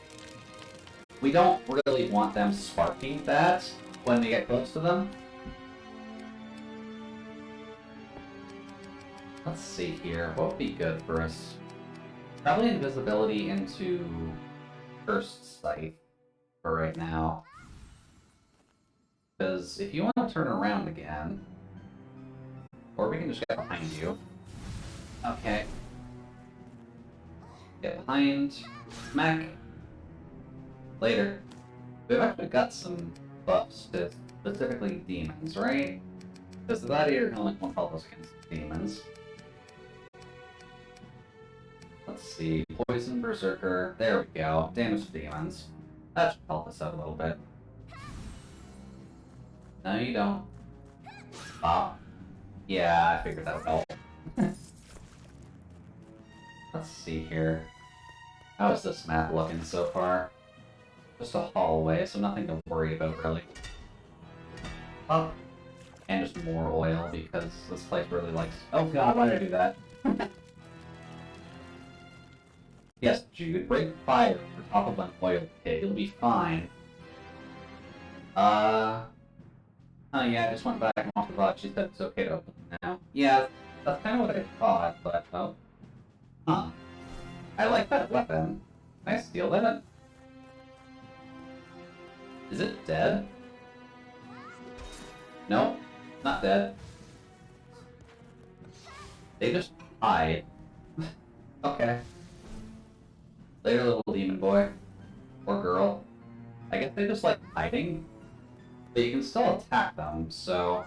we don't really want them sparking that when we get close to them. Let's see here. What would be good for us? Probably invisibility into First Sight for right now. Because if you want to turn around again, or we can just get behind you. Okay. Get behind. Smack. Later. We've actually got some buffs to specifically demons, right? Because the Gladiator can only help us against demons. Let's see. Poison Berserker. There we go. Damage to demons. That should help us out a little bit. No, you don't. Pop. Yeah, I figured that would help. Let's see here. How is this map looking so far? Just a hallway, so nothing to worry about, really. Oh. And just more oil, because this place really likes... Oh god, why did I do that? Yes, you could break fire for top of an oil pit. It'll be fine. Oh yeah, I just went back and off the bot. She said it's okay to open it now. Yeah, that's kind of what I thought, but oh. Huh. I like that weapon. Can I steal that? Is it dead? No, not dead. They just hide. Okay. Later, little demon boy. Or girl. I guess they just like hiding. But you can still attack them, so...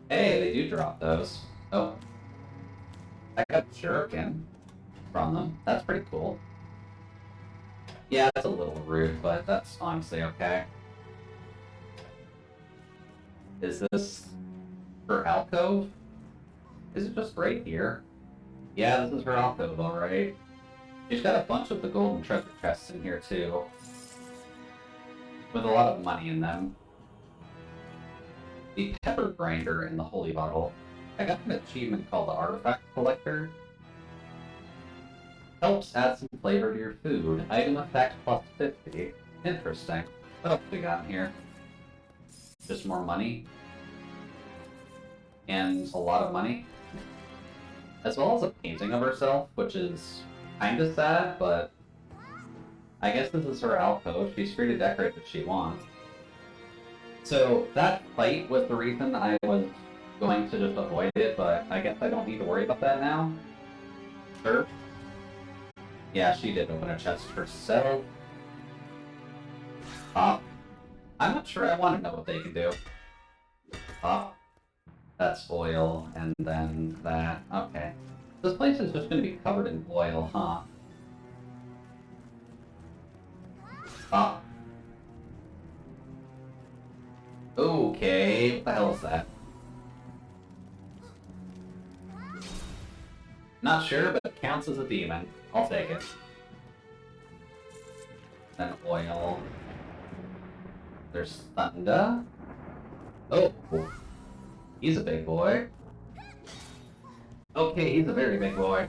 Hey, they do drop those. Oh. I got Shuriken from them. That's pretty cool. Yeah, that's a little rude, but that's honestly okay. Is this her alcove? Is it just right here? Yeah, this is her alcove, alright. She's got a bunch of the golden treasure chests in here, too. With a lot of money in them. The pepper grinder and the holy bottle. I got an achievement called the Artifact Collector. Helps add some flavor to your food. Item effect plus 50. Interesting. What else we got in here? Just more money. And a lot of money. As well as a painting of herself, which is kinda sad, but I guess this is her alcove. She's free to decorate if she wants. So that fight was the reason I was going to just avoid it, but I guess I don't need to worry about that now. Sure. Yeah, she did open a chest herself. I'm not sure I want to know what they can do. That's oil, and then that. Okay. This place is just going to be covered in oil, huh? Okay, what the hell is that? Not sure, but it counts as a demon. I'll take it. Then oil. There's thunder. Oh, he's a big boy. Okay, he's a very big boy.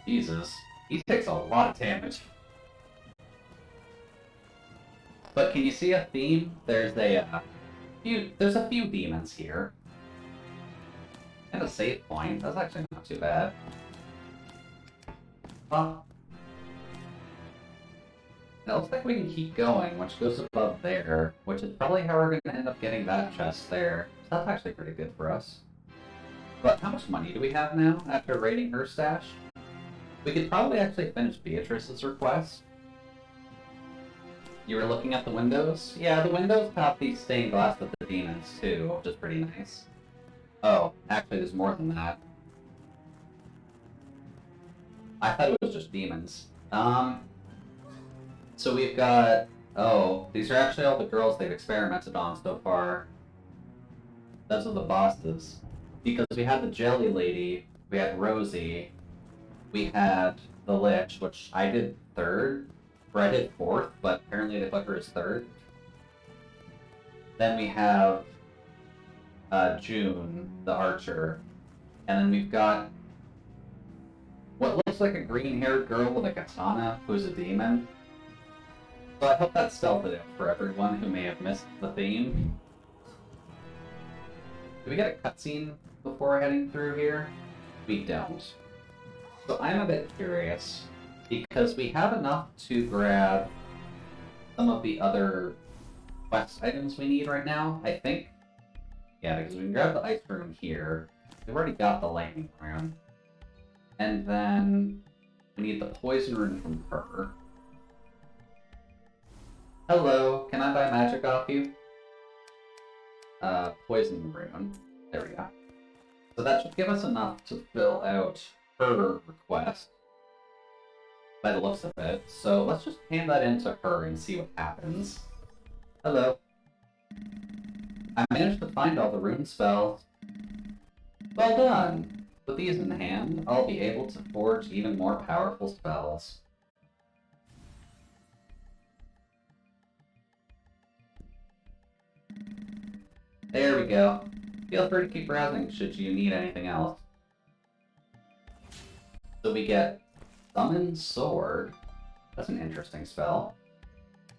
Jesus, he takes a lot of damage. But can you see a theme? There's a few demons here. And a save point. That's actually not too bad. Well, it looks like we can keep going, which goes above there, which is probably how we're going to end up getting that chest there. So that's actually pretty good for us. But how much money do we have now after raiding her stash? We could probably actually finish Beatrice's request. You were looking at the windows? Yeah, the windows have these stained glass with the demons too, which is pretty nice. Oh, actually there's more than that. I thought it was just demons. So we've got... Oh, these are actually all the girls they've experimented on so far. Those are the bosses. Because we had the Jelly Lady, we had Rosie, we had the Lich, which I did third, or I did fourth, but apparently they put her as third. Then we have June, the Archer, and then we've got what looks like a green-haired girl with a katana who's a demon. So I hope that spelled it out for everyone who may have missed the theme. Do we get a cutscene before heading through here? We don't. So I'm a bit curious, because we have enough to grab some of the other quest items we need right now, I think. Yeah, because we can grab the ice room here. We've already got the lightning room. And then we need the poison rune from her. Hello, can I buy magic off you? Poison rune. There we go. So that should give us enough to fill out her request, by the looks of it. So let's just hand that in to her and see what happens. Hello. I managed to find all the rune spells. Well done! With these in hand, I'll be able to forge even more powerful spells. There we go. Feel free to keep browsing should you need anything else. So we get Summon Sword. That's an interesting spell.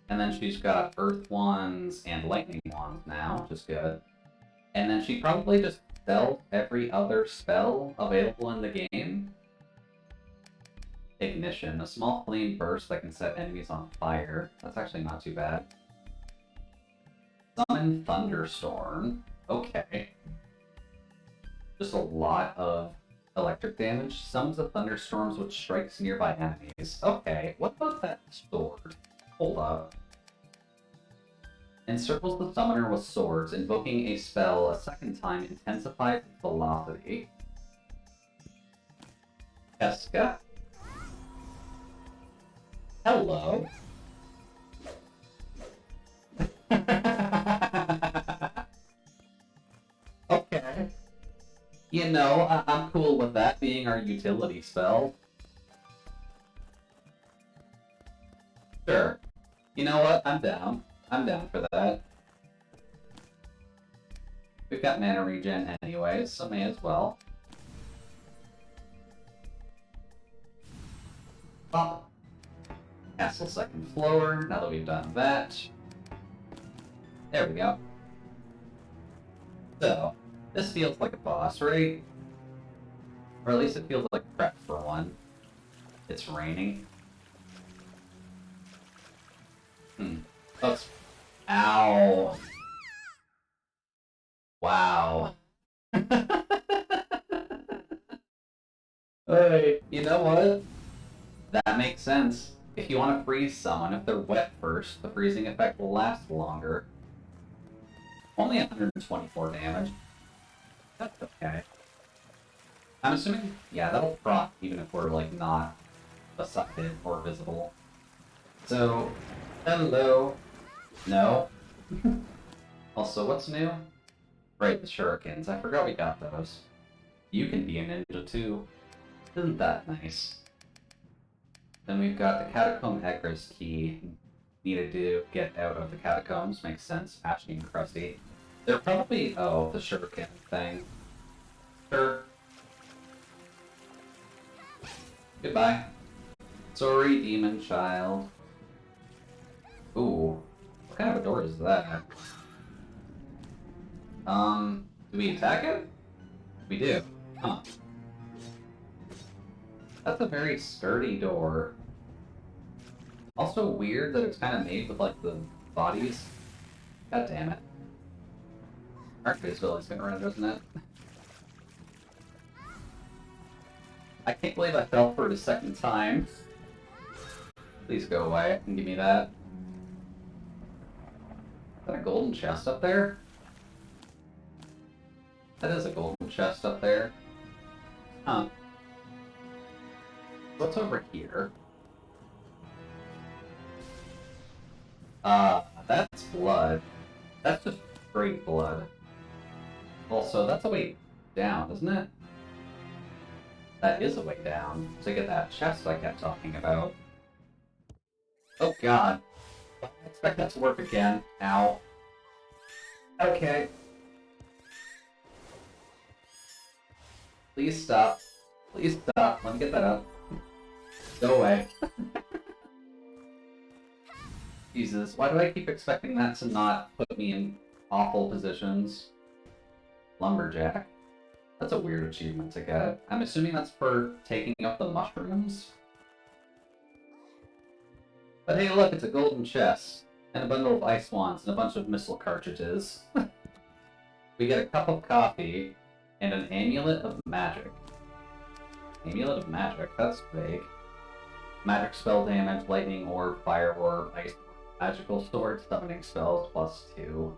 And then she's got Earth Wands and Lightning Wands now, which is good. And then she probably just sells every other spell available in the game. Ignition, a small flame burst that can set enemies on fire. That's actually not too bad. Summon Thunderstorm. Okay. Just a lot of electric damage. Summons the thunderstorms which strikes nearby enemies. Okay, what about that sword? Hold up. Encircles the summoner with swords. Invoking a spell a second time intensifies its velocity. Eska. Hello. Okay. You know, I'm cool with that being our utility spell. Sure. You know what? I'm down. I'm down for that. We've got mana regen anyways, so may as well. Oh. Castle second floor, now that we've done that. There we go. So, this feels like a boss, right? Or at least it feels like prep for one. It's raining. That's... Ow. Wow. Hey, you know what? That makes sense. If you want to freeze someone, if they're wet first, the freezing effect will last longer. Only 124 damage. That's okay. I'm assuming, yeah, that'll proc even if we're, like, not beside it or visible. So, Hello. No. Also, what's new? Right, the shurikens. I forgot we got those. You can be a ninja too. Isn't that nice? Then we've got the catacomb egress key. Needed to get out of the catacombs. Makes sense. Ashy and crusty. They're probably... oh, the shuriken thing. Sure. Goodbye. Sorry, demon child. Ooh. What kind of a door is that? Do we attack it? We do. Huh. That's a very sturdy door. Also weird that it's kind of made with, like, the bodies. God damn it. Archville's gonna run, doesn't it? I can't believe I fell for it a second time. Please go away and give me that. Is that a golden chest up there? That is a golden chest up there. Huh. What's over here? That's blood. That's just straight blood. Also, that's a way down, isn't it? That is a way down to get that chest I kept talking about. Oh god. I expect that to work again. Ow. Okay. Please stop. Please stop. Let me get that up. Go away. Jesus, why do I keep expecting that to not put me in awful positions? Lumberjack. That's a weird achievement to get. I'm assuming that's for taking up the mushrooms. But hey, look, it's a golden chest, and a bundle of ice wands, and a bunch of missile cartridges. We get a cup of coffee, and an amulet of magic. Amulet of magic? That's vague. Magic spell damage, lightning orb, fire orb, ice orb, magical sword, summoning spells, +2.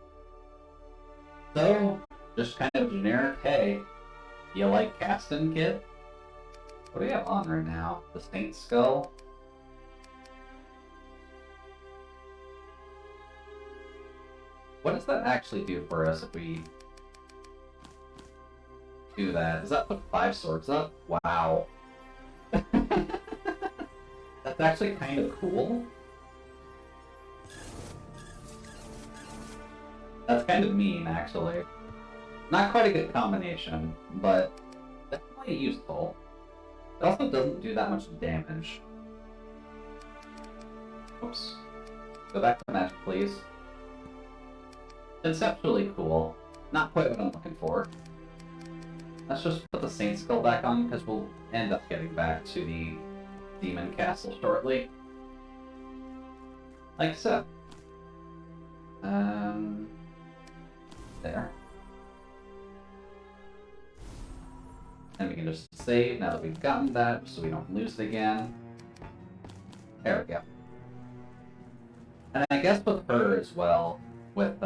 So, just kind of generic, hey, you like casting, kid? What do we have on right now? The Saint Skull? What does that actually do for us if we do that? Does that put 5 swords up? Wow. That's actually kind of cool. That's kind of mean, actually. Not quite a good combination, but definitely useful. It also doesn't do that much damage. Oops. Go back to magic, please. Conceptually cool. Not quite what I'm looking for. Let's just put the Saint Skull back on, because we'll end up getting back to the Demon Castle shortly. Like so. There. And we can just save now that we've gotten that, so we don't lose it again. There we go. And I guess with her as well, with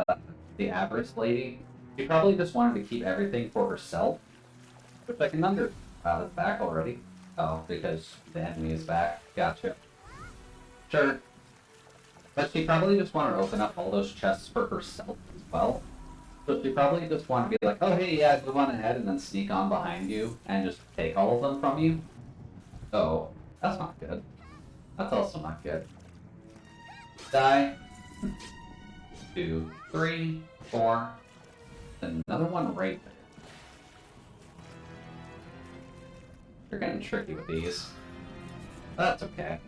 the Avarice Lady, she probably just wanted to keep everything for herself, which I can under... Wow, it's back already. Oh, because the enemy is back. Gotcha. Sure. But she probably just wanted to open up all those chests for herself as well. So she probably just wanted to be like, oh hey, yeah, move on ahead and then sneak on behind you and just take all of them from you. Oh, that's not good. That's also not good. Die. 2, 3, 4. Another one right there. You're getting tricky with these. That's okay.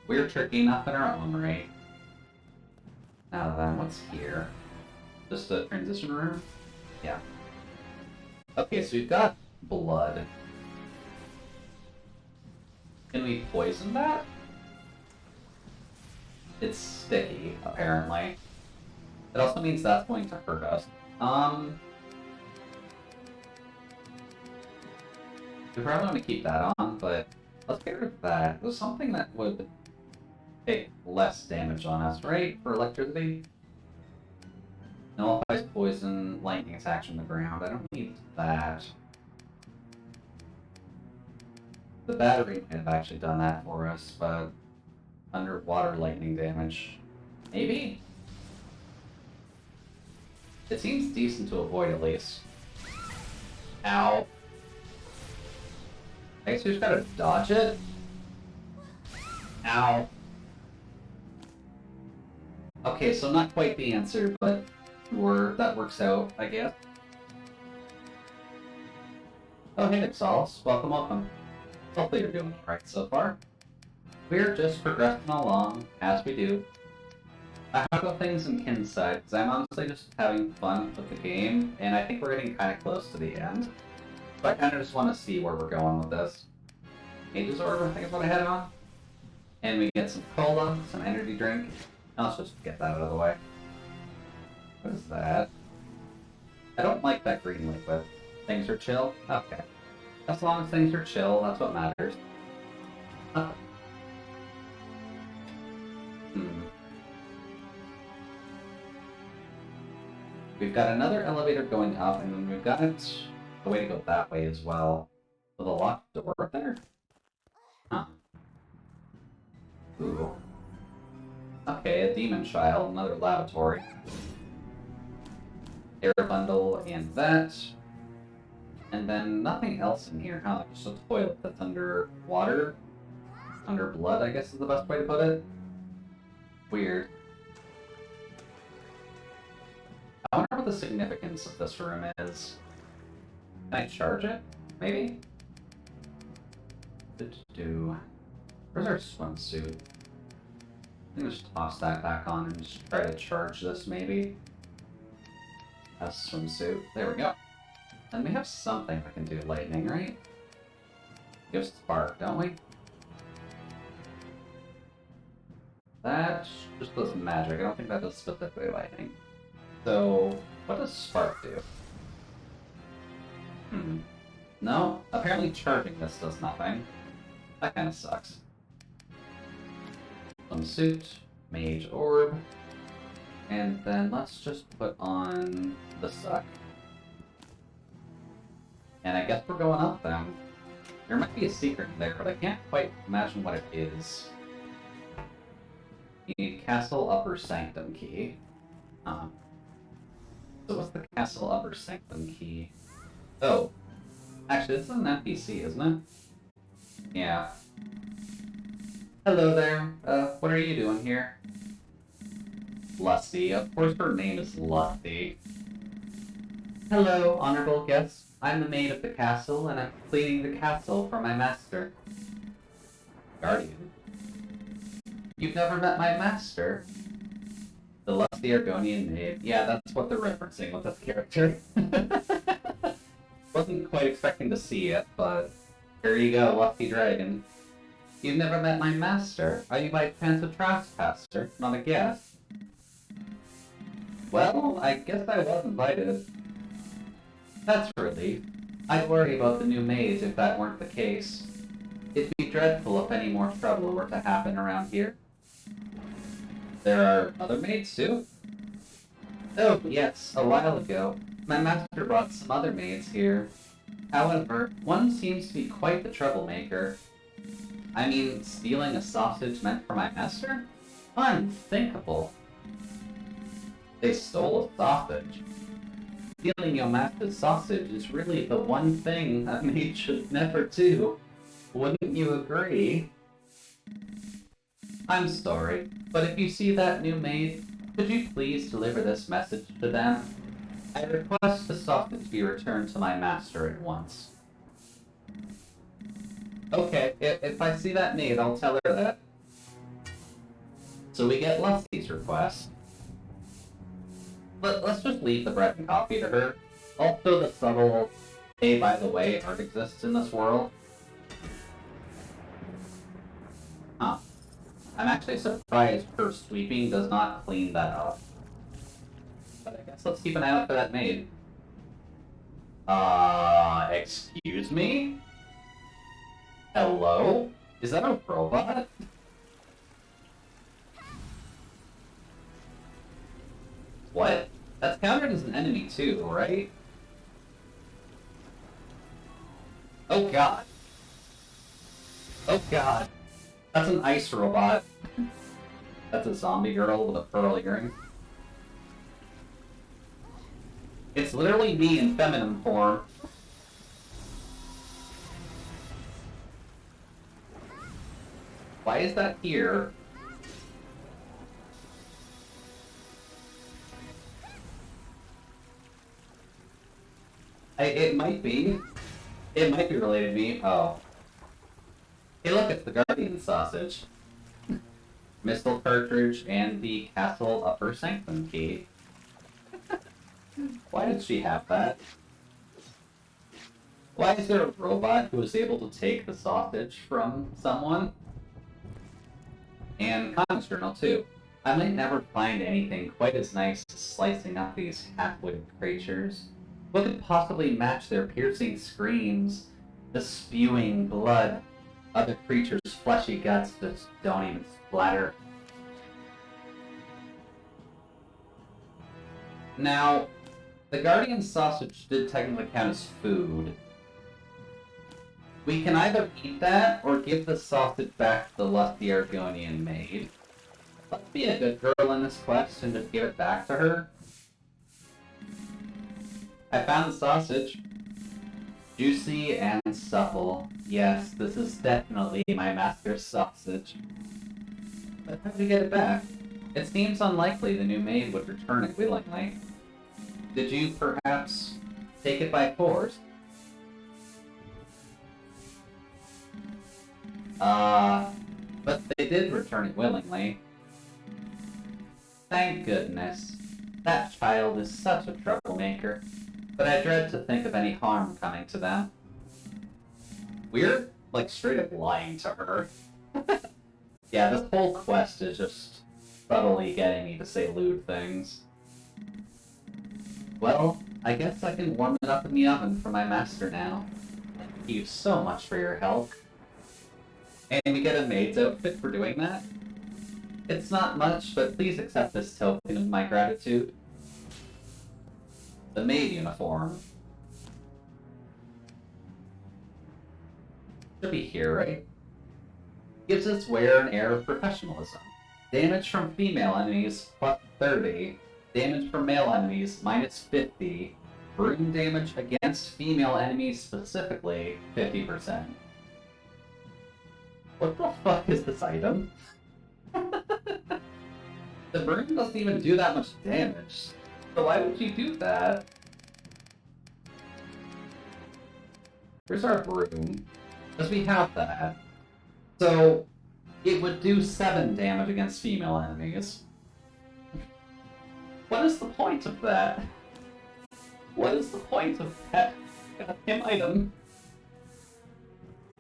We're tricky enough in our own right. Now then, what's here? Just a transition room? Yeah. Okay, so we've got blood. Can we poison that? It's sticky, apparently. It also means that's going to hurt us. We probably want to keep that on, but let's get rid of that. There's something that would take less damage on us, right? For electricity? Nullifies poison, lightning attacks from the ground. I don't need that. The battery might have actually done that for us, but underwater lightning damage. Maybe? It seems decent to avoid at least. Ow. I guess we just gotta dodge it. Ow. Okay, so not quite the answer, but that works out, I guess. Oh, hey, Nixalis. Welcome, welcome. Hopefully you're doing alright so far. We're just progressing along, as we do. I have got things in Kin's side, because I'm honestly just having fun with the game, and I think we're getting kind of close to the end. So I kind of just want to see where we're going with this. Mage's Orb, I think is what I had on. And we get some cola, some energy drink. Now let's just get that out of the way. What is that? I don't like that green liquid. Things are chill? Okay. As long as things are chill, that's what matters. We've got another elevator going up, and then we've got a way to go that way as well. With a locked door up there? Huh. Ooh. Okay, a demon child, another lavatory. Air bundle, and that. And then nothing else in here, huh? Just a toilet that's under water. Under blood, I guess is the best way to put it. Weird. I wonder what the significance of this room is. Can I charge it? Maybe? Where's our swimsuit? I think just toss that back on and just try to charge this, maybe? A swimsuit. There we go. And we have something that can do lightning, right? We have spark, don't we? That just does magic. I don't think that does specifically lightning. So, what does spark do? No? Apparently charging this does nothing. That kind of sucks. Suit, Mage Orb, and then let's just put on the suck. And I guess we're going up then. There might be a secret there, but I can't quite imagine what it is. You need Castle Upper Sanctum key. So what's the Castle Upper Sanctum key? Oh. Actually, this is an NPC, isn't it? Yeah. Hello there. What are you doing here? Lusty. Of course her name is Lusty. Hello, honorable guest. I'm the maid of the castle, and I'm cleaning the castle for my master. Guardian? You've never met my master? The Lusty Argonian maid. Yeah, that's what they're referencing with this character. Wasn't quite expecting to see it, but here you go, Lusty Dragon. You've never met my master. Are you by chance a trespasser, not a guest? Well, I guess I was invited. That's a relief. I'd worry about the new maids if that weren't the case. It'd be dreadful if any more trouble were to happen around here. There are other maids, too? Oh, yes, a while ago. My master brought some other maids here. However, one seems to be quite the troublemaker. I mean, stealing a sausage meant for my master? Unthinkable. They stole a sausage. Stealing your master's sausage is really the one thing a maid should never do. Wouldn't you agree? I'm sorry, but if you see that new maid, could you please deliver this message to them? I request the sausage be returned to my master at once. Okay, if I see that maid, I'll tell her that. So we get Lusty's request. But let's just leave the bread and coffee to her. Also the subtle, hey, by the way, art exists in this world. Huh. I'm actually surprised her sweeping does not clean that up. But I guess let's keep an eye out for that maid. Excuse me? Hello? Is that a robot? What? That's counted as an enemy too, right? Oh god. Oh god. That's an ice robot. That's a zombie girl with a pearl earring. It's literally me in feminine form. Why is that here? It might be. It might be related to me. Oh. Hey look, it's the Guardian sausage. Missile cartridge and the Castle Upper Sanctum key. Why did she have that? Why is there a robot who is able to take the sausage from someone? And Con's journal too. I might never find anything quite as nice as slicing up these half-witted creatures. What could possibly match their piercing screams? The spewing blood. Other creatures' fleshy guts just don't even splatter. Now, the Guardian sausage did technically count as food. We can either eat that or give the sausage back to the lusty Argonian maid. Let's be a good girl in this quest and just give it back to her. I found the sausage. Juicy and supple. Yes, this is definitely my master's sausage. But how did you get it back? It seems unlikely the new maid would return it willingly. Did you perhaps take it by force? But they did return it willingly. Thank goodness. That child is such a troublemaker. But I dread to think of any harm coming to them. We're, like, straight up lying to her. Yeah, this whole quest is just subtly getting me to say lewd things. Well, I guess I can warm it up in the oven for my master now. Thank you so much for your help. And we get a maid's outfit for doing that. It's not much, but please accept this token of my gratitude. The maid uniform. Should be here, right? Gives its wearer an air of professionalism. Damage from female enemies plus 30. Damage from male enemies minus 50. Broom damage against female enemies specifically 50%. What the fuck is this item? The broom doesn't even do that much damage. So why would you do that? Where's our broom? Because we have that. So, it would do 7 damage against female enemies. What is the point of that? What is the point of that goddamn item?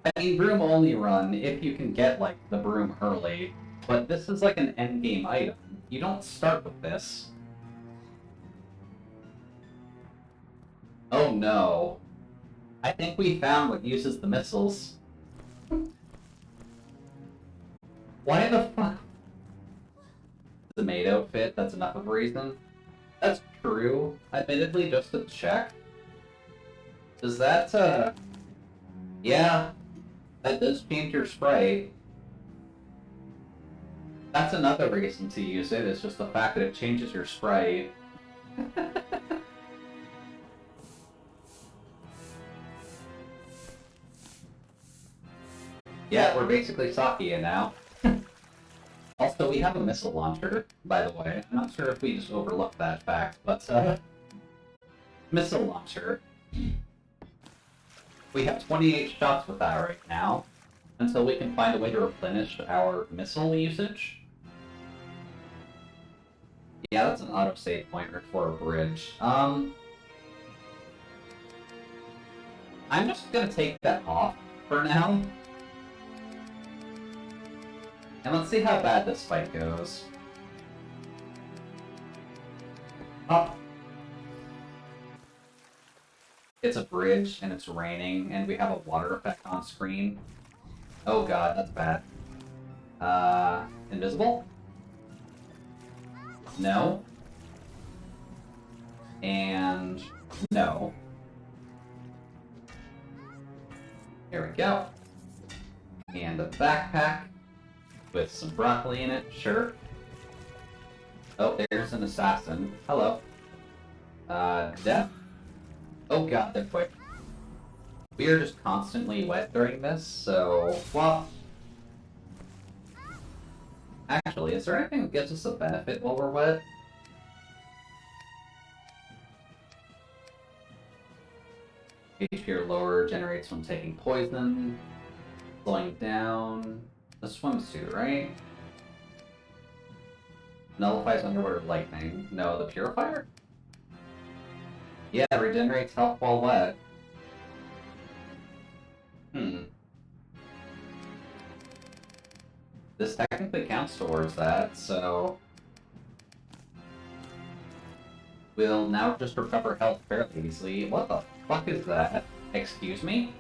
I mean, broom only run if you can get, like, the broom early. But this is like an endgame item. You don't start with this. Oh no. I think we found what uses the missiles. Why the fuck? The maid outfit, that's enough of a reason. That's true. Admittedly, just to check. Does that, yeah. That does change your sprite. That's another reason to use it, is just the fact that it changes your sprite. Yeah, we're basically Sakia now. Also, we have a missile launcher, by the way. I'm not sure if we just overlooked that fact, but, missile launcher. We have 28 shots with that right now, until we can find a way to replenish our missile usage. Yeah, that's an autosave pointer for a bridge. I'm just gonna take that off for now. And let's see how bad this fight goes. Oh. It's a bridge, and it's raining, and we have a water effect on screen. Oh god, that's bad. Invisible? No. And no. Here we go. And a backpack with some broccoli in it, sure. Oh, there's an assassin. Hello. Death? Oh god, they're quick. We are just constantly wet during this, so... Well... Actually, is there anything that gives us a benefit while we're wet? HP lower generates when taking poison. Slowing down... The swimsuit, right? Nullifies underwater lightning. No, the purifier? Yeah, regenerates health while wet. This technically counts towards that, so... We'll now just recover health fairly easily. What the fuck is that? Excuse me?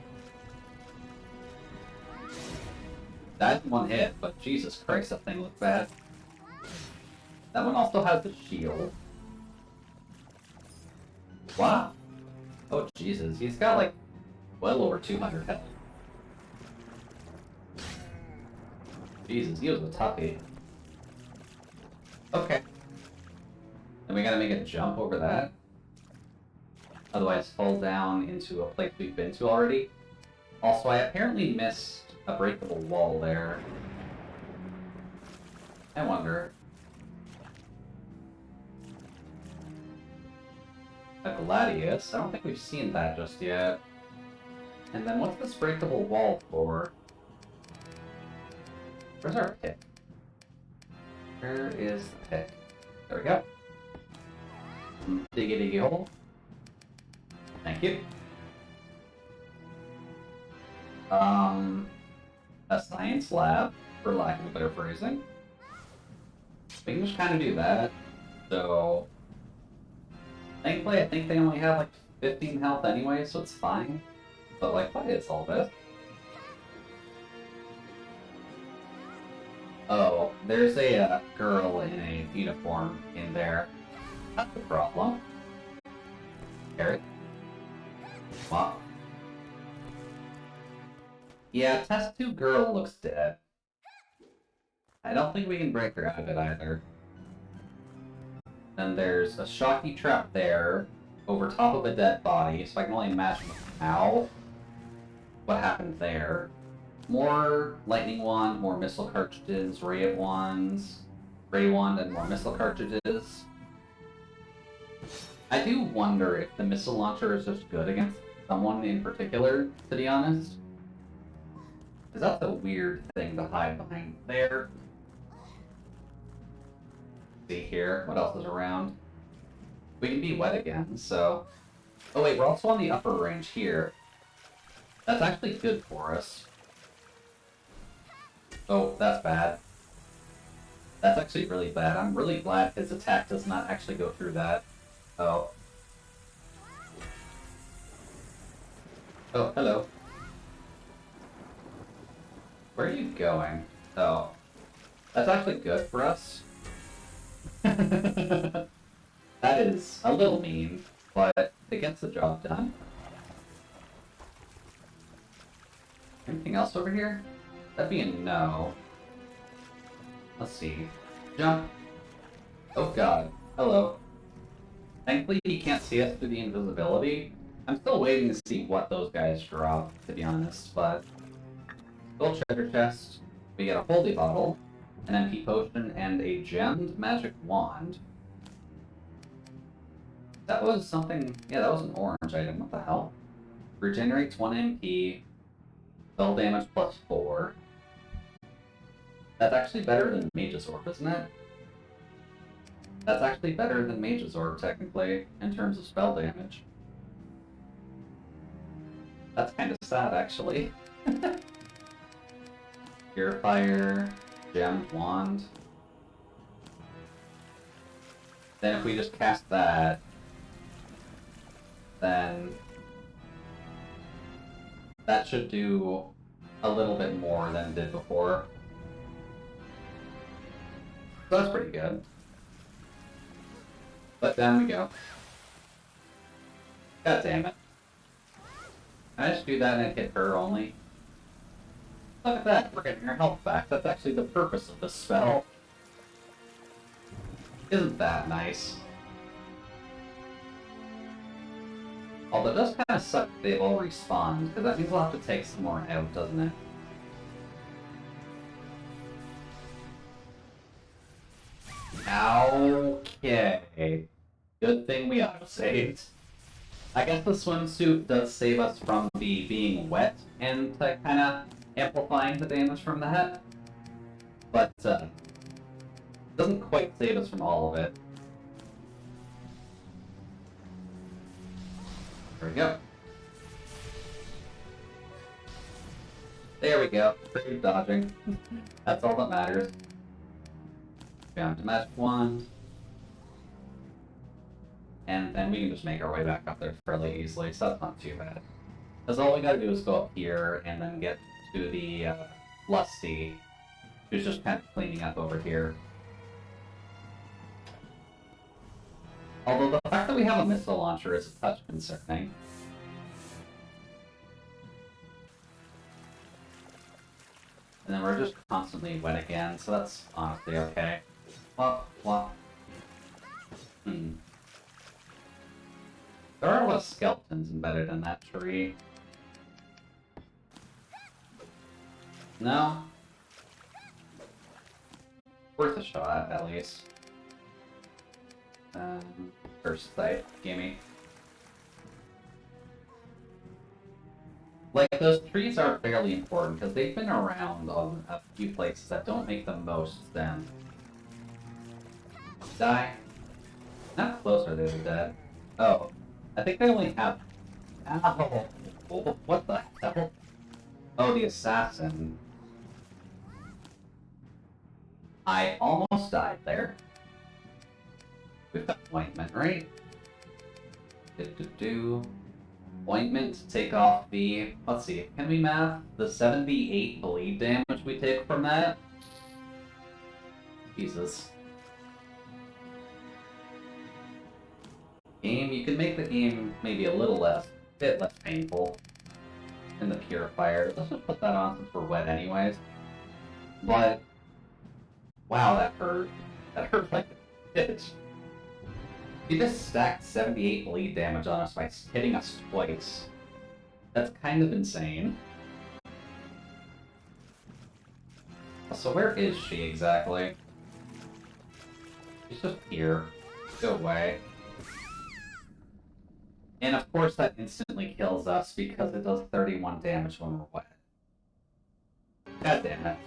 That's one hit, but Jesus Christ, that thing looks bad. That one also has the shield. Wow. Oh Jesus, he's got like well over 200 health. Jesus, he was a toughie. Okay. Then we gotta make a jump over that. Otherwise fall down into a place we've been to already. Also, I apparently missed a breakable wall there. I wonder. A Gladius? I don't think we've seen that just yet. And then what's this breakable wall for? Where's our pick? Where is the pick? There we go. Diggy diggy hole. Thank you. A science lab, for lack of a better phrasing. We can just kind of do that. So, thankfully, I think they only have like 15 health anyway, so it's fine. But like, what is all this? Oh, there's a girl in a uniform in there. That's the problem. Carrot. Wow. Yeah, test 2 girl looks dead. I don't think we can break her out of it either. Then there's a shocky trap there, over top of a dead body, so I can only imagine how. What happened there. More lightning wand, more missile cartridges, ray of wands, ray wand, and more missile cartridges. I do wonder if the missile launcher is just good against someone in particular, to be honest. Because that's a weird thing to hide behind there. See here, what else is around? We can be wet again, so... Oh wait, we're also on the upper range here. That's actually good for us. Oh, that's bad. That's actually really bad. I'm really glad his attack does not actually go through that. Oh. Oh, hello. Where are you going? Oh. That's actually good for us. That is a little mean, but it gets the job done. Anything else over here? That'd be a no. Let's see. Jump. Oh god. Hello. Thankfully he can't see us through the invisibility. I'm still waiting to see what those guys drop, to be honest, but... Gold treasure chest. We get a holy bottle, an MP potion, and a gemmed magic wand. That was something... Yeah, that was an orange item. What the hell? Regenerates 1 MP. Spell damage plus 4. That's actually better than Mage's Orb, isn't it? That's actually better than Mage's Orb, technically, in terms of spell damage. That's kind of sad, actually. Purifier, gemmed wand. Then if we just cast that, then that should do a little bit more than it did before. So that's pretty good. But down we go. God damn it. I just do that and hit her only. Look at that, we're getting our health back. That's actually the purpose of the spell. Isn't that nice? Although it does kind of suck they all respawn, because that means we'll have to take some more out, doesn't it? Okay. Good thing we auto-saved. I guess the swimsuit does save us from the being wet and kind of amplifying the damage from that. But doesn't quite save us from all of it. There we go. There we go. Pretty dodging. That's all that matters. Down to magic wand. And then we can just make our way back up there fairly easily, so that's not too bad. Because all we gotta do is go up here and then get to the Lusty, who's just kind of cleaning up over here. Although the fact that we have a missile launcher is a touch concerning. And then we're just constantly wet again, so that's honestly okay. Flop, flop. There are a lot of skeletons embedded in that tree. No? Worth a shot, at least. First sight, gimme. Like, those trees are fairly important, because they've been around on a few places that don't make the most sense. Die. Not close are they to dead. Oh. I think they only have... Ow! Oh, what the hell? Oh, the assassin. I almost died there. We've got ointment, right? Ointment to take off the... Let's see, can we math the 78 bleed damage we take from that? Jesus. Game, you can make the game maybe a bit less painful in the purifier. Let's just put that on since we're wet anyways. But, wow, that hurt. That hurt like a bitch. He just stacked 78 bleed damage on us by hitting us twice. That's kind of insane. So where is she exactly? She's just here. Go away. And of course that instantly kills us because it does 31 damage when we're wet. God damn it.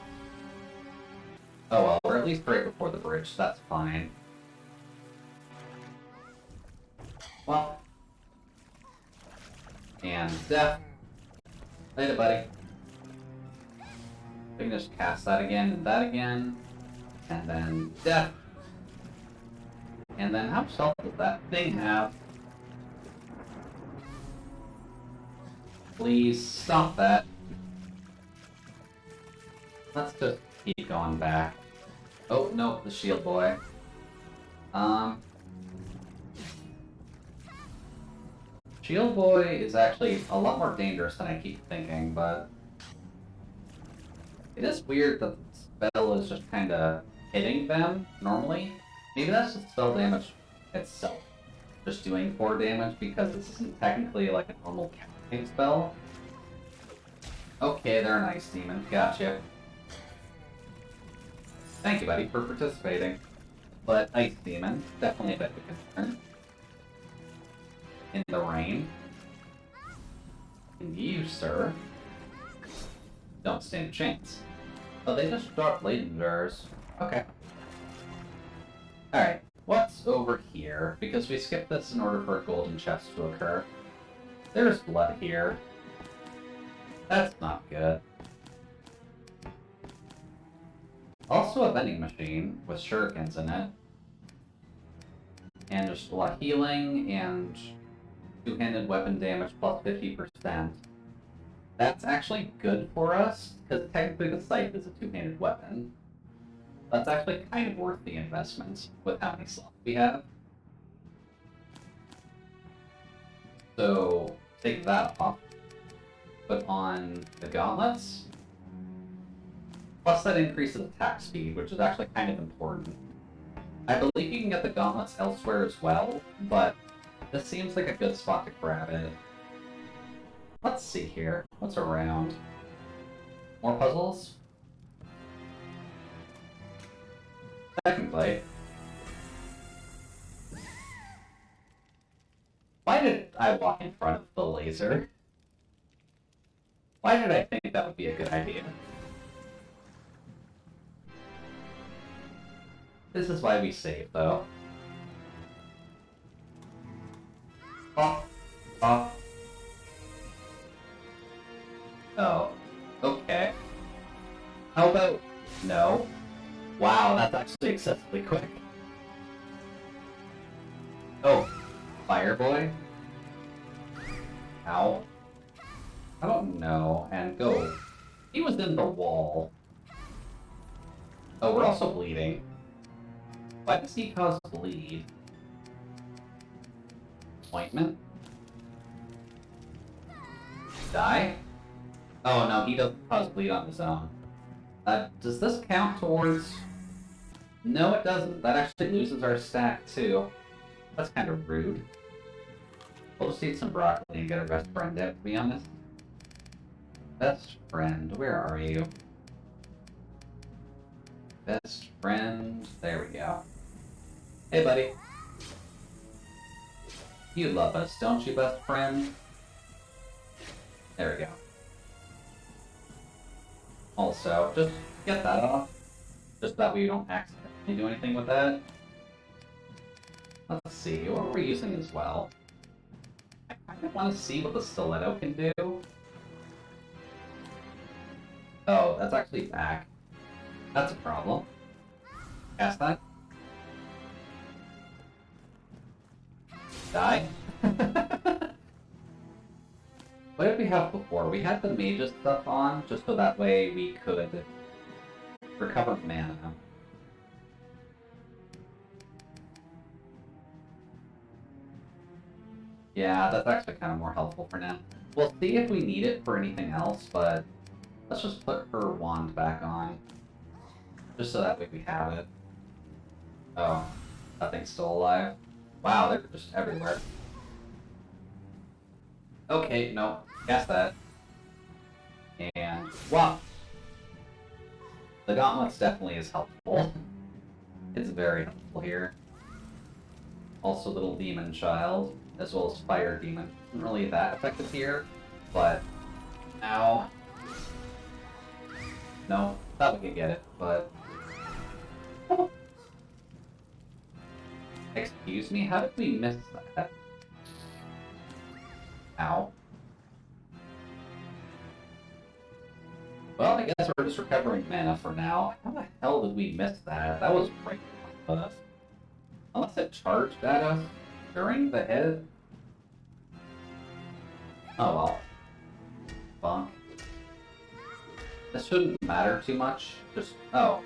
Oh well, we're at least right before the bridge, so that's fine. Well. And death. Later, buddy. We can just cast that again, and then death. And then how much health does that thing have? Please stop that. Let's just keep going back. Oh, no, the shield boy. Shield boy is actually a lot more dangerous than I keep thinking, but... It is weird that the spell is just kinda hitting them, normally. Maybe that's just spell damage itself. Just doing 4 damage, because this isn't technically like a normal casting spell. Okay, they're an ice demon. Gotcha. Thank you, buddy, for participating. But ice demon, definitely a bit of a concern. In the rain. And you, sir, don't stand a chance. Oh, they just dropped Laden jars. Okay. Alright, what's over here? Because we skipped this in order for a golden chest to occur. There's blood here. That's not good. Also a vending machine with shurikens in it. And just a lot of healing and two-handed weapon damage plus 50%. That's actually good for us, because technically the scythe is a two-handed weapon. That's actually kind of worth the investment with how many slots we have. So, take that off. Put on the gauntlets. Plus that increases attack speed, which is actually kind of important. I believe you can get the gauntlets elsewhere as well, but this seems like a good spot to grab it. Let's see here. What's around? More puzzles? Technically. Why did I walk in front of the laser? Why did I think that would be a good idea? This is why we save, though. Oh. Oh. Oh. Okay. How about... No. Wow, that's actually excessively quick. Oh. Fireboy? Ow. I don't know. And go. He was in the wall. Oh, we're also bleeding. Why does he cause bleed? Ointment? Die? Oh no, he doesn't cause bleed on his own. Does this count towards... No, it doesn't. That actually loses our stack too. That's kind of rude. We'll just eat some broccoli and get our best friend out, to be honest. Best friend, where are you? Best friend, there we go. Hey, buddy. You love us, don't you, best friend? There we go. Also, just get that off. Just that way you don't accidentally do anything with that. Let's see, what are we using as well? I kind of want to see what the Stiletto can do. Oh, that's actually back. That's a problem. Cast that. Die. What did we have before? We had the mage's stuff on, just so that way we could recover mana. Yeah, that's actually kind of more helpful for now. We'll see if we need it for anything else, but let's just put her wand back on. Just so that way we have it. Oh, that thing's still alive. Wow, they're just everywhere. Okay, no, cast that. And wow. The gauntlets definitely is helpful. It's very helpful here. Also little demon child, as well as fire demon. Isn't really that effective here, but ow. No, thought we could get it, but excuse me, how did we miss that? Ow. Well, I guess we're just recovering mana for now. How the hell did we miss that? That was right on us. Unless it charged at us during the hit. Oh well. Bonk. This shouldn't matter too much. Just... oh.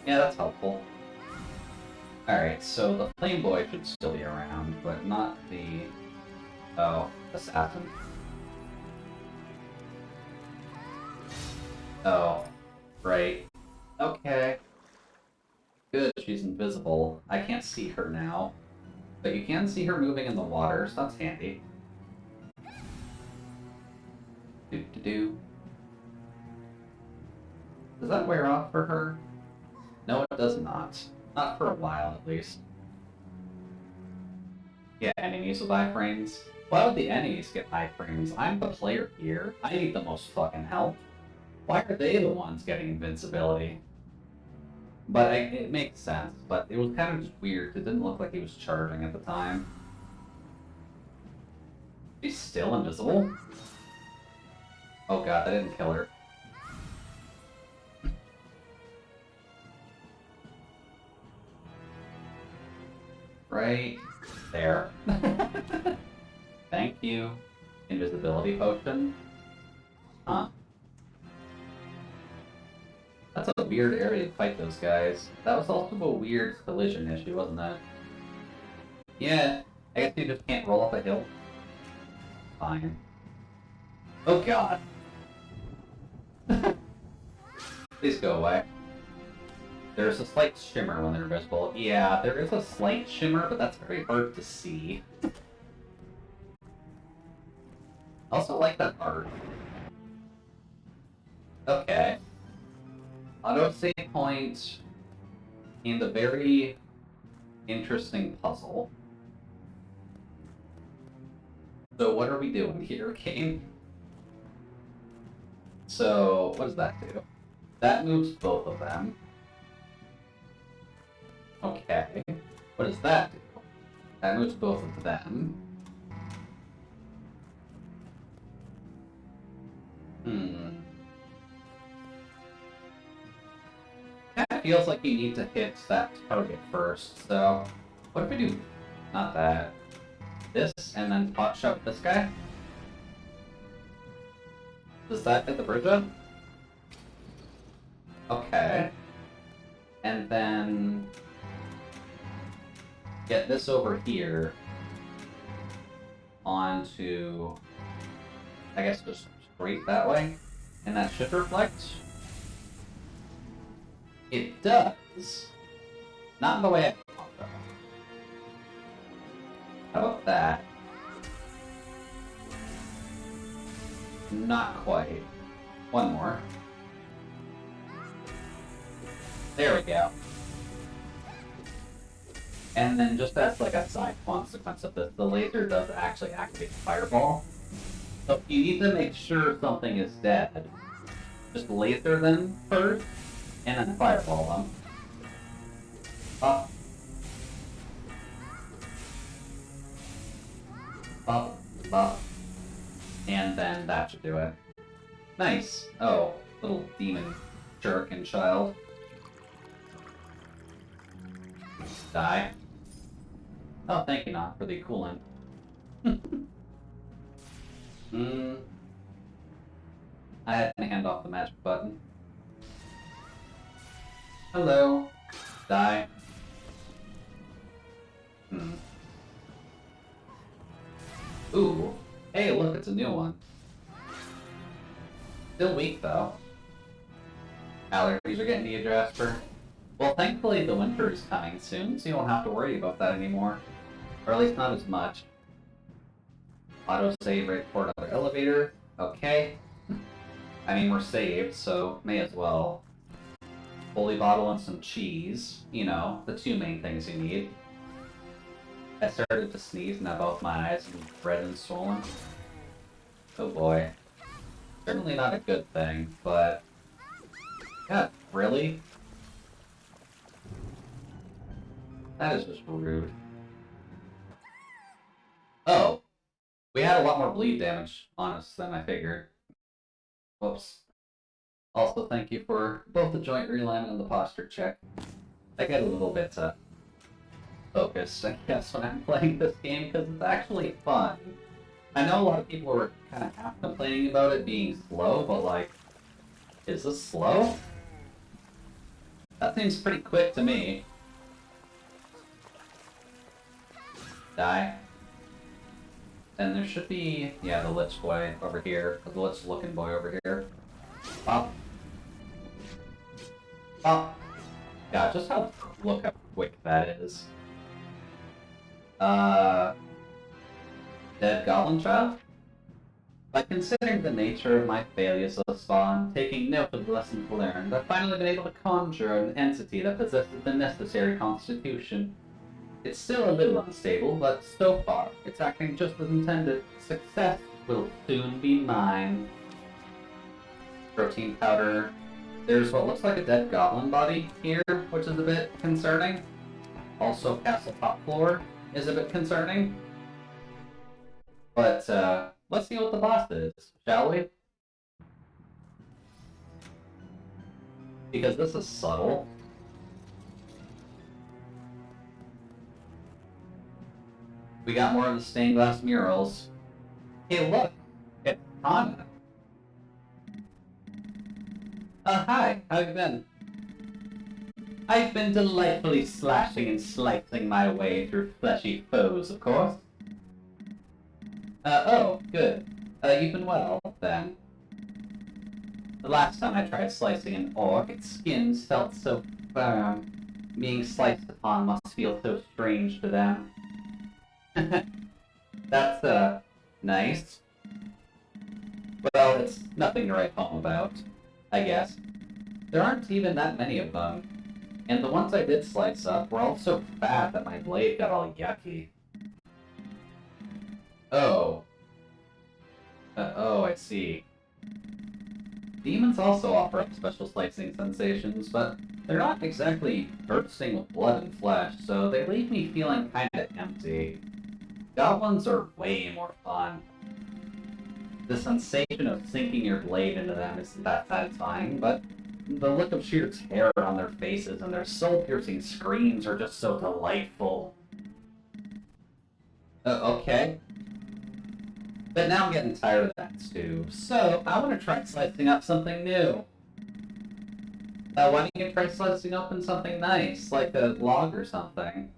Yeah, that's helpful. Alright, so the Flame Boy should still be around, but not the... oh, Assassin. Oh, right. Okay. Good, she's invisible. I can't see her now. But you can see her moving in the water, so that's handy. Do-do-do. Does that wear off for her? No, it does not. Not for a while, at least. Yeah, enemies with iframes. Why would the enemies get iframes? I'm the player here. I need the most fucking help. Why are they the ones getting invincibility? But it makes sense, but it was kind of just weird. It didn't look like he was charging at the time. He's still invisible? Oh god, that didn't kill her. Right there. Thank you. Invisibility potion. Huh. That's a weird area to fight those guys. That was also a weird collision issue, wasn't it? Yeah, I guess you just can't roll up a hill. Fine. Oh god. Please go away. There's a slight shimmer when they're visible. Yeah, there is a slight shimmer, but that's very hard to see. I also like that art. Okay. Auto-save point and a very interesting puzzle. So what are we doing here, game? So, what does that do? That moves both of them. Okay. What does that do? That moves both of them. That feels like you need to hit that target first, so... What if we do... Not that. This, and then pot shot this guy? Does that hit the bridge up? Okay. And then... Get this over here. Onto... I guess just straight that way. And that should reflect. It does. Not in the way I thought, though. How about that? Not quite. One more. There we go. And then just as like a side consequence of this, the laser does actually activate Fireball. So you need to make sure something is dead. Just laser them first, and then Fireball them. Up. Up. Up. And then that should do it. Nice. Oh, little demon jerk and child. Die. Oh, thank you, Not, for the coolant. I had to hand off the magic button. Hello. Die. Ooh. Hey, look, it's a new one. Still weak, though. Allergies are getting to you, Jasper. Well, thankfully the winter is coming soon, so you won't have to worry about that anymore. Or at least not as much. Auto-save right for another elevator. Okay. I mean, we're saved, so may as well. Holy bottle and some cheese. You know, the two main things you need. I started to sneeze, now both my eyes are red and swollen. Oh boy. Certainly not a good thing, but... God, really? That is just rude. Oh. We had a lot more bleed damage on us than I figured. Whoops. Also, thank you for both the joint realignment and the posture check. I get a little bit focused, I guess, when I'm playing this game, because it's actually fun. I know a lot of people were kind of half complaining about it being slow, but like, is this slow? That seems pretty quick to me. Die. And there should be, yeah, the Lich boy over here, the Lich looking boy over here. Pop. Pop. God, just look how quick that is. Dead Goblin Child? By considering the nature of my failures thus far, taking note of the lessons learned, I've finally been able to conjure an entity that possesses the necessary constitution. It's still a little unstable, but so far, it's acting just as intended. Success will soon be mine. Protein powder. There's what looks like a dead goblin body here, which is a bit concerning. Also, castle top floor is a bit concerning. But, let's see what the boss is, shall we? Because this is subtle. We got more of the stained glass murals. Hey, look! It's Anna! Hi! How have you been? I've been delightfully slashing and slicing my way through fleshy foes, of course. Oh, good. You've been well, then. The last time I tried slicing an orc, its skins felt so being sliced upon must feel so strange to them. That's, nice. Well, it's nothing to write home about, I guess. There aren't even that many of them, and the ones I did slice up were all so fat that my blade got all yucky. Oh. Oh, I see. Demons also offer up special slicing sensations, but they're not exactly bursting with blood and flesh, so they leave me feeling kinda empty. Goblins are way more fun. The sensation of sinking your blade into them isn't that satisfying, but the look of sheer terror on their faces and their soul-piercing screams are just so delightful. Okay. But now I'm getting tired of that stew, so I want to try slicing up something new. Why don't you try slicing open something nice, like a log or something?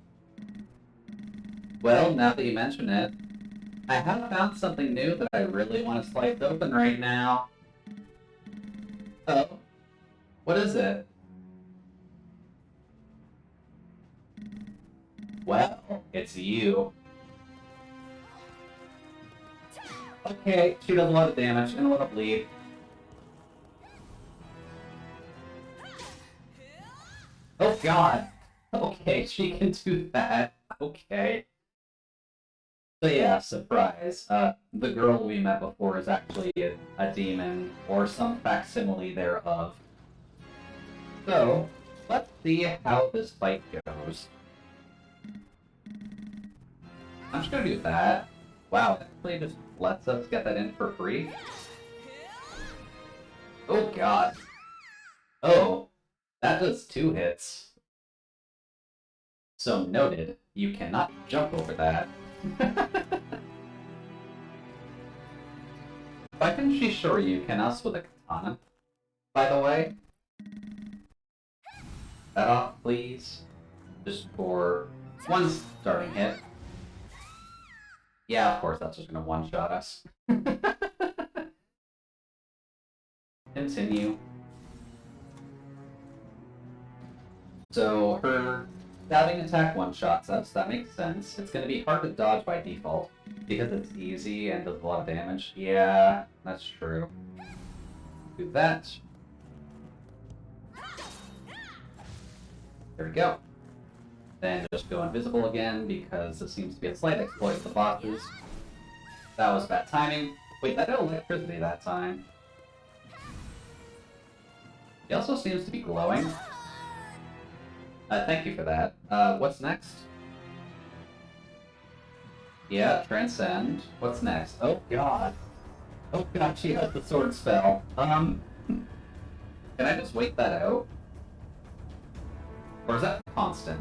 Well, now that you mention it, I have found something new that I really want to slice open right now. Oh, what is it? Well, it's you. Okay, she does a lot of damage and a lot of bleed. Oh god! Okay, she can do that. Okay. So yeah, surprise. The girl we met before is actually a demon, or some facsimile thereof. So, let's see how this fight goes. I'm just gonna do that. Wow, it actually just lets us get that in for free. Oh god. Oh, that does 2 hits. So noted, you cannot jump over that. Why couldn't she Shoryuken us with a katana, by the way? That off, please. Just for one starting hit. Yeah, of course, that's just gonna one-shot us. Continue. So, her stabbing attack one-shots us, that makes sense. It's gonna be hard to dodge by default, because it's easy and does a lot of damage. Yeah, that's true. Do that. There we go. Then just go invisible again, because it seems to be a slight exploit of the bosses. That was bad timing. Wait, that did electricity that time. He also seems to be glowing. Thank you for that. What's next? Yeah, Transcend. What's next? Oh god. Oh god, she has the sword spell. Can I just wait that out? Or is that constant?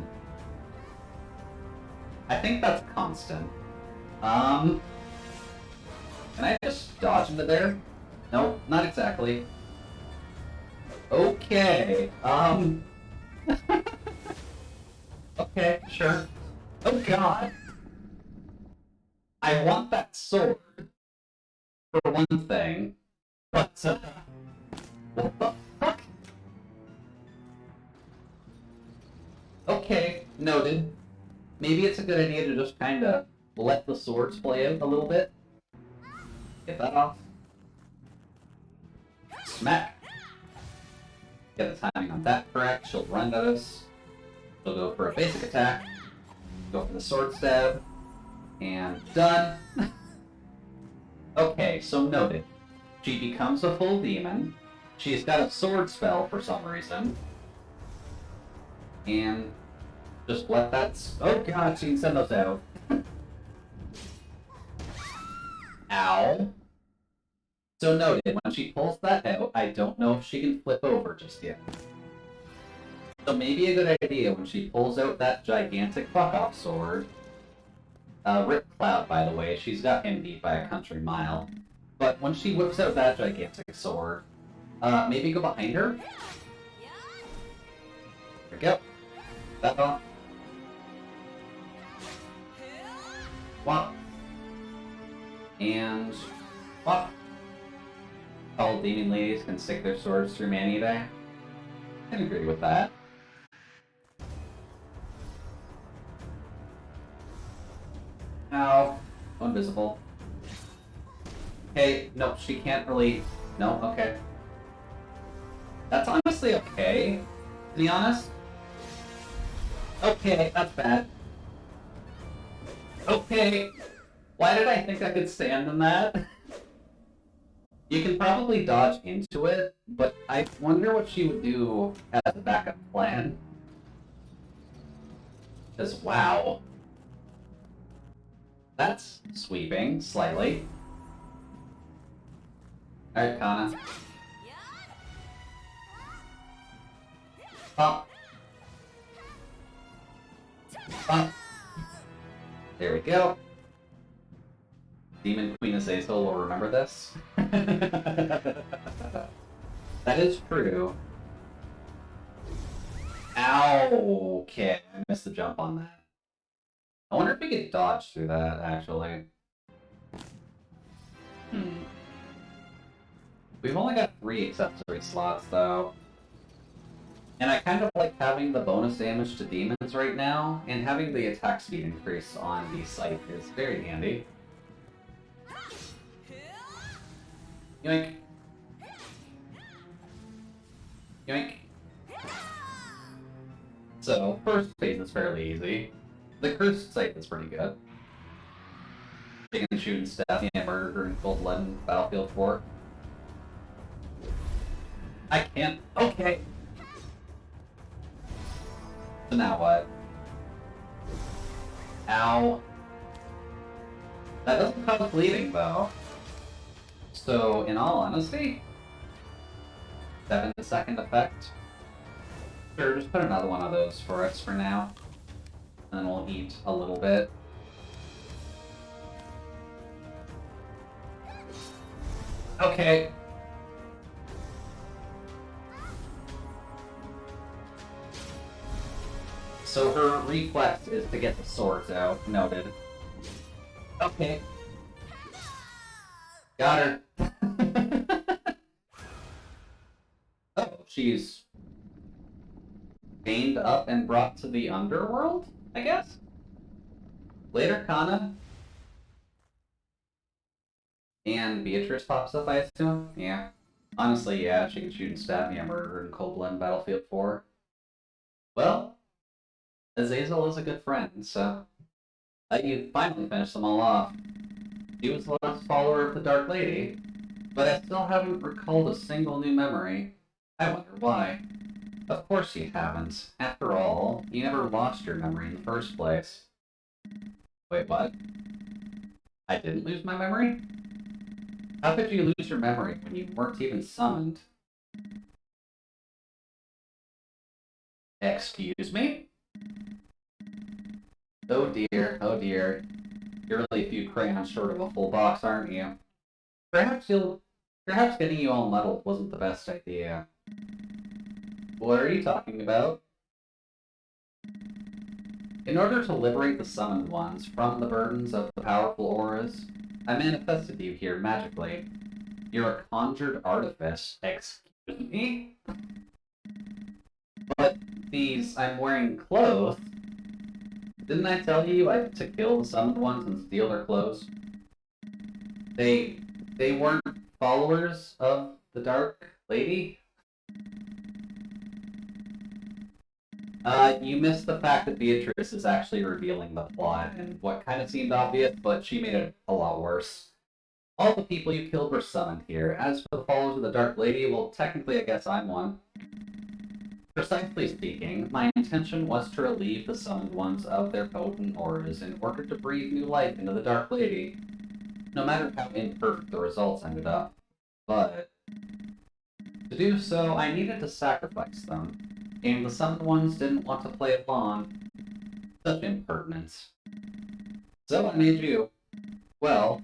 I think that's constant. Can I just dodge into there? Nope, not exactly. Okay, okay, sure. Oh god! I want that sword, for one thing, but, what the fuck? Okay, noted. Maybe it's a good idea to just kinda let the swords play out a little bit. Get that off. Smack! Get the timing on that correct. She'll run at us. She'll go for a basic attack. Go for the sword stab. And done. Okay, so noted. She becomes a full demon. She's got a sword spell for some reason. And just let that... Oh god, she can send those out. Ow. So noted, when she pulls that out, I don't know if she can flip over just yet. So maybe a good idea when she pulls out that gigantic fuck-off sword. Rip Cloud, by the way, she's got him beat by a country mile. But when she whips out that gigantic sword, maybe go behind her? There we go. That on. Swap. And swap. All demon ladies can stick their swords through Maneater. I can agree with that. invisible. Okay, no, she can't really... No, okay. That's honestly okay, to be honest. Okay, that's bad. Okay. Why did I think I could stand in that? You can probably dodge into it, but I wonder what she would do as a backup plan. Because, wow. That's sweeping, slightly. Alright, Kana. Bump. Bump. There we go. Demon Queen Azazel will remember this. That is true. Ow! Okay, I missed the jump on that. I wonder if we could dodge through that, actually. We've only got 3 accessory slots, though. And I kind of like having the bonus damage to demons right now, and having the attack speed increase on the scythe is very handy. Yoink. Yoink. So, first phase is fairly easy. The cursed scythe is pretty good. You can shoot and stab the murder in cold blood in Battlefield 4. I can't. Okay. So now what? Ow. That doesn't cause bleeding, though. So, in all honesty, 7-second effect. Sure, just put another one of those for us for now. And then we'll eat a little bit. Okay. So her reflex is to get the swords out. Noted. Okay. Got her. Oh, she's gained up and brought to the underworld, I guess? Later, Kana. And Beatrice pops up, I assume? Yeah. Honestly, yeah, she can shoot and stab me and murder in cold blood in Battlefield 4. Well, Azazel is a good friend, so... you finally finished them all off. She was the last follower of the Dark Lady, but I still haven't recalled a single new memory. I wonder why. Of course you haven't. After all, you never lost your memory in the first place. Wait, what? I didn't lose my memory? How could you lose your memory when you weren't even summoned? Excuse me? Oh dear, oh dear. You're really a few crayons short of a full box, aren't you? Perhaps getting you all muddled wasn't the best idea. What are you talking about? In order to liberate the summoned ones from the burdens of the powerful auras, I manifested you here magically. You're a conjured artifice. Excuse me? But these, I'm wearing clothes. Didn't I tell you I to kill the summoned ones and steal their clothes? They weren't followers of the Dark Lady? You missed the fact that Beatrice is actually revealing the plot, and what kind of seemed obvious, but she made it a lot worse. All the people you killed were summoned here. As for the followers of the Dark Lady, well, technically I guess I'm one. Precisely speaking, my intention was to relieve the summoned ones of their potent auras in order to breathe new life into the Dark Lady, no matter how imperfect the results ended up. But to do so, I needed to sacrifice them, and the summoned ones didn't want to play along. Such impertinence. So I made you. Well,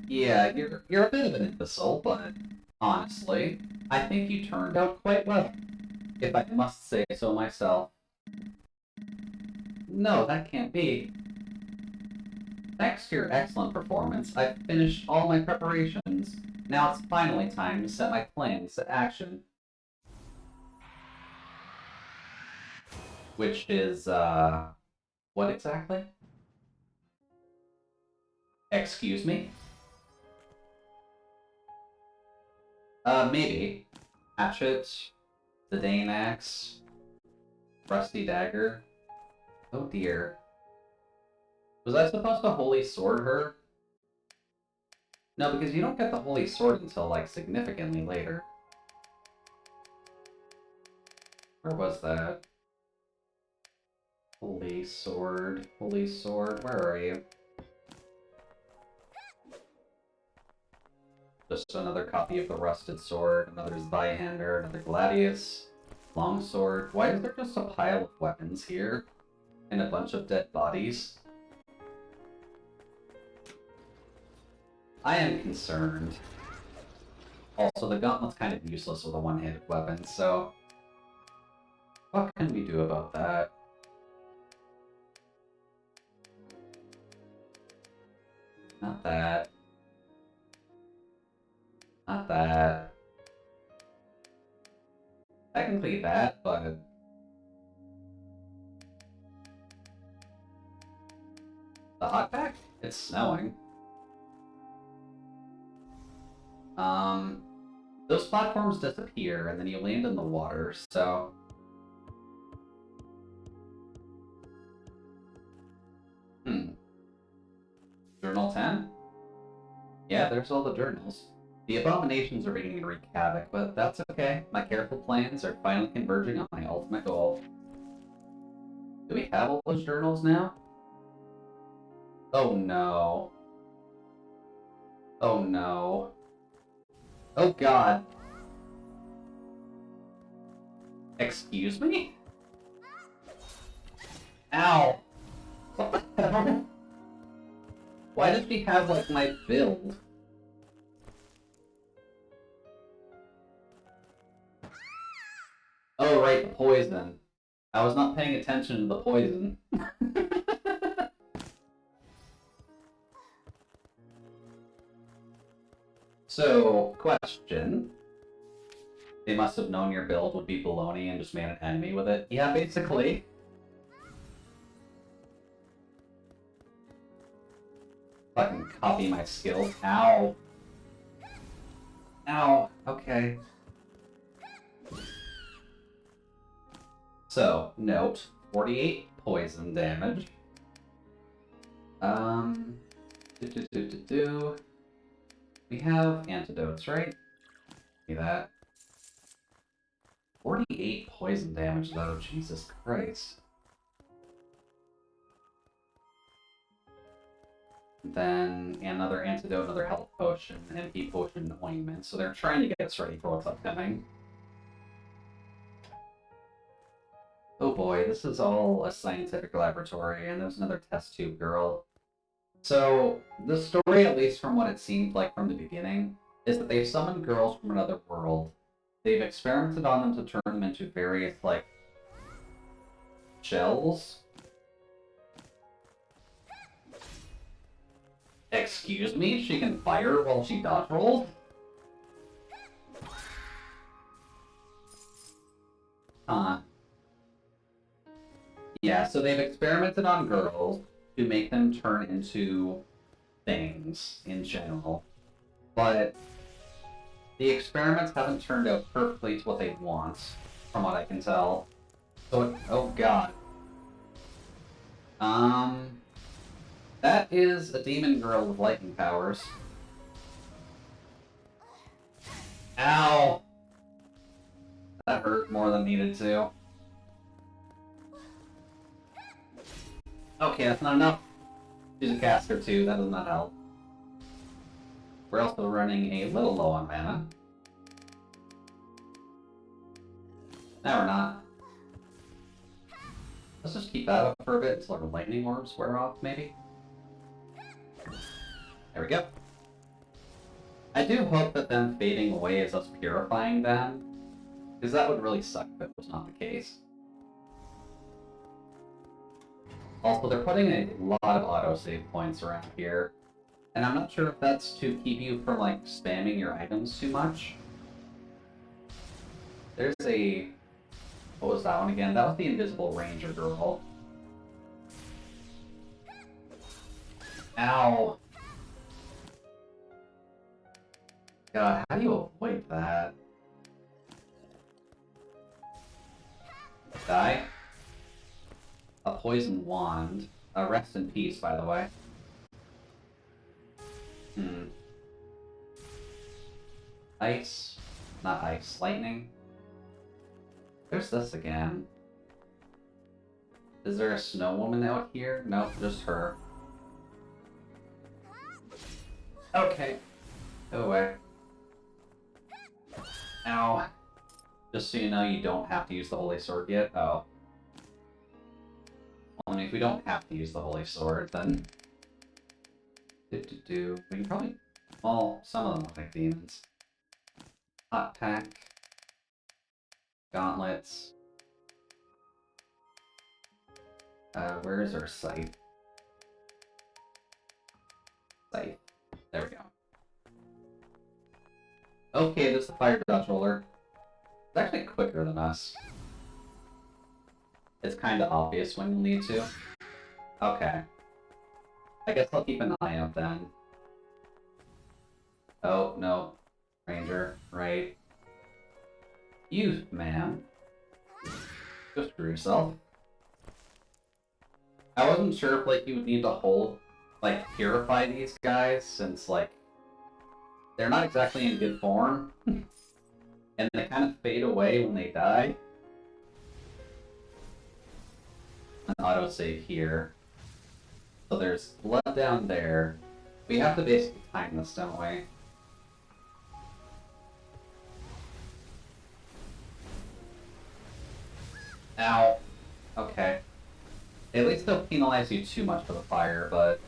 yeah, you're a bit of an imbecile, but honestly, I think you turned out quite well, if I must say so myself. No, that can't be. Thanks to your excellent performance, I've finished all my preparations. Now it's finally time to set my plans to action. Which is, what exactly? Excuse me? Maybe. Hatchet, the Dane Axe, Rusty Dagger. Oh dear. Was I supposed to Holy Sword her? No, because you don't get the Holy Sword until, like, significantly later. Where was that? Holy Sword. Holy Sword, where are you? Just another copy of the Rusted Sword, another Zweihander, another Gladius, Longsword. Why is there just a pile of weapons here? And a bunch of dead bodies? I am concerned. Also, the Gauntlet's kind of useless with a one-handed weapon, so... what can we do about that? Not that. Not that. Technically that, but... the hot pack? It's snowing. Those platforms disappear, and then you land in the water, so... Journal 10? Yeah, there's all the journals. The abominations are beginning to wreak havoc, but that's okay. My careful plans are finally converging on my ultimate goal. Do we have all those journals now? Oh no. Oh no. Oh god. Excuse me? Ow. What the hell? Why does she have, like, my build? Oh, right, the poison. I was not paying attention to the poison. So, question. They must have known your build would be baloney and just made an enemy with it? Yeah, basically. Fucking copy my skills. Ow. Ow. Okay. So, note, 48 poison damage. We have antidotes, right? See that. 48 poison damage, though. Jesus Christ. Then another antidote, another health potion, an MP potion, ointment. So they're trying to get us ready for what's upcoming. Oh boy, this is all a scientific laboratory, and there's another test tube girl. So, the story, at least from what it seemed like from the beginning, is that they've summoned girls from another world. They've experimented on them to turn them into various, like, shells. Excuse me? She can fire while she dodge rolls? Yeah, so they've experimented on girls to make them turn into things in general. But the experiments haven't turned out perfectly to what they want, from what I can tell. So, oh god. That is a demon girl with lightning powers. Ow! That hurt more than needed to. Okay, that's not enough. She's a caster too, that does not help. We're also running a little low on mana. Now we're not. Let's just keep that up for a bit until our lightning orbs wear off, maybe. There we go. I do hope that them fading away is us purifying them, because that would really suck if it was not the case. Also, they're putting a lot of autosave points around here, and I'm not sure if that's to keep you from, like, spamming your items too much. There's a... what was that one again? That was the Invisible Ranger girl. Ow! God, how do you avoid that? Die. A poison wand. Rest in peace, by the way. Ice. Not ice. Lightning. There's this again. Is there a snow woman out here? Nope, just her. Okay. Go away. Ow. Just so you know, you don't have to use the Holy Sword yet. Oh. Well, I mean, if we don't have to use the Holy Sword, then... We can probably... Well, some of them look like demons. Hot pack. Gauntlets. Where is our scythe? Scythe. There we go. Okay, this is the fire dodge roller. It's actually quicker than us. It's kind of obvious when you need to. Okay. I guess I'll keep an eye out then. Oh, no. Ranger, right. You, man. Go screw yourself. I wasn't sure if, like, you would need to hold, like, purify these guys, since, like, they're not exactly in good form. And they kind of fade away when they die. An autosave here. So there's blood down there. We have to basically time this, don't we? Ow. Okay. At least they'll penalize you too much for the fire, but...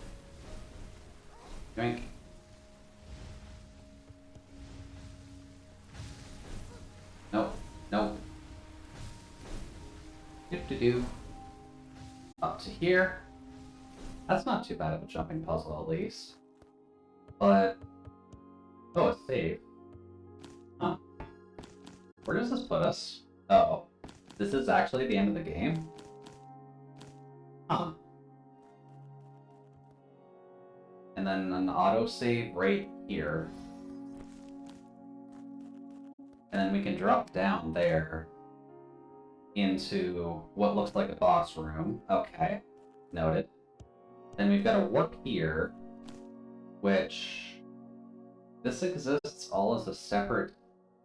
Drink. Nope. Nope. Do-do-do. Up to here. That's not too bad of a jumping puzzle, at least. But... Oh, it's safe. Huh. Where does this put us? Uh-oh. This is actually the end of the game? Huh. And then an autosave right here. And then we can drop down there into what looks like a boss room. Okay, noted. Then we've got a warp here, which this exists all as a separate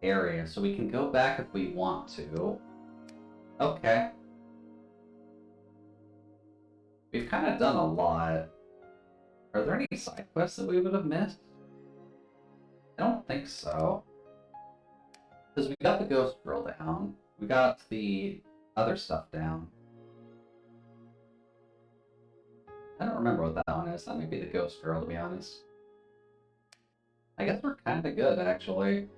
area, so we can go back if we want to. Okay. We've kind of done a lot. Are there any side quests that we would have missed? I don't think so. Because we got the ghost girl down. We got the other stuff down. I don't remember what that one is. That might be the ghost girl, to be honest. I guess we're kind of good, actually.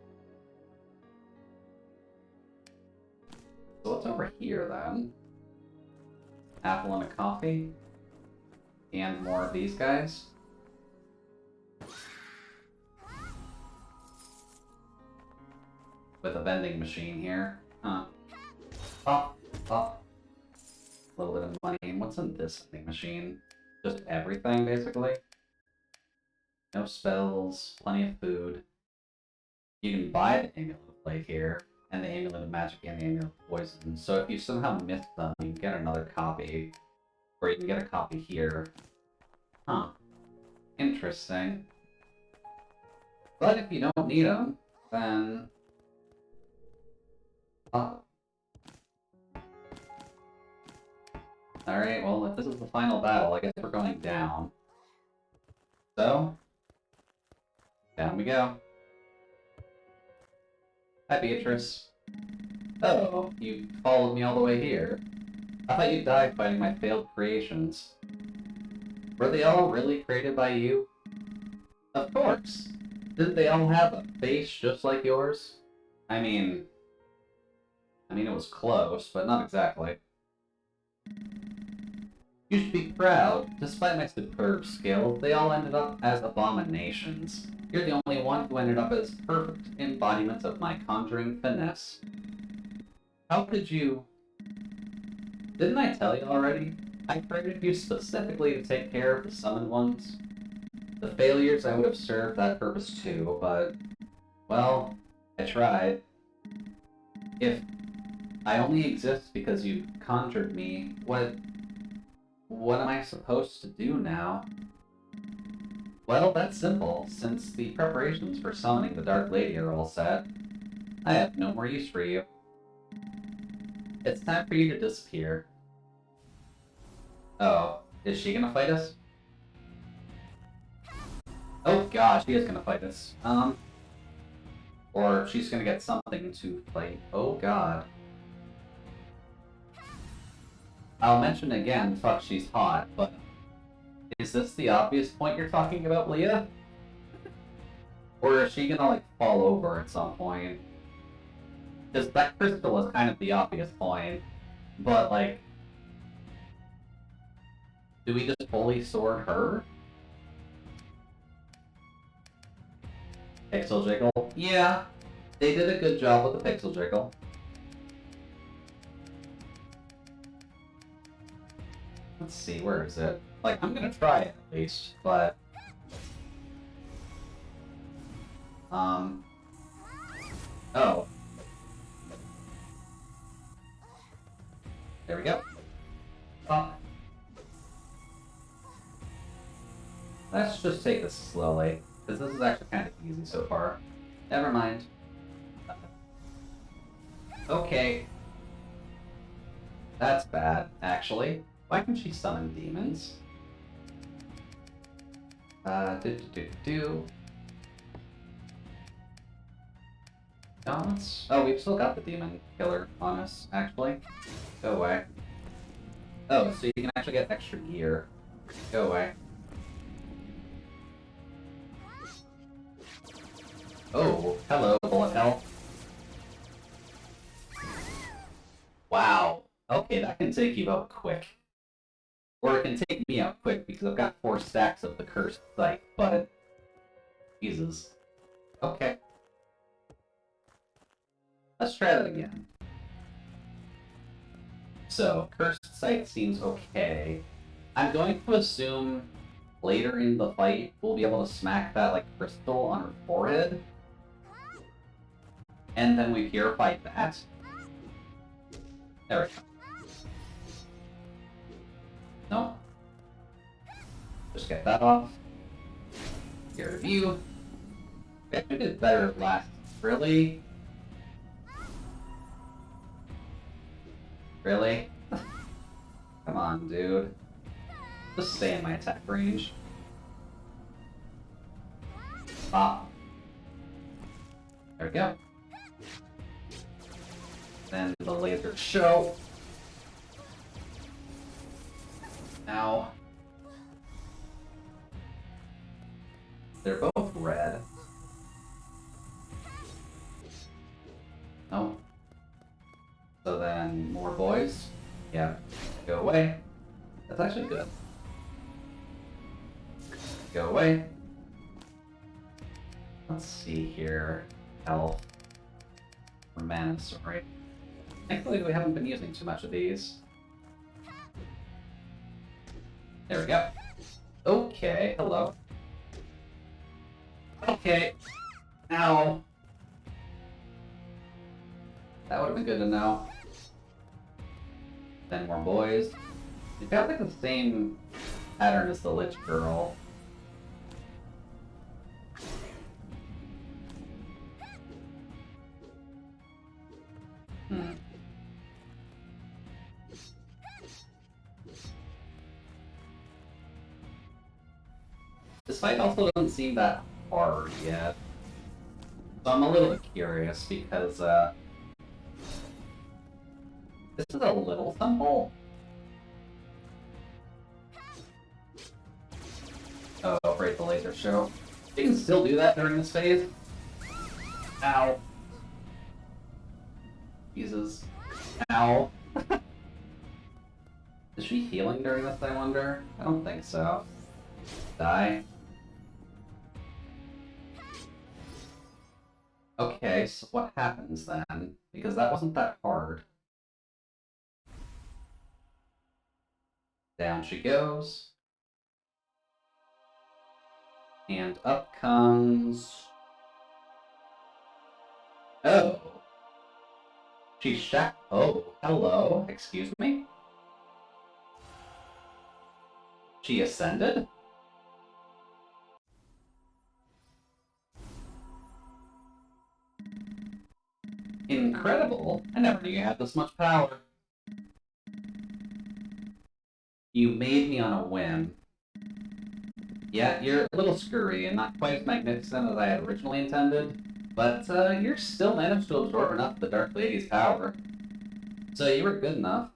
So what's over here, then? Apple and a coffee. And more of these guys. With a vending machine here. Huh. Pop, pop. A little bit of money. And what's in this vending machine? Just everything, basically. No spells, plenty of food. You can buy the amulet of plate here, and the amulet of magic and the amulet of poison. So if you somehow miss them, you can get another copy. Or you can get a copy here. Huh. Interesting. But if you don't need them, then... Alright, well, if this is the final battle, I guess we're going down. So... Down we go. Hi, Beatrice. Oh, you followed me all the way here. I thought you'd die fighting my failed creations. Were they all really created by you? Of course. Didn't they all have a face just like yours? I mean, it was close, but not exactly. You should be proud. Despite my superb skill, they all ended up as abominations. You're the only one who ended up as perfect embodiments of my conjuring finesse. How could you... Didn't I tell you already? I created you specifically to take care of the summoned ones. The failures I would have served that purpose too, but... Well, I tried. If I only exist because you conjured me, what am I supposed to do now? Well, that's simple. Since the preparations for summoning the Dark Lady are all set, I have no more use for you. It's time for you to disappear. Oh, is she gonna fight us? Oh gosh, she is gonna fight us. Or she's gonna get something to fight. Oh god. I'll mention again, fuck, she's hot, but is this the obvious point you're talking about, Leah? Or is she gonna, like, fall over at some point? Because that crystal is kind of the obvious point, but, like, do we just fully sword her? Pixel Jiggle? Yeah, they did a good job with the Pixel Jiggle. Let's see, where is it? Like, I'm gonna try it at least, but... Oh. There we go. Oh. Let's just take this slowly, because this is actually kind of easy so far. Never mind. Okay. That's bad, actually. Why can she summon demons? Balance? Oh, we've still got the demon killer on us, actually. Go away. Oh, so you can actually get extra gear. Go away. Oh, hello, bullet hell. Wow. Okay, that can take you out quick. Or it can take me out quick because I've got 4 stacks of the cursed sight, but... Jesus. Okay. Let's try that again. So, cursed sight seems okay. I'm going to assume later in the fight we'll be able to smack that, like, crystal on her forehead. And then we purify that. There we go. No. Just get that off. Gear review. We actually did better last. Really? Really? Come on, dude. Just stay in my attack range. Pop. There we go. Then the laser show. Now. They're both red. No. So then, more boys. Yeah, go away. That's actually good. Go away. Let's see here. Health. Or mana, sorry. Thankfully, we haven't been using too much of these. There we go. Okay, hello. Okay. Now. That would have been good to know. Then more boys. They've got like the same pattern as the Lich Girl. This fight also doesn't seem that hard yet. So I'm a little bit curious because this is a little simple. Oh, right, the laser show. You can still do that during this phase. Ow. Jesus. Ow. Is she healing during this, I wonder? I don't think so. Die. Okay, so what happens then? Because that wasn't that hard. Down she goes. And up comes... Oh. Oh, hello. Excuse me? She ascended? Incredible. I never knew you had this much power. You made me on a whim. Yeah, you're a little scurry and not quite as magnificent as I had originally intended, but you're still managed to absorb enough of the Dark Lady's power. So you were good enough.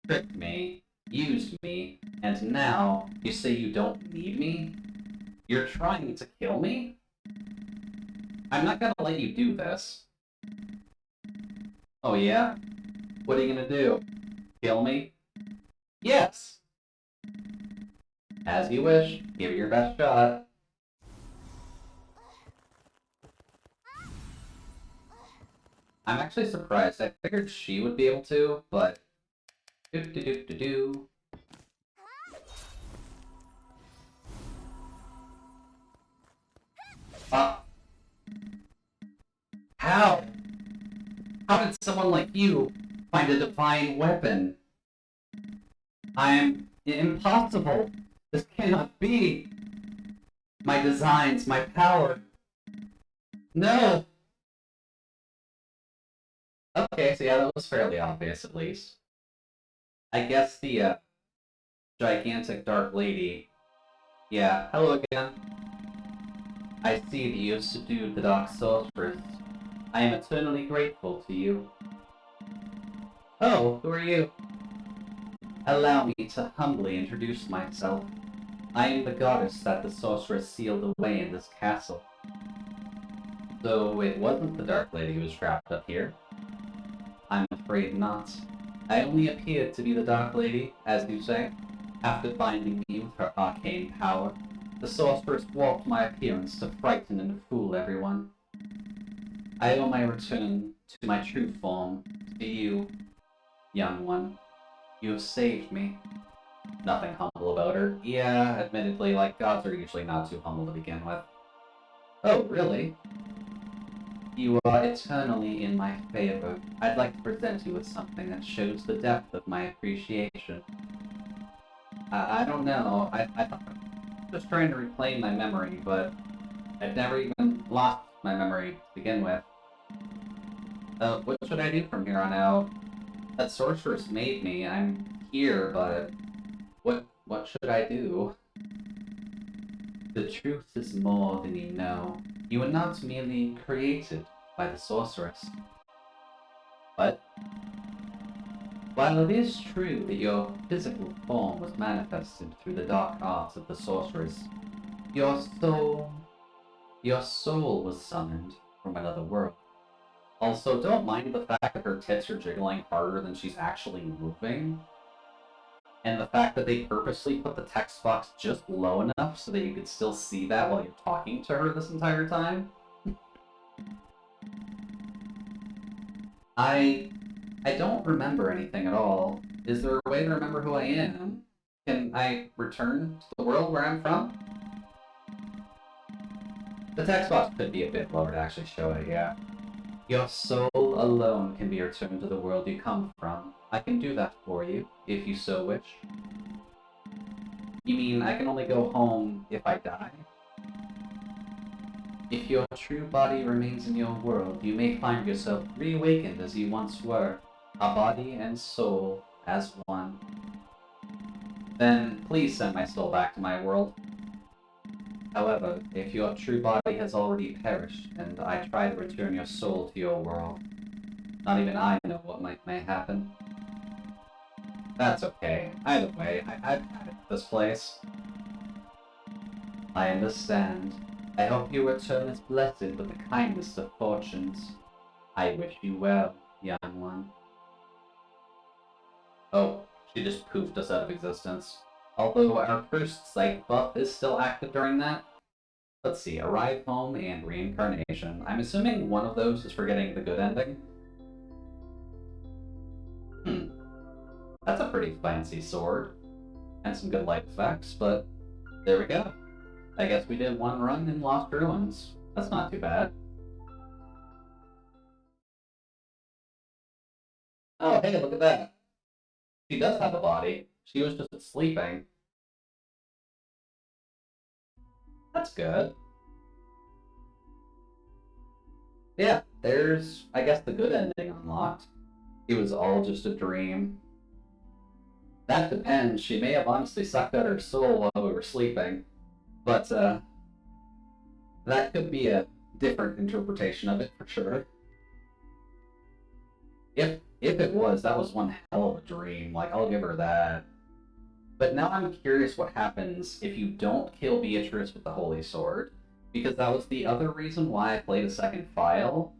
Tricked me, used me, and now you say you don't need me? You're trying to kill me? I'm not gonna let you do this. Oh yeah? What are you gonna do? Kill me? Yes! As you wish. Give it your best shot. I'm actually surprised. I figured she would be able to, but... Do-do-do-do-do. How? How did someone like you find a divine weapon? I'm... impossible. This cannot be. My designs, my power. No! Okay, so yeah, that was fairly obvious at least. I guess the, gigantic dark lady. Yeah, hello again. I see that you have subdued the dark sorceress. I am eternally grateful to you. Oh, who are you? Allow me to humbly introduce myself. I am the goddess that the sorceress sealed away in this castle. So it wasn't the Dark Lady who was trapped up here? I'm afraid not. I only appeared to be the Dark Lady, as you say, after binding me with her arcane power. The sorceress warped my appearance to frighten and fool everyone. I owe my return to my true form to you, young one. You have saved me. Nothing humble about her. Yeah, admittedly, like, gods are usually not too humble to begin with. Oh, really? You are eternally in my favor. I'd like to present you with something that shows the depth of my appreciation. I don't know. I'm just trying to reclaim my memory, but I've never even lost my memory to begin with. What should I do from here on out? That sorceress made me. I'm here, but what should I do? The truth is more than you know. You were not merely created by the sorceress. What? While it is true that your physical form was manifested through the dark arts of the sorceress, your soul was summoned from another world. Also, don't mind the fact that her tits are jiggling harder than she's actually moving. And the fact that they purposely put the text box just low enough so that you could still see that while you're talking to her this entire time. I don't remember anything at all. Is there a way to remember who I am? Can I return to the world where I'm from? The text box could be a bit lower to actually show it, yeah. Your soul alone can be returned to the world you come from. I can do that for you, if you so wish. You mean I can only go home if I die? If your true body remains in your world, you may find yourself reawakened as you once were, a body and soul as one. Then please send my soul back to my world. However, if your true body has already perished, and I try to return your soul to your world, not even I know what may happen. That's okay. Either way, I've had it this place. I understand. I hope your return is blessed with the kindest of fortunes. I wish you well, young one. Oh, she just poofed us out of existence. Although our cursed sight buff is still active during that. Let's see, arrive home and reincarnation. I'm assuming one of those is for getting the good ending. That's a pretty fancy sword. And some good light effects, but there we go. I guess we did one run in Lost Ruins. That's not too bad. Oh, hey, look at that. She does have a body. She was just sleeping. That's good. Yeah, there's, I guess, the good ending unlocked. It was all just a dream. That depends. She may have honestly sucked out her soul while we were sleeping. But, that could be a different interpretation of it for sure. If it was, that was one hell of a dream. Like, I'll give her that. But now I'm curious what happens if you don't kill Beatrice with the Holy Sword. Because that was the other reason why I played a second file.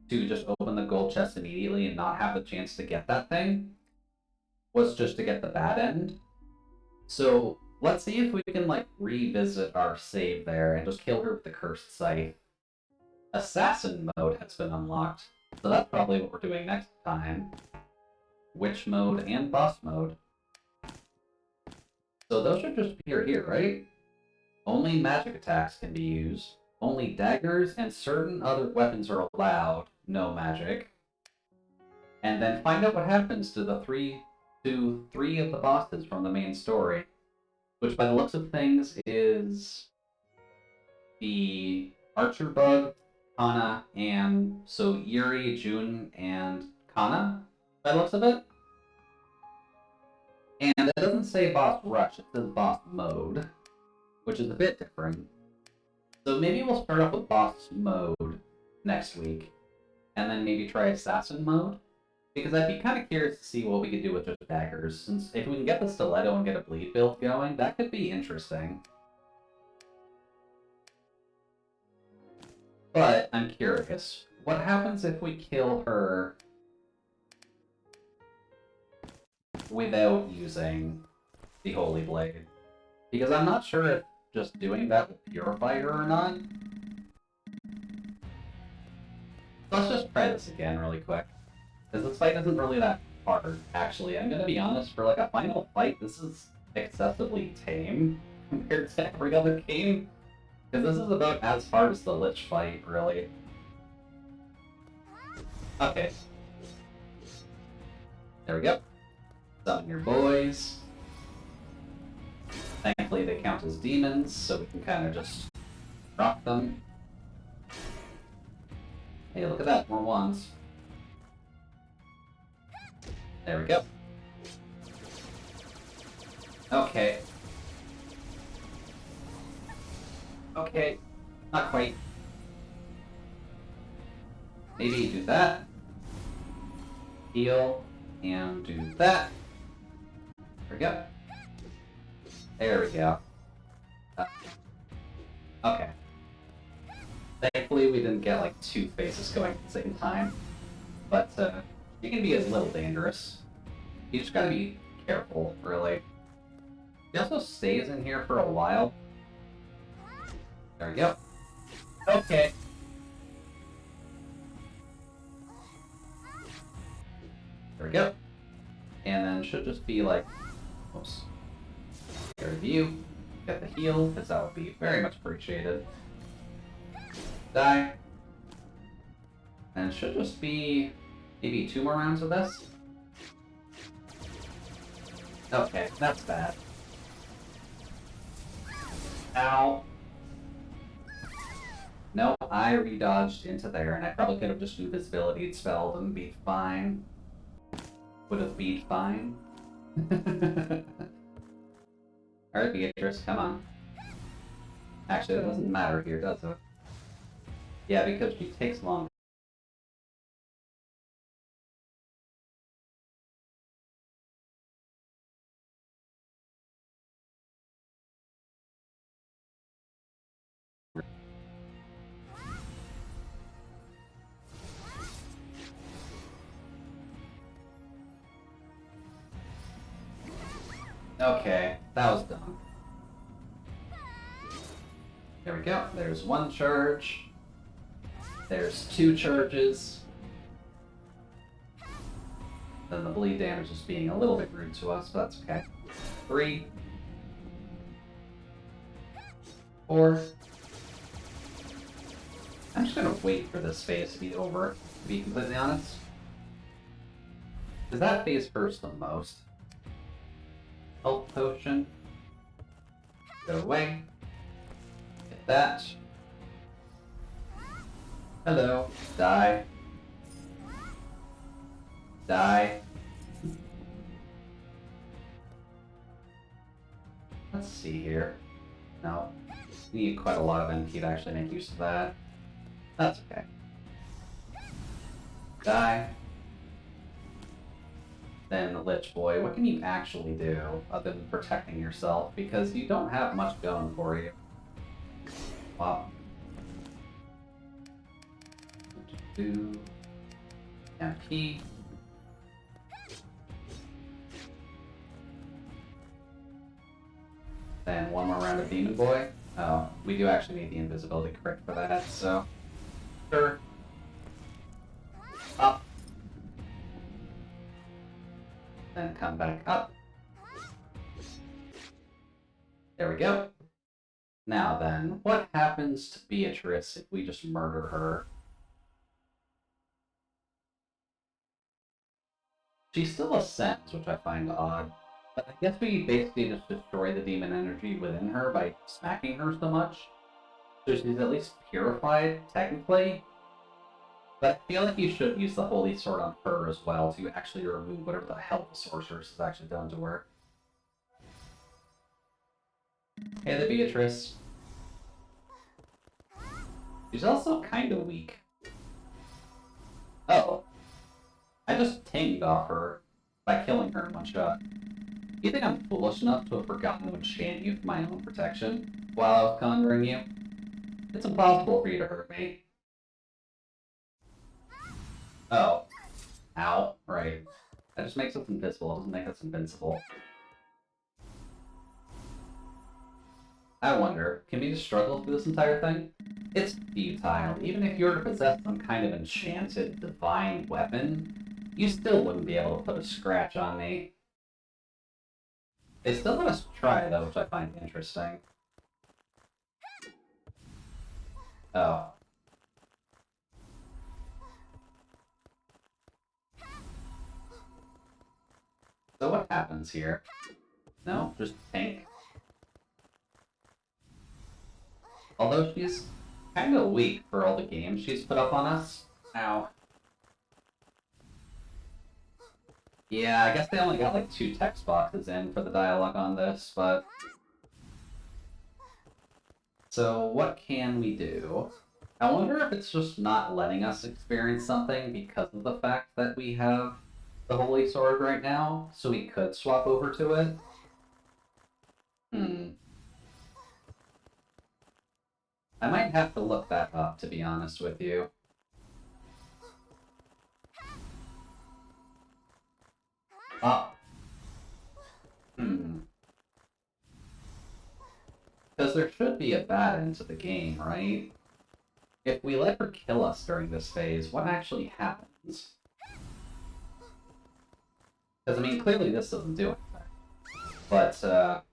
To just open the gold chest immediately and not have the chance to get that thing. Was just to get the bad end. So, let's see if we can, like, revisit our save there and just kill her with the Cursed Scythe. Assassin mode has been unlocked. So that's probably what we're doing next time. Witch mode and boss mode. So those should just appear here, right? Only magic attacks can be used. Only daggers and certain other weapons are allowed. No magic. And then find out what happens to three of the bosses from the main story. Which by the looks of things is the Archer Bug, Kana, and so Yuri, Jun, and Kana, by the looks of it. And it doesn't say boss rush, it says boss mode, which is a bit different. So maybe we'll start off with boss mode next week, and then maybe try assassin mode, because I'd be kind of curious to see what we could do with just daggers. Since if we can get the stiletto and get a bleed build going, that could be interesting. But I'm curious, what happens if we kill her without using the Holy Blade? Because I'm not sure if just doing that will purify her or not. Let's just try this again really quick. Because this fight isn't really that hard, actually. I'm gonna be honest, for like a final fight, this is excessively tame compared to every other game. Because this is about as hard as the Lich fight, really. Okay. There we go. Summon your boys. Thankfully they count as demons, so we can kind of just drop them. Hey, look at that, more wands. There we go. Okay. Okay, not quite. Maybe do that. Heal, and do that. There we go. There we go. Okay. Thankfully we didn't get like two faces going at the same time. But it can be a little dangerous. You just gotta be careful, really. He also stays in here for a while. There we go. Okay. There we go. And then should just be like, oops. Get a review, get the heal, because that would be very much appreciated. Die. And it should just be maybe 2 more rounds of this. Okay, that's bad. Ow. No, I redodged into there, and I probably could have just invisibility spelled and be fine. Would have been fine. Alright, Beatrice, come on. Actually, that doesn't matter here, does it? Yeah, because she takes long. Okay, that was dumb. There we go. There's 1 charge. There's 2 charges. Then the bleed damage is being a little bit rude to us, but that's okay. 3. 4. I'm just gonna wait for this phase to be over, to be completely honest. Because that phase hurts the most. Health potion. Go away. Get that. Hello. Die. Die. Let's see here. No. We need quite a lot of MP to actually make use of that. That's okay. Die. Then, Lich Boy, what can you actually do other than protecting yourself? Because you don't have much going for you. Wow. 2 MP. Then one more round of Demon Boy. Oh, we do actually need the invisibility crit for that, so sure. Up. Then come back up. There we go. Now then, what happens to Beatrice if we just murder her? She still ascends, which I find odd. But I guess we basically just destroy the demon energy within her by smacking her so much. So she's at least purified, technically. But I feel like you should use the Holy Sword on her as well to actually remove whatever the hell the Sorceress has actually done to her. Hey, the Beatrice. She's also kind of weak. Oh. I just tanked off her by killing her in one shot. You think I'm foolish enough to have forgotten to enchant you for my own protection while I was conjuring you? It's impossible for you to hurt me. Oh. Ow. Right. That just makes us invisible. It doesn't make us invincible. I wonder, can we just struggle through this entire thing? It's futile. Even if you were to possess some kind of enchanted divine weapon, you still wouldn't be able to put a scratch on me. They still let us try, though, which I find interesting. Oh. So what happens here? No, just tank. Although she's kind of weak for all the games she's put up on us. Ow. Yeah, I guess they only got like 2 text boxes in for the dialogue on this, but... So what can we do? I wonder if it's just not letting us experience something because of the fact that we have the Holy Sword right now, so we could swap over to it. I might have to look that up, to be honest with you. Ah. Because there should be a bad end to the game, right? If we let her kill us during this phase, what actually happens? Because, I mean, clearly this doesn't do anything. But,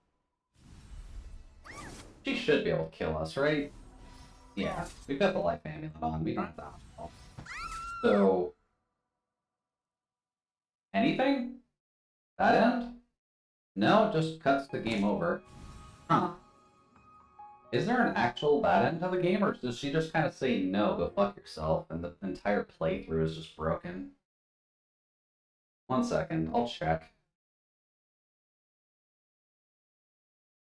she should be able to kill us, right? Yeah, we've got the life amulet on, we don't have the hospital. So... anything? That end? No, it just cuts the game over. Huh. Is there an actual bad end to the game, or does she just kind of say, no, go fuck yourself, and the entire playthrough is just broken? 1 second, I'll check.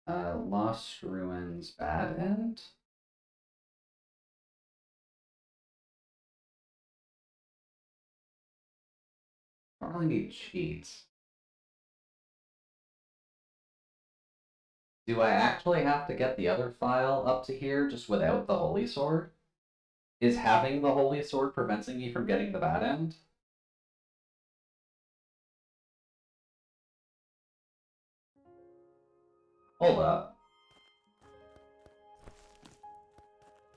Lost Ruins bad end? Don't really need cheats. Do I actually have to get the other file up to here just without the Holy Sword? Is having the Holy Sword preventing me from getting the bad end? Hold up.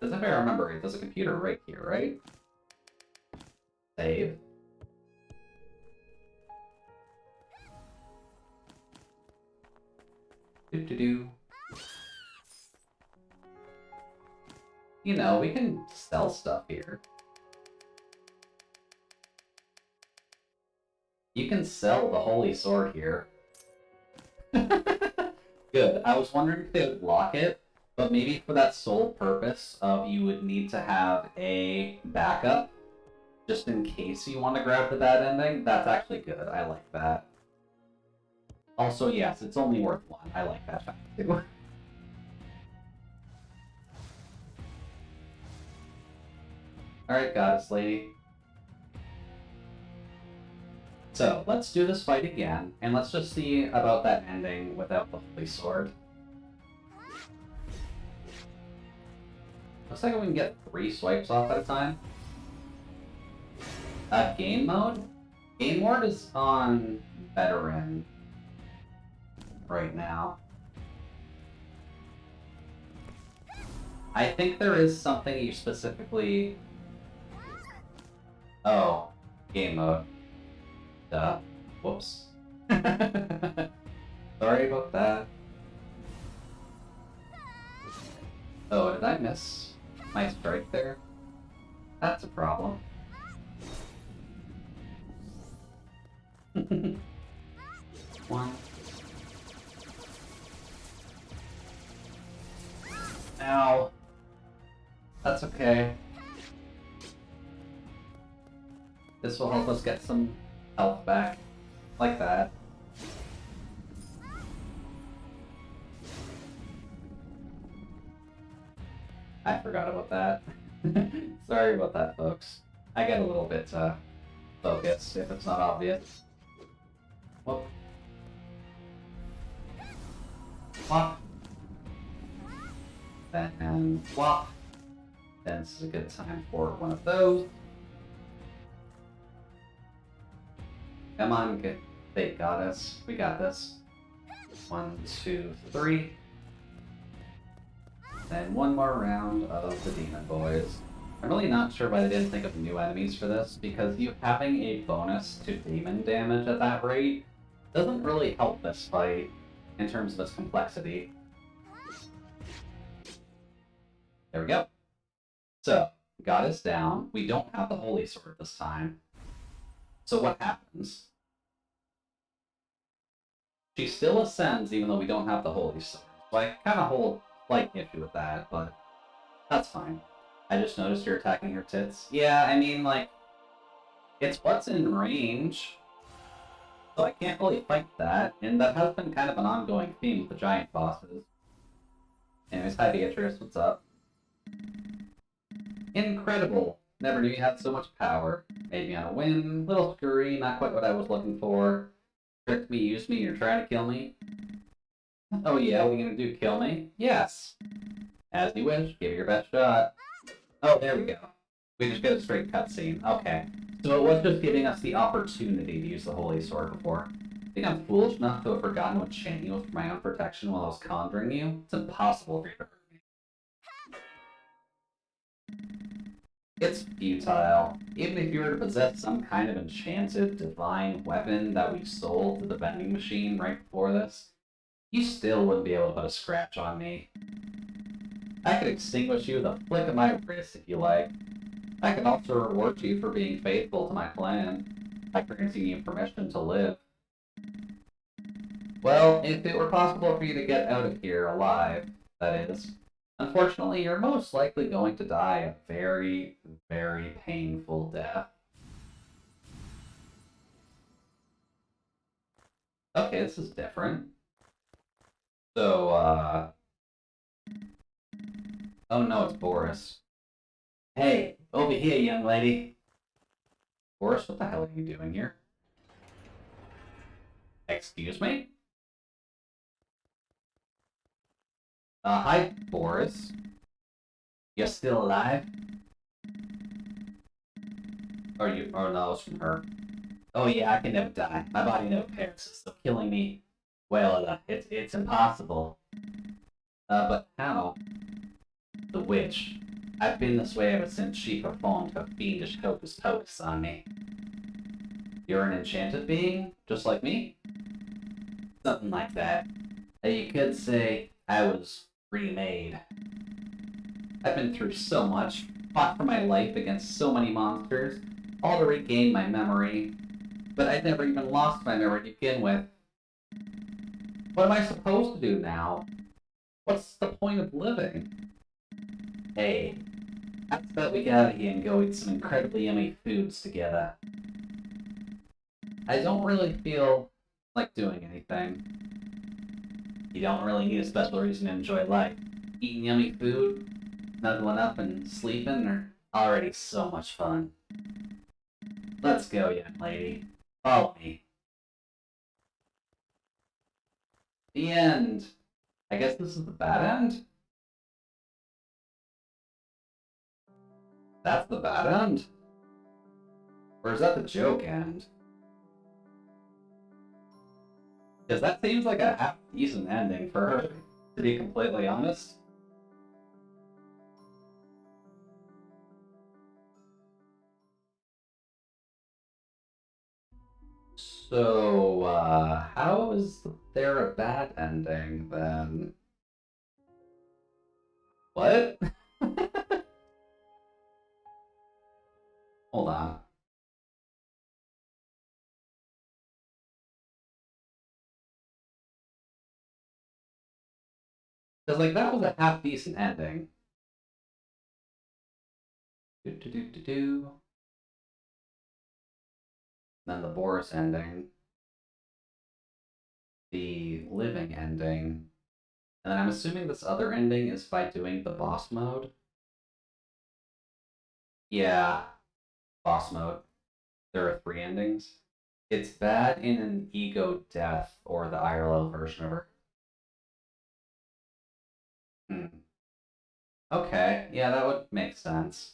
As if I remember it, there's a computer right here, right? Save. Do-do-do. You know, we can sell stuff here. You can sell the Holy Sword here. Good. I was wondering if they would lock it, but maybe for that sole purpose of you would need to have a backup, just in case you want to grab the bad ending. That's actually good. I like that. Also, yes, it's only worth one. I like that fact, too. Alright, Goddess Lady. So, let's do this fight again, and let's just see about that ending without the Holy Sword. Looks like we can get 3 swipes off at a time. Game mode? Game mode is on Veteran right now. I think there is something you specifically... Oh, game mode. Duh. Whoops. Sorry about that. Oh, did I miss my strike there? That's a problem. One. Ow. That's okay. This will help us get some health back. Like that. I forgot about that. Sorry about that, folks. I get a little bit focused if it's not obvious. Whoop. Whop. Then whop. Then this is a good time for one of those. Come on, good. They got us. We got this. 1, 2, 3. Then one more round of the Demon Boys. I'm really not sure why they didn't think of new enemies for this, because you having a bonus to demon damage at that rate doesn't really help this fight in terms of its complexity. There we go. So, Goddess down. We don't have the Holy Sword this time. So what happens? She still ascends even though we don't have the Holy Sword. So I kind of hold slight issue with that, but that's fine. I just noticed you're attacking her tits. Yeah, I mean, like, it's what's in range, so I can't really fight that, and that has been kind of an ongoing theme with the giant bosses. Anyways, hi Beatrice, what's up? Incredible! Never knew you had so much power. Made me on a whim, little scurry, not quite what I was looking for. Tricked me, used me, you're trying to kill me. Oh yeah, what are you gonna do, kill me? Yes! As you wish, give it your best shot. Oh, there we go. We just get a straight cutscene. Okay. So it was just giving us the opportunity to use the Holy Sword before. I think I'm foolish enough to have forgotten to enchant you for my own protection while I was conjuring you. It's impossible for you to hurt me. It's futile. Even if you were to possess some kind of enchanted, divine weapon that we sold to the vending machine right before this, you still wouldn't be able to put a scratch on me. I could extinguish you with a flick of my wrist if you like. I could also reward you for being faithful to my plan by granting you permission to live. Well, if it were possible for you to get out of here alive, that is. Unfortunately, you're most likely going to die a very, very painful death. Okay, this is different. So, oh no, it's Boris. Hey, over here, young lady. Boris, what the hell are you doing here? Excuse me? Hi, Boris. You're still alive? Or no, it's from her. Oh yeah, I can never die. My body never perishes, it's still killing me. Well, it's impossible. But how? The witch. I've been this way ever since she performed her fiendish hocus-pocus on me. You're an enchanted being, just like me? Something like that. You could say I was remade. I've been through so much, fought for my life against so many monsters, all to regain my memory. But I never even lost my memory to begin with. What am I supposed to do now? What's the point of living? Hey, how about we get out of here and go eat some incredibly yummy foods together? I don't really feel like doing anything. You don't really need a special reason to enjoy life. Eating yummy food, snuggling up and sleeping are already so much fun. Let's go, young lady. Follow me. The end. I guess this is the bad end? That's the bad end? Or is that the joke end? Because that seems like a half-decent ending for her, to be completely honest. So, how is there a bad ending, then? What? Hold on. Because, like, that was a half-decent ending. Do-do-do-do-do. Then the Boris ending. The living ending. And then I'm assuming this other ending is by doing the boss mode. Yeah, boss mode. There are 3 endings. It's bad in an ego death or the IRL version of her. Okay, yeah, that would make sense.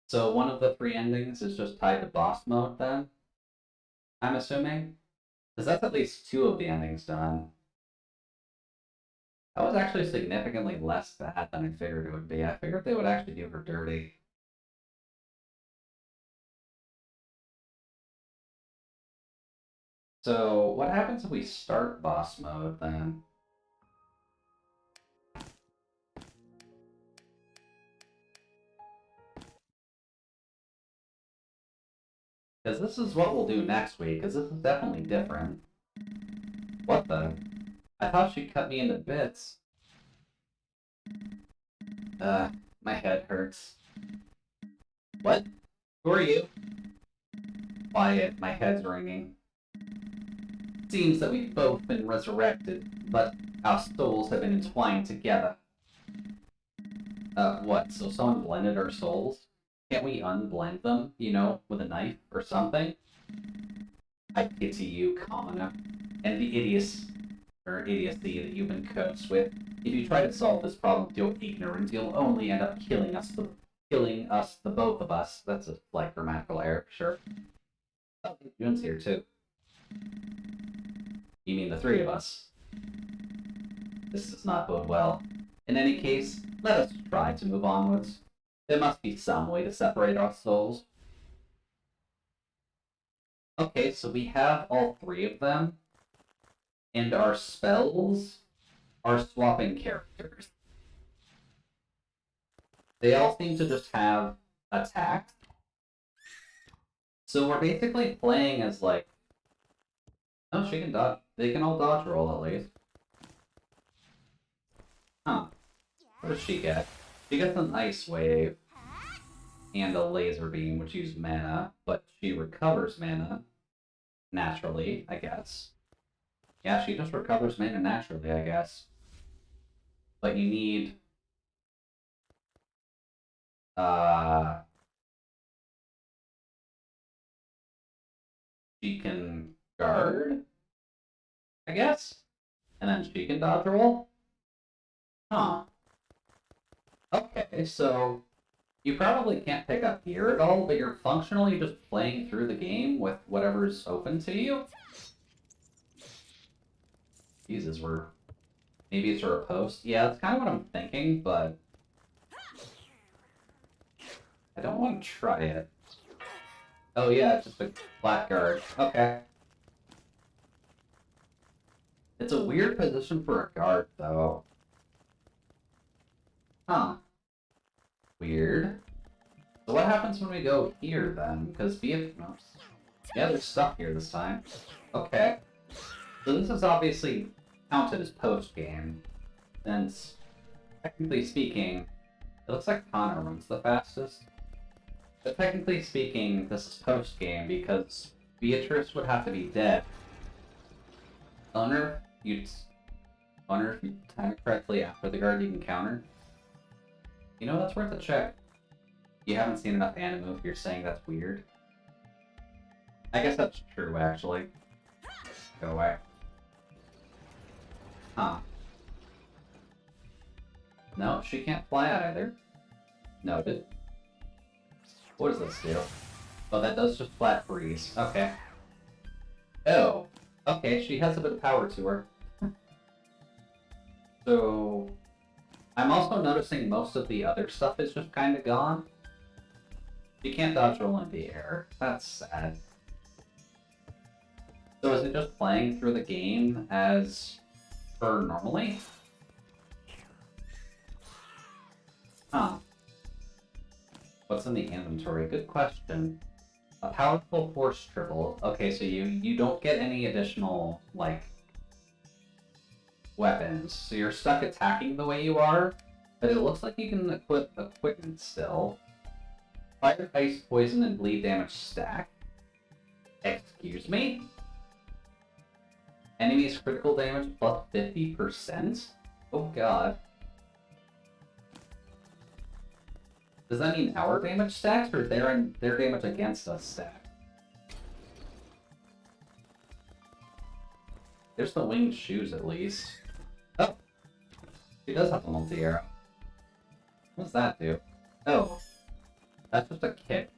So one of the 3 endings is just tied to boss mode then? I'm assuming? Because that's at least 2 of the endings done. That was actually significantly less bad than I figured it would be. I figured they would actually do her dirty. So what happens if we start boss mode then? Because this is what we'll do next week, because this is definitely different. What the? I thought she cut me into bits. My head hurts. What? Who are you? Quiet, my head's ringing. Seems that we've both been resurrected, but our souls have been entwined together. What? So someone blended our souls? Can't we unblend them, you know, with a knife or something? I pity you, commoner, and the idiocy that you've been cursed with. If you try to solve this problem with your ignorance, you'll only end up killing us, the both of us. That's a slight grammatical error, sure. Oh, June's here too. You mean the 3 of us? This does not bode well. In any case, let us try to move onwards. There must be some way to separate our souls. Okay, so we have all 3 of them, and our spells are swapping characters. They all seem to just have attacks. So we're basically playing as, like... Oh, she can dodge. They can all dodge roll, at least. Huh. What does she get? She gets an ice wave and a laser beam, which use mana, but she recovers mana naturally, I guess. Yeah, she just recovers mana naturally, I guess. But you need... She can guard, I guess? And then she can dodge roll? Huh. Okay, so you probably can't pick up gear at all, but you're functionally just playing through the game with whatever's open to you. Jesus, maybe it's a riposte. Yeah, that's kind of what I'm thinking, but I don't want to try it. Oh yeah, it's just a flat guard. Okay. It's a weird position for a guard, though. Huh. Weird. So what happens when we go here, then? Because Yeah, there's stuff here this time. Okay. So this is obviously counted as post-game, since, technically speaking, it looks like Connor runs the fastest. But technically speaking, this is post-game because Beatrice would have to be dead. Honor, if you time it correctly after the guard you can counter. You know, that's worth a check. You haven't seen enough anime if you're saying that's weird. I guess that's true, actually. Go away. Huh. No, she can't fly either. Noted. What does this do? Oh, that does just flat freeze. Okay. Oh. Okay, she has a bit of power to her. So... I'm also noticing most of the other stuff is just kind of gone. You can't dodge roll in the air. That's sad. So is it just playing through the game as per normally? Huh. What's in the inventory? Good question. A powerful force triple. Okay, so you don't get any additional, like, weapons. So you're stuck attacking the way you are, but it looks like you can equip equipment still. Fire, ice, poison, and bleed damage stack. Excuse me? Enemies critical damage plus 50%? Oh god. Does that mean our damage stacks, or their damage against us stack? There's the winged shoes, at least. Oh! She does have the multi-arrow. What does that do? Oh. That's just a kick.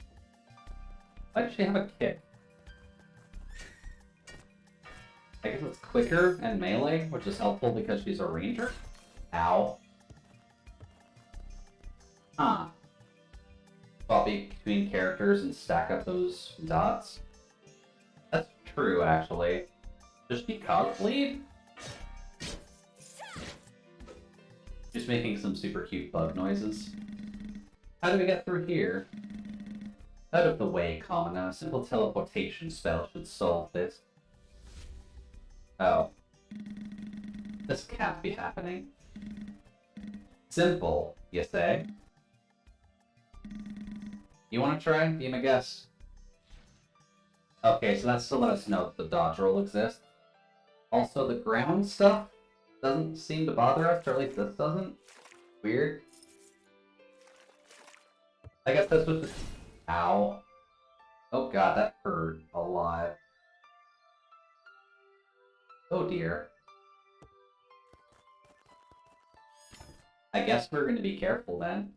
Why does she have a kick? I guess it's quicker and melee, which is helpful because she's a ranger? Ow. Huh. Swap between characters and stack up those dots? That's true, actually. Does she cog bleed? Just making some super cute bug noises. How do we get through here? Out of the way, Common. A simple teleportation spell should solve this. Oh. This can't be happening. Simple, you say? You want to try? Be my guest. Okay, so that's to let us know that the dodge roll exists. Also, the ground stuff doesn't seem to bother us, or at least this doesn't. Weird. I guess this was just... Ow. Oh god, that hurt a lot. Oh dear. I guess we're going to be careful then.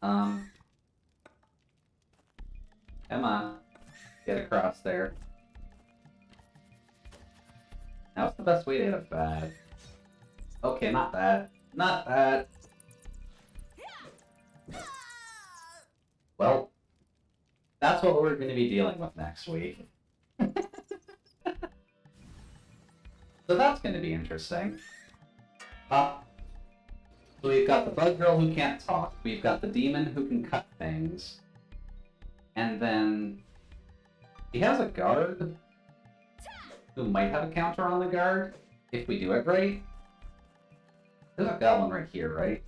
Come on. Get across there. Now what's the best way to hit a bad? Okay, not that. Not that. Well, that's what we're going to be dealing with next week. So that's going to be interesting. So we've got the bug girl who can't talk. We've got the demon who can cut things. And then he has a guard who might have a counter on the guard if we do it right. There's a goblin right here, right?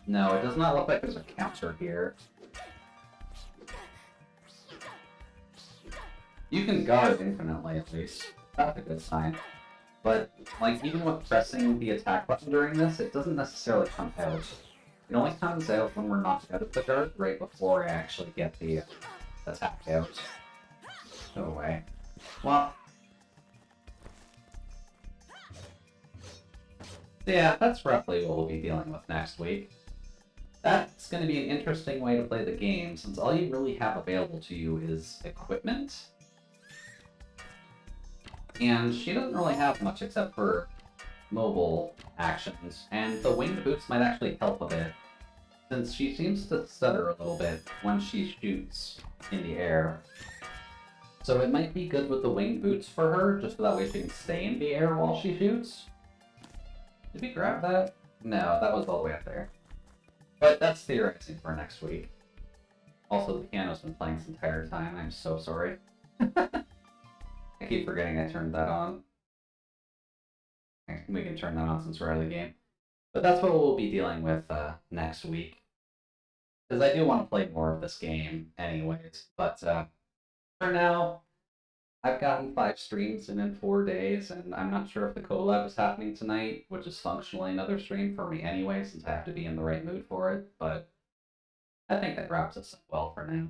No, it does not look like there's a counter here. You can guard infinitely, at least. That's a good sign. But, like, even with pressing the attack button during this, it doesn't necessarily come out. It only comes out when we're knocked out of the guard right before I actually get the attack out. Go away. Well... yeah, that's roughly what we'll be dealing with next week. That's going to be an interesting way to play the game, since all you really have available to you is equipment. And she doesn't really have much except for mobile actions, and the winged boots might actually help a bit, since she seems to stutter a little bit when she shoots in the air. So it might be good with the winged boots for her, just so that way she can stay in the air while she shoots. Did we grab that? No, that was all the way up there. But that's theorizing for next week. Also, the piano's been playing this entire time. I'm so sorry. I keep forgetting I turned that on. We can turn that on since we're out of the game. But that's what we'll be dealing with next week. Because I do want to play more of this game anyways. But for now, I've gotten 5 streams in 4 days, and I'm not sure if the collab is happening tonight, which is functionally another stream for me anyway, since I have to be in the right mood for it. But I think that wraps us up well for now.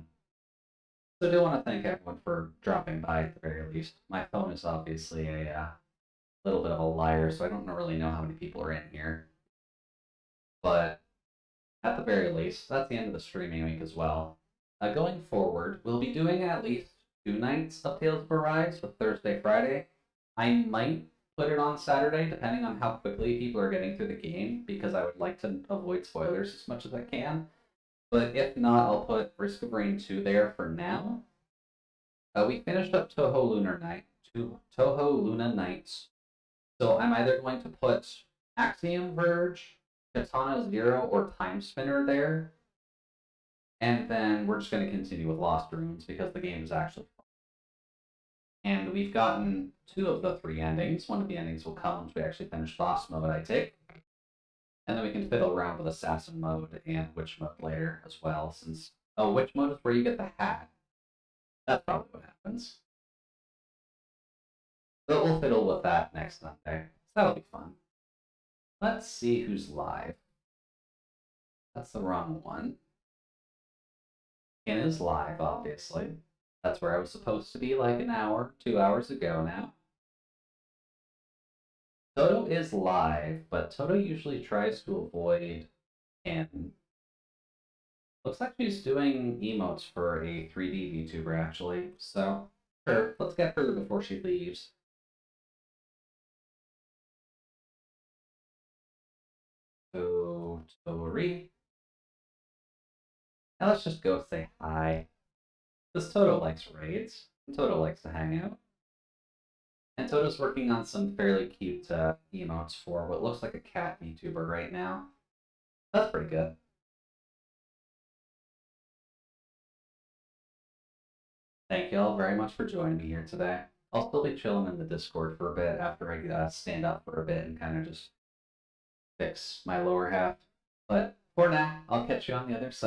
So I do want to thank everyone for dropping by at the very least. My phone is obviously a little bit of a liar, so I don't really know how many people are in here. But at the very least, that's the end of the streaming week as well. Going forward, we'll be doing at least 2 nights of Tales of Arise with Thursday, Friday. I might put it on Saturday, depending on how quickly people are getting through the game, because I would like to avoid spoilers as much as I can. But if not, I'll put Risk of Rain 2 there for now. We finished up Toho Luna Nights. So I'm either going to put Axiom Verge, Katana Zero, or Time Spinner there. And then we're just going to continue with Lost Ruins because the game is actually fun. And we've gotten 2 of the 3 endings. One of the endings will come once we actually finish Boss Mode, I take. And then we can fiddle around with Assassin Mode and Witch Mode later as well, since... Oh, Witch Mode is where you get the hat. That's probably what happens. But we'll fiddle with that next Sunday. So that'll be fun. Let's see who's live. That's the wrong one. Ken is live, obviously. That's where I was supposed to be like an hour, 2 hours ago now. Toto is live, but Toto usually tries to avoid Ken. Looks like she's doing emotes for a 3D VTuber, actually. So, sure, let's get her before she leaves. So, Tori. Now let's just go say hi. This Toto likes raids, and Toto likes to hang out. And Toto's working on some fairly cute emotes for what looks like a cat VTuber right now. That's pretty good. Thank you all very much for joining me here today. I'll still be chilling in the Discord for a bit after I stand up for a bit and kind of just fix my lower half. But for now, I'll catch you on the other side.